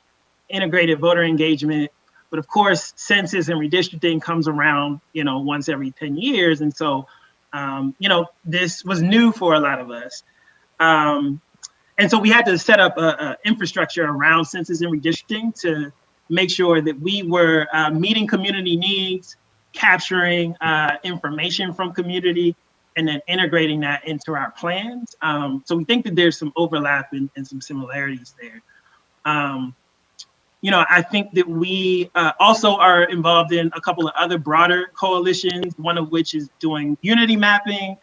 integrated voter engagement. But of course, census and redistricting comes around, once every 10 years. And so, this was new for a lot of us. And so we had to set up an infrastructure around census and redistricting to make sure that we were meeting community needs, capturing information from community, and then integrating that into our plans. So we think that there's some overlap and some similarities there. I think that we also are involved in a couple of other broader coalitions, one of which is doing unity mapping.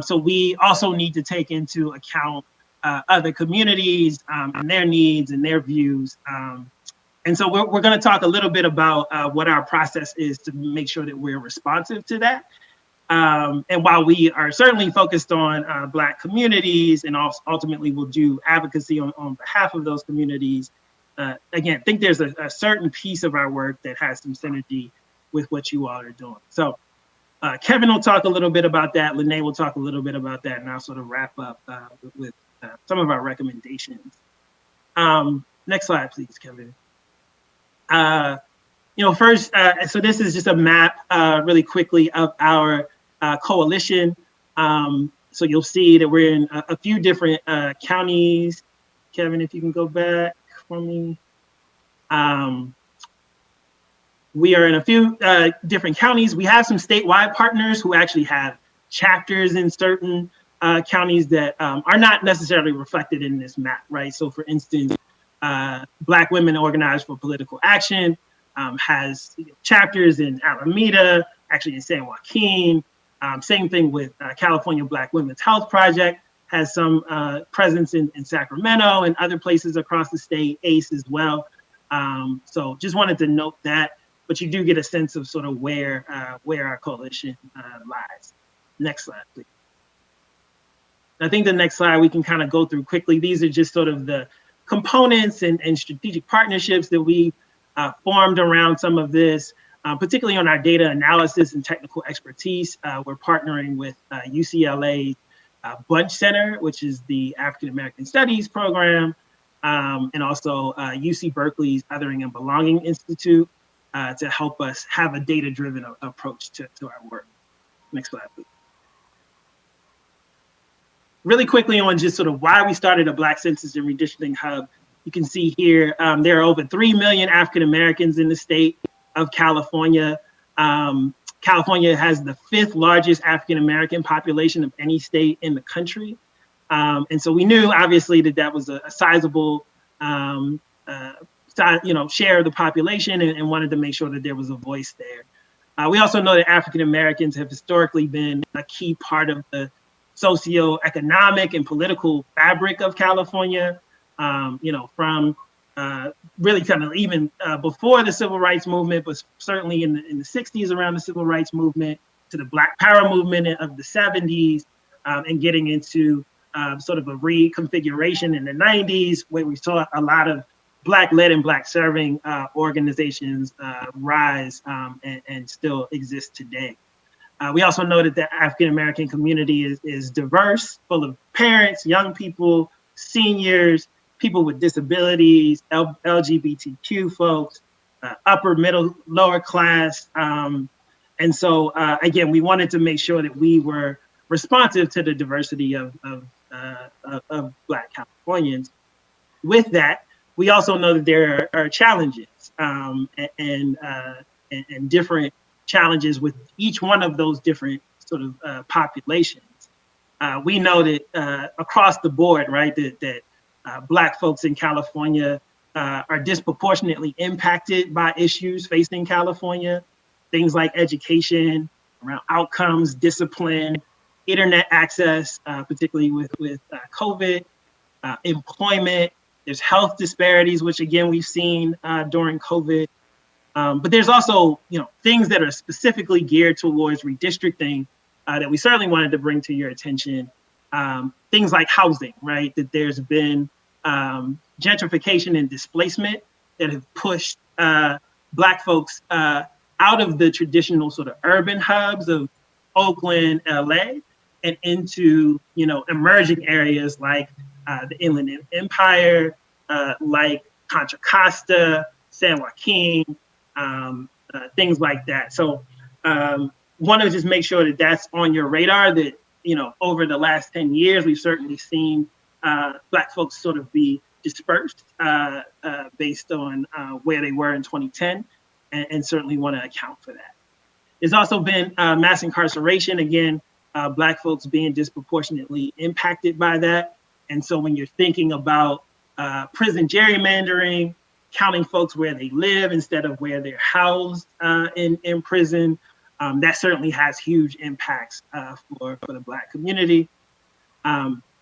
So we also need to take into account other communities and their needs and their views. And so we're going to talk a little bit about what our process is to make sure that we're responsive to that. And while we are certainly focused on Black communities and ultimately will do advocacy on behalf of those communities, again, I think there's a certain piece of our work that has some synergy with what you all are doing. So Kevin will talk a little bit about that. Lene will talk a little bit about that, and I'll sort of wrap up with some of our recommendations. Next slide, please, Kevin. First, so this is just a map really quickly of our coalition. So you'll see that we're in a few different counties. Kevin, if you can go back for me. We are in a few different counties. We have some statewide partners who actually have chapters in certain counties that are not necessarily reflected in this map, right? So for instance, Black Women Organized for Political Action has chapters in Alameda, actually in San Joaquin. Same thing with California Black Women's Health Project has some presence in Sacramento and other places across the state, ACE as well. So just wanted to note that, but you do get a sense of sort of where our coalition lies. Next slide, please. I think the next slide we can kind of go through quickly. These are just sort of the components and strategic partnerships that we formed around some of this, particularly on our data analysis and technical expertise. We're partnering with UCLA Bunch Center, which is the African American Studies program, and also UC Berkeley's Othering and Belonging Institute to help us have a data-driven approach to our work. Next slide, please. Really quickly on just sort of why we started a Black Census and Redistricting Hub. You can see here, there are over 3 million African Americans in the state of California. California has the 5th largest African American population of any state in the country. And so we knew obviously that was a sizable share of the population and wanted to make sure that there was a voice there. We also know that African Americans have historically been a key part of the socioeconomic and political fabric of California, from really kind of even before the Civil Rights Movement, but certainly in the 60s around the Civil Rights Movement, to the Black Power movement of the 70s, and getting into sort of a reconfiguration in the 90s, where we saw a lot of Black-led and Black-serving organizations rise and still exist today. We also know that the African-American community is diverse, full of parents, young people, seniors, people with disabilities, LGBTQ folks, upper, middle, lower class. And so, again, we wanted to make sure that we were responsive to the diversity of Black Californians. With that, we also know that there are challenges and different challenges with each one of those different sort of populations. We know that across the board, right, that Black folks in California are disproportionately impacted by issues facing California, things like education, around outcomes, discipline, internet access, particularly with COVID, employment. There's health disparities, which again we've seen during COVID. But there's also, things that are specifically geared towards redistricting that we certainly wanted to bring to your attention. Things like housing, right? That there's been gentrification and displacement that have pushed Black folks out of the traditional sort of urban hubs of Oakland, LA, and into, emerging areas like the Inland Empire, like Contra Costa, San Joaquin, things like that. So want to just make sure that that's on your radar, that, over the last 10 years, we've certainly seen Black folks sort of be dispersed based on where they were in 2010, and certainly want to account for that. There's also been mass incarceration, again, Black folks being disproportionately impacted by that. And so when you're thinking about prison gerrymandering, counting folks where they live instead of where they're housed in prison, that certainly has huge impacts for the Black community.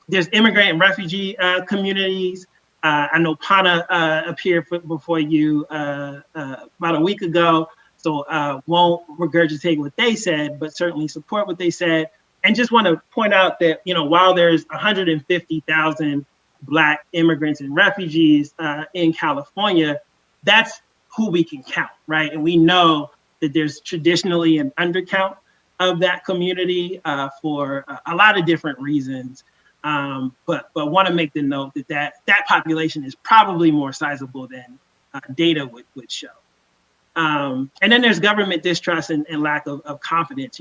There's immigrant and refugee communities. I know Pana appeared before you about a week ago, so won't regurgitate what they said, but certainly support what they said. And just want to point out that, while there's 150,000 Black immigrants and refugees in California, that's who we can count, right? And we know that there's traditionally an undercount of that community for a lot of different reasons. But want to make the note that population is probably more sizable than data would show. And then there's government distrust and lack of confidence.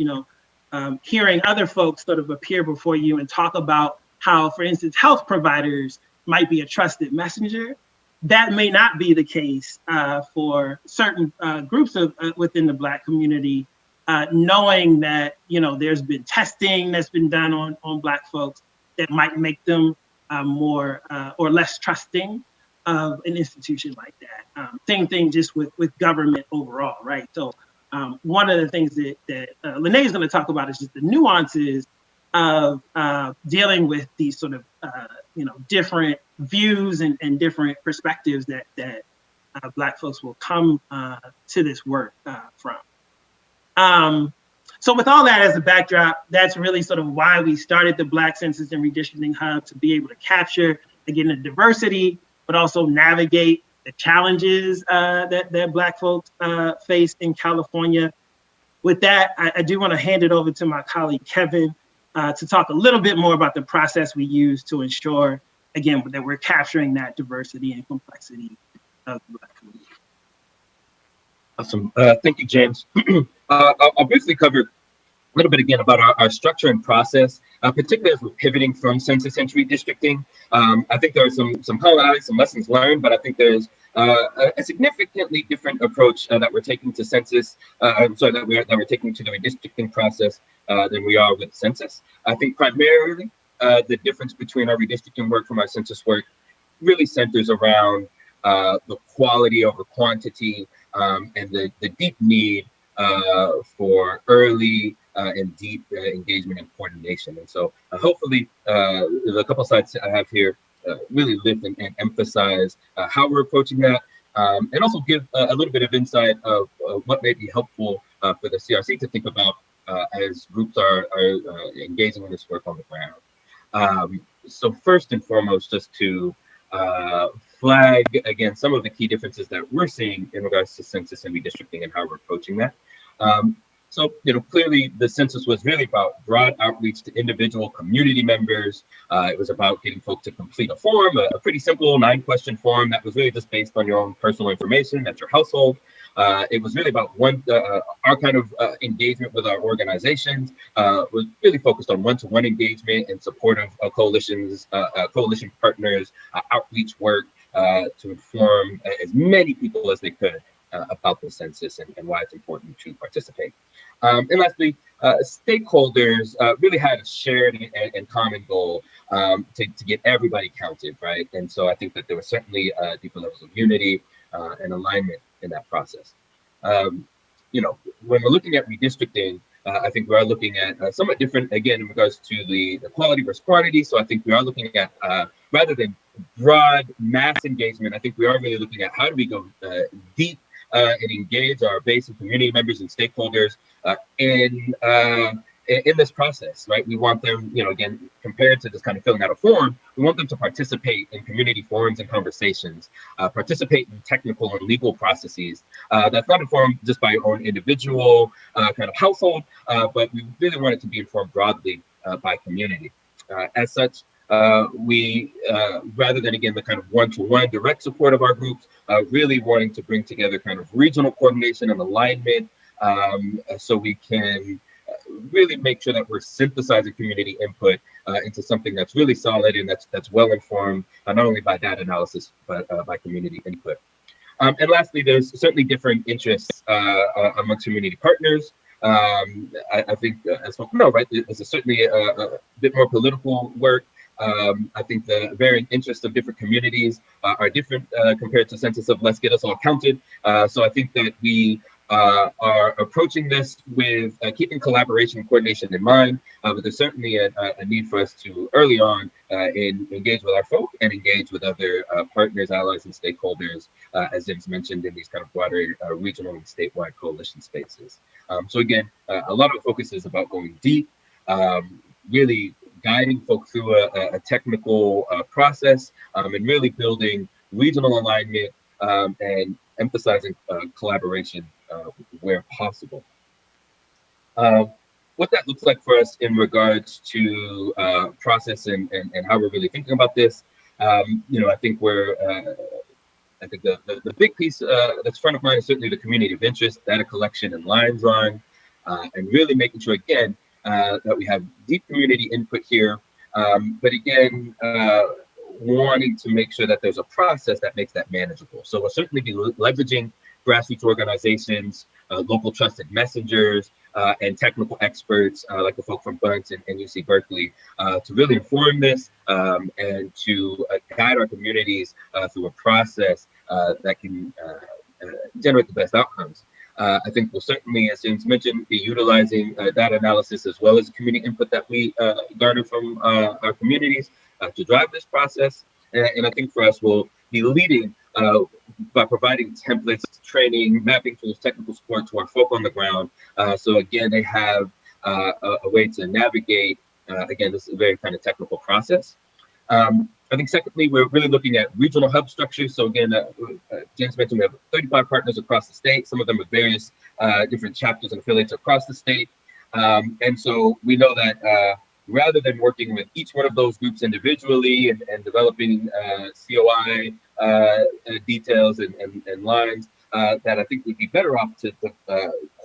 Hearing other folks sort of appear before you and talk about how, for instance, health providers might be a trusted messenger. That may not be the case for certain groups within the Black community, knowing that, there's been testing that's been done on Black folks that might make them more or less trusting of an institution like that. Same thing just with government overall, right? So one of the things that Lene is going to talk about is just the nuances of dealing with these sort of different views and different perspectives that Black folks will come to this work from. So with all that as a backdrop, that's really sort of why we started the Black Census and Redistricting Hub, to be able to capture, again, the diversity, but also navigate the challenges that Black folks face in California. With that, I do want to hand it over to my colleague, Kevin, to talk a little bit more about the process we use to ensure, again, that we're capturing that diversity and complexity of the Black community. Awesome. Thank you, James. I'll briefly cover a little bit again about our structure and process, particularly as we're pivoting from census and redistricting. I think there are some commonalities, some lessons learned, but I think there's a significantly different approach that we're taking to census, that we're taking to the redistricting process than we are with census. I think primarily the difference between our redistricting work from our census work really centers around the quality over quantity and the deep need for early and deep engagement and coordination. And so hopefully the couple slides I have here really lift and emphasize how we're approaching that, and also give a little bit of insight of what may be helpful for the CRC to think about as groups are engaging in this work on the ground. So first and foremost, just to flag again some of the key differences that we're seeing in regards to census and redistricting and how we're approaching that. So, clearly the census was really about broad outreach to individual community members. It was about getting folks to complete a form, a pretty simple 9-question form that was really just based on your own personal information at your household. It was really about our kind of engagement with our organizations was really focused on one-to-one engagement and support of coalitions, coalition partners, outreach work to inform as many people as they could about the census and why it's important to participate. And lastly, stakeholders really had a shared and common goal to get everybody counted, right? And so I think that there was certainly deeper levels of unity and alignment in that process. When we're looking at redistricting, I think we are looking at somewhat different, again, in regards to the quality versus quantity. So I think we are looking at, rather than broad mass engagement, I think we are really looking at how do we go deep and engage our base of community members and stakeholders in this process, right? We want them, again, compared to just kind of filling out a form, we want them to participate in community forums and conversations, participate in technical and legal processes. That's not informed just by your own individual kind of household, but we really want it to be informed broadly by community. As such, we, rather than, again, the kind of one-to-one direct support of our groups, really wanting to bring together kind of regional coordination and alignment so we can really make sure that we're synthesizing community input into something that's really solid and that's well informed, not only by data analysis, but by community input. And lastly, there's certainly different interests amongst community partners. I think, as folks know, right, this is certainly a bit more political work. I think the varying interests of different communities are different compared to census of let's get us all counted. So I think that we are approaching this with keeping collaboration and coordination in mind, but there's certainly a need for us to early on engage with our folk and engage with other partners, allies, and stakeholders, as James mentioned, in these kind of broader regional and statewide coalition spaces. So again, a lot of the focus is about going deep, really guiding folks through a technical process, and really building regional alignment and emphasizing collaboration where possible. What that looks like for us in regards to process and how we're really thinking about this, I think I think the big piece that's front of mind is certainly the community of interest, data collection and line drawing, and really making sure, again, that we have deep community input here, but again, wanting to make sure that there's a process that makes that manageable. So we'll certainly be leveraging grassroots organizations, local trusted messengers, and technical experts like the folk from Bunt and UC Berkeley to really inform this and to guide our communities through a process that can generate the best outcomes. I think we'll certainly, as James mentioned, be utilizing data analysis as well as community input that we garner from our communities to drive this process. And I think for us, we'll be leading by providing templates, training, mapping tools, technical support to our folk on the ground. So again, they have a way to navigate, again, this is a very kind of technical process. I think secondly, we're really looking at regional hub structures. So again, James mentioned we have 35 partners across the state, some of them with various different chapters and affiliates across the state. And so we know that rather than working with each one of those groups individually and developing COI details and lines, that I think we'd be better off to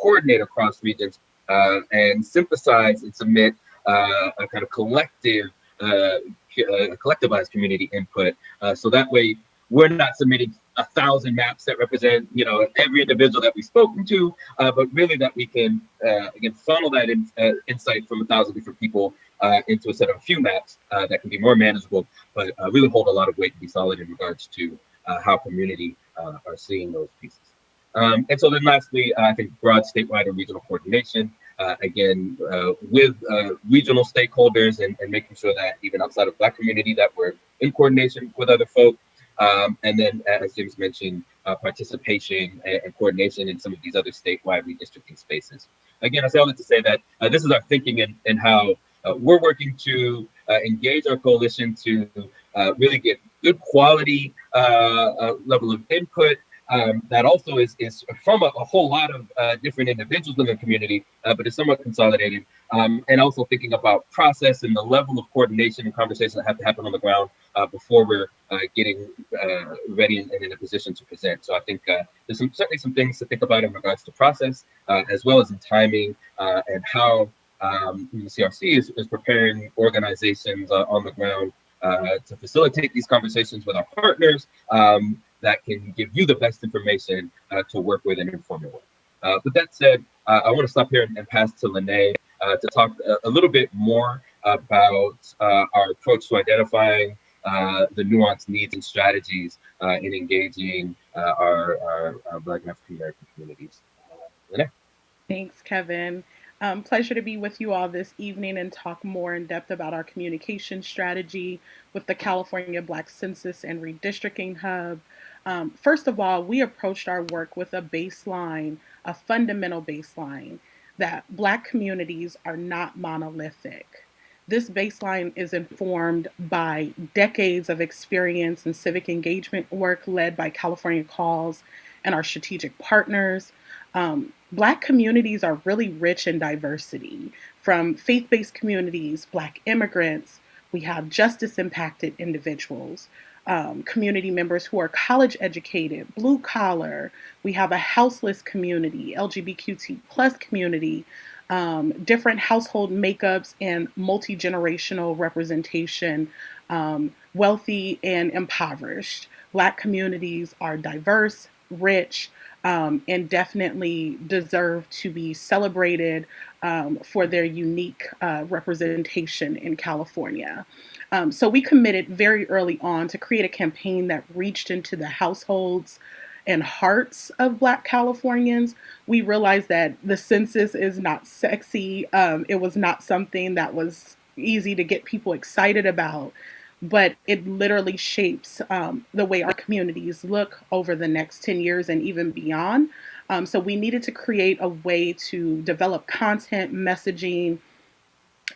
coordinate across regions and synthesize and submit a kind of collectivized community input. So that way we're not submitting 1,000 maps that represent, every individual that we've spoken to, but really that we can, again, funnel that insight from 1,000 different people into a set of a few maps that can be more manageable, but really hold a lot of weight to be solid in regards to how community are seeing those pieces. And so then lastly, I think broad statewide and regional coordination, again, with regional stakeholders and making sure that even outside of Black community that we're in coordination with other folk. And then, as James mentioned, participation and coordination in some of these other statewide redistricting spaces. Again, I say all that to say that this is our thinking and how we're working to engage our coalition to really get good quality level of input that also is from a whole lot of different individuals in the community, but is somewhat consolidated. And also thinking about process and the level of coordination and conversation that have to happen on the ground before we're getting ready and in a position to present. So I think there's certainly some things to think about in regards to process, as well as in timing and how the CRC is preparing organizations on the ground to facilitate these conversations with our partners that can give you the best information to work with and inform your work. With that said, I want to stop here and pass to Lene to talk a little bit more about our approach to identifying the nuanced needs and strategies in engaging our Black and African American communities. Lene? Thanks, Kevin. Pleasure to be with you all this evening and talk more in depth about our communication strategy with the California Black Census and Redistricting Hub. First of all, we approached our work with a baseline, a fundamental baseline, that Black communities are not monolithic. This baseline is informed by decades of experience in civic engagement work led by California Calls and our strategic partners. Black communities are really rich in diversity, from faith-based communities, Black immigrants, we have justice impacted individuals, community members who are college educated, blue collar, we have a houseless community, LGBTQ plus community, different household makeups and multi-generational representation, wealthy and impoverished. Black communities are diverse, rich, and definitely deserve to be celebrated for their unique representation in California. So we committed very early on to create a campaign that reached into the households and hearts of Black Californians. We realized that the census is not sexy. It was not something that was easy to get people excited about, but it literally shapes the way our communities look over the next 10 years and even beyond. So we needed to create a way to develop content, messaging,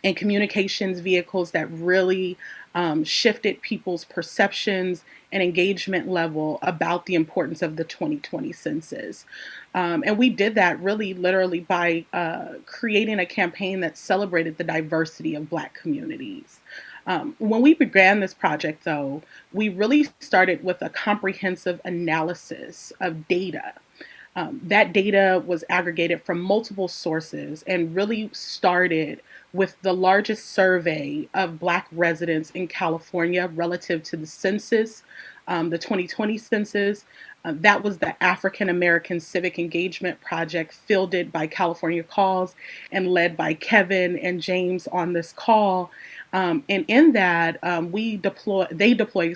and communications vehicles that really shifted people's perceptions and engagement level about the importance of the 2020 census. And we did that really literally by creating a campaign that celebrated the diversity of Black communities. When we began this project, though, we really started with a comprehensive analysis of data. That data was aggregated from multiple sources and really started with the largest survey of Black residents in California relative to the census, the 2020 census. That was the African American Civic Engagement Project, fielded by California Calls and led by Kevin and James on this call. And in that, they deploy,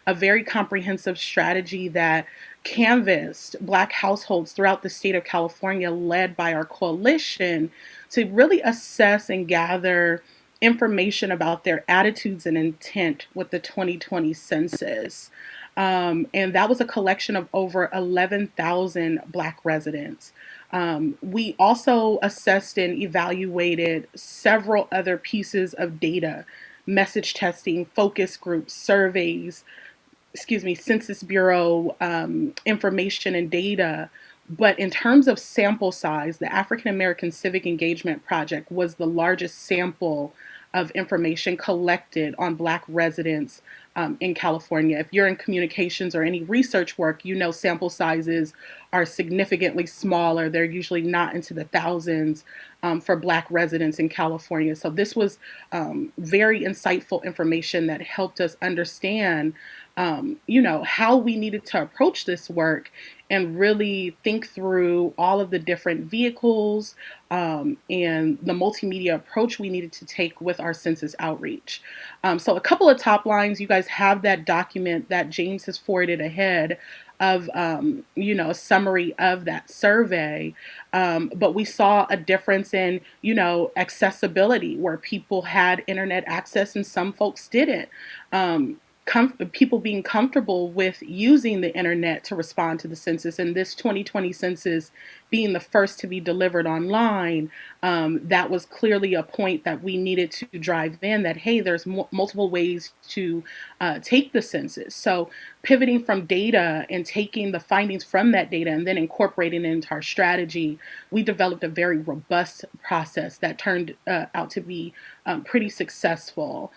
a very comprehensive strategy that canvassed Black households throughout the state of California, led by our coalition, to really assess and gather information about their attitudes and intent with the 2020 census. And that was a collection of over 11,000 Black residents. We also assessed and evaluated several other pieces of data: message testing, focus groups, surveys, Census Bureau information and data. But in terms of sample size, the African American Civic Engagement Project was the largest sample of information collected on Black residents in California. If you're in communications or any research work, you know sample sizes are significantly smaller. They're usually not into the thousands for Black residents in California. So this was very insightful information that helped us understand how we needed to approach this work and really think through all of the different vehicles and the multimedia approach we needed to take with our census outreach. So a couple of top lines, you guys have that document that James has forwarded ahead of, a summary of that survey. But we saw a difference in, accessibility, where people had internet access and some folks didn't. People being comfortable with using the internet to respond to the census, and this 2020 census being the first to be delivered online, that was clearly a point that we needed to drive in, that, hey, there's multiple ways to take the census. So pivoting from data and taking the findings from that data and then incorporating it into our strategy, we developed a very robust process that turned out to be pretty successful.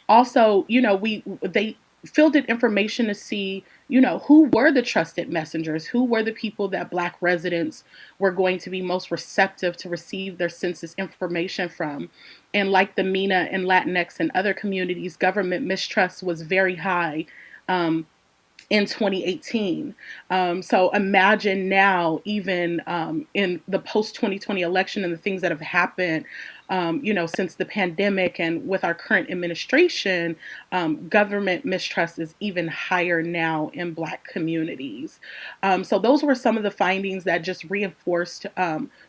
Also, they fielded information to see, who were the trusted messengers, who were the people that Black residents were going to be most receptive to receive their census information from. And like the MENA and Latinx and other communities, government mistrust was very high. In 2018. So imagine now, even in the post 2020 election and the things that have happened, since the pandemic and with our current administration, government mistrust is even higher now in Black communities. So those were some of the findings that just reinforced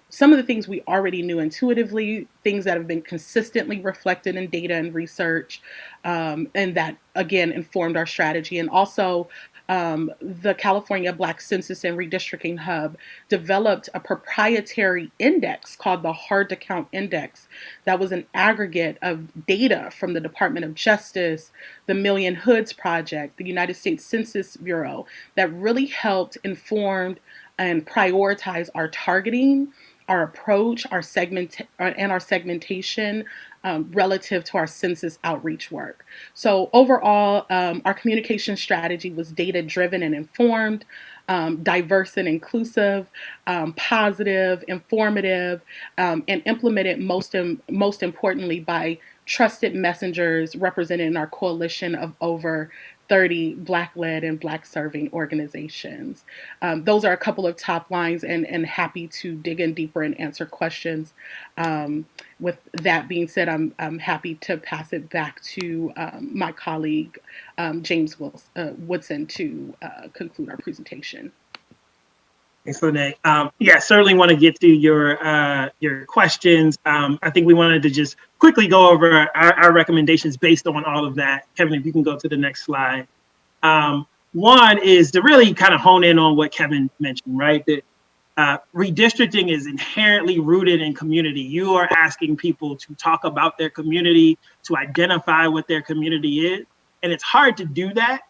some of the things we already knew intuitively, things that have been consistently reflected in data and research, and that, again, informed our strategy. And also, the California Black Census and Redistricting Hub developed a proprietary index called the Hard to Count Index that was an aggregate of data from the Department of Justice, the Million Hoods Project, the United States Census Bureau, that really helped inform and prioritize our targeting, our approach, our segmentation relative to our census outreach work. So overall, our communication strategy was data-driven and informed, diverse and inclusive, positive, informative, and implemented most importantly by trusted messengers represented in our coalition of over 30 Black-led and Black-serving organizations. Those are a couple of top lines, and happy to dig in deeper and answer questions. With that being said, I'm happy to pass it back to my colleague, James Woodson, to conclude our presentation. Thanks, Lene. Yeah, certainly want to get to your questions. I think we wanted to just quickly go over our recommendations based on all of that. Kevin, if you can go to the next slide. One is to really kind of hone in on what Kevin mentioned, right? That redistricting is inherently rooted in community. You are asking people to talk about their community, to identify what their community is. And it's hard to do that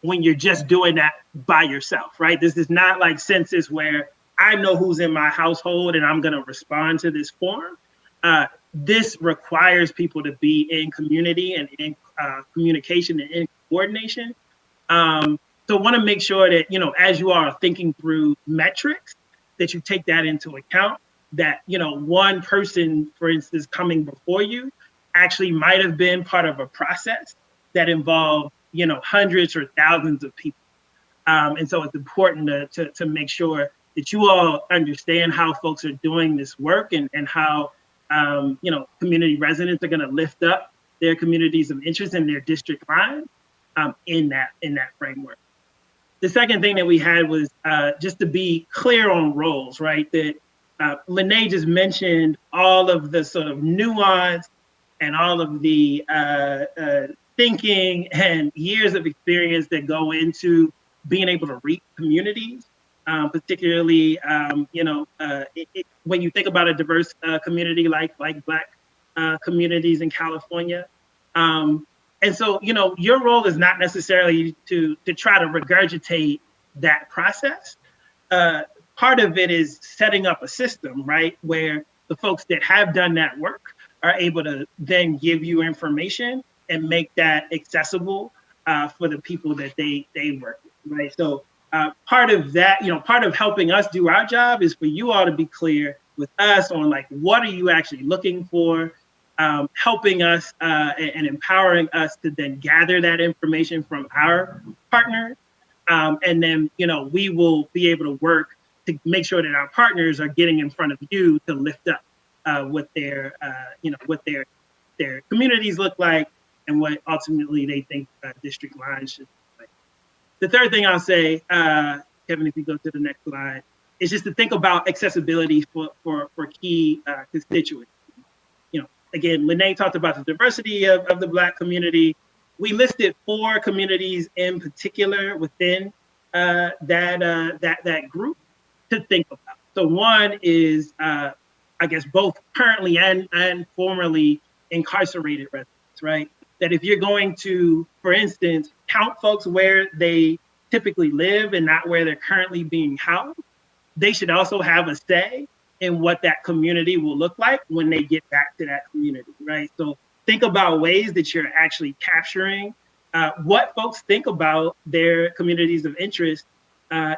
when you're just doing that by yourself, right? This is not like census where I know who's in my household and I'm going to respond to this form. This requires people to be in community and in communication and in coordination. So want to make sure that, as you are thinking through metrics, that you take that into account, that, one person, for instance, coming before you actually might have been part of a process that involved, hundreds or thousands of people. And so it's important to make sure that you all understand how folks are doing this work and how, community residents are going to lift up their communities of interest and their district lines in that framework. The second thing that we had was just to be clear on roles, right? That Lene just mentioned all of the sort of nuance and all of the thinking and years of experience that go into being able to reach communities, particularly, when you think about a diverse community like Black communities in California. And so, your role is not necessarily to try to regurgitate that process. Part of it is setting up a system, right, where the folks that have done that work are able to then give you information and make that accessible for the people that they work with, right? So part of that, part of helping us do our job is for you all to be clear with us on like, what are you actually looking for? Helping us and empowering us to then gather that information from our partners. And then, we will be able to work to make sure that our partners are getting in front of you to lift up what their communities look like and what ultimately they think district lines should look like. The third thing I'll say, Kevin, if you go to the next slide, is just to think about accessibility for key constituents. Again, Lene talked about the diversity of the Black community. We listed 4 communities in particular within that group to think about. So one is, I guess, both currently and formerly incarcerated residents, right? That if you're going to, for instance, count folks where they typically live and not where they're currently being housed, they should also have a say in what that community will look like when they get back to that community, right? So think about ways that you're actually capturing what folks think about their communities of interest,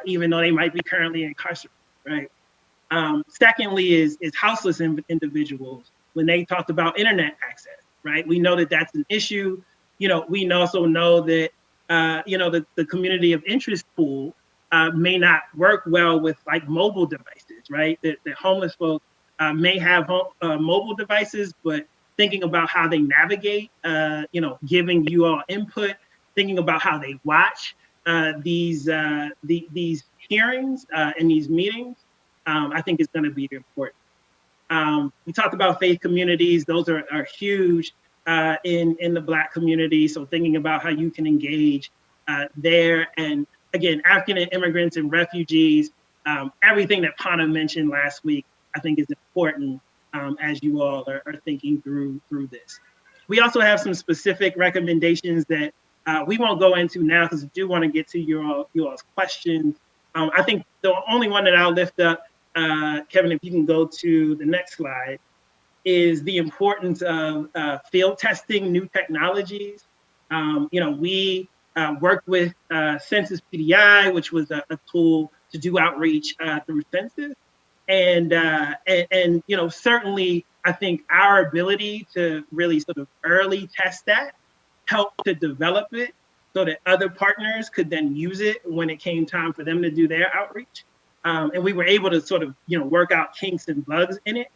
even though they might be currently incarcerated, right? Secondly is houseless individuals. When they talked about internet access, right? We know that that's an issue. We also know that, the community of interest pool may not work well with like mobile devices, right? That homeless folks may have mobile devices, but thinking about how they navigate, giving you all input, thinking about how they watch these hearings and these meetings, I think is going to be important. We talked about faith communities; those are huge in the Black community. So thinking about how you can engage there, and again, African immigrants and refugees, everything that Pana mentioned last week, I think is important as you all are thinking through this. We also have some specific recommendations that we won't go into now because we do want to get to you all's questions. I think the only one that I'll lift up, Kevin, if you can go to the next slide, is the importance of field testing new technologies. We worked with Census PDI, which was a tool to do outreach through census. And certainly I think our ability to really sort of early test that helped to develop it so that other partners could then use it when it came time for them to do their outreach. And we were able to sort of, work out kinks and bugs in it.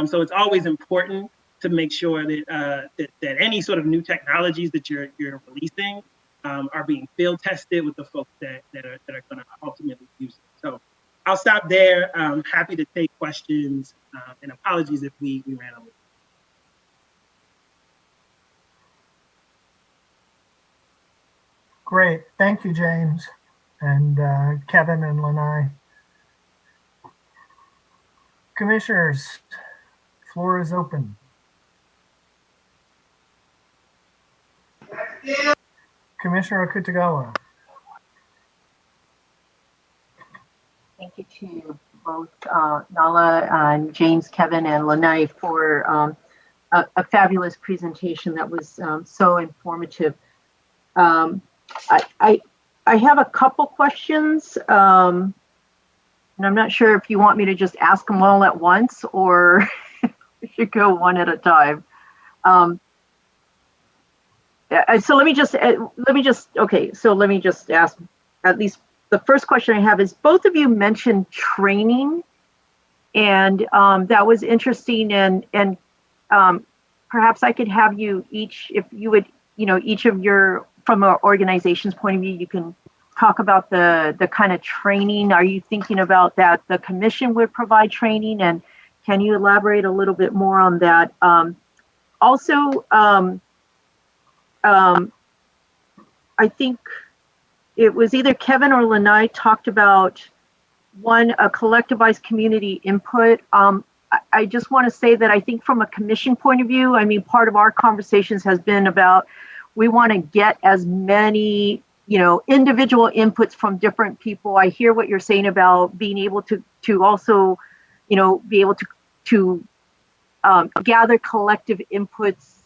So it's always important to make sure that that any sort of new technologies that you're releasing are being field tested with the folks that are going to ultimately use it. So I'll stop there. I'm happy to take questions, and apologies if we ran a little. Great. Thank you, James and Kevin and Lanai. Commissioners, floor is open. Commissioner Okutagawa. Thank you to both Nala and James, Kevin, and Lanai for a fabulous presentation that was so informative. I have a couple questions, and I'm not sure if you want me to just ask them all at once or we should go one at a time. So let me just ask at least the first question I have is both of you mentioned training, and that was interesting, and perhaps I could have you each, if you would, each of your, from an organization's point of view, you can talk about the kind of training. Are you thinking about that the commission would provide training, and can you elaborate a little bit more on that? Also, I think it was either Kevin or Lanai talked about a collectivized community input. I just want to say that I think from a commission point of view, I mean, part of our conversations has been about we want to get as many, individual inputs from different people. I hear what you're saying about being able to also, be able to gather collective inputs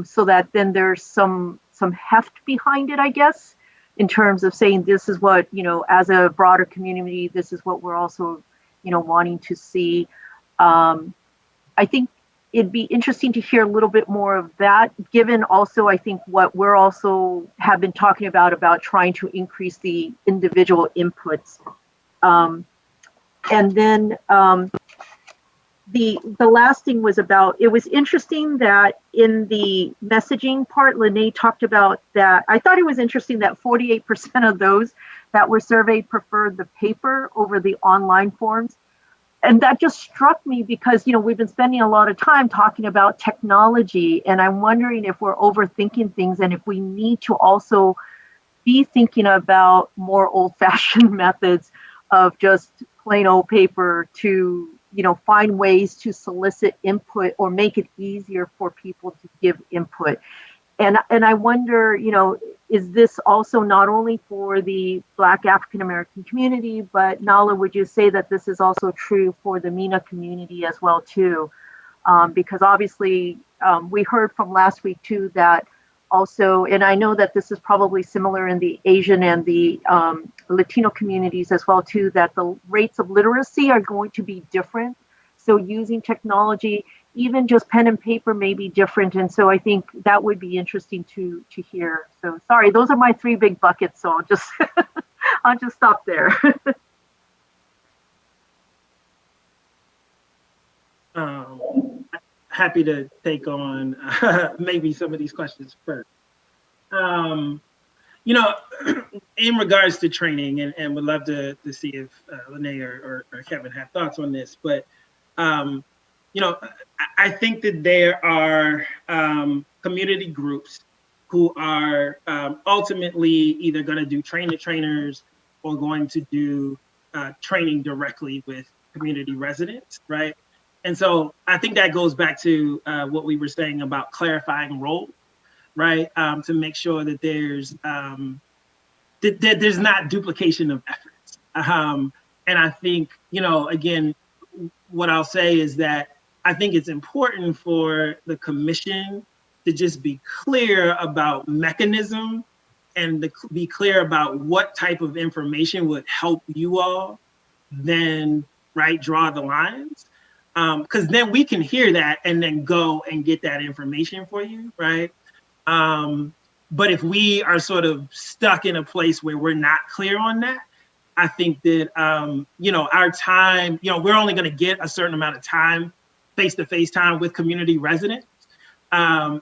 so that then there's some heft behind it, I guess, in terms of saying this is what, as a broader community, this is what we're also, wanting to see. I think it'd be interesting to hear a little bit more of that, given also, I think, what we're also have been talking about trying to increase the individual inputs. And then the last thing was about, it was interesting that in the messaging part, Lene talked about that. I thought it was interesting that 48% of those that were surveyed preferred the paper over the online forms. And that just struck me because, we've been spending a lot of time talking about technology, and I'm wondering if we're overthinking things and if we need to also be thinking about more old-fashioned methods of just plain old paper to, find ways to solicit input or make it easier for people to give input. And I wonder, is this also not only for the Black African American community, but Nala, would you say that this is also true for the MENA community as well too? Because obviously we heard from last week too that also, and I know that this is probably similar in the Asian and the Latino communities as well too, that the rates of literacy are going to be different. So using technology, even just pen and paper may be different. And so I think that would be interesting to hear. So sorry, those are my 3 big buckets. So I'll just, I'll just stop there. Happy to take on maybe some of these questions first. In regards to training, and would love to see if Lene or Kevin have thoughts on this, but I think that there are community groups who are ultimately either going to do trainers or going to do training directly with community residents, right? And so I think that goes back to what we were saying about clarifying roles, right? To make sure that there's not duplication of efforts. And I think, again, what I'll say is that I think it's important for the commission to just be clear about mechanism and to be clear about what type of information would help you all then, right, draw the lines. Because then we can hear that and then go and get that information for you, right? But if we are sort of stuck in a place where we're not clear on that, I think that, our time, we're only going to get a certain amount of time, face-to-face time with community residents. And,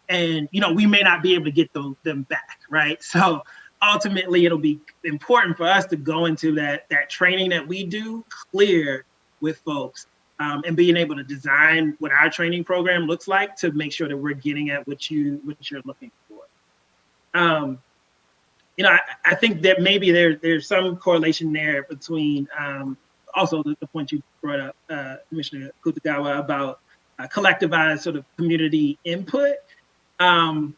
we may not be able to get them back, right? So ultimately, it'll be important for us to go into that training that we do clear with folks and being able to design what our training program looks like to make sure that we're getting at what you're looking for. I think that maybe there's some correlation there between also the point you brought up, Commissioner Kutagawa, about collectivized sort of community input. I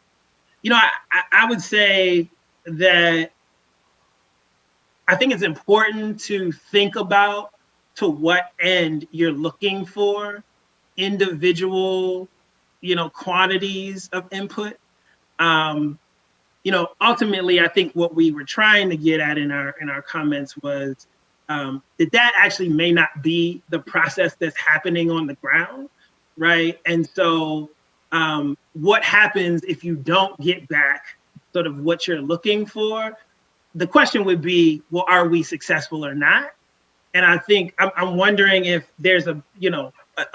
would say that I think it's important to think about to what end you're looking for individual, quantities of input. Ultimately, I think what we were trying to get at in our comments was that actually may not be the process that's happening on the ground, right? And so what happens if you don't get back sort of what you're looking for? The question would be, well, are we successful or not? And I think I'm wondering if there's a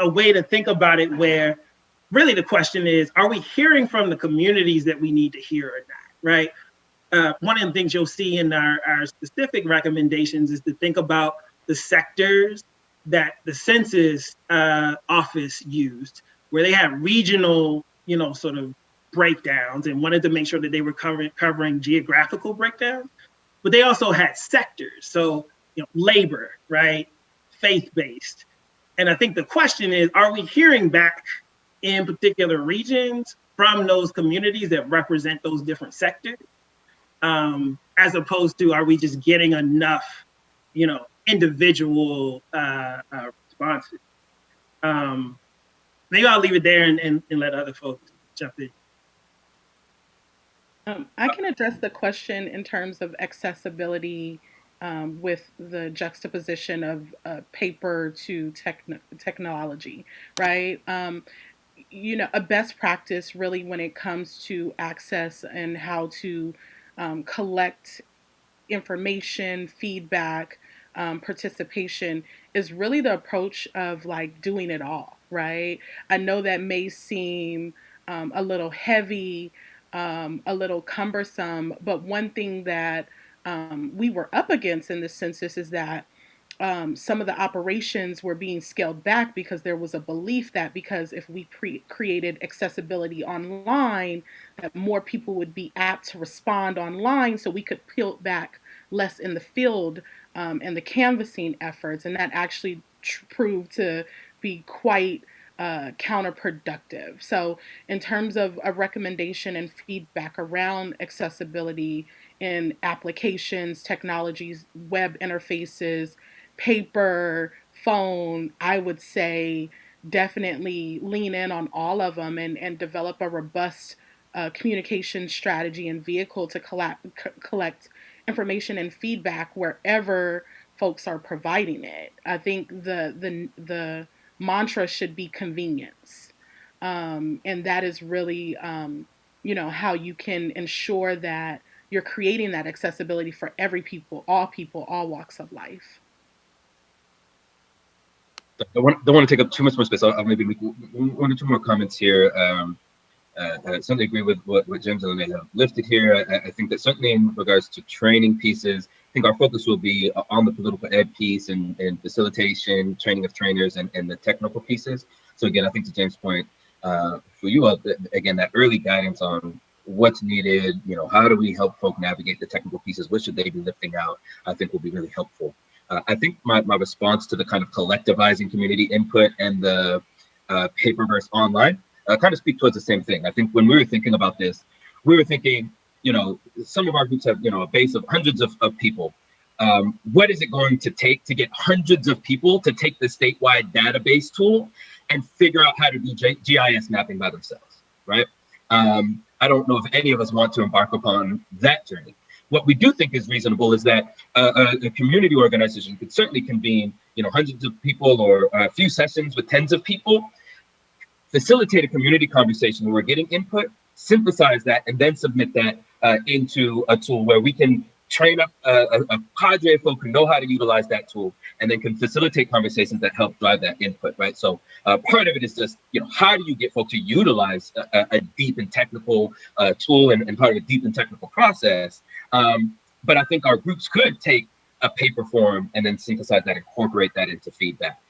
way to think about it where really the question is, are we hearing from the communities that we need to hear or not, right? one of the things you'll see in our specific recommendations is to think about the sectors that the census office used, where they had regional, sort of breakdowns and wanted to make sure that they were covering geographical breakdowns, but they also had sectors. So, labor, right? Faith-based. And I think the question is, are we hearing back in particular regions from those communities that represent those different sectors? As opposed to, are we just getting enough, individual responses? Maybe I'll leave it there and let other folks jump in. I can address the question in terms of accessibility with the juxtaposition of paper to technology, right? A best practice really when it comes to access and how to collect information, feedback, participation is really the approach of like doing it all, right? I know that may seem a little heavy, a little cumbersome, but one thing that we were up against in the census is that some of the operations were being scaled back because there was a belief that because if we created accessibility online, that more people would be apt to respond online, so we could peel back less in the field and the canvassing efforts, and that actually proved to be quite counterproductive. So, in terms of a recommendation and feedback around accessibility in applications, technologies, web interfaces, paper, phone, I would say definitely lean in on all of them and develop a robust communication strategy and vehicle to collect information and feedback wherever folks are providing it. I think the mantra should be convenience, and that is really how you can ensure that you're creating that accessibility for every people, all walks of life. Don't want to take up too much more space. I'll maybe make one or two more comments here. I certainly agree with what James and Lene have lifted here. I think that certainly in regards to training pieces, I think our focus will be on the political ed piece and facilitation, training of trainers, and the technical pieces. So again, I think to James' point, for you all, again, that early guidance on what's needed, how do we help folk navigate the technical pieces, what should they be lifting out, I think will be really helpful. I think my response to the kind of collectivizing community input and the paper versus online kind of speak towards the same thing. I think when we were thinking about this, we were thinking, some of our groups have, a base of hundreds of people. What is it going to take to get hundreds of people to take the statewide database tool and figure out how to do GIS mapping by themselves, right? I don't know if any of us want to embark upon that journey. What we do think is reasonable is that a community organization could certainly convene, hundreds of people or a few sessions with tens of people, facilitate a community conversation where we're getting input, synthesize that, and then submit that into a tool where we can train up a cadre of folk who know how to utilize that tool, and then can facilitate conversations that help drive that input, right? So part of it is just, how do you get folk to utilize a deep and technical tool and part of a deep and technical process? But I think our groups could take a paper form and then synthesize that, incorporate that into feedback.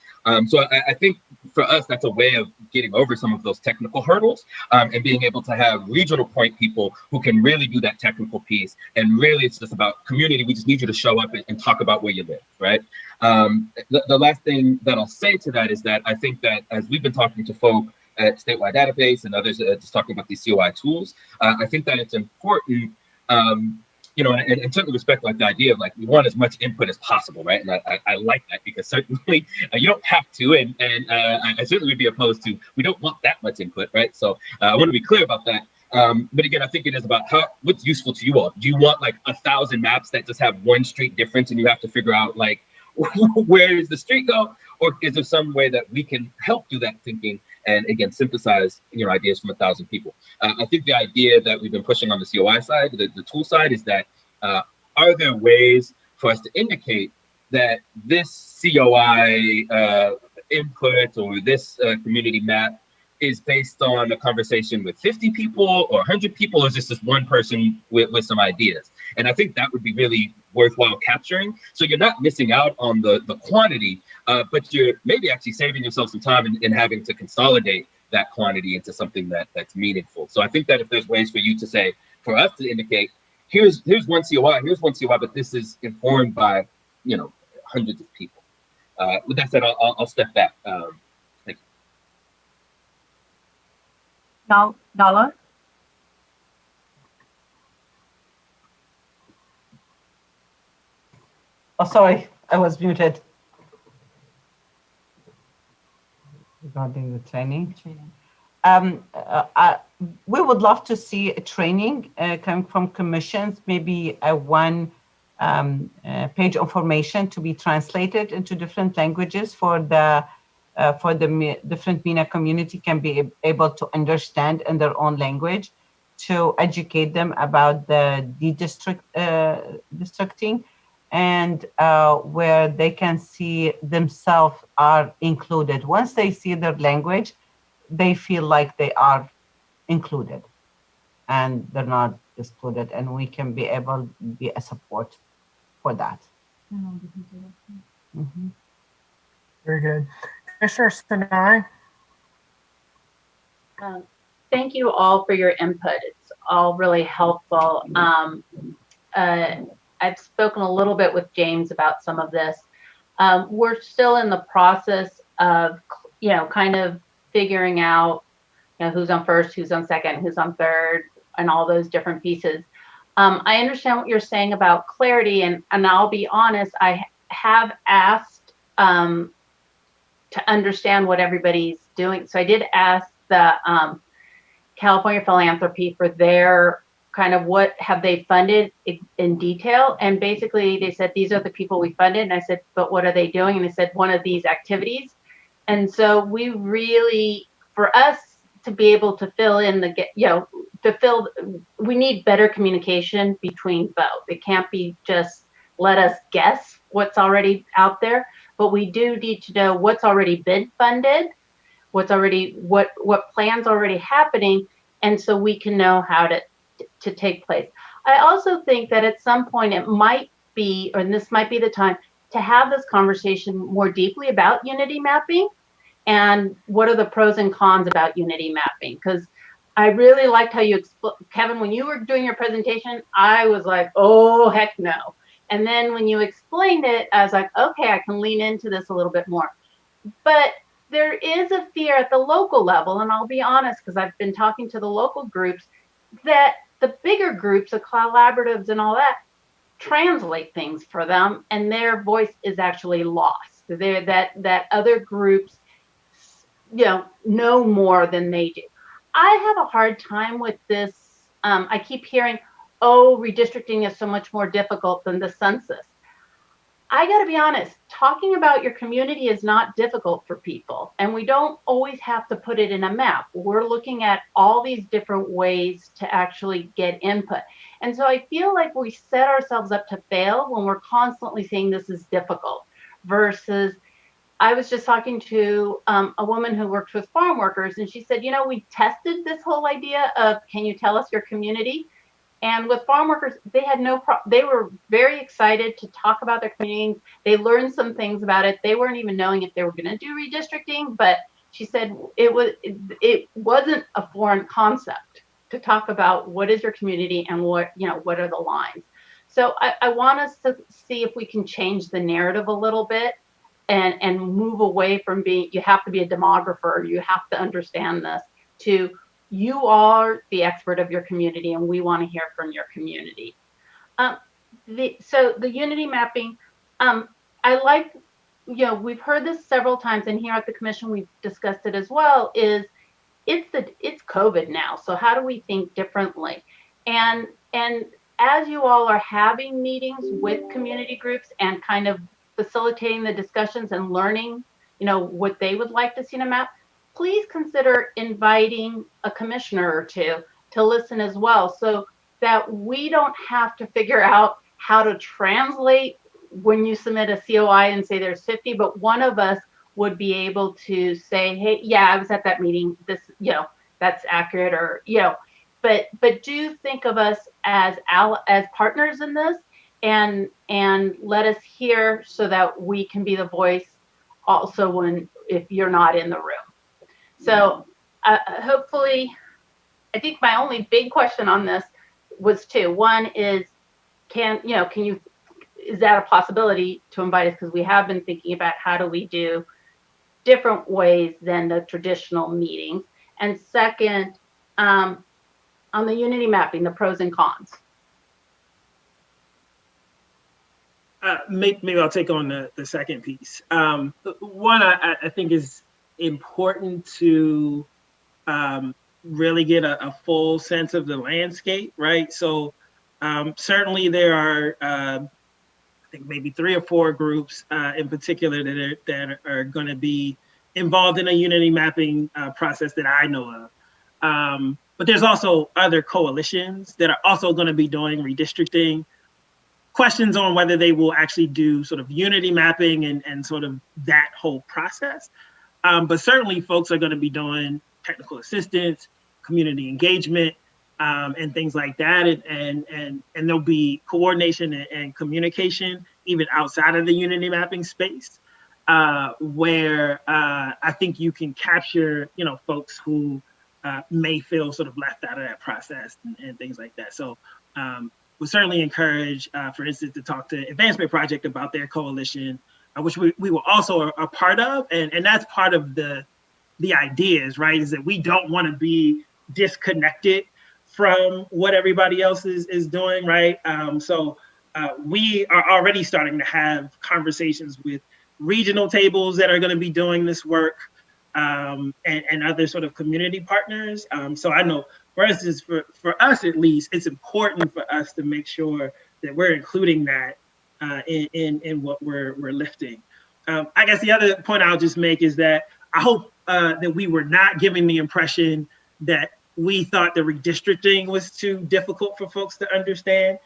So I think for us, that's a way of getting over some of those technical hurdles and being able to have regional point people who can really do that technical piece. And really, it's just about community. We just need you to show up and talk about where you live, right? The last thing that I'll say to that is that I think that as we've been talking to folk at Statewide Database and others just talking about these COI tools, I think that it's important and certainly respect like the idea of like we want as much input as possible, right? And I like that because certainly you don't have to, and I certainly would be opposed to. We don't want that much input, right? So I want to be clear about that. But again, I think it is about what's useful to you all. Do you want like 1,000 maps that just have one street difference, and you have to figure out like where does the street go, or is there some way that we can help do that thinking and again synthesize ideas from 1,000 people? I think the idea that we've been pushing on the COI side, the tool side, is that are there ways for us to indicate that this COI input or this community map is based on a conversation with 50 people or 100 people, or is this just one person with some ideas? And I think that would be really worthwhile capturing. So you're not missing out on the quantity, but you're maybe actually saving yourself some time in having to consolidate that quantity into something that's meaningful. So I think that if there's ways for you to say, for us to indicate, here's one COI, but this is informed by, hundreds of people. With that said, I'll step back. Nala? Oh, sorry, I was muted. Regarding the training. We would love to see a training coming from commissions, maybe a one page information to be translated into different languages for the different MENA community can be able to understand in their own language, to educate them about the districting, and where they can see themselves are included. Once they see their language, they feel like they are included and they're not excluded, and we can be able to be a support for that. Very good. Commissioner Sinai? Thank you all for your input. It's all really helpful. I've spoken a little bit with James about some of this. We're still in the process of, kind of figuring out, who's on first, who's on second, who's on third, and all those different pieces. I understand what you're saying about clarity, and I'll be honest, I have asked to understand what everybody's doing. So I did ask the California Philanthropy for their kind of what have they funded in detail. And basically they said, these are the people we funded. And I said, but what are they doing? And they said, one of these activities. And so we really, for us to be able to fill in we need better communication between both. It can't be just let us guess what's already out there, but we do need to know what's already been funded, what's already, what plans already happening, and so we can know how to take place. I also think that at some point it might be, or this might be the time to have this conversation more deeply about unity mapping and what are the pros and cons about unity mapping. Because I really liked how you Kevin, when you were doing your presentation, I was like, oh, heck no. And then when you explained it, I was like, okay, I can lean into this a little bit more. But there is a fear at the local level, and I'll be honest, because I've been talking to the local groups, that the bigger groups, the collaboratives and all that, translate things for them, and their voice is actually lost. That other groups, know more than they do. I have a hard time with this. I keep hearing, oh, redistricting is so much more difficult than the census. I got to be honest, talking about your community is not difficult for people, and we don't always have to put it in a map. We're looking at all these different ways to actually get input. And so I feel like we set ourselves up to fail when we're constantly saying this is difficult, versus I was just talking to a woman who works with farm workers, and she said, we tested this whole idea of, can you tell us your community? And with farm workers, they had no problem. They were very excited to talk about their community. They learned some things about it. They weren't even knowing if they were going to do redistricting, but she said it wasn't a foreign concept to talk about what is your community and what are the lines. So I want us to see if we can change the narrative a little bit and move away from being, you have to be a demographer, you have to understand this, to you are the expert of your community and we want to hear from your community. So the unity mapping, I like, we've heard this several times, and here at the commission we've discussed it as well, is it's COVID now, so how do we think differently? And as you all are having meetings with community groups and kind of facilitating the discussions and learning, what they would like to see in a map, please consider inviting a commissioner or two to listen as well, so that we don't have to figure out how to translate when you submit a COI and say there's 50, but one of us would be able to say, hey, yeah, I was at that meeting, this, that's accurate, or, but do think of us as partners in this, and let us hear so that we can be the voice also if you're not in the room. So hopefully, I think my only big question on this was two. One is, is that a possibility to invite us? Because we have been thinking about how do we do different ways than the traditional meetings. And second, on the unity mapping, the pros and cons. Maybe I'll take on the second piece. One, I think is important to really get a full sense of the landscape, right? So certainly there are, I think maybe 3 or 4 groups in particular that are going to be involved in a unity mapping process that I know of. But there's also other coalitions that are also going to be doing redistricting. Questions on whether they will actually do sort of unity mapping and sort of that whole process. But certainly folks are going to be doing technical assistance, community engagement, and things like that. And there'll be coordination and communication even outside of the unity mapping space, where I think you can capture, folks who may feel sort of left out of that process and things like that. So we certainly encourage, for instance, to talk to Advancement Project about their coalition, which we were also a part of. And that's part of the ideas, right? Is that we don't want to be disconnected from what everybody else is doing, right? So we are already starting to have conversations with regional tables that are going to be doing this work, and other sort of community partners. So I know, for instance, for us at least, it's important for us to make sure that we're including that in what we're lifting. I guess the other point I'll just make is that I hope that we were not giving the impression that we thought the redistricting was too difficult for folks to understand.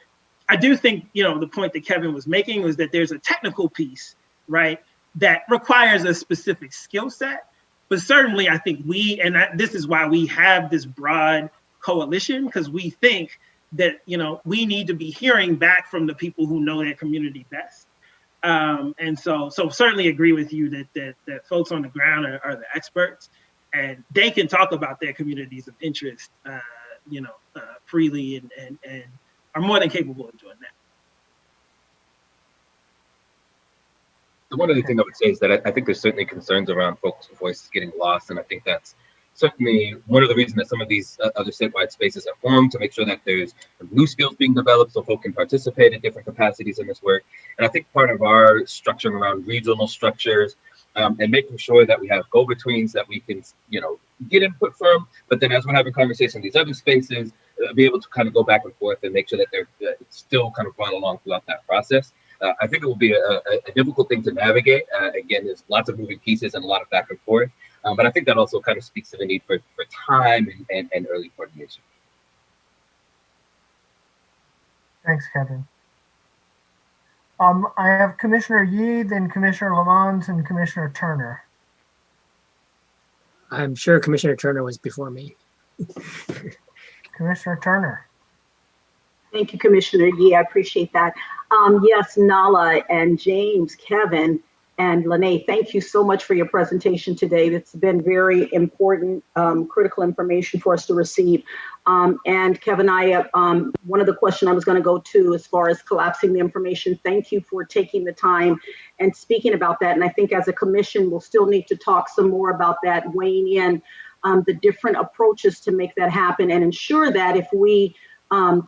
I do think, the point that Kevin was making was that there's a technical piece, right, that requires a specific skill set. But certainly I think this is why we have this broad coalition, because we think that, we need to be hearing back from the people who know their community best. And so certainly agree with you that folks on the ground are the experts, and they can talk about their communities of interest, freely and are more than capable of doing that. The one other thing I would say is that I think there's certainly concerns around folks' voices getting lost, and I think that's certainly one of the reasons that some of these other statewide spaces are formed, to make sure that there's new skills being developed so folk can participate in different capacities in this work. And I think part of our structuring around regional structures, and making sure that we have go-betweens that we can, get input from, but then as we're having conversations in these other spaces, be able to kind of go back and forth and make sure that they're still kind of brought along throughout that process. I think it will be a difficult thing to navigate. Again, there's lots of moving pieces and a lot of back and forth. But I think that also kind of speaks to the need for time and early coordination. Thanks, Kevin. I have Commissioner Yee, then Commissioner Lamont, and Commissioner Turner. I'm sure Commissioner Turner was before me. Commissioner Turner. Thank you, Commissioner Yee. I appreciate that. Yes, Nala and James, Kevin, and Lene, thank you so much for your presentation today. It's been very important, critical information for us to receive. And Kevin, one of the questions I was going to go to as far as collapsing the information, thank you for taking the time and speaking about that. And I think as a commission, we'll still need to talk some more about that, weighing in the different approaches to make that happen and ensure that if we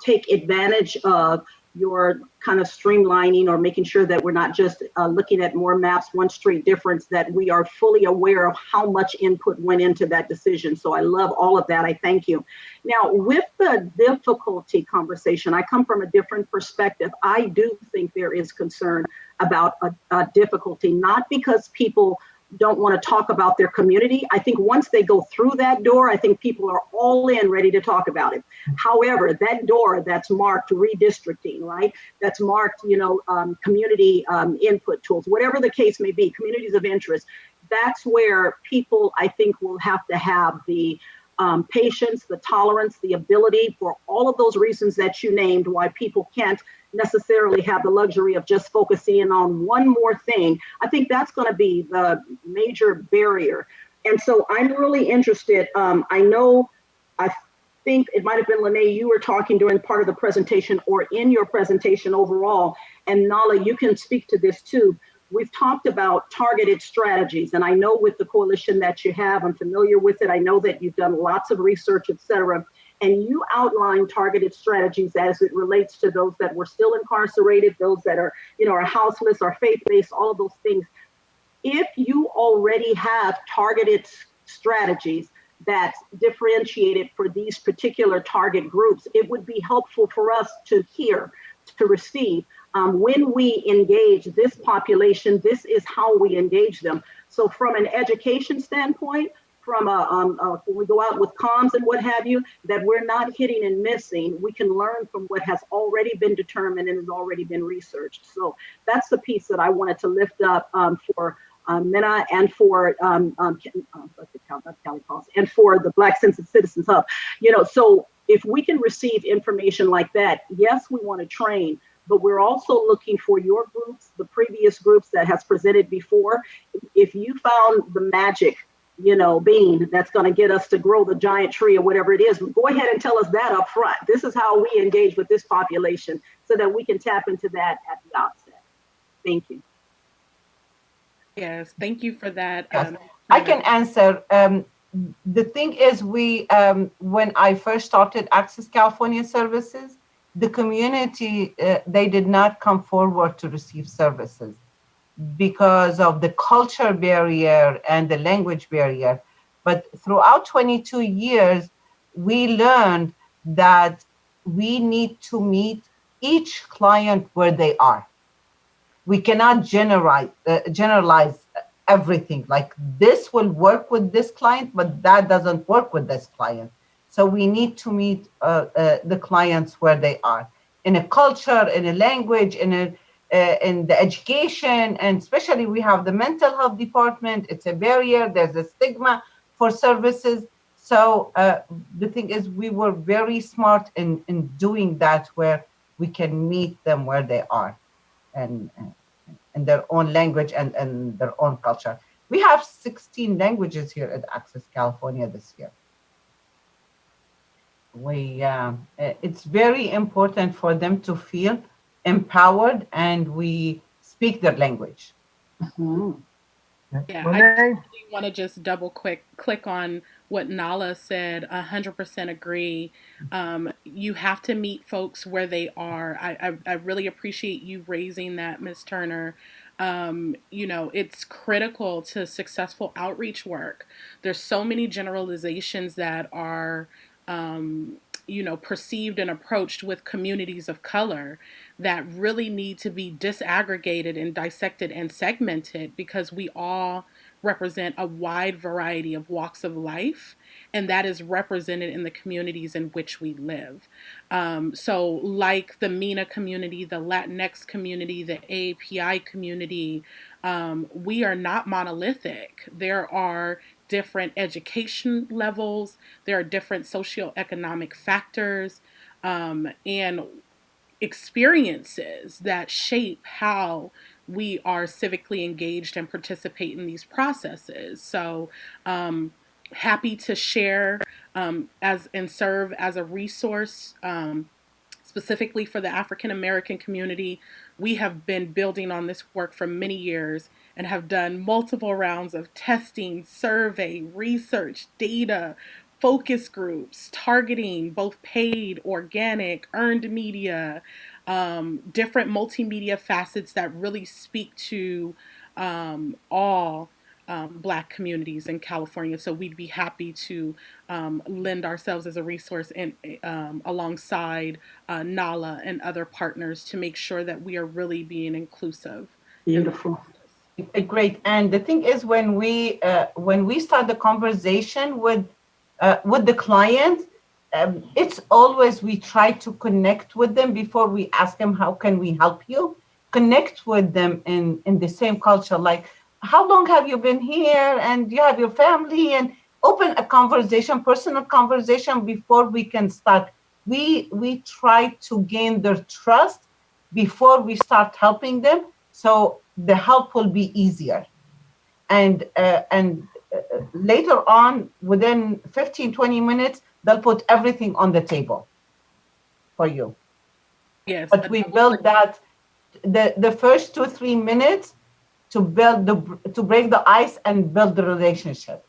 take advantage of your kind of streamlining or making sure that we're not just looking at more maps, one street difference, that we are fully aware of how much input went into that decision. So I love all of that. I thank you. Now, with the difficulty conversation, I come from a different perspective. I do think there is concern about a difficulty, not because people don't want to talk about their community. I think once they go through that door, I think people are all in ready to talk about it. However, that door that's marked redistricting, right? That's marked, community input tools, whatever the case may be, communities of interest. that's where people, I think, will have to have the patience, the tolerance, the ability for all of those reasons that you named, why people can't necessarily have the luxury of just focusing on one more thing. I think that's going to be the major barrier. And so I'm really interested. I think it might have been Lene, you were talking during part of the presentation or in your presentation overall, and Nala, you can speak to this too. We've talked about targeted strategies, and I know with the coalition that you have, I'm familiar with it. I know that you've done lots of research, et cetera, and you outline targeted strategies as it relates to those that were still incarcerated, those that are, are houseless, are faith-based, all of those things. If you already have targeted strategies that's differentiated for these particular target groups, it would be helpful for us to hear, to receive. When we engage this population, this is how we engage them. So from an education standpoint, from when we go out with comms and what have you, that we're not hitting and missing, we can learn from what has already been determined and has already been researched. So that's the piece that I wanted to lift up for MENA and for not Cali Calls, and for the Black Census Citizens Hub. So if we can receive information like that, yes, we want to train, but we're also looking for your groups, the previous groups that has presented before. If you found the magic, bean that's going to get us to grow the giant tree or whatever it is, go ahead and tell us that up front. This is how we engage with this population so that we can tap into that at the outset. Thank you. Yes, thank you for that. Yes. I can answer. The thing is, when I first started Access California Services, the community, they did not come forward to receive services because of the culture barrier and the language barrier. But throughout 22 years, we learned that we need to meet each client where they are. We cannot generalize everything. Like this will work with this client, but that doesn't work with this client. So we need to meet the clients where they are, in a culture, in a language, in the education, and especially we have the mental health department. It's a barrier. There's a stigma for services. So the thing is, we were very smart in doing that, where we can meet them where they are, and their own language and their own culture. We have 16 languages here at Access California this year. It's very important for them to feel empowered, and we speak their language. Mm-hmm. Yeah, I really want to just double click on what Nala said. 100% agree. You have to meet folks where they are. I really appreciate you raising that, Ms. Turner. It's critical to successful outreach work. There's so many generalizations that are perceived and approached with communities of color that really need to be disaggregated and dissected and segmented, because we all represent a wide variety of walks of life, and that is represented in the communities in which we live. So like the MENA community, the Latinx community, the AAPI community, we are not monolithic. There are different education levels, there are different socioeconomic factors, and experiences that shape how we are civically engaged and participate in these processes. So, happy to share as and serve as a resource. Specifically for the African American community, we have been building on this work for many years and have done multiple rounds of testing, survey, research, data, focus groups, targeting both paid, organic, earned media, different multimedia facets that really speak to all Black communities in California. So we'd be happy to lend ourselves as a resource and alongside NALA and other partners to make sure that we are really being inclusive. Beautiful. Great. And the thing is, when we start the conversation with the client, it's always we try to connect with them before we ask them, how can we help you? Connect with them in the same culture. Like how long have you been here? And you have your family, and open a conversation, personal conversation before we can start. We try to gain their trust before we start helping them, so the help will be easier. And later on, within 15-20 minutes, they'll put everything on the table for you. Yes. But we build that the first 2-3 minutes to break the ice and build the relationship.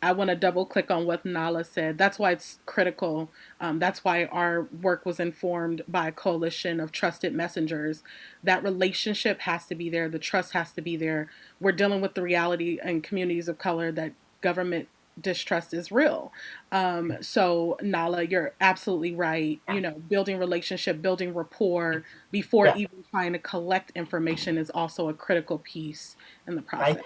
I want to double click on what Nala said. That's why it's critical. That's why our work was informed by a coalition of trusted messengers. That relationship has to be there. The trust has to be there. We're dealing with the reality in communities of color that government distrust is real. So Nala, you're absolutely right. You know, building relationship, building rapport before Yeah. even trying to collect information is also a critical piece in the process. Right.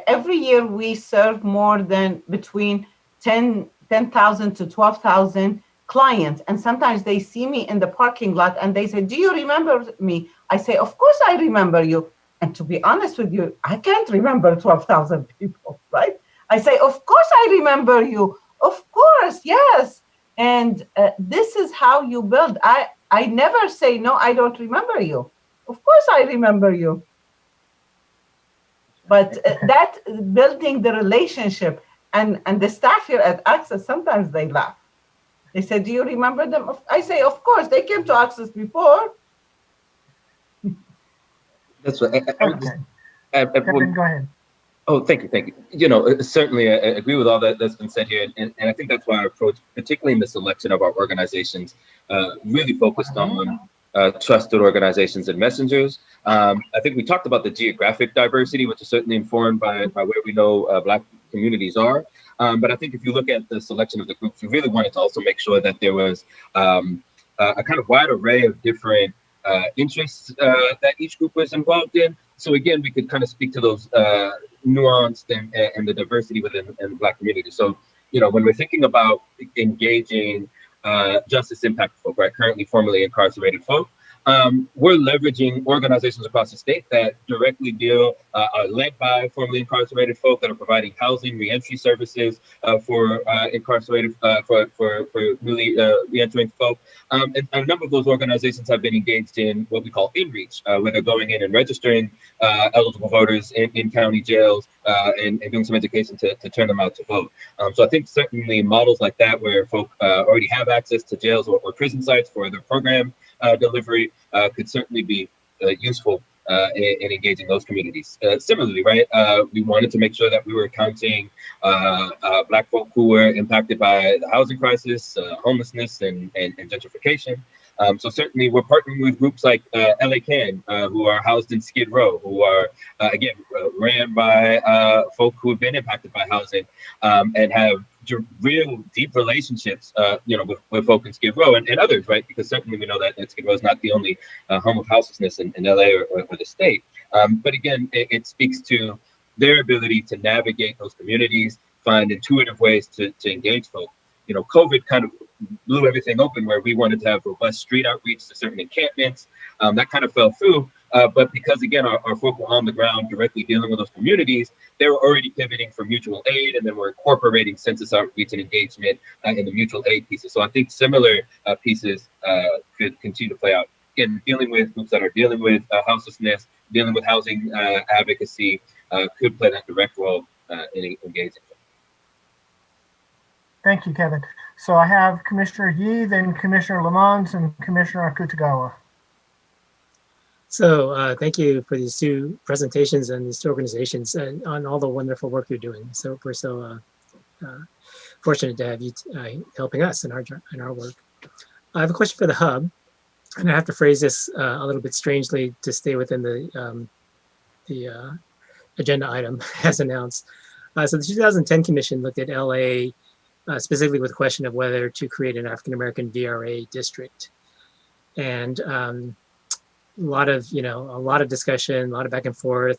Every year we serve more than between 10,000 to 12,000 clients. And sometimes they see me in the parking lot and they say, do you remember me? I say, of course I remember you. And to be honest with you, I can't remember 12,000 people, right? I say, of course I remember you. Of course, yes. And this is how you build. I never say, no, I don't remember you. Of course I remember you. But that building the relationship, and the staff here at Access, sometimes they laugh. They say, do you remember them? I say, of course, they came to Access before. That's right. I would just add, Kevin, go ahead. Oh, thank you, thank you. You know, certainly I agree with all that's been said here, and I think that's why our approach, particularly in the selection of our organizations, really focused on trusted organizations and messengers. I think we talked about the geographic diversity, which is certainly informed by where we know Black communities are. But I think if you look at the selection of the groups, we really wanted to also make sure that there was a kind of wide array of different interests that each group was involved in. So again, we could kind of speak to those nuanced and the diversity within the Black community. So, you know, when we're thinking about engaging justice impact folk, right, currently formerly incarcerated folk, we're leveraging organizations across the state that directly are led by formerly incarcerated folk that are providing housing, reentry services for incarcerated, for newly reentering folk. And a number of those organizations have been engaged in what we call in-reach, where they're going in and registering eligible voters in county jails and doing some education to turn them out to vote. So I think certainly models like that, where folk already have access to jails or prison sites for their program delivery, could certainly be useful in engaging those communities. Similarly, right, we wanted to make sure that we were counting Black folk who were impacted by the housing crisis, homelessness, and gentrification. So certainly we're partnering with groups like LA Can, who are housed in Skid Row, who are, again, ran by folk who have been impacted by housing and have real deep relationships, you know, with folk in Skid Row and others, right? Because certainly we know that Skid Row is not the only home of houselessness in LA or the state. But again, it speaks to their ability to navigate those communities, find intuitive ways to engage folk. You know, COVID kind of blew everything open where we wanted to have robust street outreach to certain encampments. That kind of fell through. But because, again, our folk were on the ground directly dealing with those communities, they were already pivoting from mutual aid, and then we're incorporating census outreach and engagement in the mutual aid pieces. So I think similar pieces could continue to play out. Again, dealing with groups that are dealing with houselessness, dealing with housing advocacy could play that direct role in engaging. Thank you, Kevin. So I have Commissioner Yee, then Commissioner Lamont, and Commissioner Akutagawa. So thank you for these two presentations and these two organizations and on all the wonderful work you're doing. So we're so fortunate to have you helping us in our work. I have a question for the hub, and I have to phrase this a little bit strangely to stay within the agenda item as announced. So the 2010 Commission looked at LA specifically with the question of whether to create an African American VRA district, and a lot of discussion, a lot of back and forth.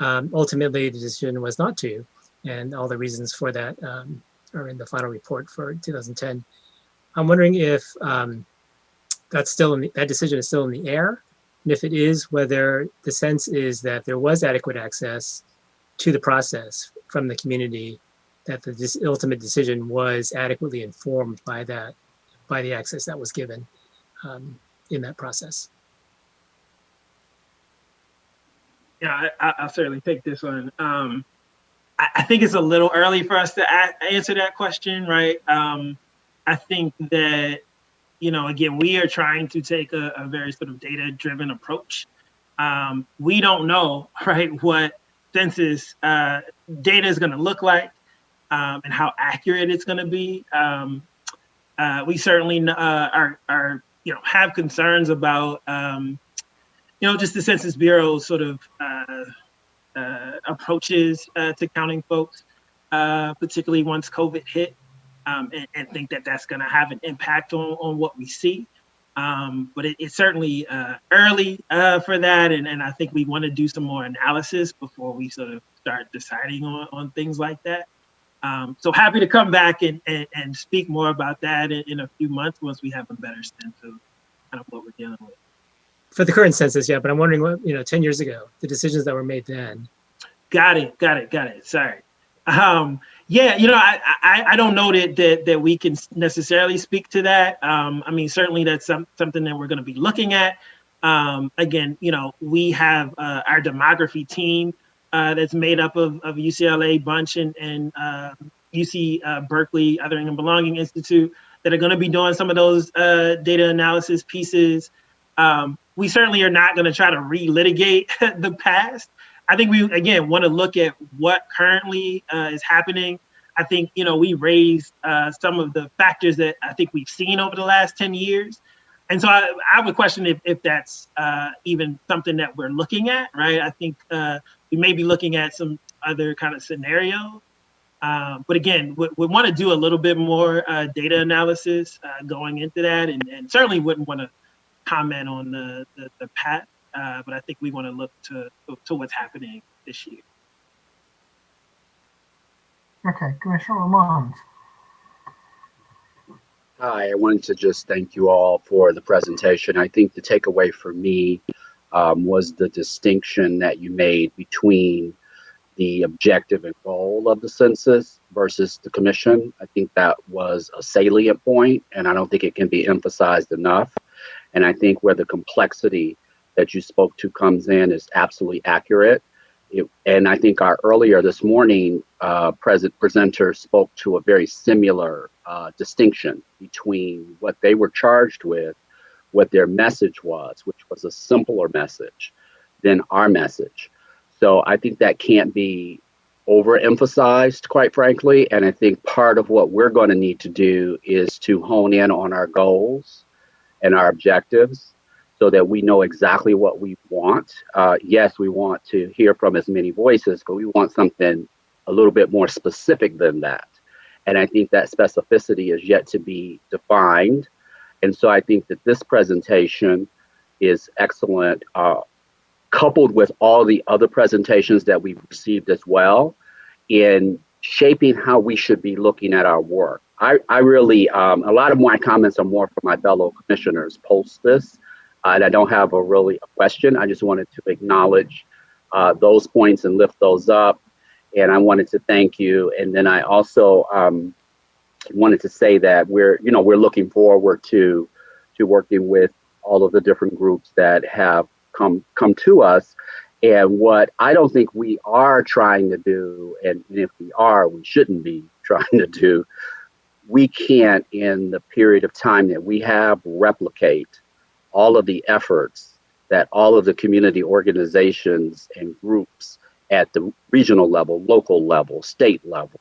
Ultimately, the decision was not to, and all the reasons for that are in the final report for 2010. I'm wondering if that decision is still in the air, And if it is, whether the sense is that there was adequate access to the process from the community, that the ultimate decision was adequately informed by the access that was given in that process. Yeah, I'll certainly take this one. I think it's a little early for us to answer that question, right? I think that, again, we are trying to take a very sort of data-driven approach. We don't know, right, what census data is going to look like and how accurate it's going to be. We certainly are have concerns about just the Census Bureau's sort of approaches to counting folks, particularly once COVID hit, and think that that's going to have an impact on what we see. But it's certainly early for that, and I think we want to do some more analysis before we sort of start deciding on things like that. So happy to come back and speak more about that in a few months once we have a better sense of kind of what we're dealing with. For the current census, yeah, but I'm wondering what, 10 years ago, the decisions that were made then. Got it. Sorry. Yeah, I don't know that we can necessarily speak to that. I mean, certainly that's something that we're going to be looking at. Again, we have our demography team that's made up of UCLA bunch and UC Berkeley Othering and Belonging Institute that are going to be doing some of those data analysis pieces. We certainly are not going to try to relitigate the past. I think we, again, want to look at what currently is happening. I think, we raised some of the factors that I think we've seen over the last 10 years. And so I would question if that's even something that we're looking at, right? I think we may be looking at some other kind of scenarios. But again, we want to do a little bit more data analysis going into that, and certainly wouldn't want to comment on the past. But I think we want to look to what's happening this year. Okay, Commissioner Lamont. Hi, I wanted to just thank you all for the presentation. I think the takeaway for me was the distinction that you made between the objective and goal of the census versus the commission. I think that was a salient point, and I don't think it can be emphasized enough. And I think where the complexity that you spoke to comes in is absolutely accurate. And I think our earlier this morning presenter spoke to a very similar distinction between what they were charged with, what their message was, which was a simpler message than our message. So I think that can't be overemphasized, quite frankly. And I think part of what we're going to need to do is to hone in on our goals and our objectives so that we know exactly what we want. Yes, we want to hear from as many voices, but we want something a little bit more specific than that. And I think that specificity is yet to be defined. And so I think that this presentation is excellent, coupled with all the other presentations that we've received as well, in shaping how we should be looking at our work. I really, a lot of my comments are more from my fellow commissioners post this, and I don't have a question. I just wanted to acknowledge those points and lift those up. And I wanted to thank you. And then I also wanted to say that we're looking forward to working with all of the different groups that have come to us. And what I don't think we are trying to do, and if we are, we shouldn't be trying to do, we can't, in the period of time that we have, replicate all of the efforts that all of the community organizations and groups at the regional level, local level, state level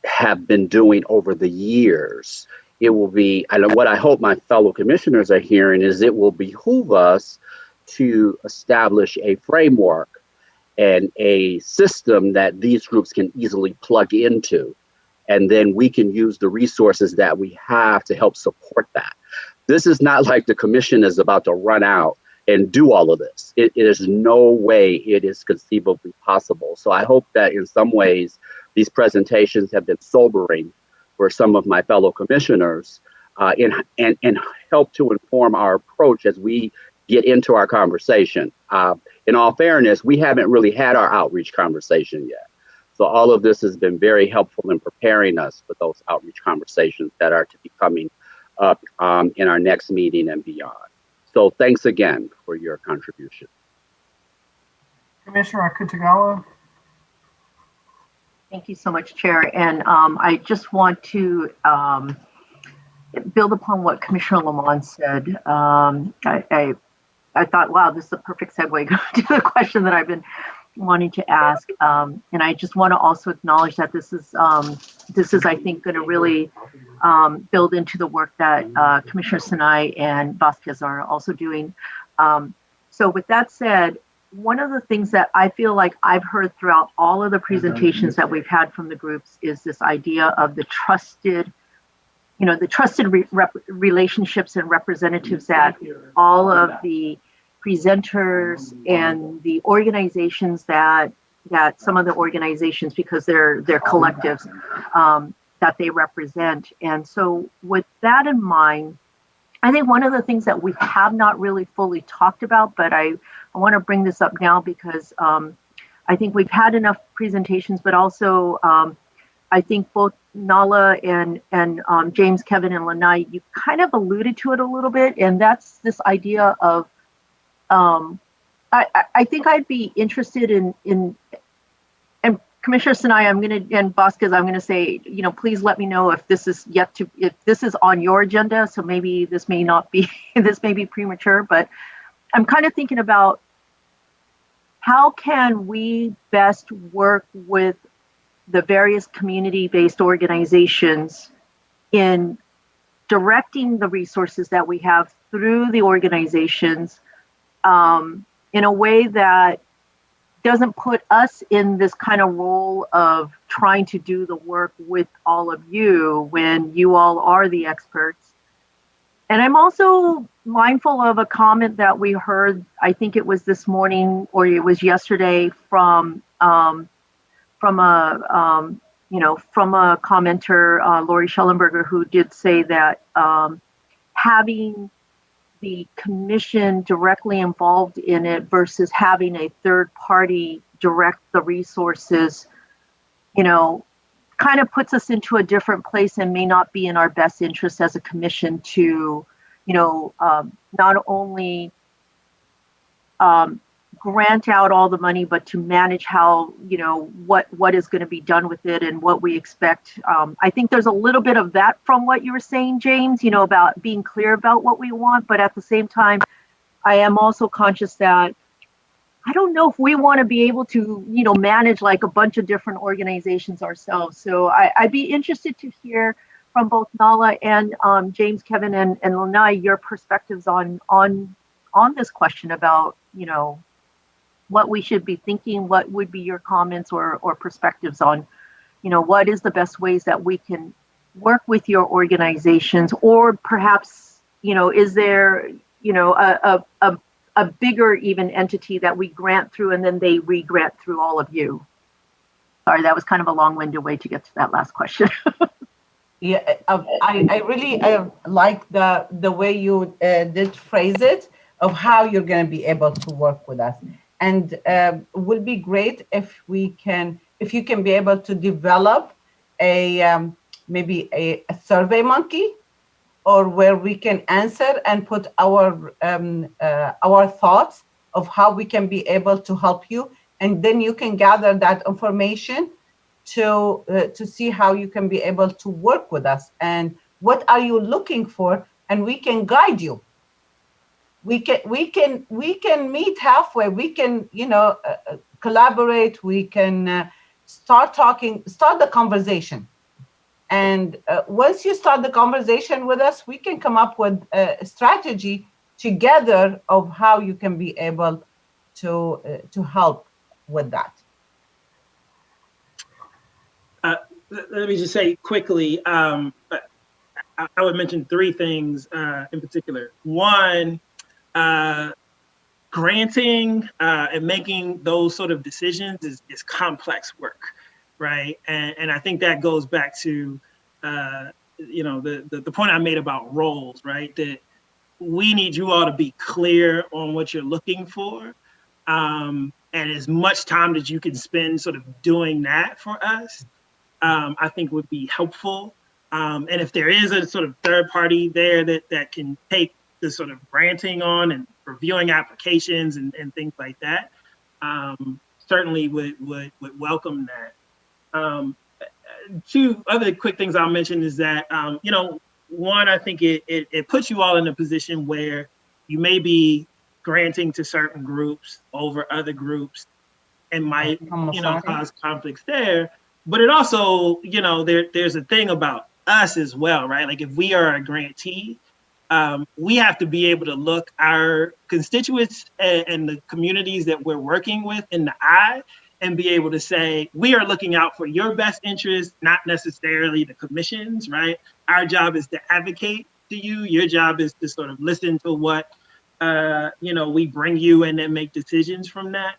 have been doing over the years. It will be, and what I hope my fellow commissioners are hearing is it will behoove us to establish a framework and a system that these groups can easily plug into. And then we can use the resources that we have to help support that. This is not like the commission is about to run out and do all of this. It is no way it is conceivably possible. So I hope that in some ways, these presentations have been sobering for some of my fellow commissioners and help to inform our approach as we get into our conversation. In all fairness, we haven't really had our outreach conversation yet. So all of this has been very helpful in preparing us for those outreach conversations that are to be coming up in our next meeting and beyond. So thanks again for your contribution. Commissioner Akutagawa. Thank you so much, Chair. And I just want to build upon what Commissioner Lamont said. I thought, wow, this is a perfect segue to the question that I've been wanting to ask. And I just want to also acknowledge that this is I think, going to really build into the work that Commissioner Sinai and Vasquez are also doing. So with that said, one of the things that I feel like I've heard throughout all of the presentations that we've had from the groups is this idea of the trusted, relationships and representatives that all of the presenters and the organizations that some of the organizations, because they're collectives that they represent. And so with that in mind, I think one of the things that we have not really fully talked about, but I want to bring this up now because I think we've had enough presentations, but also I think both Nala and James, Kevin, and Lanai, you kind of alluded to it a little bit, and that's this idea of I think I'd be interested in and Commissioner Sinai, and Vasquez, I'm gonna say, please let me know if this is if this is on your agenda. So maybe this may not be, this may be premature, but I'm kind of thinking about how can we best work with the various community-based organizations in directing the resources that we have through the organizations in a way that doesn't put us in this kind of role of trying to do the work with all of you when you all are the experts. And I'm also mindful of a comment that we heard, I think it was this morning or it was yesterday from a commenter, Lori Schellenberger, who did say that having the commission directly involved in it versus having a third party direct the resources, kind of puts us into a different place and may not be in our best interest as a commission to, not only grant out all the money, but to manage how, what is going to be done with it and what we expect. I think there's a little bit of that from what you were saying, James, about being clear about what we want. But at the same time, I am also conscious that I don't know if we want to be able to, manage like a bunch of different organizations ourselves. So I'd be interested to hear from both Nala and James, Kevin, and Lanai, your perspectives on this question about, what we should be thinking, what would be your comments or perspectives on, what is the best ways that we can work with your organizations, or perhaps, is there, a bigger even entity that we grant through and then they re-grant through all of you? Sorry, that was kind of a long-winded way to get to that last question. Yeah, I really like the way you did phrase it, of how you're going to be able to work with us. And would be great if you can be able to develop maybe a survey monkey, or where we can answer and put our thoughts of how we can be able to help you, and then you can gather that information to see how you can be able to work with us and what are you looking for, and we can guide you. We can meet halfway. We can collaborate. We can start the conversation. And once you start the conversation with us, we can come up with a strategy together of how you can be able to help with that. Let me just say quickly, I would mention three things in particular. One, granting and making those sort of decisions is complex work, right? And I think that goes back to the point I made about roles, right? That we need you all to be clear on what you're looking for. And as much time that you can spend sort of doing that for us, I think would be helpful. And if there is a sort of third party there that can take the sort of granting on and reviewing applications and things like that, certainly would welcome that. Two other quick things I'll mention is that, one, I think it puts you all in a position where you may be granting to certain groups over other groups and might, cause conflicts there. But it also, there's a thing about us as well, right? Like if we are a grantee, we have to be able to look our constituents and the communities that we're working with in the eye and be able to say, we are looking out for your best interest, not necessarily the commission's, right? Our job is to advocate to you. Your job is to sort of listen to what, we bring you and then make decisions from that.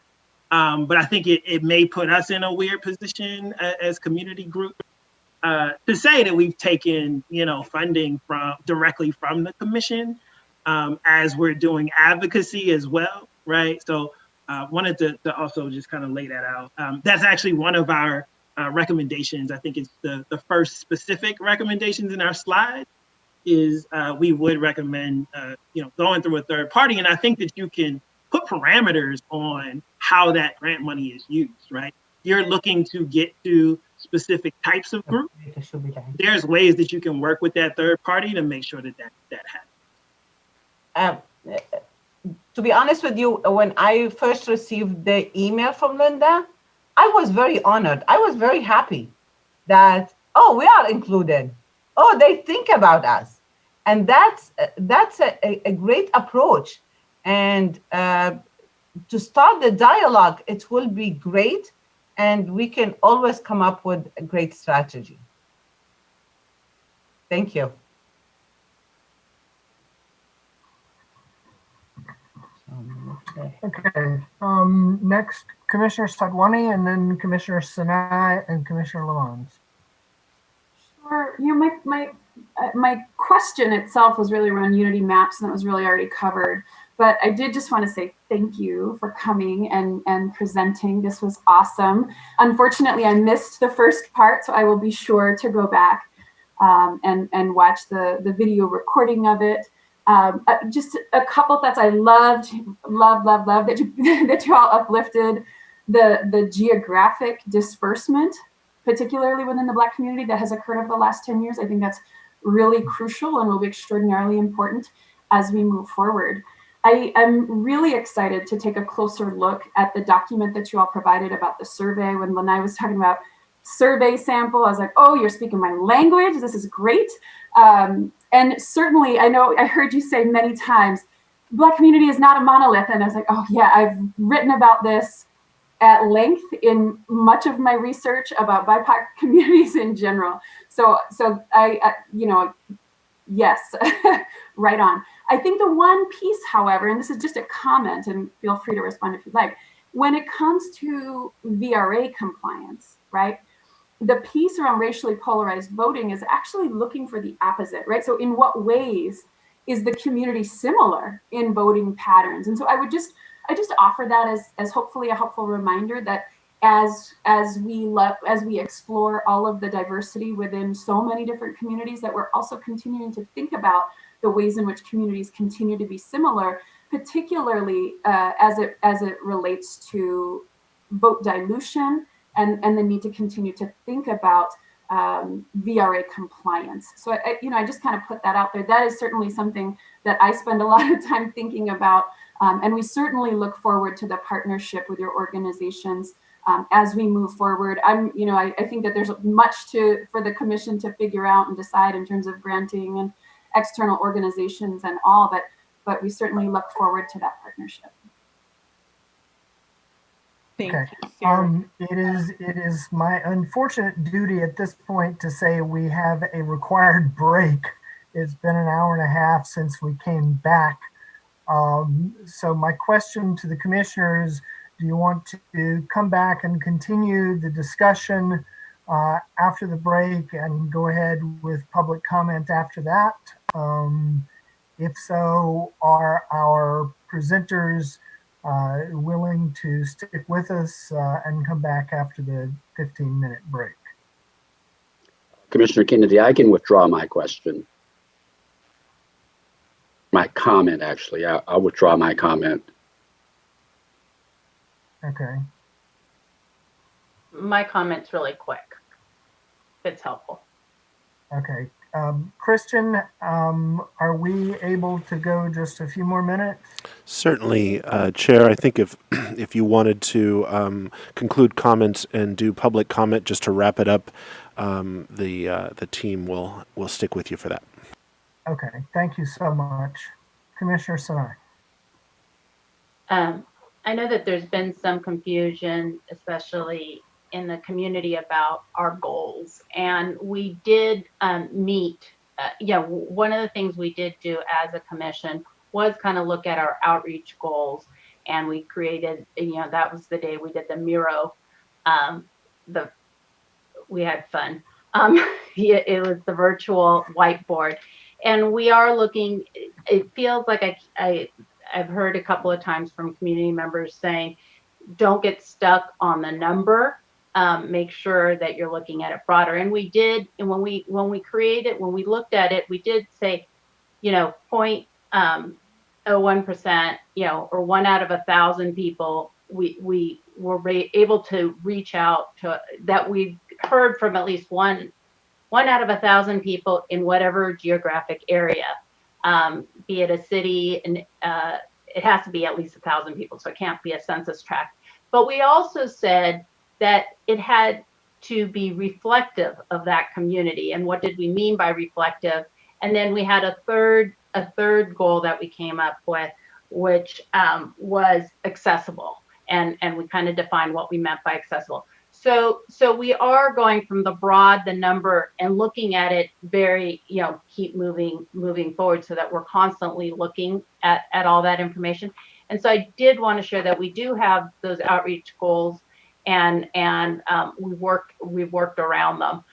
But I think it may put us in a weird position as community groups to say that we've taken, funding directly from the commission as we're doing advocacy as well, right? So wanted to also just kind of lay that out. That's actually one of our recommendations. I think it's the first specific recommendations in our slide is we would recommend, going through a third party. And I think that you can put parameters on how that grant money is used, right? You're looking to get to specific types of groups. There's ways that you can work with that third party to make sure that happens. To be honest with you, when I first received the email from Linda, I was very honored. I was very happy that, oh, we are included. Oh, they think about us. And that's a great approach. And to start the dialogue, it will be great. And we can always come up with a great strategy. Thank you. Okay. Next, Commissioner Sadwani, and then Commissioner Sinai and Commissioner Lamont. Sure. My question itself was really around Unity Maps, and that was really already covered. But I did just want to say thank you for coming and presenting. This was awesome. Unfortunately, I missed the first part, so I will be sure to go back and watch the video recording of it. Just a couple thoughts. I love that you all uplifted the geographic disbursement, particularly within the Black community, that has occurred over the last 10 years. I think that's really crucial and will be extraordinarily important as we move forward. I'm really excited to take a closer look at the document that you all provided about the survey. When Lanai was talking about survey sample, I was like, oh, you're speaking my language. This is great. And certainly, I know I heard you say many times, Black community is not a monolith. And I was like, oh yeah, I've written about this at length in much of my research about BIPOC communities in general. So I yes, right on. I think the one piece, however, and this is just a comment, and feel free to respond if you'd like, when it comes to VRA compliance, right? The piece around racially polarized voting is actually looking for the opposite, right? So in what ways is the community similar in voting patterns? And so I just offer that as hopefully a helpful reminder that as we explore all of the diversity within so many different communities, that we're also continuing to think about the ways in which communities continue to be similar, particularly as it relates to vote dilution and the need to continue to think about VRA compliance. So I just kind of put that out there. That is certainly something that I spend a lot of time thinking about, and we certainly look forward to the partnership with your organizations as we move forward. I think that there's much for the commission to figure out and decide in terms of granting and external organizations and all, but we certainly look forward to that partnership. Okay. It is my unfortunate duty at this point to say we have a required break. It's been an hour and a half since we came back. So my question to the commissioners, do you want to come back and continue the discussion after the break and go ahead with public comment after that? If so, are our presenters willing to stick with us and come back after the 15-minute break? Commissioner Kennedy, I can withdraw my question. My comment, actually. I'll withdraw my comment. Okay. My comment's really quick, if it's helpful. Okay. Christian, are we able to go just a few more minutes? Certainly, Chair. I think if if you wanted to conclude comments and do public comment just to wrap it up, the team will stick with you for that. Okay. Thank you so much. Commissioner Sinai. I know that there's been some confusion, especially in the community, about our goals. And we did meet, one of the things we did do as a commission was kind of look at our outreach goals. And we created, that was the day we did the Miro. We had fun. It was the virtual whiteboard. And we are looking, it feels like I've heard a couple of times from community members saying, don't get stuck on the number. Make sure that you're looking at it broader. And we did, and when we looked at it, we did say, 0.01%, or 1 out of 1,000 people, we were able to reach out to, that we've heard from at least one out of 1,000 people in whatever geographic area, be it a city, and it has to be at least 1,000 people, so it can't be a census tract. But we also said that it had to be reflective of that community. And what did we mean by reflective? And then we had a third goal that we came up with, which was accessible. And we kind of defined what we meant by accessible. So we are going from the broad, the number, and looking at it very, keep moving forward, so that we're constantly looking at all that information. And so I did want to share that we do have those outreach goals, and we've worked around them.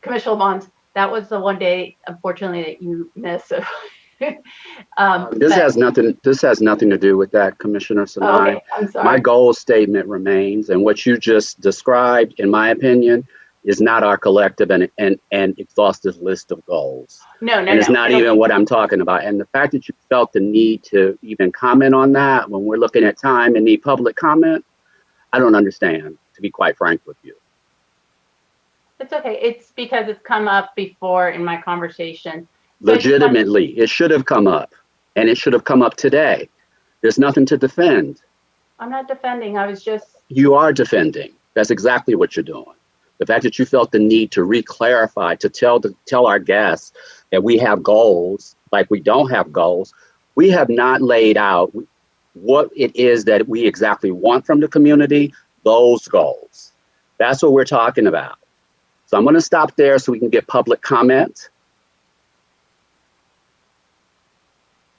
Commissioner Mons, that was the one day, unfortunately, that you missed. This has nothing to do with that, Commissioner Sinai. Okay, I'm sorry. My goal statement remains, and what you just described, in my opinion, is not our collective and exhaustive list of goals. No. And it's not even what I'm talking about. And the fact that you felt the need to even comment on that when we're looking at time and need public comment, I don't understand, to be quite frank with you. It's okay. It's because it's come up before in my conversation. So Legitimately, it should have come up, and it should have come up today. There's nothing to defend. I'm not defending. I was just... You are defending. That's exactly what you're doing. The fact that you felt the need to re-clarify, to tell our guests that we have goals, like we don't have goals. We have not laid out what it is that we exactly want from the community, those goals. That's what we're talking about. So I'm going to stop there so we can get public comment.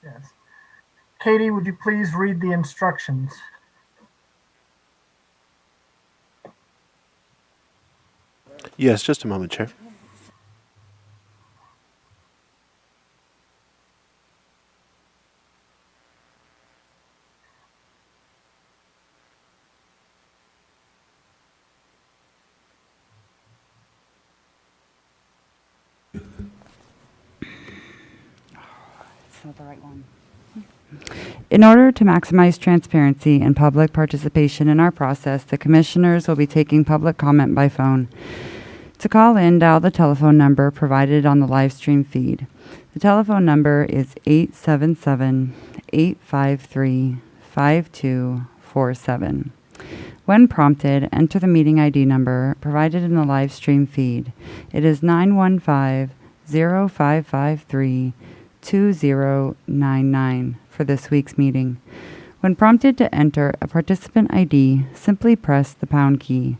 Yes. Katie, would you please read the instructions? Yes, just a moment, Chair. It's not the right one. In order to maximize transparency and public participation in our process, the commissioners will be taking public comment by phone. To call in, dial the telephone number provided on the live stream feed. The telephone number is 877-853-5247. When prompted, enter the meeting ID number provided in the live stream feed. It is 915-0553-2099 for this week's meeting. When prompted to enter a participant ID, simply press the pound key.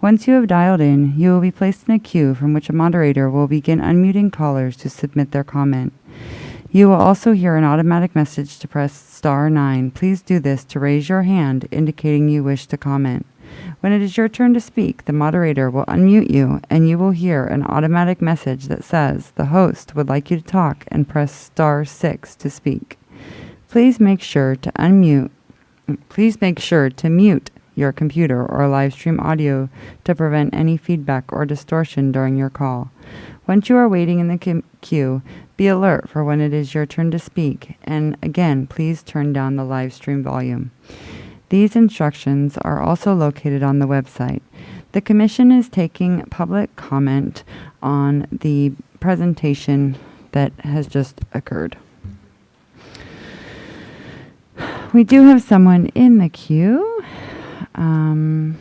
Once you have dialed in, you will be placed in a queue from which a moderator will begin unmuting callers to submit their comment. You will also hear an automatic message to press *9. Please do this to raise your hand, indicating you wish to comment. When it is your turn to speak, the moderator will unmute you and you will hear an automatic message that says the host would like you to talk and press star 6 to speak. Please make sure to mute your computer or live stream audio to prevent any feedback or distortion during your call. Once you are waiting in the queue, be alert for when it is your turn to speak, and again, please turn down the live stream volume. These instructions are also located on the website. The Commission is taking public comment on the presentation that has just occurred. We do have someone in the queue. And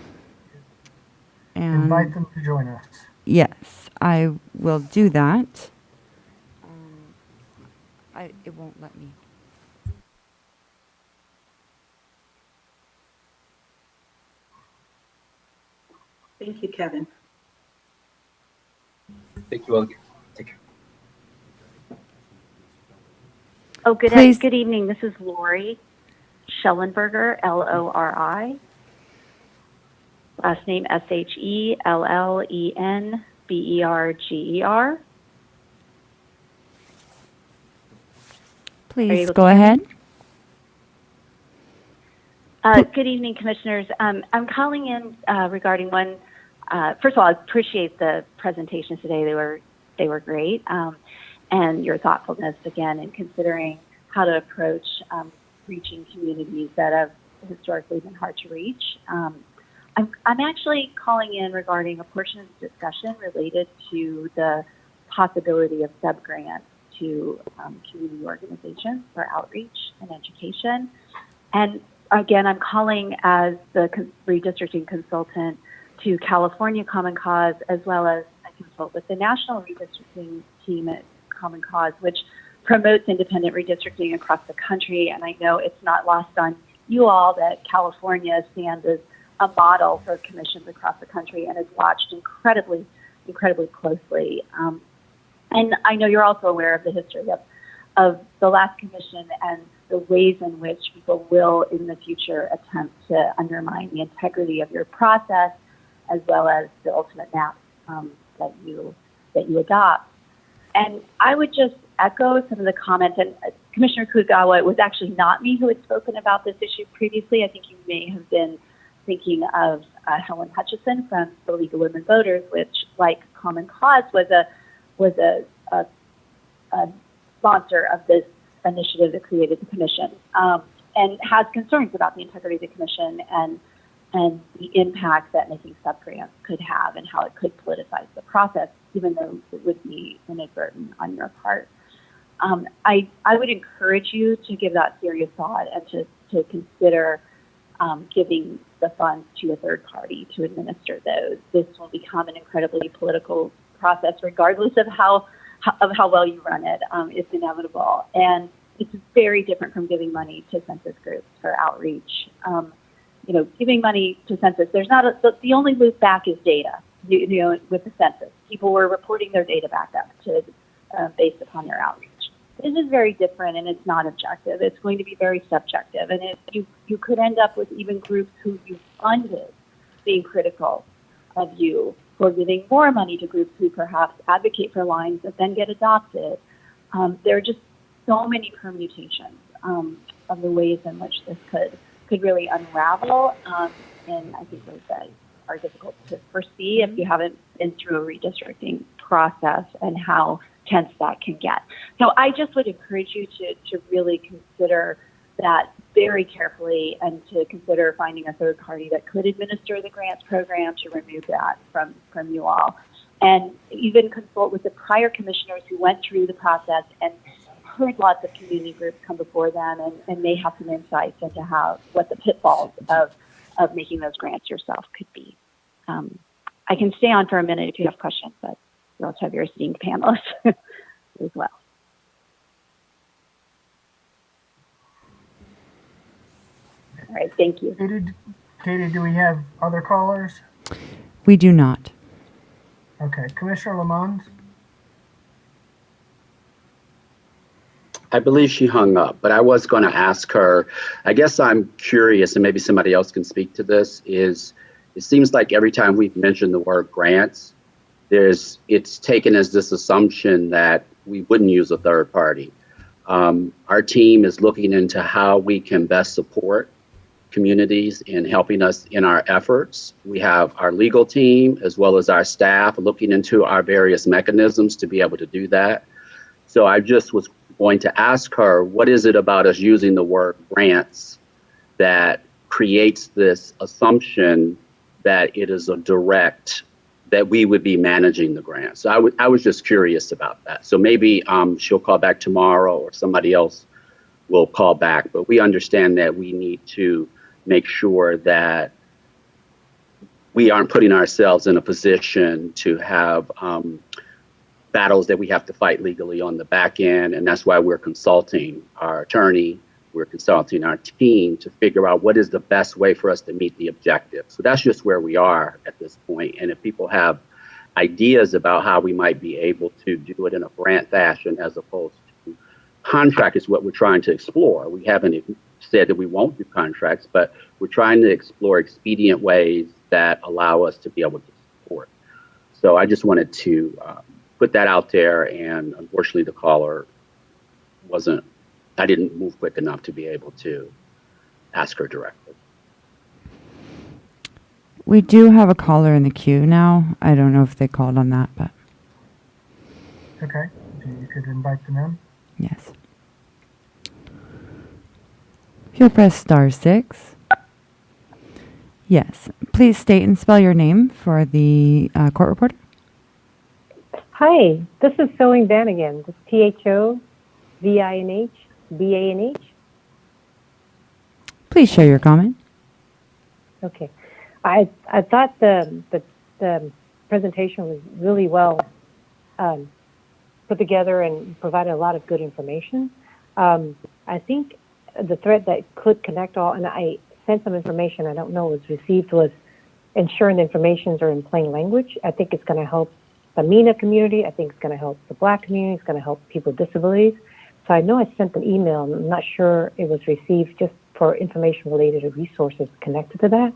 invite them to join us. Yes, I will do that. It won't let me. Thank you, Kevin. Thank you all again. Take care. Oh, good Please. evening. This is Lori Schellenberger, Lori. Last name Schellenberger. Please go ahead. Good evening, Commissioners. I'm calling in regarding one. First of all, I appreciate the presentations today. They were great, and your thoughtfulness again in considering how to approach reaching communities that have historically been hard to reach. I'm actually calling in regarding a portion of the discussion related to the possibility of sub-grants to community organizations for outreach and education. And again, I'm calling as the redistricting consultant to California Common Cause, as well as I consult with the national redistricting team at Common Cause, which promotes independent redistricting across the country. And I know it's not lost on you all that California stands as a model for commissions across the country and is watched incredibly closely. And I know you're also aware of the history of the last commission and the ways in which people will in the future attempt to undermine the integrity of your process, as well as the ultimate map that you adopt. And I would just echo some of the comments, and Commissioner Kugawa, it was actually not me who had spoken about this issue previously. I think you may have been thinking of Helen Hutchison from the League of Women Voters, which, like Common Cause, was a sponsor of this initiative that created the commission, and has concerns about the integrity of the commission and the impact that making sub-grants could have and how it could politicize the process, even though it would be inadvertent on your part. I would encourage you to give that serious thought and to consider giving the funds to a third party to administer those. This will become an incredibly political process, regardless of how well you run it. It's inevitable, and it's very different from giving money to census groups for outreach. Giving money to census, there's not the only loop back is data. With the census, people were reporting their data back up to based upon their outreach. This is very different, and it's not objective. It's going to be very subjective, and you could end up with even groups who you funded being critical of you for giving more money to groups who perhaps advocate for lines that then get adopted. There are just so many permutations of the ways in which this could really unravel, and I think ways that are difficult to foresee if you haven't been through a redistricting process and how tense that can get. So I just would encourage you to really consider that very carefully and to consider finding a third party that could administer the grants program to remove that from you all. And even consult with the prior commissioners who went through the process and heard lots of community groups come before them and may have some insights into what the pitfalls of making those grants yourself could be. I can stay on for a minute if you have questions, but you also have your esteemed panelists as well. All right, thank you. Katie, do we have other callers? We do not. Okay, Commissioner Lamont? I believe she hung up, but I was going to ask her, I guess I'm curious, and maybe somebody else can speak to this, is it seems like every time we've mentioned the word grants, it's taken as this assumption that we wouldn't use a third party. Our team is looking into how we can best support communities in helping us in our efforts. We have our legal team as well as our staff looking into our various mechanisms to be able to do that. So I just was going to ask her, what is it about us using the word grants that creates this assumption that it is a direct, that we would be managing the grant? So I was just curious about that. So maybe she'll call back tomorrow or somebody else will call back, but we understand that we need to make sure that we aren't putting ourselves in a position to have battles that we have to fight legally on the back end. And that's why we're consulting our attorney, we're consulting our team to figure out what is the best way for us to meet the objective. So that's just where we are at this point. And if people have ideas about how we might be able to do it in a grant fashion as opposed to contract, is what we're trying to explore. We haven't said that we won't do contracts, but we're trying to explore expedient ways that allow us to be able to support. So I just wanted to put that out there, and unfortunately the caller I didn't move quick enough to be able to ask her directly. We do have a caller in the queue now. I don't know if they called on that, but. Okay, you could invite them in. Yes. You'll press *6. Yes. Please state and spell your name for the court reporter. Hi, this is Filling Dan again. This is THOVINHBANH. Please share your comment. Okay. I thought the presentation was really well put together and provided a lot of good information. I think the thread that could connect all, and I sent some information I don't know was received, was ensuring the informations are in plain language. I think it's going to help the MENA community. I think it's going to help the Black community. It's going to help people with disabilities. So I know I sent an email. I'm not sure it was received, just for information related to resources connected to that,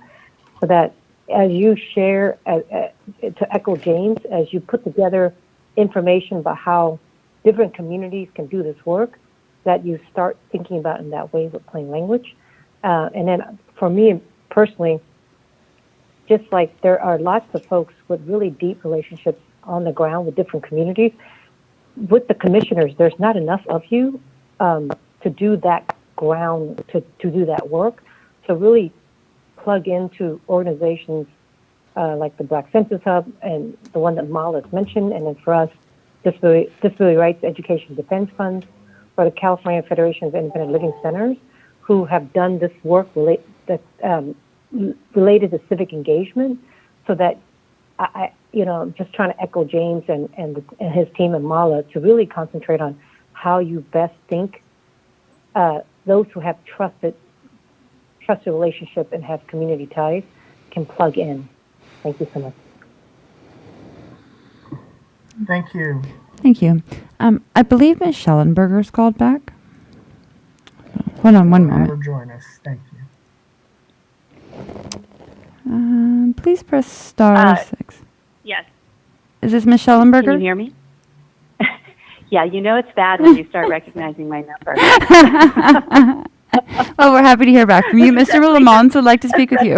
so that as you share, to echo James, as you put together information about how different communities can do this work, that you start thinking about in that way with plain language. And then for me personally, just like there are lots of folks with really deep relationships on the ground with different communities, with the commissioners, there's not enough of you to do that ground, to do that work. So really plug into organizations like the Black Census Hub and the one that Mala has mentioned, and then for us, Disability Rights Education Defense Funds, or the California Federation of Independent Living Centers, who have done this work related to civic engagement, so that I'm just trying to echo James and his team and Mala to really concentrate on how you best think those who have trusted relationship and have community ties can plug in. Thank you so much. Thank you. Thank you. I believe Ms. Schellenberger's called back. Hold on one moment. Have her join us. Thank you. Please press *6. Yes. Is this Ms. Schellenberger? Can you hear me? Yeah, it's bad when you start recognizing my number. Well, we're happy to hear back from you. Mr. Lamont would like to speak with you.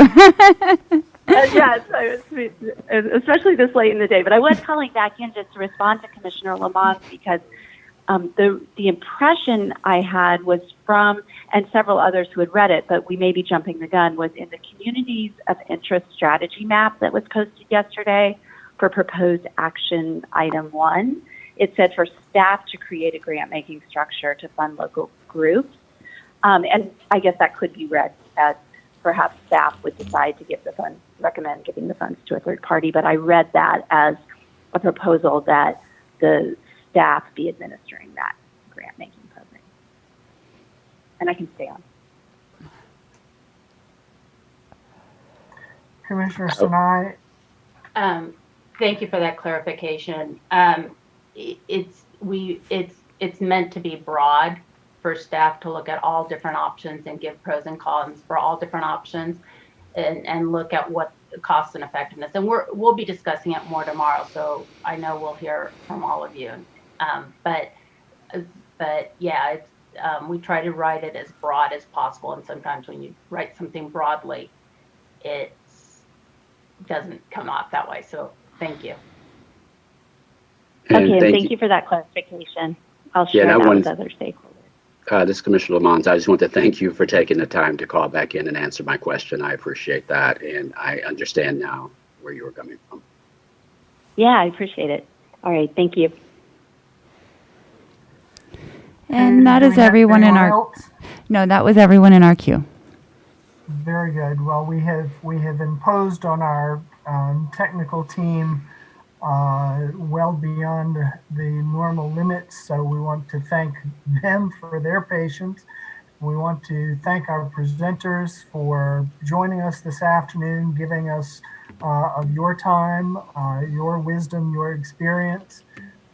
Yes, especially this late in the day. But I was calling back in just to respond to Commissioner Lamont, because the impression I had was from, and several others who had read it, but we may be jumping the gun, was in the Communities of Interest strategy map that was posted yesterday for proposed action item 1. It said for staff to create a grant-making structure to fund local groups. And I guess that could be read as perhaps staff would decide to give the funds, recommend giving the funds to a third party, but I read that as a proposal that the staff be administering that grant-making program. And I can stay on. Commissioner Sinai. Thank you for that clarification. It's meant to be broad for staff to look at all different options and give pros and cons for all different options. and look at what the cost and effectiveness. And we'll be discussing it more tomorrow, so I know we'll hear from all of you. But yeah, it's, we try to write it as broad as possible, and sometimes when you write something broadly, it doesn't come off that way. So thank you. Okay, and thank thank you. you for that clarification. I'll Yeah, share and I that with wanted, other stakeholders. this is Commissioner Lamont. I just want to thank you for taking the time to call back in and answer my question. I appreciate that, and I understand now where you were coming from. Yeah, I appreciate it. All right, thank you. And that do is we have everyone in anyone our, else? no, that was everyone in our queue. Very good. Well, we have imposed on our technical team well beyond the normal limits, so we want to thank them for their patience. We want to thank our presenters for joining us this afternoon, giving us of your time, your wisdom, your experience.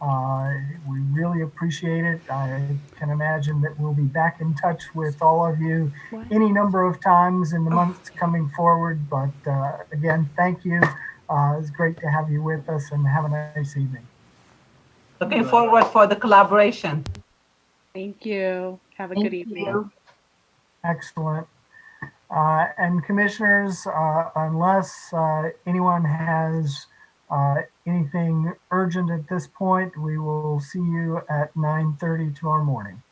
We really appreciate it. I can imagine that we'll be back in touch with all of you any number of times in the months coming forward. But again, thank you. It's great to have you with us, and have a nice evening. Looking forward for the collaboration. Thank you. Have a good evening. Excellent. And commissioners, unless anyone has anything urgent at this point, we will see you at 9:30 tomorrow morning.